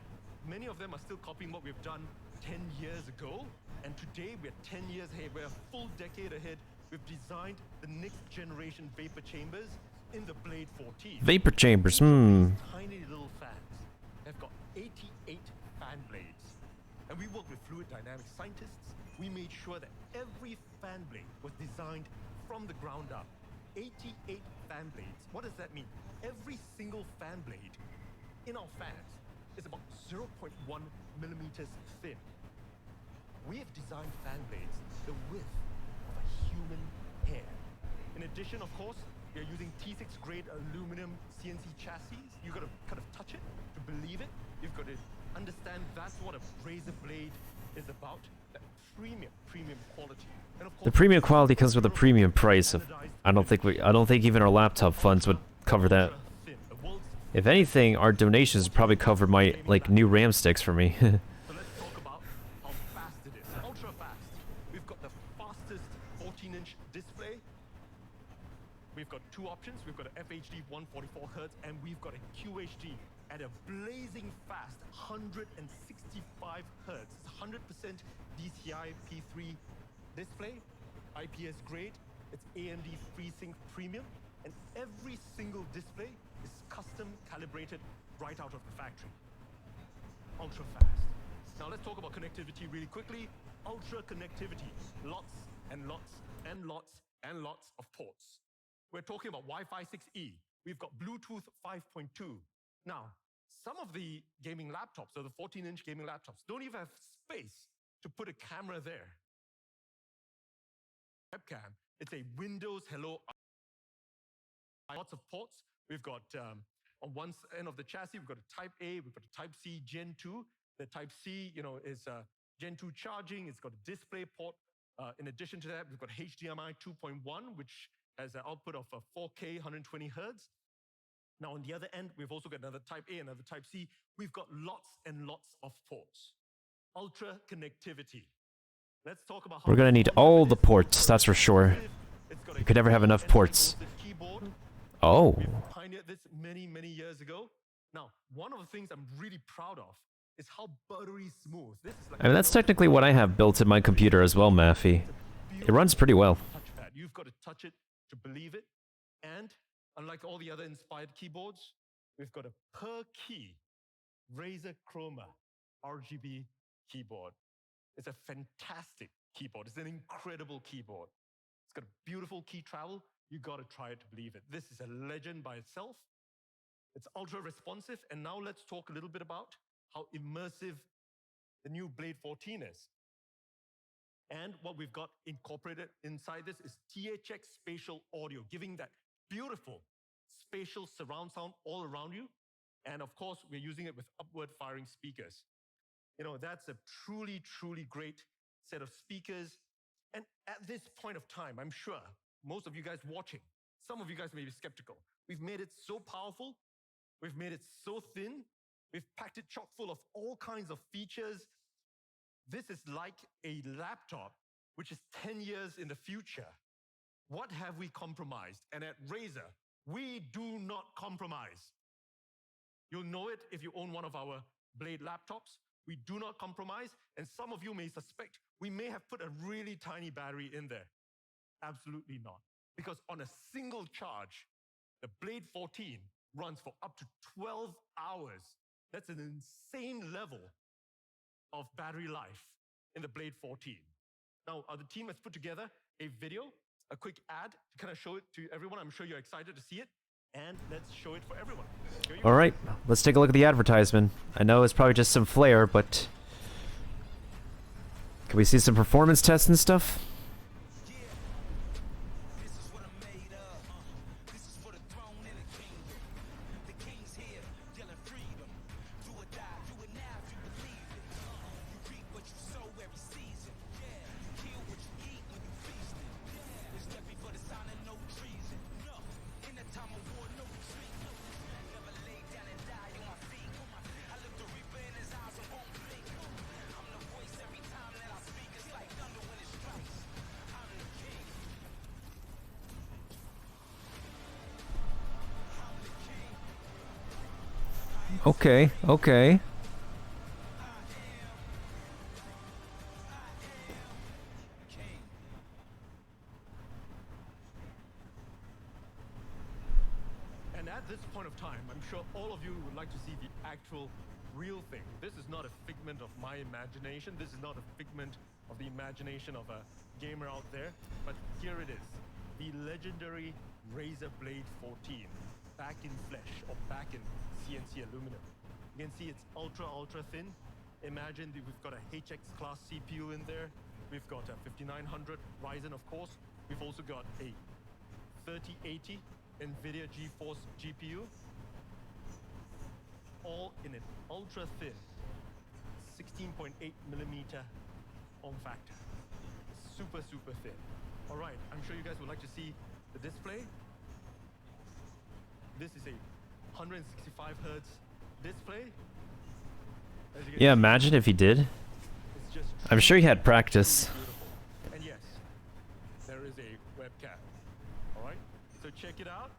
Many of them are still copying what we've done 10 years ago. And today we're 10 years ahead. We're a full decade ahead. We've designed the next generation vapor chambers in the Blade 14. Vapor chambers, Tiny little fans. They've got 88 fan blades. And we work with fluid dynamics scientists. We made sure that every fan blade was designed from the ground up. 88 fan blades. What does that mean? Every single fan blade in our fans is about 0.1 millimeters thin. We have designed fan blades the width of a human hair. In addition, of course, we are using T6 grade aluminum CNC chassis. You've got to kind of touch it to believe it. You've got to understand that's what a Razer Blade is about. That premium quality. And of course, the premium quality comes with a premium price. I don't think even our laptop funds would cover that. If anything, our donations would probably cover my new RAM sticks for me. So let's talk about how fast it is. Ultra fast. We've got the fastest 14-inch display. We've got two options. We've got an FHD 144 Hz and we've got a QHD at a blazing fast 165 Hz. It's 100% DCI P3 display, IPS grade. It's AMD FreeSync Premium, and every single display is custom calibrated right out of the factory. Ultra fast. Now let's talk about connectivity really quickly. Ultra connectivity. Lots and lots and lots and lots of ports. We're talking about Wi-Fi 6E. We've got Bluetooth 5.2. Now, some of the gaming laptops, or the 14-inch gaming laptops, don't even have space to put a camera there. Webcam, it's a Windows Hello. Lots of ports. We've got on one end of the chassis, we've got a Type A, we've got a Type C Gen 2. The Type C, is Gen 2 charging. It's got a display port. In addition to that, we've got HDMI 2.1, which has an output of 4K 120 hertz. Now, on the other end, we've also got another Type A, another Type C. We've got lots and lots of ports. Ultra connectivity. Let's talk about how We're gonna need all the ports, that's for sure. You could never have enough ports. Oh. We've pioneered this many, many years ago. Now, one of the things I'm really proud of is how buttery smooth. This is like I mean, that's technically what I have built in my computer as well, Maffy. It runs pretty well. touchpad. You've got to touch it to believe it. And unlike all the other inspired keyboards, we've got a per key Razer Chroma RGB keyboard. It's a fantastic keyboard. It's an incredible keyboard. It's got a beautiful key travel. You got to try it to believe it. This is a legend by itself. It's ultra responsive. And now let's talk a little bit about how immersive the new Blade 14 is. And what we've got incorporated inside this is THX spatial audio, giving that beautiful spatial surround sound all around you. And of course, we're using it with upward firing speakers. You know, that's a truly, truly great set of speakers. And at this point of time, I'm sure most of you guys watching, some of you guys may be skeptical. We've made it so powerful. We've made it so thin. We've packed it chock full of all kinds of features. This is like a laptop, which is 10 years in the future. What have we compromised? And at Razer, we do not compromise. You'll know it if you own one of our Blade laptops. We do not compromise. And some of you may suspect we may have put a really tiny battery in there. Absolutely not. Because on a single charge, the Blade 14 runs for up to 12 hours. That's an insane level of battery life in the Blade 14. Now, the team has put together a video, a quick ad to kind of show it to everyone. I'm sure you're excited to see it. And let's show it for everyone. All right, let's take a look at the advertisement. I know it's probably just some flair, but can we see some performance tests and stuff? Okay, okay. And at this point of time, I'm sure all of you would like to see the actual real thing. This is not a figment of my imagination. This is not a figment of the imagination of a gamer out there. But here it is, the legendary Razer Blade 14, back in flesh or back in CNC aluminum. You can see it's ultra, ultra thin. Imagine that we've got a HX class CPU in there. We've got a 5900 Ryzen, of course. We've also got a 3080 NVIDIA GeForce GPU, all in an ultra thin 16.8 millimeter form factor. Super, super thin. All right, I'm sure you guys would like to see the display. This is a 165 hertz display. Yeah, imagine if he did. I'm sure he had practice. And yes, there is a webcam. All right, so check it out.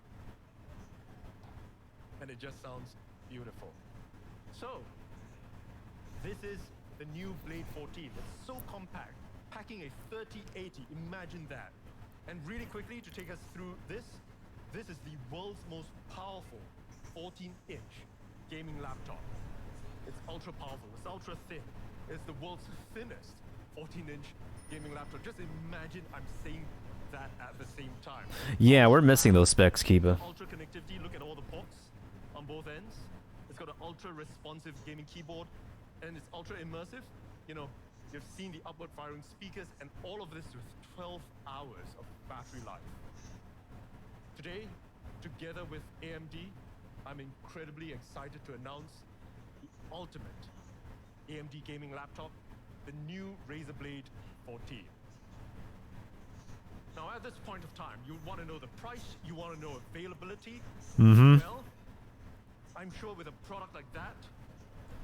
And it just sounds beautiful. So, this is the new Blade 14. It's so compact, packing a 3080. Imagine that. And really quickly, to take us through this is the world's most powerful 14-inch gaming laptop. It's ultra powerful, it's ultra thin. It's the world's thinnest 14-inch gaming laptop. Just imagine I'm saying that at the same time. Yeah, we're missing those specs, Kiba. Ultra connectivity, look at all the ports on both ends. It's got an ultra responsive gaming keyboard and it's ultra immersive. You know, you've seen the upward firing speakers and all of this with 12 hours of battery life. Today, together with AMD, I'm incredibly excited to announce the ultimate AMD gaming laptop, the new Razer Blade 14. Now, at this point of time, you want to know the price, you want to know availability. Well, I'm sure with a product like that,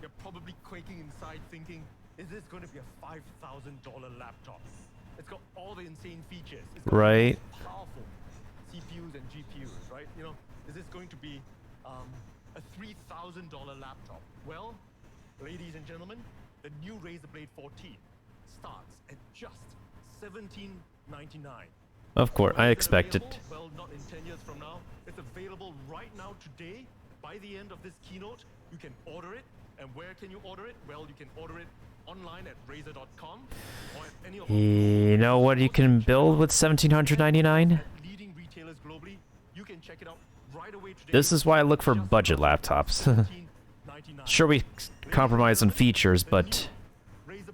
you're probably quaking inside thinking, is this going to be a $5,000 laptop? It's got all the insane features. It's got Right. powerful CPUs and GPUs, right? You know, is this going to be a $3,000 laptop? Well, ladies and gentlemen, the new Razer Blade 14 starts at just $17.99. Of course, I expected. Well, not in 10 years from now. It's available right now today. By the end of this keynote, you can order it. And where can you order it? Well, you can order it online at Razer.com or at any of You know what you can build with 1799? leading retailers globally. You can check it out right away today. This is why I look for budget laptops. Sure, we compromise on features, but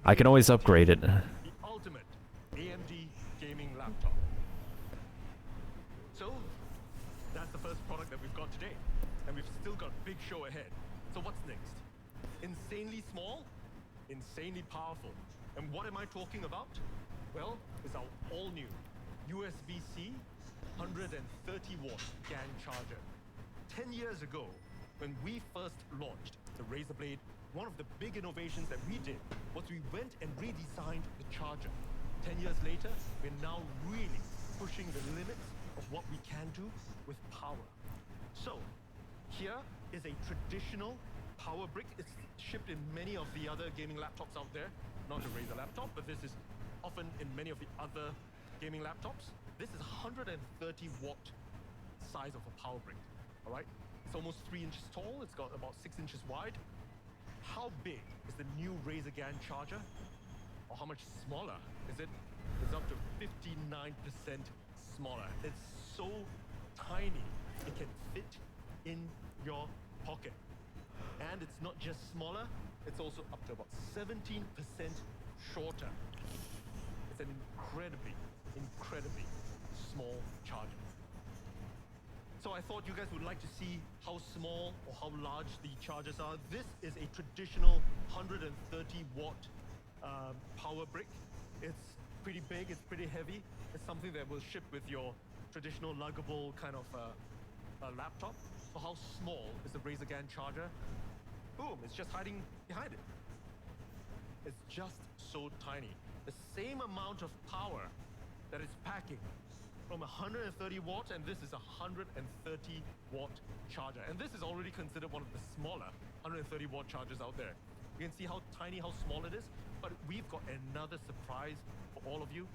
I can always upgrade it. The ultimate AMD gaming laptop. So, that's the first product that we've got today. And we've still got a big show ahead. So what's next? Insanely small, insanely powerful. And what am I talking about? Well, it's our all-new USB-C 130-watt GAN charger. 10 years ago, when we first launched the Razer Blade, one of the big innovations that we did was we went and redesigned the charger. 10 years later, we're now really pushing the limits of what we can do with power. So, here is a traditional power brick. It's shipped in many of the other gaming laptops out there. Not the Razer laptop, but this is often in many of the other gaming laptops. This is 130-watt size of a power brick, all right? It's almost 3 inches tall. It's got about 6 inches wide. How big is the new Razer GAN charger? Or how much smaller is it? It's up to 59% smaller. It's so tiny, it can fit in your pocket. And it's not just smaller, it's also up to about 17% shorter. It's an incredibly small charger. So I thought you guys would like to see how small or how large the chargers are. This is a traditional 130-watt power brick. It's pretty big, it's pretty heavy. It's something that will ship with your traditional luggable kind of laptop. So how small is the Razer GAN charger? Boom, it's just hiding behind it. It's just so tiny. The same amount of power that it's packing from 130 watts, and this is a 130-watt charger. And this is already considered one of the smaller 130-watt chargers out there. You can see how tiny, how small it is, but we've got another surprise for all of you.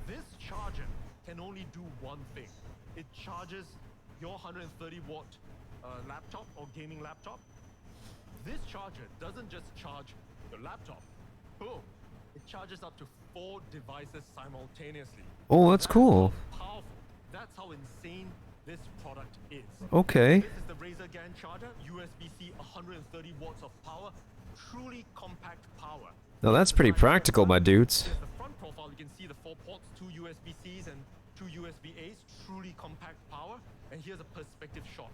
This charger can only do one thing. It charges your 130-watt laptop or gaming laptop. This charger doesn't just charge your laptop. Boom. It charges up to 4 devices simultaneously. Oh, that's cool. Powerful. That's how insane this product is. Okay. This is the Razer GAN charger, USB-C 130 watts of power, truly compact power. Now that's pretty practical, my dudes. Here's the front profile. You can see the 4 ports, 2 USB-Cs and 2 USB-As, truly compact power. And here's a perspective shot.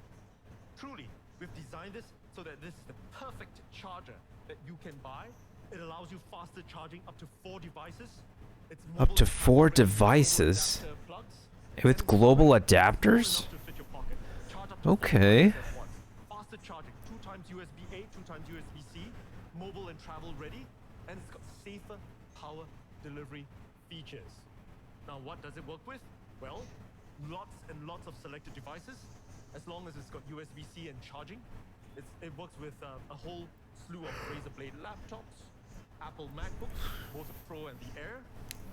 Truly, we've designed this so that this is the perfect charger that you can buy. It allows you faster charging up to 4 devices. It's Up to 4 devices? With global adapters? Okay. Faster charging, 2 times USB-A, 2 times USB-C, mobile and travel ready, and it's got safer power delivery features. Now, what does it work with? Well, lots and lots of selected devices. As long as it's got USB-C and charging, it works with a whole slew of Razer Blade laptops, Apple MacBooks, both the Pro and the Air,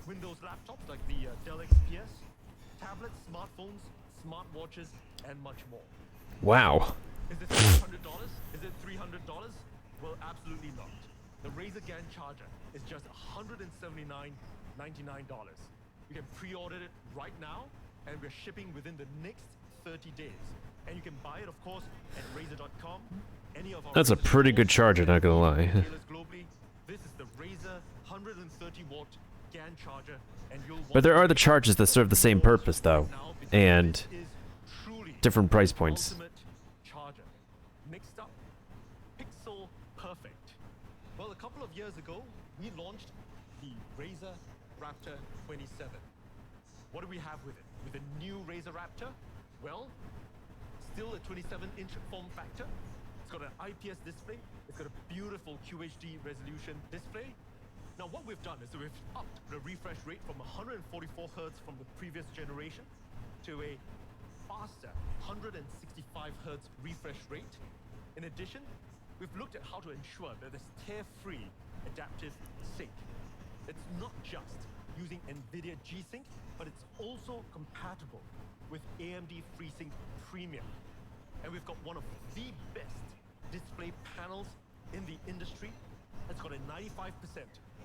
Windows laptops like the Dell XPS, tablets, smartphones, smartwatches, and much more. Wow. Is it $600? Is it $300? Well, absolutely not. The Razer GAN charger is just $179.99. You can pre-order it right now, and we're shipping within the next 30 days. And you can buy it, of course, at Razer.com. That's a pretty good charger, not gonna lie. Globally, this is the Razer 130-watt GAN charger, and you'll But there are the chargers that serve the same purpose, though. And different price points. Ultimate charger. Next up, Pixel Perfect. Well, a couple of years ago, we launched the Razer Raptor 27. What do we have with it? With the new Razer Raptor? Well, still a 27-inch form factor. It's got an IPS display. It's got a beautiful QHD resolution display. Now, what we've done is we've upped the refresh rate from 144 Hz from the previous generation to a faster 165 Hz refresh rate. In addition, we've looked at how to ensure that there's tear-free adaptive sync. It's not just using NVIDIA G-Sync, but it's also compatible with AMD FreeSync Premium. And we've got one of the best display panels in the industry. It's got a 95%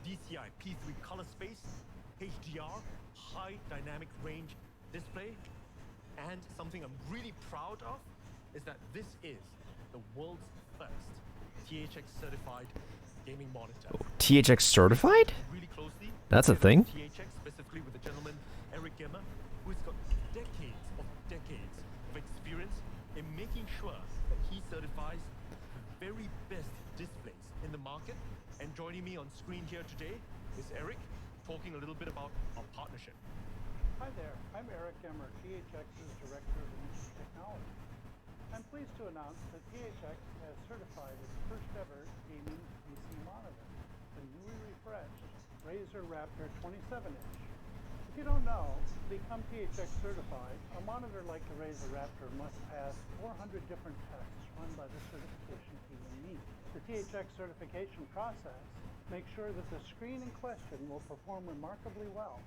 DCI P3 color space, HDR, high dynamic range display. And something I'm really proud of is that this is the world's first THX certified gaming monitor. THX certified? Really closely. That's a thing? THX, specifically with the gentleman Eric Gemmer, who's got decades of experience in making sure that he certifies the very best displays in the market. And joining me on screen here today is Eric, talking a little bit about our partnership. Hi there, I'm Eric Gemmer, THX's Director of Industry Technology. I'm pleased to announce that THX has certified its first ever gaming PC monitor, the newly refreshed Razer Raptor 27-inch. If you don't know, to become THX certified, a monitor like the Razer Raptor must pass 400 different tests run by the certification team in NEAT. The THX certification process makes sure that the screen in question will perform remarkably well,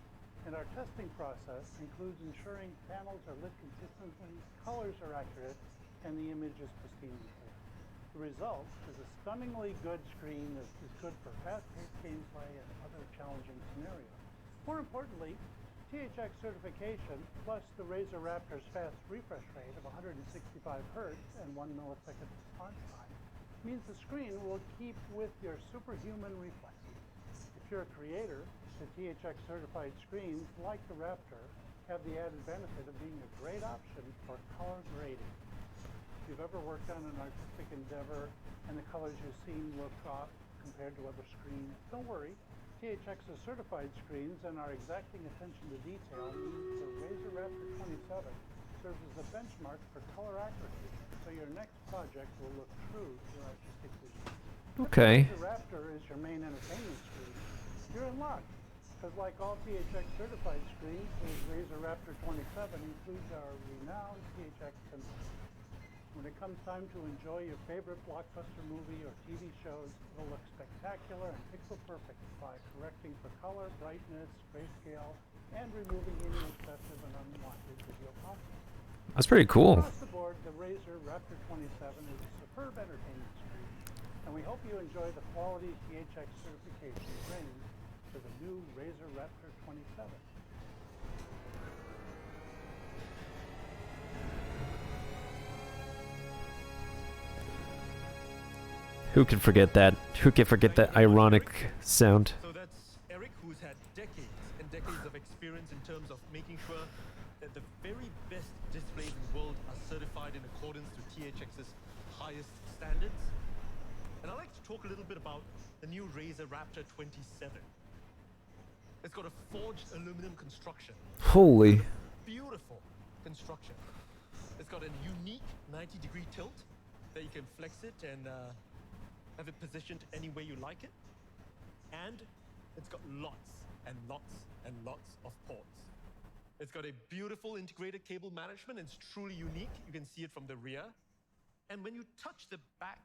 and our testing process includes ensuring panels are lit consistently, colors are accurate, and the image is pristine and clear. The result is a stunningly good screen that is good for fast-paced gameplay and other challenging scenarios. More importantly, THX certification plus the Razer Raptor's fast refresh rate of 165 Hz and 1 millisecond response time means the screen will keep with your superhuman reflexes. If you're a creator, the THX certified screens, like the Raptor, have the added benefit of being a great option for color grading. If you've ever worked on an artistic endeavor and the colors you've seen look off compared to other screens, don't worry. THX's certified screens and our exacting attention to detail means the Razer Raptor 27 serves as a benchmark for color accuracy, so your next project will look true to your artistic vision. Okay. If the Raptor is your main entertainment screen, you're in luck, because like all THX certified screens, the Razer Raptor 27 includes our renowned THX sensor. When it comes time to enjoy your favorite blockbuster movie or TV shows, it'll look spectacular and pixel perfect by correcting for color, brightness, grayscale, and removing any excessive and unwanted video content. That's pretty cool. Across the board, the Razer Raptor 27 is a superb entertainment screen, and we hope you enjoy the quality THX certification brings to the new Razer Raptor 27. Who can forget that? Who can forget that ironic sound? So that's Eric, who's had decades and decades of experience in terms of making sure that the very best displays in the world are certified in accordance to THX's highest standards. And I'd like to talk a little bit about the new Razer Raptor 27. It's got a forged aluminum construction. Holy. Beautiful construction. It's got a unique 90-degree tilt that you can flex it and have it positioned any way you like it. And it's got lots and lots and lots of ports. It's got a beautiful integrated cable management. It's truly unique. You can see it from the rear. And when you touch the back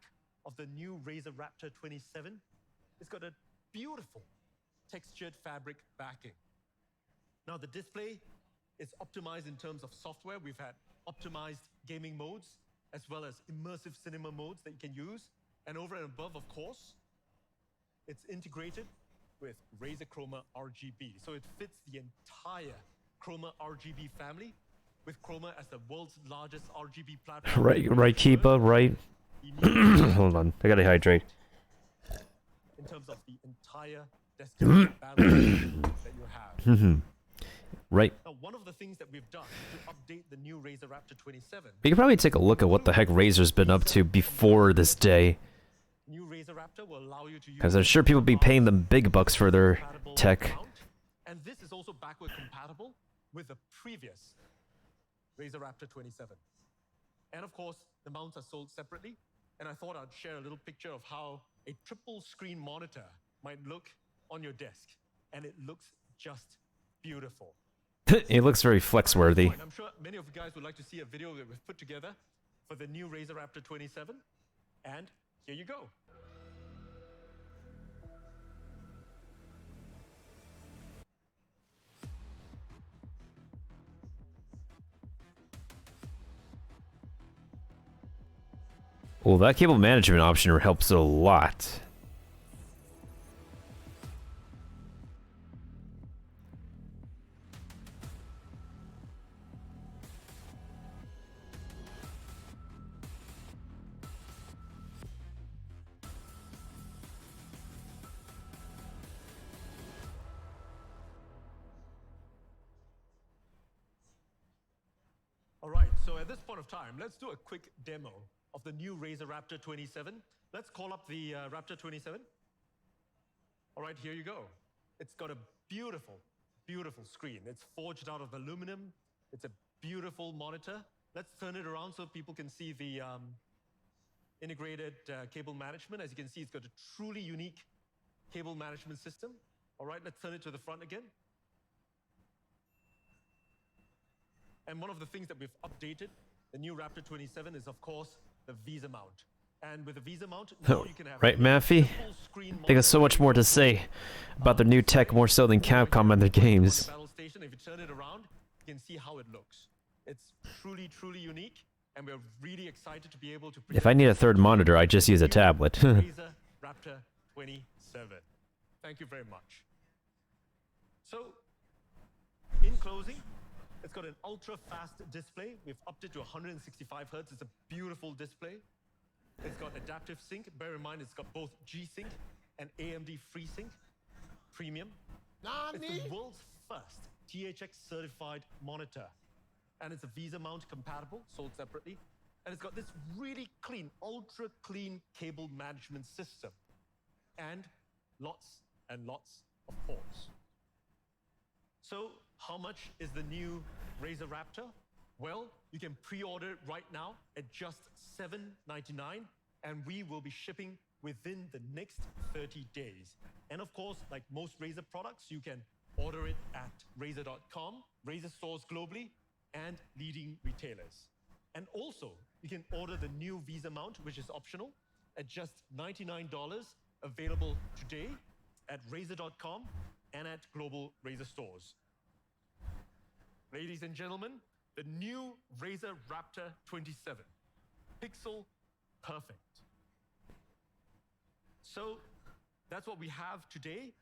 of the new Razer Raptor 27, it's got a beautiful textured fabric backing. Now the display is optimized in terms of software. We've had optimized gaming modes as well as immersive cinema modes that you can use. And over and above, of course, it's integrated with Razer Chroma RGB. So it fits the entire Chroma RGB family, with Chroma as the world's largest RGB platform. Right, Keepa, right. Hold on, I gotta hydrate. In terms of the entire desktop battery that you have. Right. Now, one of the things that we've done to update the new Razer Raptor 27. We could probably take a look at what the heck Razer's been up to before this day. New Razer Raptor will allow you to use, Because I'm sure people be paying them big bucks for their tech. and this is also backward compatible with the previous Razer Raptor 27. And of course, the mounts are sold separately. And I thought I'd share a little picture of how a triple screen monitor might look on your desk. And it looks just beautiful. It looks very flex-worthy. I'm sure many of you guys would like to see a video that we've put together for the new Razer Raptor 27. And here you go. Well, that cable management option helps a lot. All right, so at this point of time, let's do a quick demo of the new Razer Raptor 27. Let's call up the Raptor 27. All right, here you go. It's got a beautiful, beautiful screen. It's forged out of aluminum. It's a beautiful monitor. Let's turn it around so people can see the integrated cable management. As you can see, it's got a truly unique cable management system. All right, let's turn it to the front again. And one of the things that we've updated, the new Raptor 27, is of course the Visa mount. And with the Visa mount, now you can have Right, Maffy? I think there's so much more to say about their new tech, more so than Capcom and their games. Battle station. If you turn it around, you can see how it looks. It's truly, truly unique, and we're really excited to be able to. If I need a third monitor, I just use a tablet. Razer Raptor 27. Thank you very much. So, in closing, it's got an ultra-fast display. We've upped it to 165 Hz. It's a beautiful display. It's got adaptive sync. Bear in mind, it's got both G-Sync and AMD FreeSync Premium. It's the world's first THX certified monitor. And it's a Visa mount compatible, sold separately. And it's got this really clean, ultra clean cable management system. And lots and lots of ports. So how much is the new Razer Raptor? Well, you can pre-order it right now at just $7.99, and we will be shipping within the next 30 days. And of course, like most Razer products, you can order it at Razer.com, Razer stores globally, and leading retailers. And also, you can order the new Visa mount, which is optional, at just $99, available today at Razer.com and at global Razer stores. Ladies and gentlemen, the new Razer Raptor 27. Pixel perfect. So that's what we have today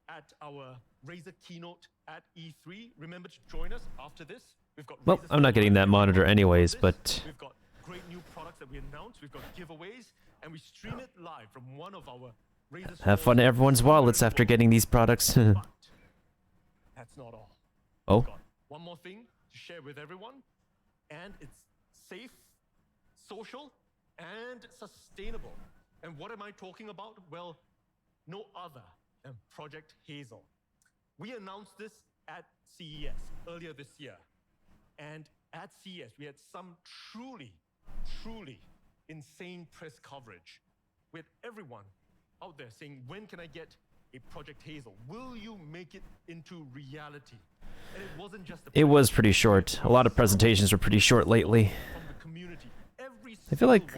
at our Razer keynote at E3. Remember to join us after this. We've got Well, I'm not getting that monitor anyways, but we've got great new products that we announced. We've got giveaways, and we stream it live from one of our Razer have fun in everyone's wallets after getting these products. That's not all. Oh? We've got one more thing to share with everyone, and it's safe, social, and sustainable. And what am I talking about? Well, no other than Project Hazel. We announced this at CES earlier this year. And at CES, we had some truly, truly insane press coverage with everyone out there saying, when can I get a Project Hazel? Will you make it into reality? And it wasn't just it was pretty short. A lot of presentations were pretty short lately. I feel like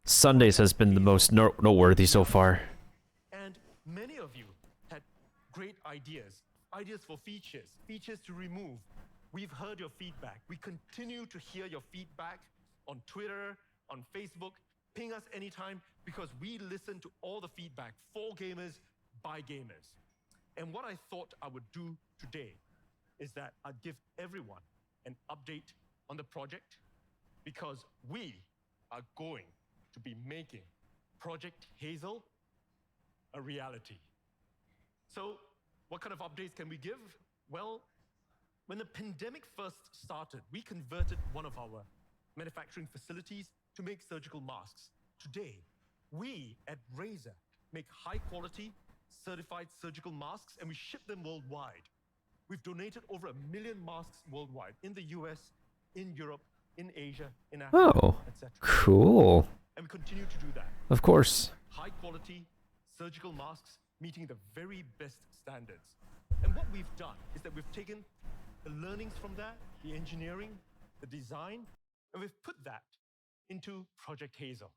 Sundays has been the most noteworthy so far. And many of you had great ideas for features to remove. We've heard your feedback. We continue to hear your feedback on Twitter, on Facebook. Ping us anytime because we listen to all the feedback for gamers, by gamers. And what I thought I would do today is that I'd give everyone an update on the project because we are going to be making Project Hazel a reality. So what kind of updates can we give? Well, When the pandemic first started, we converted one of our manufacturing facilities to make surgical masks. Today, we at Razer make high-quality, certified surgical masks, and we ship them worldwide. We've donated over 1 million masks worldwide in the US, in Europe, in Asia, in Africa, etc. Cool. And we continue to do that. Of course. High-quality surgical masks meeting the very best standards. And what we've done is that we've taken the learnings from that, the engineering, the design, and we've put that into Project Hazel.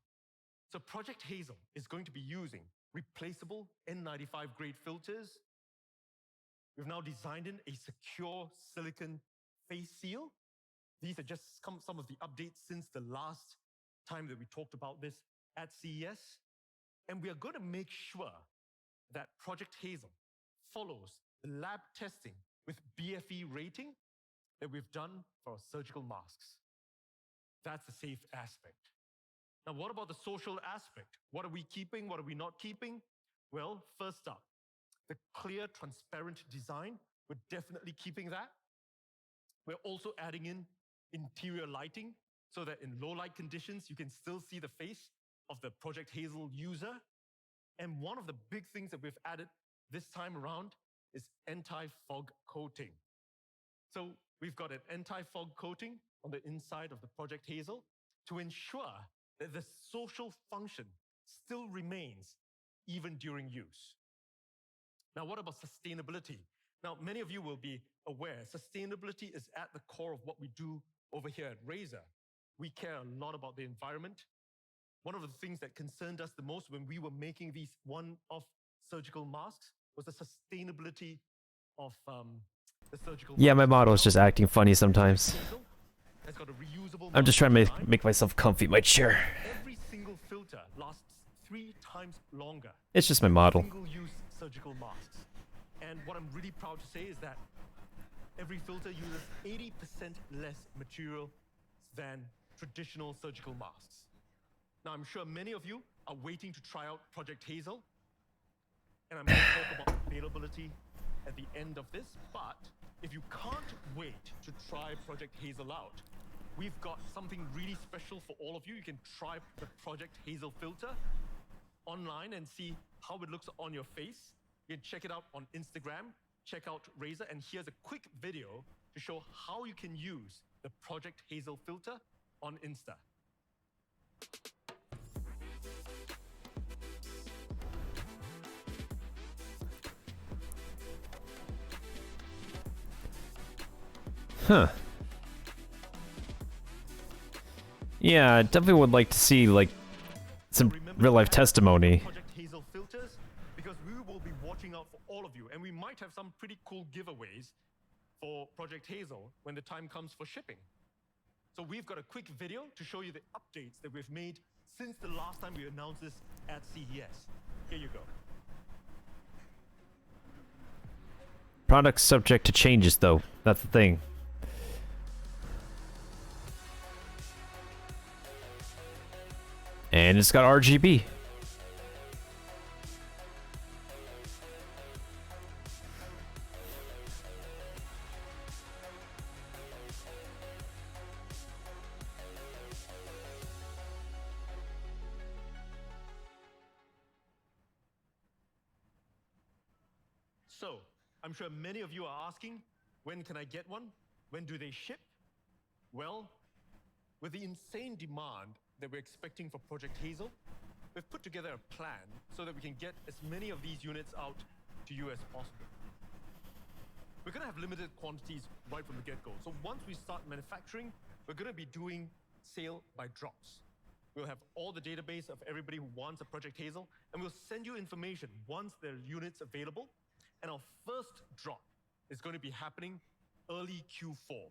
So Project Hazel is going to be using replaceable N95 grade filters. We've now designed in a secure silicon face seal. These are just some of the updates since the last time that we talked about this at CES. And we are going to make sure that Project Hazel follows the lab testing with BFE rating that we've done for surgical masks. That's the safe aspect. Now, what about the social aspect? What are we keeping? What are we not keeping? Well, first up, the clear, transparent design. We're definitely keeping that. We're also adding in interior lighting so that in low light conditions, you can still see the face of the Project Hazel user. And one of the big things that we've added this time around is anti-fog coating. So we've got an anti-fog coating on the inside of the Project Hazel to ensure that the social function still remains even during use. Now, what about sustainability? Now, many of you will be aware, sustainability is at the core of what we do over here at Razer. We care a lot about the environment. One of the things that concerned us the most when we were making these one-off surgical masks was the sustainability of the surgical Yeah, my model is just acting funny sometimes. I'm just trying to make myself comfy in my chair. Every single filter lasts 3 times longer. It's just my model. Single-use surgical masks. And what I'm really proud to say is that every filter uses 80% less material than traditional surgical masks. Now, I'm sure many of you are waiting to try out Project Hazel, and I'm going to talk about availability at the end of this, but if you can't wait to try Project Hazel out, we've got something really special for all of you. You can try the Project Hazel filter online and see how it looks on your face. You can check it out on Instagram, check out Razer, and here's a quick video to show how you can use the Project Hazel filter on Insta. Huh. Yeah, I definitely would like to see, like, some real-life testimony. Project Hazel filters, because we will be watching out for all of you, and we might have some pretty cool giveaways for Project Hazel when the time comes for shipping. So we've got a quick video to show you the updates that we've made since the last time we announced this at CES. Here you go. Product's subject to changes, though. That's the thing. And it's got RGB. So, I'm sure many of you are asking, when can I get one? When do they ship? Well, with the insane demand that we're expecting for Project Hazel, we've put together a plan so that we can get as many of these units out to you as possible. We're going to have limited quantities right from the get-go. So once we start manufacturing, we're going to be doing sale by drops. We'll have all the database of everybody who wants a Project Hazel, and we'll send you information once there are units available. And our first drop is going to be happening early Q4.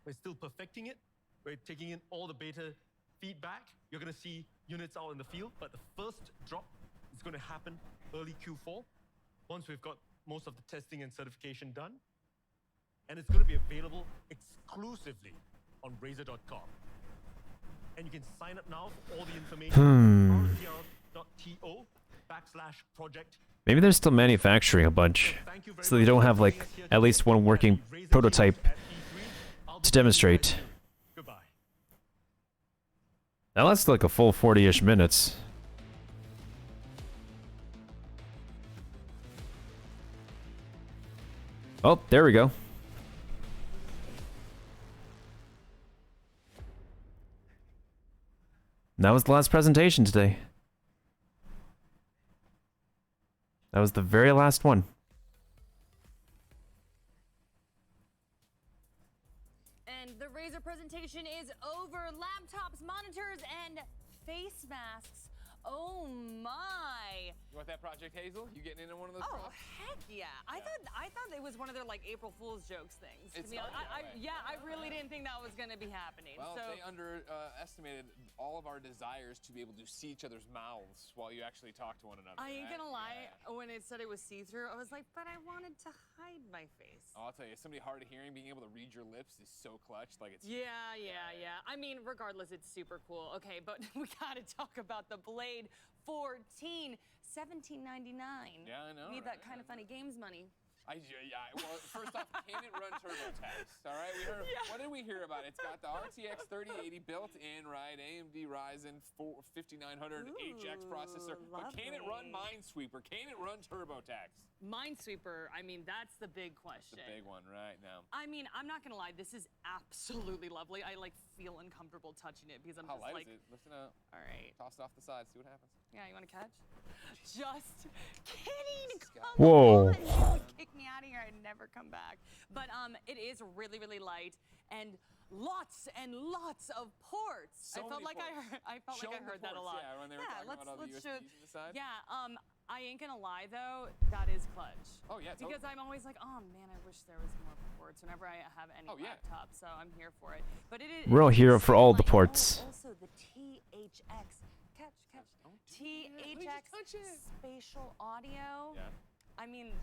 We're still perfecting it. We're taking in all the beta feedback. You're going to see units out in the field, but the first drop is going to happen early Q4 once we've got most of the testing and certification done. And it's going to be available exclusively on Razer.com. And you can sign up now for all the information on Flash project. Maybe they're still manufacturing a bunch, so they don't have like at least one working prototype to demonstrate. That lasted like a full 40-ish minutes. Oh, there we go. That was the last presentation today. That was the very last one. And the Razer presentation is over. Laptops, monitors, and face masks. Oh my! You want that Project Hazel? You getting into one of those? Oh props? heck yeah! I thought it was one of their like April Fool's jokes things. It's To be honest. I really didn't think that was gonna be happening. Well, so they underestimated all of our desires to be able to see each other's mouths while you actually talk to one another. I ain't gonna lie. When it said it was see-through, I was like, but I wanted to hide my face. Oh, I'll tell you, somebody hard of hearing, being able to read your lips is so clutch. Like it's. Yeah. I mean, regardless, it's super cool. Okay, but we gotta talk about the Blade 14, $17.99. Yeah, I know. Need that kind of funny games money. Well, first off, can it run TurboTax? All right, we heard. What did we hear about it? It's got the RTX 3080 built in, right? AMD Ryzen 5900 HX processor. But can it run Minesweeper? Can it run TurboTax? Minesweeper, I mean, that's the big question. The big one right now. I mean, I'm not gonna lie, this is absolutely lovely. I like feel uncomfortable touching it because I'm How just light like, is it? Listen up. All right. Toss it off the side, see what happens. Yeah, you wanna catch? Just kidding. Whoa. Come on. You would kick me out of here. I'd never come back. But it is really, really light and lots and lots of ports. So I felt many like ports. I felt Show like I them the heard that a ports, lot. yeah, when they were talking about all the show. USBs on the side. Yeah. I ain't gonna lie though, that is clutch. Oh yeah. Because I'm always like, oh man, I wish there was more ports whenever I have any laptop. So I'm here for it. But it is. Real hero for all the ports. Also the THX. THX spatial audio. Yeah. I mean,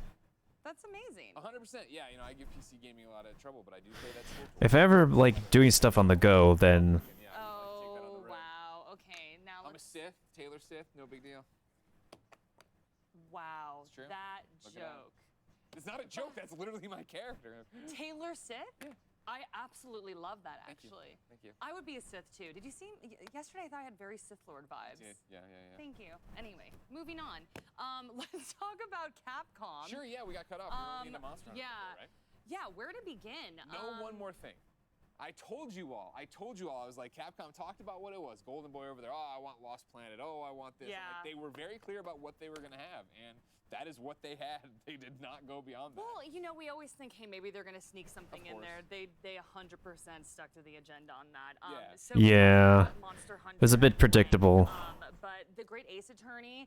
that's amazing. 100%. Yeah, you know, I give PC gaming a lot of trouble, but I do play that sport. If ever like doing stuff on the go, then Oh wow. Okay, now I'm a Sith, Taylor Sith, no big deal. Wow, It's true. that Look it up. joke. It's not a joke. That's literally my character. Taylor Sith? Yeah. I absolutely love that, Thank you. actually. Thank you. I would be a Sith, too. Did you see? Yesterday, I thought I had very Sith Lord vibes. Did. Yeah. Thank you. Anyway, moving on. Let's talk about Capcom. Sure, yeah, we got cut off. We were only into Monster Hunter before, right? Yeah, where to begin? One more thing. I told you all. I was like, Capcom talked about what it was. Golden Boy over there. Oh, I want Lost Planet. Oh, I want this. Yeah. Like, they were very clear about what they were going to have, and that is what they had. They did not go beyond that. Well, you know, we always think, hey, maybe they're going to sneak something in there. They 100% stuck to the agenda on that. So yeah, Monster Hunter it was a bit predictable. But the Great Ace Attorney,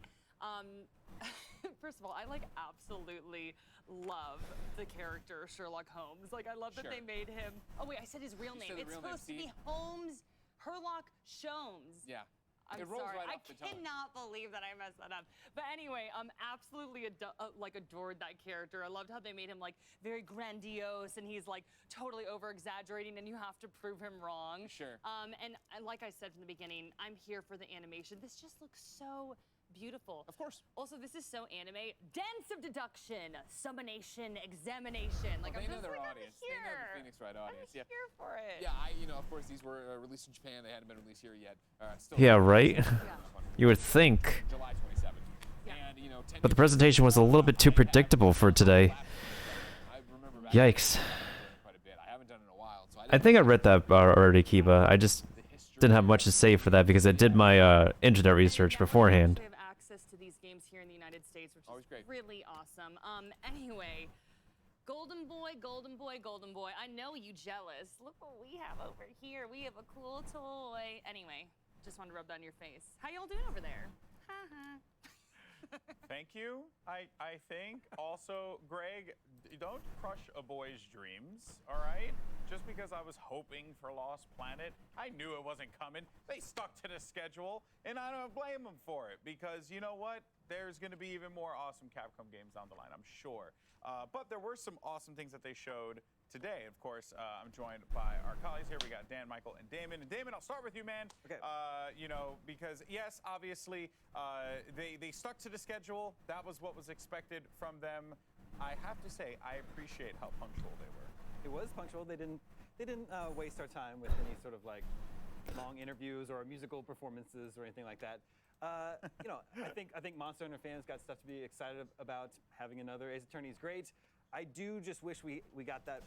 first of all, I like absolutely love the character Sherlock Holmes. Like, I love that they made him. Oh wait, I said his real name. It's supposed to be Holmes Herlock Sholmes. Yeah. I'm It rolls sorry. right I off the tongue. cannot believe that I messed that up. But anyway, absolutely like adored that character. I loved how they made him like very grandiose and he's like totally over exaggerating and you have to prove him wrong. Sure. And like I said from the beginning, I'm here for the animation. This just looks so beautiful. Of course. Also, this is so anime. Dance of deduction, summonation, examination. Like, Well, I'm they know just their like, audience. I'm here. They know the Phoenix Wright audience. I'm here for it. Yeah, of course, these were released in Japan. They hadn't been released here yet. Still Yeah, right? You would think. July 27th. And, But the presentation was a little bit too predictable for today. Yikes. I haven't done it in a while, so I think I read that already, Kiba. I just didn't have much to say for that because I did my internet research beforehand. We have access to these games here in the United States, which Always is great. really awesome. Anyway, Golden Boy. I know you jealous. Look what we have over here. We have a cool toy. Anyway, just wanted to rub that in your face. How y'all doing over there? Thank you, I think. Also, Greg, don't crush a boy's dreams, all right? just because I was hoping for Lost Planet. I knew it wasn't coming. They stuck to the schedule, and I don't blame them for it because you know what? There's going to be even more awesome Capcom games down the line, I'm sure. But there were some awesome things that they showed today. Of course, I'm joined by our colleagues here. We got Dan, Michael, and Damon. And Damon, I'll start with you, man. Okay. You know, because yes, obviously, they stuck to the schedule. That was what was expected from them. I have to say, I appreciate how punctual they were. It was punctual. They didn't waste our time with any sort of like long interviews or musical performances or anything like that. You know, I think Monster Hunter fans got stuff to be excited about. Having another Ace Attorney is great. I do just wish we got that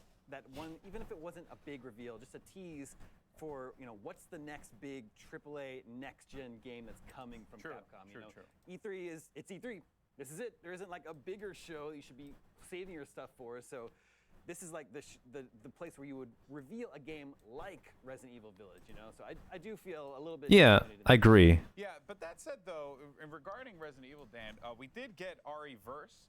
one, even if it wasn't a big reveal, just a tease for, you know, what's the next big AAA next-gen game that's coming from Capcom. You know, E3 it's E3. This is it. There isn't like a bigger show that you should be saving your stuff for. So this is like the place where you would reveal a game like Resident Evil Village, you know? So I do feel a little bit... Yeah, I agree. Yeah, but that said, though, regarding Resident Evil, Dan, we did get RE-Verse,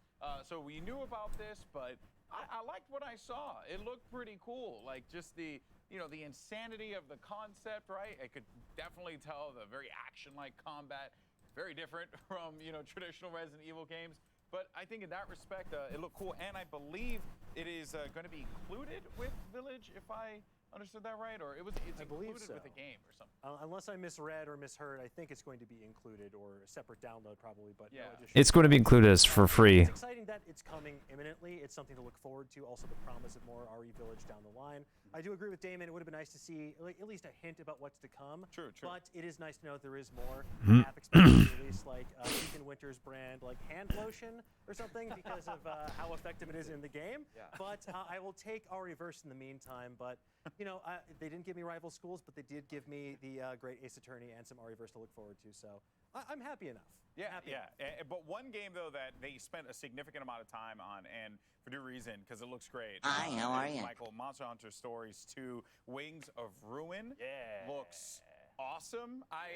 so we knew about this, but I liked what I saw. It looked pretty cool. Like, just the, you know, the insanity of the concept, right? I could definitely tell the very action-like combat, very different from, you know, traditional Resident Evil games. But I think in that respect, it looked cool, and I believe it is going to be included with Village, if I understood that right, or it's included with the game or something. Unless I misread or misheard, I think it's going to be included or a separate download probably. But yeah, no, it's going to be included as for free. It's exciting that it's coming imminently. It's something to look forward to. Also, the promise of more RE Village down the line. I do agree with Damon. It would have been nice to see at least a hint about what's to come. True. But it is nice to know that there is more. Mhm. Half expected to release like Ethan Winters brand like hand lotion or something because of how effective it is in the game. Yeah. But I will take RE-Verse in the meantime. But you know, they didn't give me Rival Schools, but they did give me the great Ace Attorney and some RE-Verse to look forward to. So I'm happy enough. Yeah. But one game, though, that they spent a significant amount of time on, and for good reason, because it looks great. Hi, how are you? Michael, Monster Hunter Stories 2, Wings of Ruin. Looks awesome. I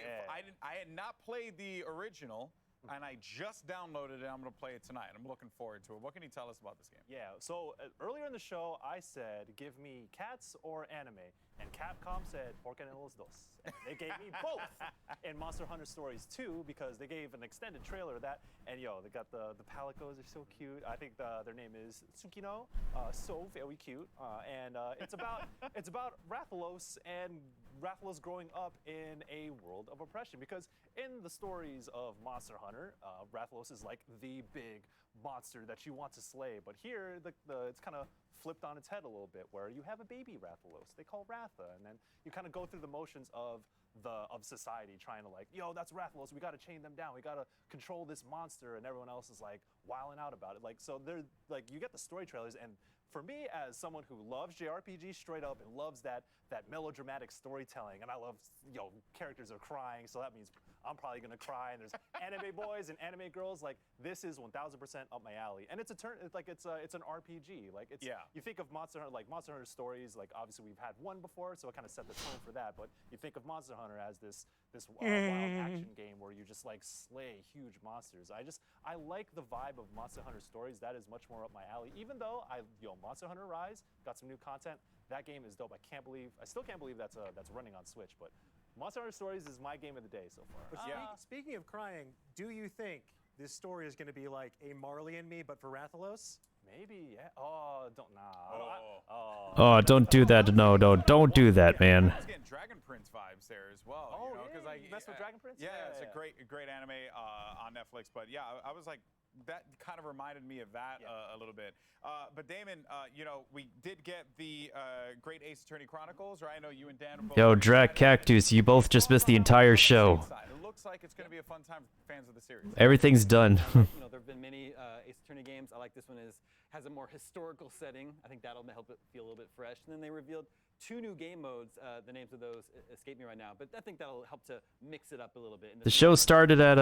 had not played the original, and I just downloaded it. I'm going to play it tonight. I'm looking forward to it. What can you tell us about this game? Yeah, so earlier in the show, I said, give me cats or anime. And Capcom said, ¿Por qué no los dos? And they gave me both in Monster Hunter Stories 2 because they gave an extended trailer of that. And yo, they got the Palicos, they're so cute. I think their name is Tsukino, so very cute. And it's about Rathalos and Rathalos growing up in a world of oppression. Because in the stories of Monster Hunter, Rathalos is like the big monster that you want to slay. But here, it's kind of flipped on its head a little bit, where you have a baby Rathalos they call Ratha, and then you kind of go through the motions of society trying to like, yo, that's Rathalos, we got to chain them down, we got to control this monster, and everyone else is like wilding out about it. Like, so they're like, you get the story trailers, and for me, as someone who loves JRPGs straight up and loves that melodramatic storytelling, and I love, characters are crying, so that means I'm probably gonna cry. And there's anime boys and anime girls. Like, this is 1000% up my alley. And it's an RPG. Like, you think of Monster Hunter, like Monster Hunter Stories. Like, obviously we've had one before, so it kind of set the tone for that. But you think of Monster Hunter as this wild action game where you just like slay huge monsters. I like the vibe of Monster Hunter Stories. That is much more up my alley. Even though Monster Hunter Rise got some new content. That game is dope. I still can't believe that's running on Switch. But Monster Hunter Stories is my game of the day so far. But speaking of crying, do you think this story is going to be like a Marley and Me, but for Rathalos? Maybe, yeah. Oh, don't do that. No, don't do that, man. I was getting Dragon Prince vibes there as well. Oh, you know, yeah, you messed with Dragon Prince? Yeah, it's a great anime on Netflix. But yeah, I was like, that kind of reminded me of that a little bit. But Damon, we did get the Great Ace Attorney Chronicles, right? I know you and Dan are both... Yo, Drac Cactus, you both just missed the entire show. It looks like it's going to be a fun time for fans of the series. Everything's done. There have been many Ace Attorney games. I like this one has a more historical setting. I think that'll help it feel a little bit fresh. And then they revealed 2 new game modes. The names of those escape me right now, but I think that'll help to mix it up a little bit. The show started at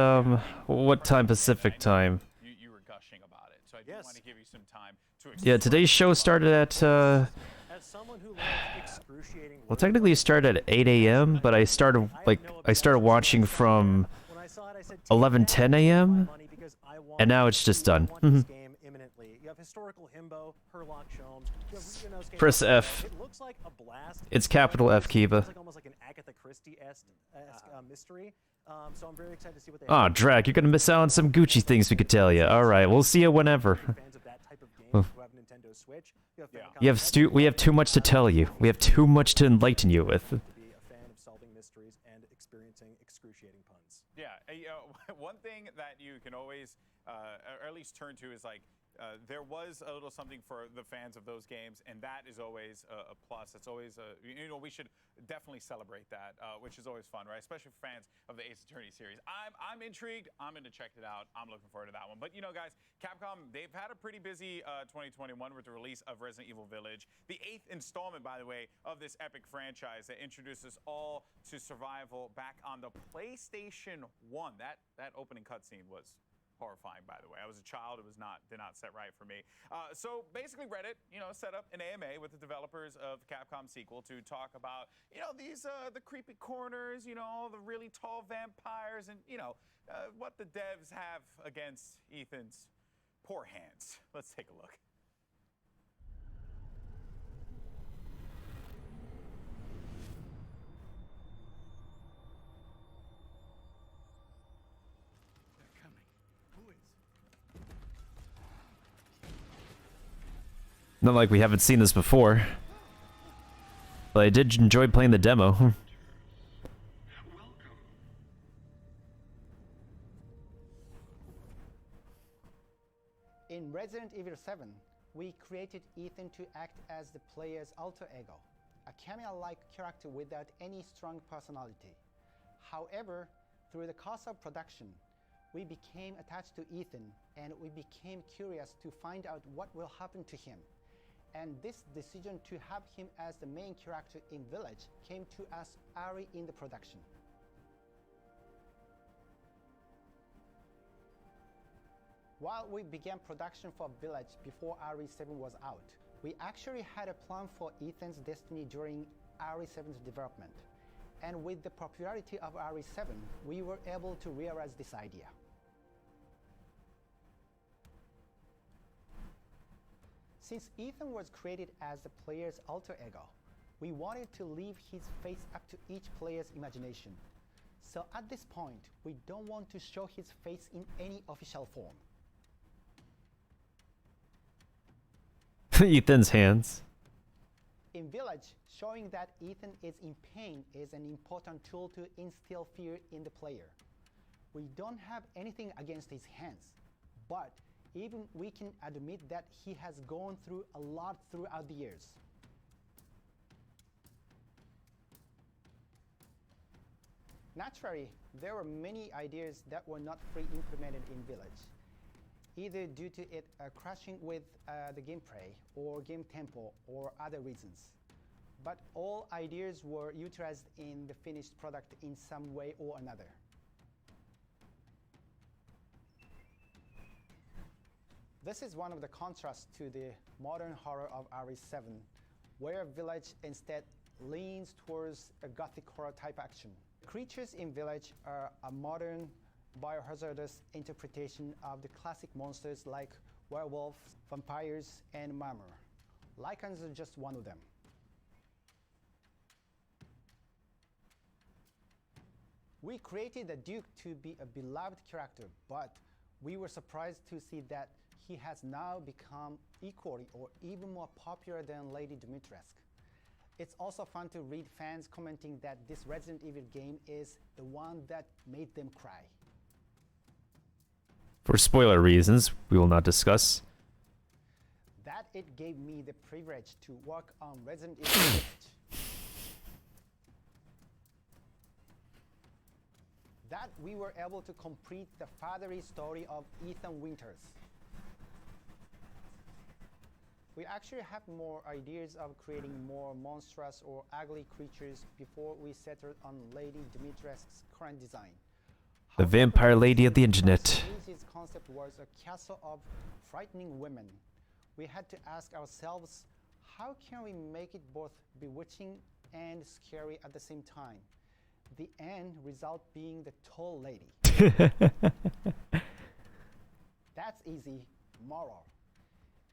what time Pacific time? You were gushing about it, so I do want to give you some time to. Yeah, today's show started at. As someone who loves excruciating. Well, technically it started at 8 a.m., but I started watching from 11:10 a.m. and now it's just done. have historical himbo, Herlock Sholmes. You have Ryunosuke. Press F. It looks like a blast. It's capital F, Kiva. It's like almost like an Agatha Christie-esque mystery. So I'm very excited to see what they Aw, Drag, you're gonna miss out on some Gucci things we could tell you. Alright, we'll see you whenever. Well, we have too much to tell you. We have too much to enlighten you with. Be a fan of solving mysteries and experiencing excruciating puns. Yeah, one thing that you can always, or at least turn to, is like, there was a little something for the fans of those games, and that is always a plus. It's always we should definitely celebrate that, which is always fun, right? Especially for fans of the Ace Attorney series. I'm intrigued. I'm going to check it out. I'm looking forward to that one. But guys, Capcom, they've had a pretty busy 2021 with the release of Resident Evil Village, the 8th installment, by the way, of this epic franchise that introduces all to survival back on the PlayStation 1. That opening cutscene was horrifying, by the way. I was a child. It did not set right for me. So basically, Reddit, set up an AMA with the developers of Capcom sequel to talk about, these the creepy corners, the really tall vampires, and what the devs have against Ethan's poor hands. Let's take a look. Not like we haven't seen this before. But I did enjoy playing the demo. In Resident Evil 7, we created Ethan to act as the player's alter ego, a cameo-like character without any strong personality. However, through the course of production, we became attached to Ethan and we became curious to find out what will happen to him. And this decision to have him as the main character in Village came to us early in the production. While we began production for Village before RE7 was out, we actually had a plan for Ethan's destiny during RE7's development. And with the popularity of RE7, we were able to realize this idea. Since Ethan was created as the player's alter ego, we wanted to leave his face up to each player's imagination. So at this point, we don't want to show his face in any official form. Ethan's hands. In Village, showing that Ethan is in pain is an important tool to instill fear in the player. We don't have anything against his hands, but even we can admit that he has gone through a lot throughout the years. Naturally, there were many ideas that were not pre-implemented in Village, either due to it crashing with the gameplay or game tempo or other reasons. But all ideas were utilized in the finished product in some way or another. This is one of the contrasts to the modern horror of RE7, where Village instead leans towards a gothic horror type action. Creatures in Village are a modern, biohazardous interpretation of the classic monsters like werewolves, vampires, and Marmor. Lycans are just one of them. We created the Duke to be a beloved character, but we were surprised to see that he has now become equally or even more popular than Lady Dimitrescu. It's also fun to read fans commenting that this Resident Evil game is the one that made them cry. For spoiler reasons, we will not discuss. That it gave me the privilege to work on Resident Evil Village. That we were able to complete the fatherly story of Ethan Winters. We actually have more ideas of creating more monstrous or ugly creatures before we settled on Lady Dimitrescu's current design. The vampire lady of the internet. His concept was a castle of frightening women. We had to ask ourselves, how can we make it both bewitching and scary at the same time? The end result being the tall lady. That's easy. Moral.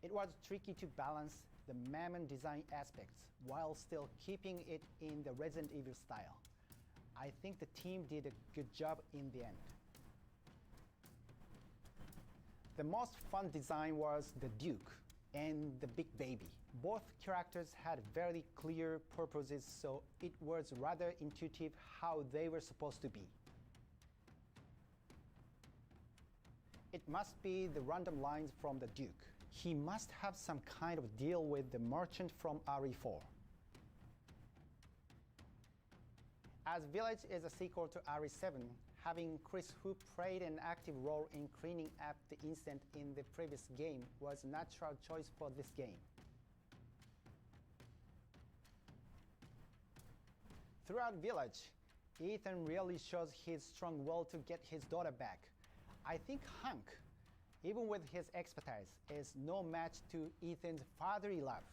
It was tricky to balance the Mammon design aspects while still keeping it in the Resident Evil style. I think the team did a good job in the end. The most fun design was the Duke and the Big Baby. Both characters had very clear purposes, so it was rather intuitive how they were supposed to be. It must be the random lines from the Duke. He must have some kind of deal with the merchant from RE4. As Village is a sequel to RE7, having Chris, who played an active role in cleaning up the incident in the previous game, was a natural choice for this game. Throughout Village, Ethan really shows his strong will to get his daughter back. I think Hank, even with his expertise, is no match to Ethan's fatherly love.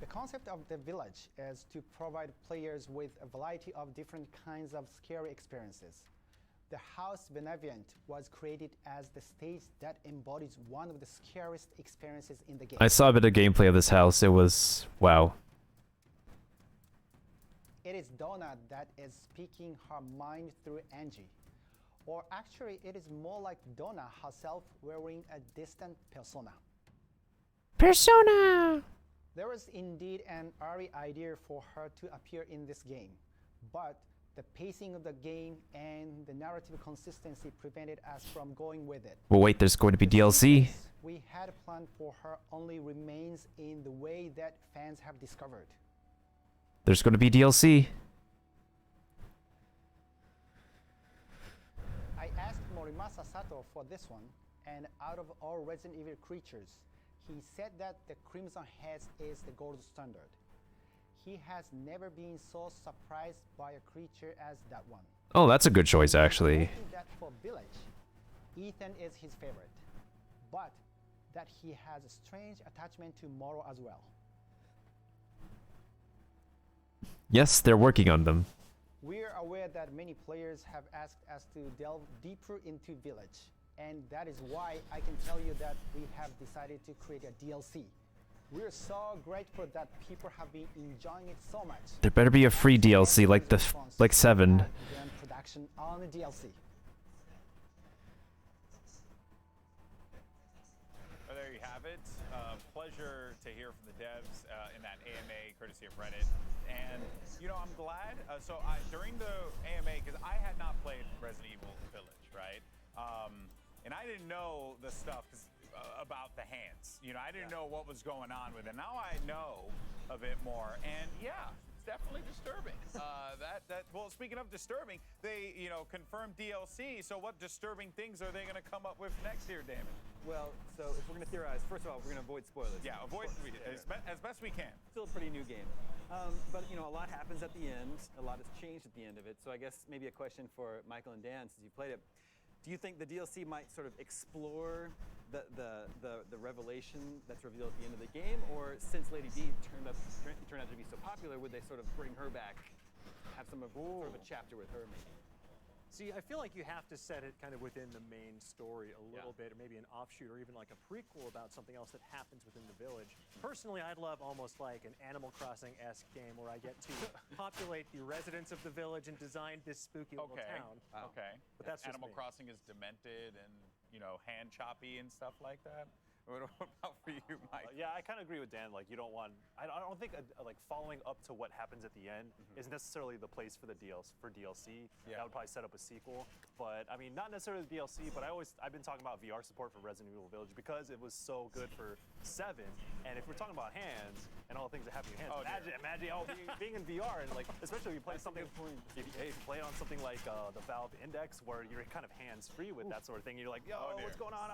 The concept of the Village is to provide players with a variety of different kinds of scary experiences. The House Benevolent was created as the stage that embodies one of the scariest experiences in the game. I saw a bit of gameplay of this house. It was wow. It is Donna that is speaking her mind through Angie. Or actually, it is more like Donna herself wearing a distant persona. Persona! There was indeed an early idea for her to appear in this game, but the pacing of the game and the narrative consistency prevented us from going with it. Well, wait, there's going to be DLC. We had planned for her only remains in the way that fans have discovered. There's going to be DLC. I asked Morimasa Sato for this one, and out of all Resident Evil creatures, he said that the Crimson Heads is the gold standard. He has never been so surprised by a creature as that one. Oh, that's a good choice, actually. I think that for Village, Ethan is his favorite, but that he has a strange attachment to Moro as well. Yes, they're working on them. We're aware that many players have asked us to delve deeper into Village, and that is why I can tell you that we have decided to create a DLC. We're so grateful that people have been enjoying it so much. There better be a free DLC like 7. Production on the DLC. Well, there you have it. Pleasure to hear from the devs in that AMA, courtesy of Reddit. And, you know, I'm glad. During the AMA, because I had not played Resident Evil Village, right? And I didn't know the stuff about the hands. You know, I didn't know what was going on with it. Now I know a bit more. And, yeah, it's definitely disturbing. Well, speaking of disturbing, they, you know, confirmed DLC. So what disturbing things are they going to come up with next year, Damon? Well, so if we're going to theorize, first of all, we're going to avoid spoilers. Yeah, avoid as best we can. Still a pretty new game. But, you know, a lot happens at the end. A lot has changed at the end of it. So I guess maybe a question for Michael and Dan, since you played it. Do you think the DLC might sort of explore the revelation that's revealed at the end of the game? Or since Lady D turned out to be so popular, would they sort of bring her back, have sort of a chapter with her maybe? See, I feel like you have to set it kind of within the main story a little bit, or maybe an offshoot, or even like a prequel about something else that happens within the village. Personally, I'd love almost like an Animal Crossing-esque game where I get to populate the residents of the village and design this spooky little town. Okay. But that's just Animal me. Crossing is demented and, you know, hand choppy and stuff like that. What about for you, Mike? Yeah, I kind of agree with Dan. Like, you don't want. I don't think like following up to what happens at the end is necessarily the place for the DLC. That would probably set up a sequel. But I mean, not necessarily the DLC. But I've been talking about VR support for Resident Evil Village because it was so good for 7. And if we're talking about hands and all the things that happen in your hands, imagine being in VR and like, especially if you play something. If you play on something like the Valve Index, where you're kind of hands free with that sort of thing. You're like, yo, what's going on?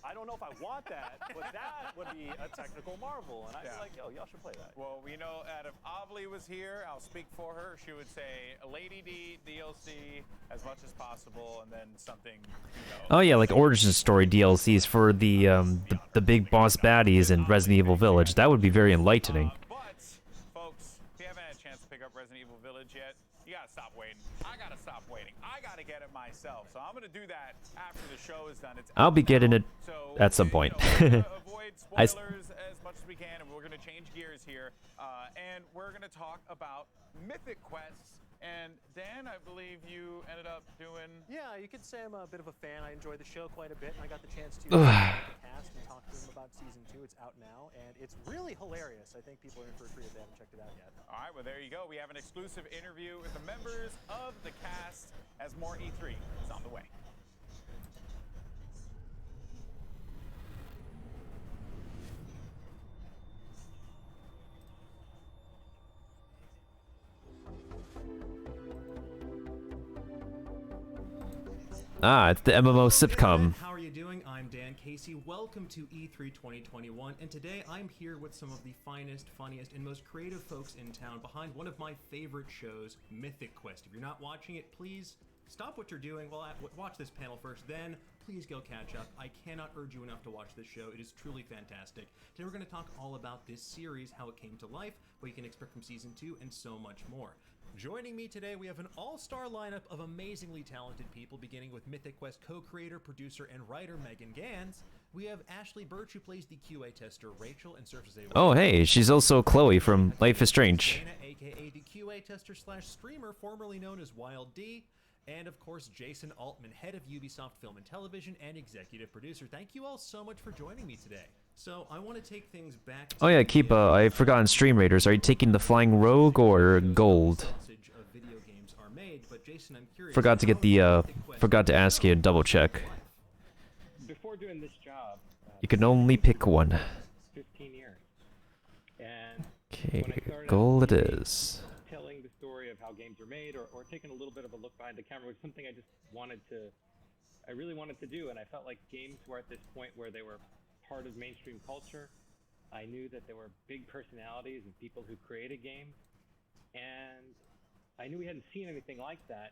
I don't know if I want that, but that would be a technical marvel, and I'd be like, yo, y'all should play that. Well, we know if Avli was here, I'll speak for her. She would say Lady D DLC as much as possible, and then something, you know. Oh yeah, like origin story DLCs for the big boss baddies in Resident Evil Village. That would be very enlightening. But folks, if you haven't had a chance to pick up Resident Evil Village yet, You gotta stop waiting. I gotta stop waiting. I gotta get it myself. So I'm gonna do that after the show is done. It's I'll be getting it at some point. Avoid I spoilers as much as we can, and we're gonna change gears here, and we're gonna talk about Mythic Quests. And Dan, I believe you ended up doing... Yeah, you could say I'm a bit of a fan. I enjoy the show quite a bit, and I got the chance to meet the cast and talk to them about season 2. It's out now, and it's really hilarious. I think people are in for a treat if they haven't checked it out yet. All right, well, there you go. We have an exclusive interview with the members of the cast as more E3 is on the way. Ah, it's the MMO sitcom. How are you doing? I'm Dan Casey. Welcome to E3 2021, and today I'm here with some of the finest, funniest, and most creative folks in town behind one of my favorite shows, Mythic Quest. If you're not watching it, please stop what you're doing. Well, watch this panel first, then please go catch up. I cannot urge you enough to watch this show. It is truly fantastic. Today we're going to talk all about this series, how it came to life, what you can expect from Season 2, and so much more. Joining me today, we have an all-star lineup of amazingly talented people, beginning with Mythic Quest co-creator, producer, and writer Megan Gans. We have Ashley Birch, who plays the QA tester Rachel and serves as a... Oh, hey, she's also Chloe from Life is Strange. Dana, aka the QA tester / streamer, formerly known as Wild D. And of course, Jason Altman, head of Ubisoft Film and Television and executive producer. Thank you all so much for joining me today. So I want to take things back. Oh yeah, Keepa, I've forgotten Stream Raiders. Are you taking the Flying Rogue or Gold? Forgot to get the, forgot to ask you, double check. Before doing this job, You can only pick one. 15 years. And Okay, Gold it is. telling the story of how games are made or taking a little bit of a look behind the camera was something I just wanted to, I really wanted to do. And I felt like games were at this point where they were part of mainstream culture. I knew that there were big personalities and people who created games. And I knew we hadn't seen anything like that,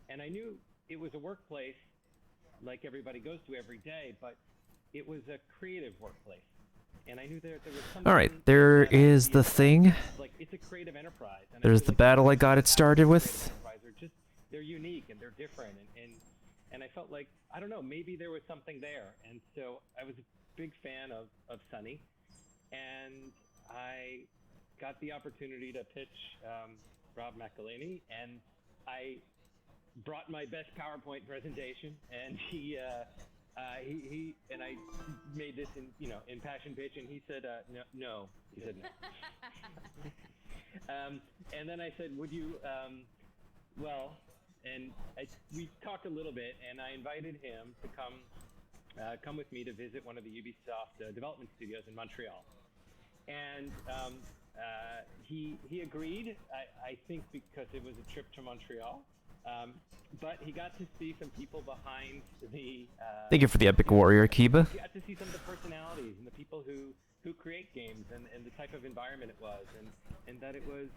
and I knew it was a workplace like everybody goes to every day, but it was a creative workplace, and I knew there was something. All right, there is the thing. Like it's a creative enterprise. And There's the battle I got it started with. They're unique and they're different, and I felt like I don't know, maybe there was something there, and so I was a big fan of Sunny, and I got the opportunity to pitch. Rob McElhaney, and I brought my best PowerPoint presentation, and he and I made this in passion pitch, and he said no. He said no. And then I said, would you and we talked a little bit, and I invited him to come with me to visit one of the Ubisoft development studios in Montreal, and he agreed, I think because it was a trip to Montreal, but he got to see some people behind the... Thank you for the Epic Warrior, Kiba. He got to see some of the personalities and the people who create games and the type of environment it was, and that it was,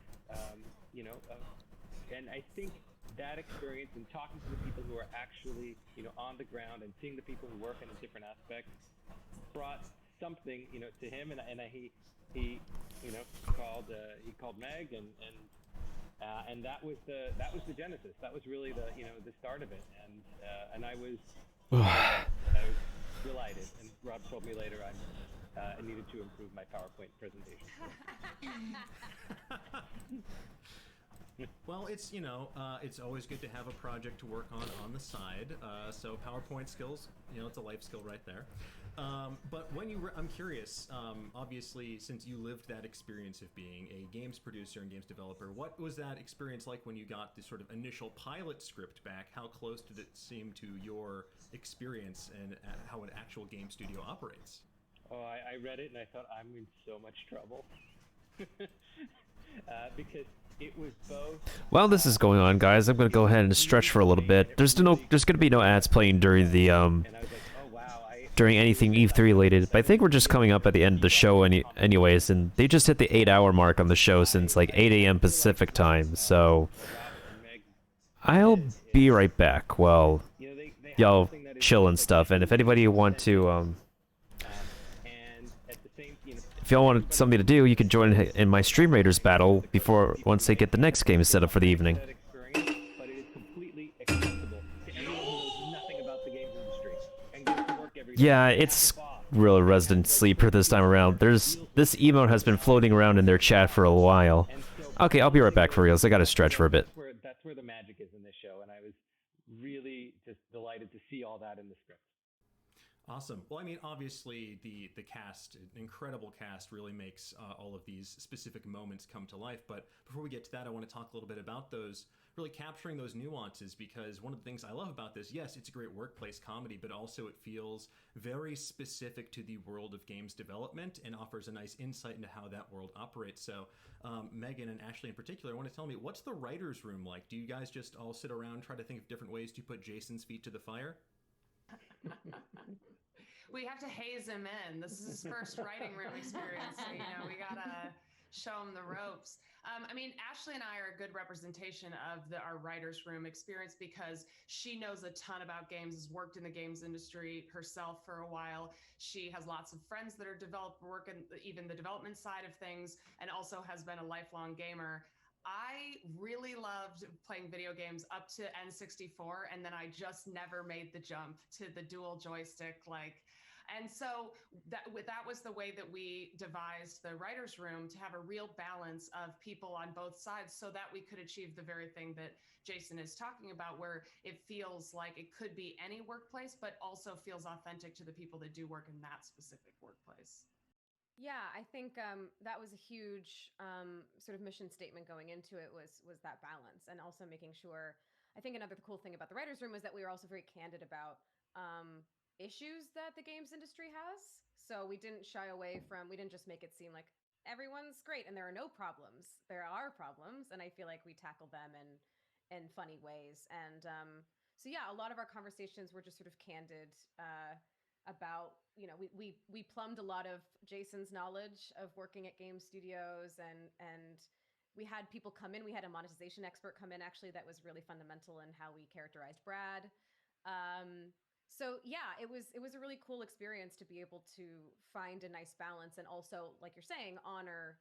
and I think that experience and talking to the people who are actually, on the ground and seeing the people who work in the different aspects brought something, to him, and he called Meg, and that was the genesis. That was really the start of it, and I was delighted. And Rob told me later I needed to improve my PowerPoint presentation. Well, it's it's always good to have a project to work on the side. So PowerPoint skills, it's a life skill right there. But when I'm curious, obviously, since you lived that experience of being a games producer and games developer, what was that experience like when you got the sort of initial pilot script back? How close did it seem to your experience and how an actual game studio operates? Oh, I read it and I thought, I'm in so much trouble. Because it was both... While this is going on, guys, I'm gonna go ahead and stretch for a little bit. There's gonna be no ads playing during the during anything E3 related, but I think we're just coming up at the end of the show anyways, and they just hit the 8-hour mark on the show since like 8 a.m. Pacific time, so I'll be right back while y'all chill and stuff. And if anybody want to if y'all want something to do, you can join in my Stream Raiders battle once they get the next game set up for the evening. But it is completely accessible to anyone who knows nothing about the games industry and goes to work every day. Yeah, it's real Resident Sleeper this time around. This emote has been floating around in their chat for a while. Okay, I'll be right back for reals. I gotta stretch for a bit. That's where the magic is in this show, and I was really just delighted to see all that in the script. Awesome. Well, I mean, obviously the cast, an incredible cast, really makes all of these specific moments come to life. But before we get to that, I want to talk a little bit about those, really capturing those nuances, because one of the things I love about this, yes, it's a great workplace comedy, but also it feels very specific to the world of games development and offers a nice insight into how that world operates. So Megan and Ashley in particular, I want to tell me, what's the writer's room like? Do you guys just all sit around, try to think of different ways to put Jason's feet to the fire? We have to haze him in. This is his first writing room experience. So, we gotta show him the ropes. I mean, Ashley and I are a good representation of our writer's room experience because she knows a ton about games, has worked in the games industry herself for a while. She has lots of friends that are work in even the development side of things, and also has been a lifelong gamer. I really loved playing video games up to N64, and then I just never made the jump to the dual joystick. And so that was the way that we devised the writer's room, to have a real balance of people on both sides so that we could achieve the very thing that Jason is talking about, where it feels like it could be any workplace, but also feels authentic to the people that do work in that specific workplace. Yeah, I think that was a huge sort of mission statement going into it was that balance, and also making sure. I think another cool thing about the writers' room was that we were also very candid about issues that the games industry has. So we didn't shy away from. We didn't just make it seem like everyone's great and there are no problems. There are problems, and I feel like we tackle them in funny ways. And so yeah, a lot of our conversations were just sort of candid. About, we plumbed a lot of Jason's knowledge of working at game studios, and we had people come in. We had a monetization expert come in, actually, that was really fundamental in how we characterized Brad. So yeah, it was a really cool experience to be able to find a nice balance, and also, like you're saying, honor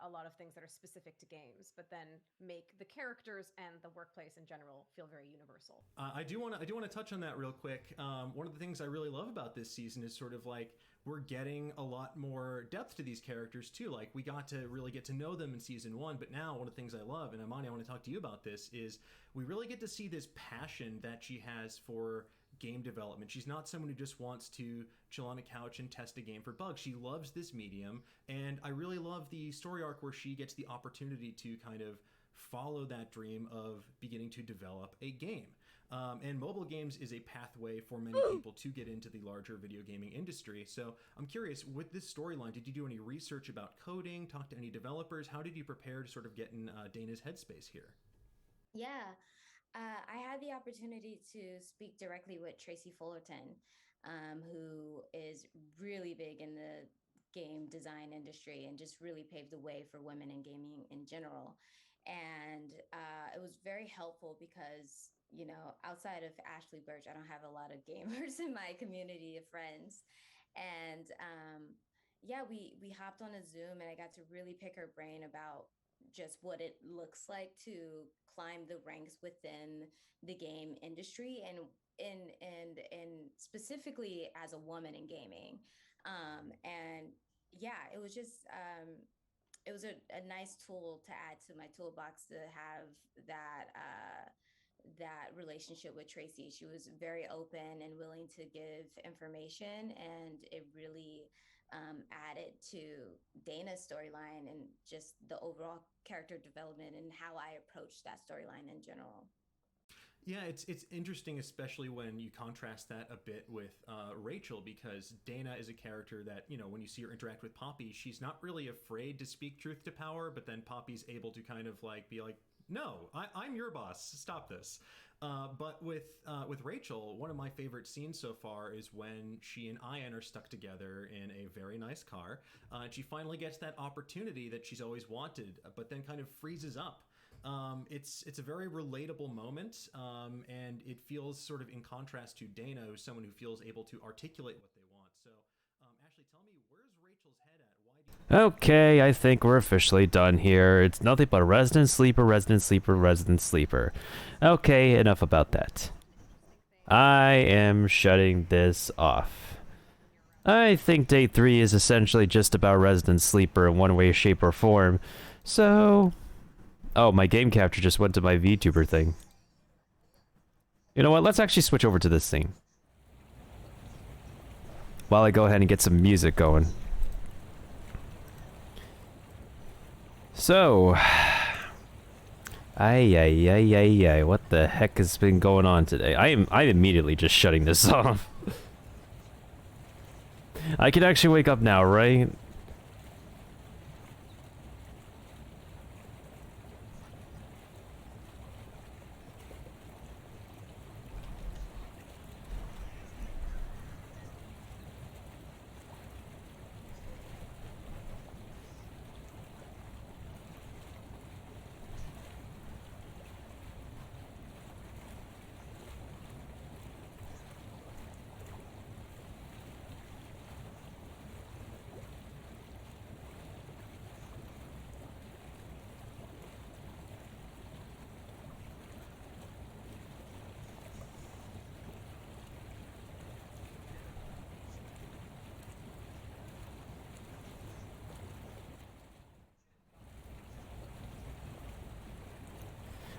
a lot of things that are specific to games, but then make the characters and the workplace in general feel very universal. I do want to touch on that real quick. One of the things I really love about this season is sort of like we're getting a lot more depth to these characters too. Like we got to really get to know them in season 1, but now one of the things I love, and Amani, I want to talk to you about this, is we really get to see this passion that she has for game development. She's not someone who just wants to chill on a couch and test a game for bugs. She loves this medium, and I really love the story arc where she gets the opportunity to kind of follow that dream of beginning to develop a game. And mobile games is a pathway for many people to get into the larger video gaming industry. So I'm curious, with this storyline, did you do any research about coding, talk to any developers? How did you prepare to sort of get in Dana's headspace here? Yeah. I had the opportunity to speak directly with Tracy Fullerton, who is really big in the game design industry and just really paved the way for women in gaming in general. And it was very helpful because, outside of Ashley Birch, I don't have a lot of gamers in my community of friends. And we hopped on a Zoom, and I got to really pick her brain about just what it looks like to climb the ranks within the game industry, and specifically as a woman in gaming. It was just it was a nice tool to add to my toolbox to have that relationship with Tracy. She was very open and willing to give information, and it really added to Dana's storyline and just the overall character development and how I approached that storyline in general. Yeah, it's interesting, especially when you contrast that a bit with Rachel, because Dana is a character that, when you see her interact with Poppy, she's not really afraid to speak truth to power, but then Poppy's able to kind of be like, no, I'm your boss, stop this. But with Rachel, one of my favorite scenes so far is when she and Ian are stuck together in a very nice car. She finally gets that opportunity that she's always wanted, but then kind of freezes up. It's a very relatable moment, and it feels sort of in contrast to Dana, who's someone who feels able to articulate what they want. So, Ashley, tell me, where's Rachel's head at? Why do you Okay, I think we're officially done here. It's nothing but Resident Sleeper, Resident Sleeper, Resident Sleeper. Okay, enough about that. I am shutting this off. I think day 3 is essentially just about Resident Sleeper in one way, shape, or form. So... Oh, my game capture just went to my VTuber thing. You know what? Let's actually switch over to this scene. While I go ahead and get some music going. So, ay, what the heck has been going on today? I'm immediately just shutting this off. I can actually wake up now, right?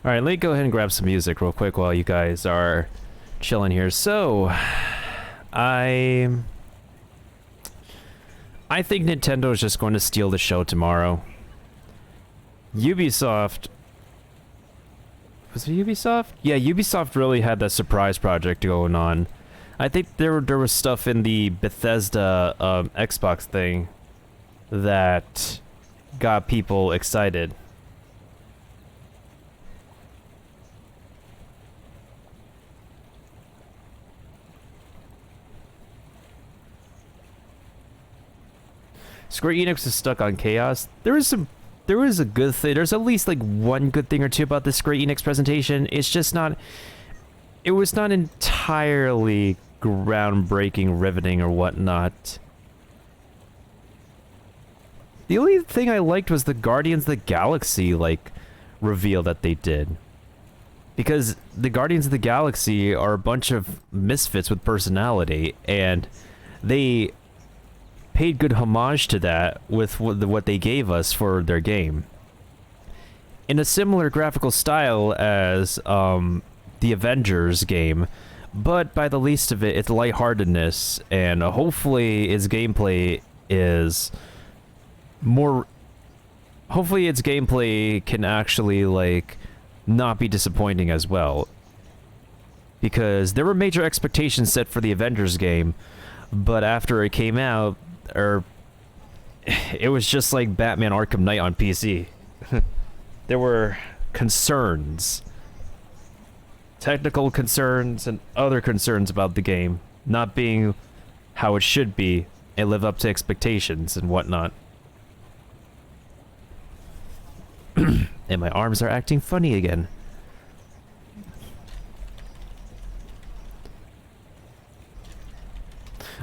Alright, let me go ahead and grab some music real quick while you guys are chilling here. So, I think Nintendo is just going to steal the show tomorrow. Ubisoft... Was it Ubisoft? Yeah, Ubisoft really had that surprise project going on. I think there was stuff in the Bethesda Xbox thing that got people excited. Square Enix is stuck on chaos. There is a good thing. There's at least like one good thing or two about the Square Enix presentation. It's just not. It was not entirely groundbreaking, riveting, or whatnot. The only thing I liked was the Guardians of the Galaxy like reveal that they did, because the Guardians of the Galaxy are a bunch of misfits with personality, and they paid good homage to that with what they gave us for their game. In a similar graphical style as the Avengers game, but by the least of it, it's lightheartedness, and hopefully its gameplay is more... Hopefully its gameplay can actually, like, not be disappointing as well. Because there were major expectations set for the Avengers game, but after it came out, it was just like Batman Arkham Knight on PC. There were concerns. Technical concerns and other concerns about the game not being how it should be and live up to expectations and whatnot. And my arms are acting funny again.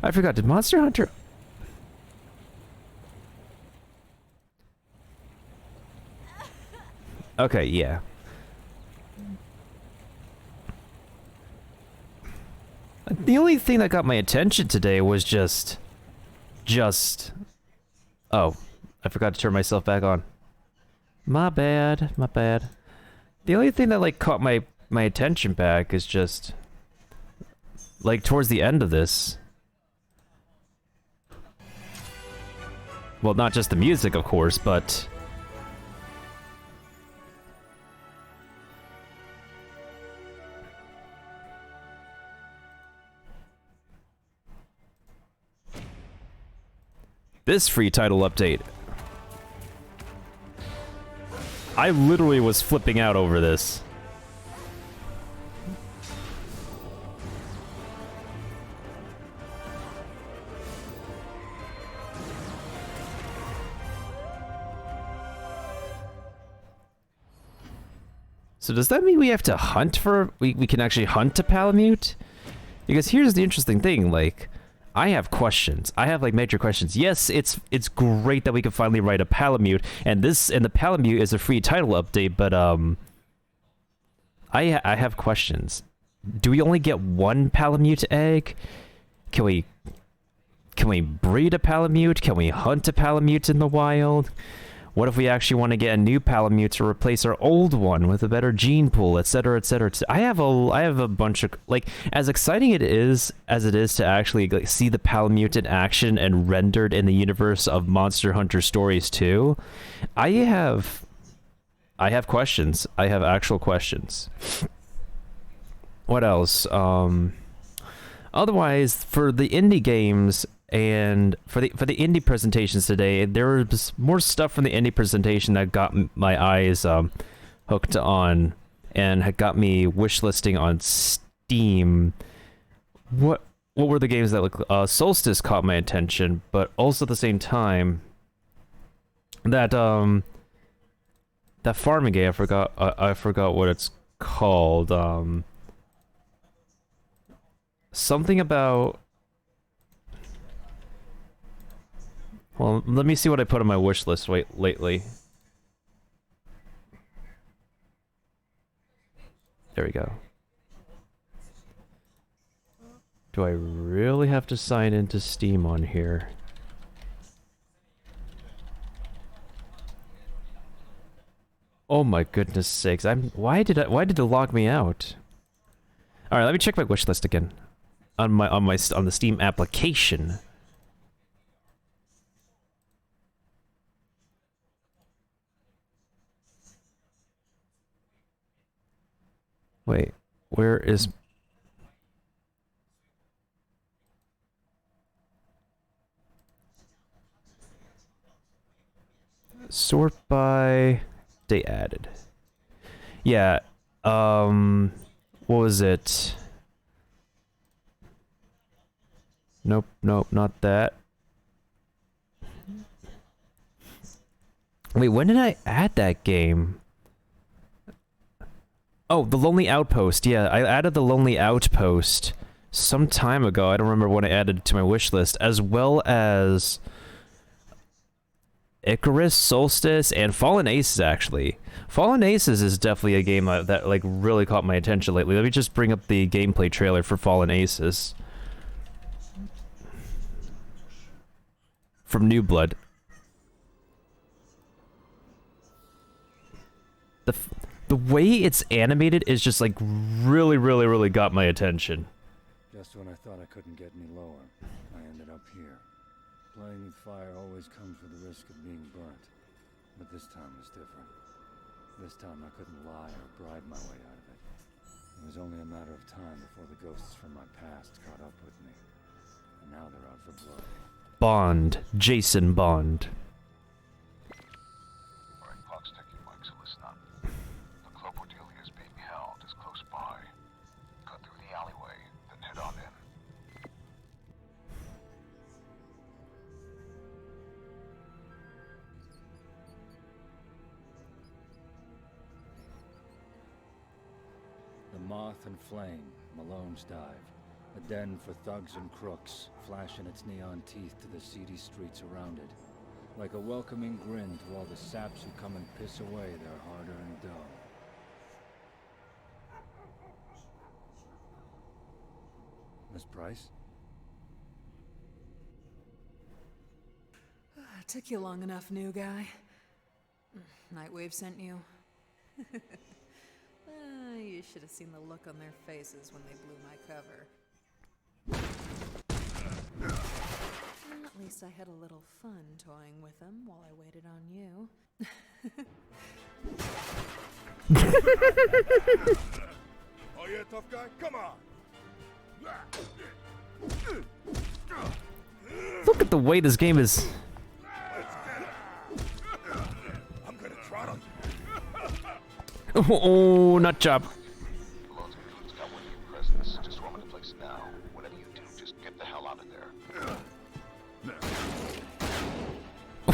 I forgot, did Monster Hunter... Okay, yeah. The only thing that got my attention today was just... Oh, I forgot to turn myself back on. My bad, my bad. The only thing that, like, caught my attention back is just... Like, towards the end of this... Well, not just the music, of course, but... This free title update. I literally was flipping out over this. So does that mean we have to hunt for... We can actually hunt to Palamute? Because here's the interesting thing, like... I have questions. I have like major questions. Yes, it's great that we can finally write a Palamute, and the Palamute is a free title update, but I have questions. Do we only get one Palamute egg? Can we breed a Palamute? Can we hunt a Palamute in the wild? What if we actually want to get a new Palamute to replace our old one with a better gene pool, etc., etc.? I have a bunch of, like, as exciting as it is to actually like, see the Palamute in action and rendered in the universe of Monster Hunter Stories 2. I have questions. I have actual questions. What else? Otherwise, for the indie games and for the indie presentations today, there was more stuff from the indie presentation that got my eyes hooked on and had got me wishlisting on Steam. What were the games that look? Solstice caught my attention, but also at the same time, that farming game, I forgot what it's called. Something about. Well, let me see what I put on my wish list lately. There we go. Do I really have to sign into Steam on here? Oh my goodness sakes! Why did it log me out? All right, let me check my wish list again on the Steam application. Wait, where is... Sort by date added. Yeah, what was it? Nope, not that. Wait, when did I add that game? Oh, The Lonely Outpost. Yeah, I added The Lonely Outpost some time ago. I don't remember when I added it to my wish list, as well as Icarus, Solstice, and Fallen Aces, actually. Fallen Aces is definitely a game that like really caught my attention lately. Let me just bring up the gameplay trailer for Fallen Aces. From New Blood. The way it's animated is just like really got my attention. Just when I thought I couldn't get any lower, I ended up here. Playing with fire always comes with the risk of being burnt. But this time was different. This time I couldn't lie or bribe my way out of it. It was only a matter of time before the ghosts from my past caught up with me. And now they're out for blood. Bond. Jason Bond. Alright, clock's ticking, Mike, so listen up. The Club Cordelia is being held is close by. Cut through the alleyway, then head on in. The Moth and Flame, Malone's Dive. A den for thugs and crooks, flashing its neon teeth to the seedy streets around it. Like a welcoming grin to all the saps who come and piss away their hard-earned dough. Miss Price? Took you long enough, new guy. Nightwave sent you. You should have seen the look on their faces when they blew my cover. At least I had a little fun toying with them while I waited on you. Oh yeah, tough guy? Come on! Look at the way this game is. I'm gonna trot him. Oh, nut job. Just roam into place now. Whatever you do, just get the hell out of there.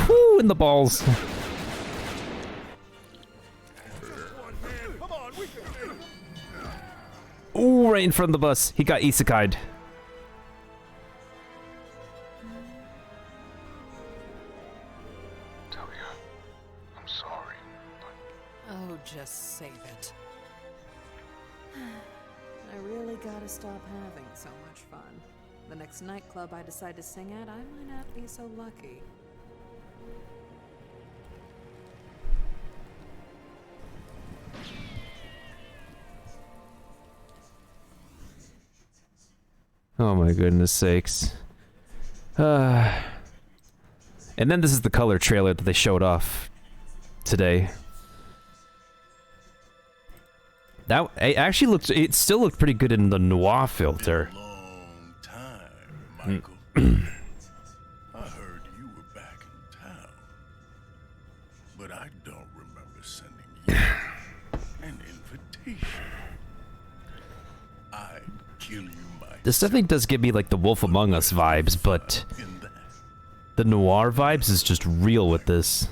Whoo, in the balls. Ooh, right in front of the bus. He got isekai'd. gotta stop having so much fun. The next nightclub I decide to sing at, I might not be so lucky. Oh my goodness sakes. And then this is the color trailer that they showed off today. That it actually looked, it still looked pretty good in the noir filter. Long time, Michael. I heard you were back in town, but I don't remember sending you an invitation. I'd kill you, Michael. This definitely does give me like the Wolf Among Us vibes, but the noir vibes is just real with this.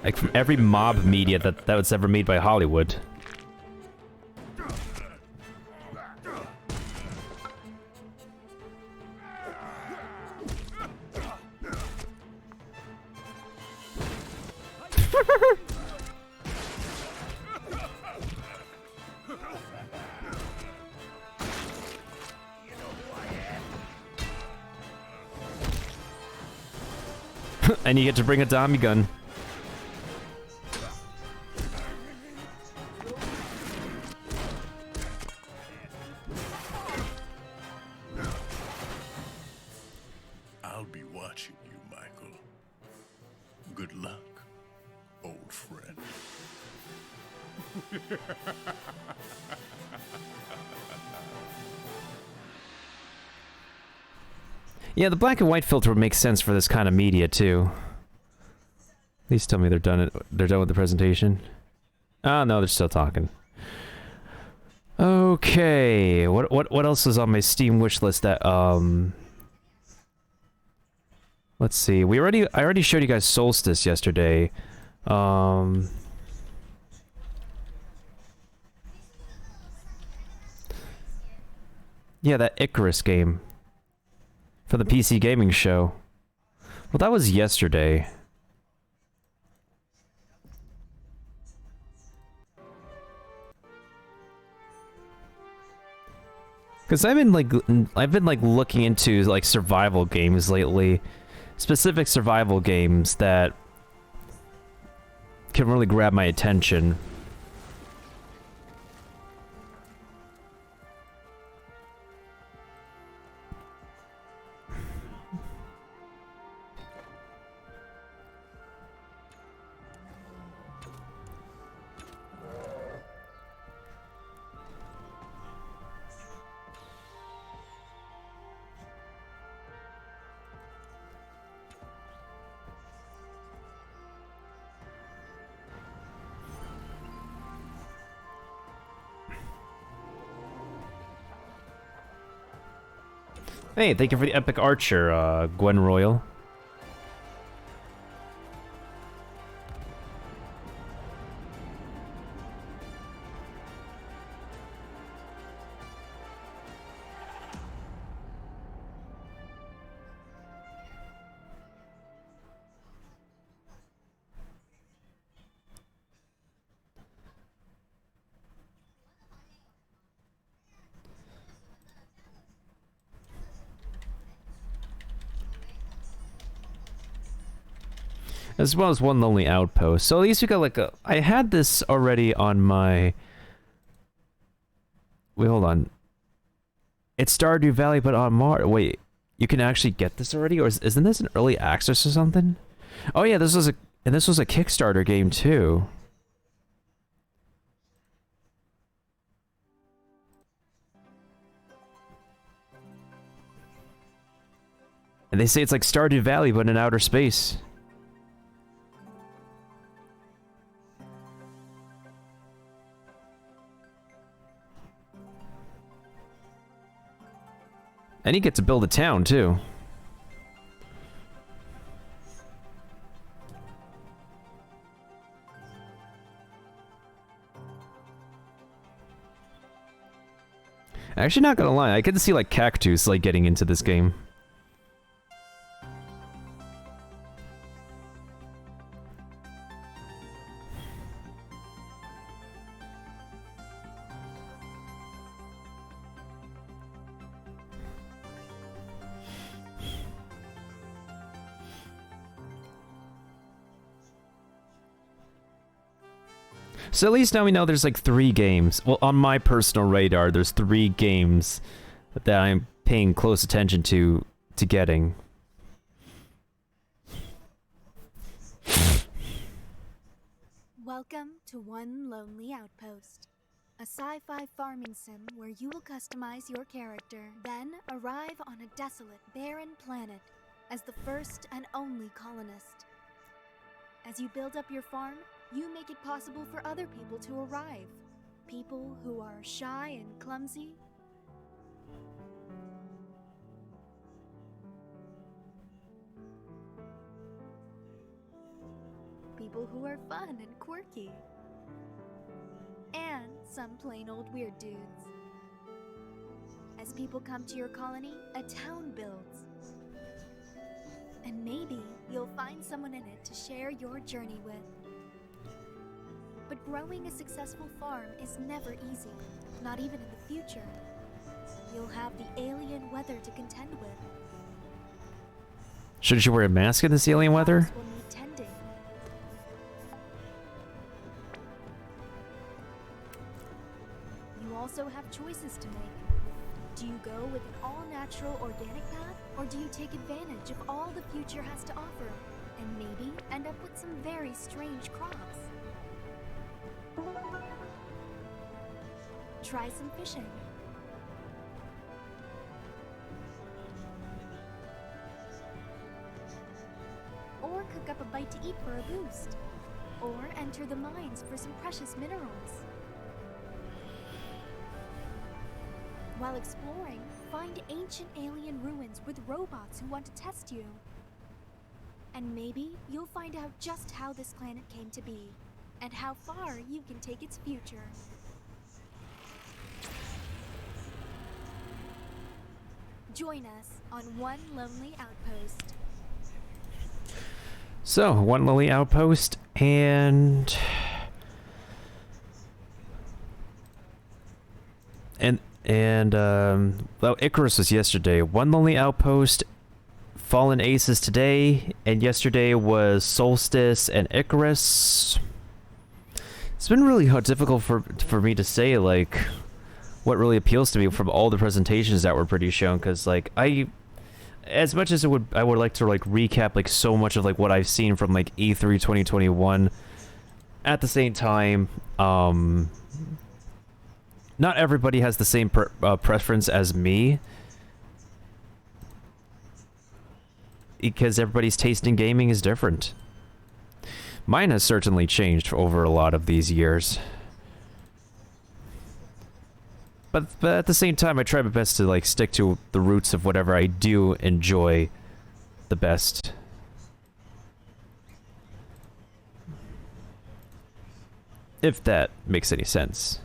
Like from every mob media that's ever made by Hollywood. And you get to bring a Tommy gun. I'll be watching you, Michael. Good luck, old friend. Yeah, the black and white filter would make sense for this kind of media too. Please tell me they're done with the presentation. Oh no, they're still talking. Okay, what else is on my Steam wish list that let's see. I already showed you guys Solstice yesterday. Yeah, that Icarus game for the PC gaming show. Well, that was yesterday. Cause I've been like looking into like survival games lately, specific survival games that can really grab my attention. Hey, thank you for the epic archer, Gwen Royal. As well as One Lonely Outpost. So at least we got like a... I had this already on my... Wait, hold on. It's Stardew Valley, but on Mars. Wait, you can actually get this already? Or isn't this an early access or something? Oh yeah, this was a... And this was a Kickstarter game too. And they say it's like Stardew Valley, but in outer space. And you get to build a town, too. Actually, not gonna lie, I could see, like, Cactus, like, getting into this game. So at least now we know there's like 3 games. Well, on my personal radar, there's 3 games that I'm paying close attention to getting. Welcome to One Lonely Outpost, a sci-fi farming sim where you will customize your character, then arrive on a desolate, barren planet as the first and only colonist. As you build up your farm, you make it possible for other people to arrive. People who are shy and clumsy. People who are fun and quirky. And some plain old weird dudes. As people come to your colony, a town builds. And maybe you'll find someone in it to share your journey with. But growing a successful farm is never easy, not even in the future. You'll have the alien weather to contend with. Shouldn't you wear a mask in this alien weather? Will need tending. You also have choices to make. Do you go with an all-natural organic path, or do you take advantage of all the future has to offer, and maybe end up with some very strange crops? Try some fishing. Or cook up a bite to eat for a boost. Or enter the mines for some precious minerals. While exploring, find ancient alien ruins with robots who want to test you. And maybe you'll find out just how this planet came to be, and how far you can take its future. Join us on One Lonely Outpost. So, One Lonely Outpost, and well, Icarus was yesterday. One Lonely Outpost, Fallen Aces today, and yesterday was Solstice and Icarus. It's been really difficult for me to say, like, what really appeals to me from all the presentations that were pretty shown, because, like, as much as I would like to, like, recap, like, so much of, like, what I've seen from, like, E3 2021, at the same time, not everybody has the same preference as me, because everybody's taste in gaming is different. Mine has certainly changed over a lot of these years. But at the same time, I try my best to, like, stick to the roots of whatever I do enjoy the best. If that makes any sense.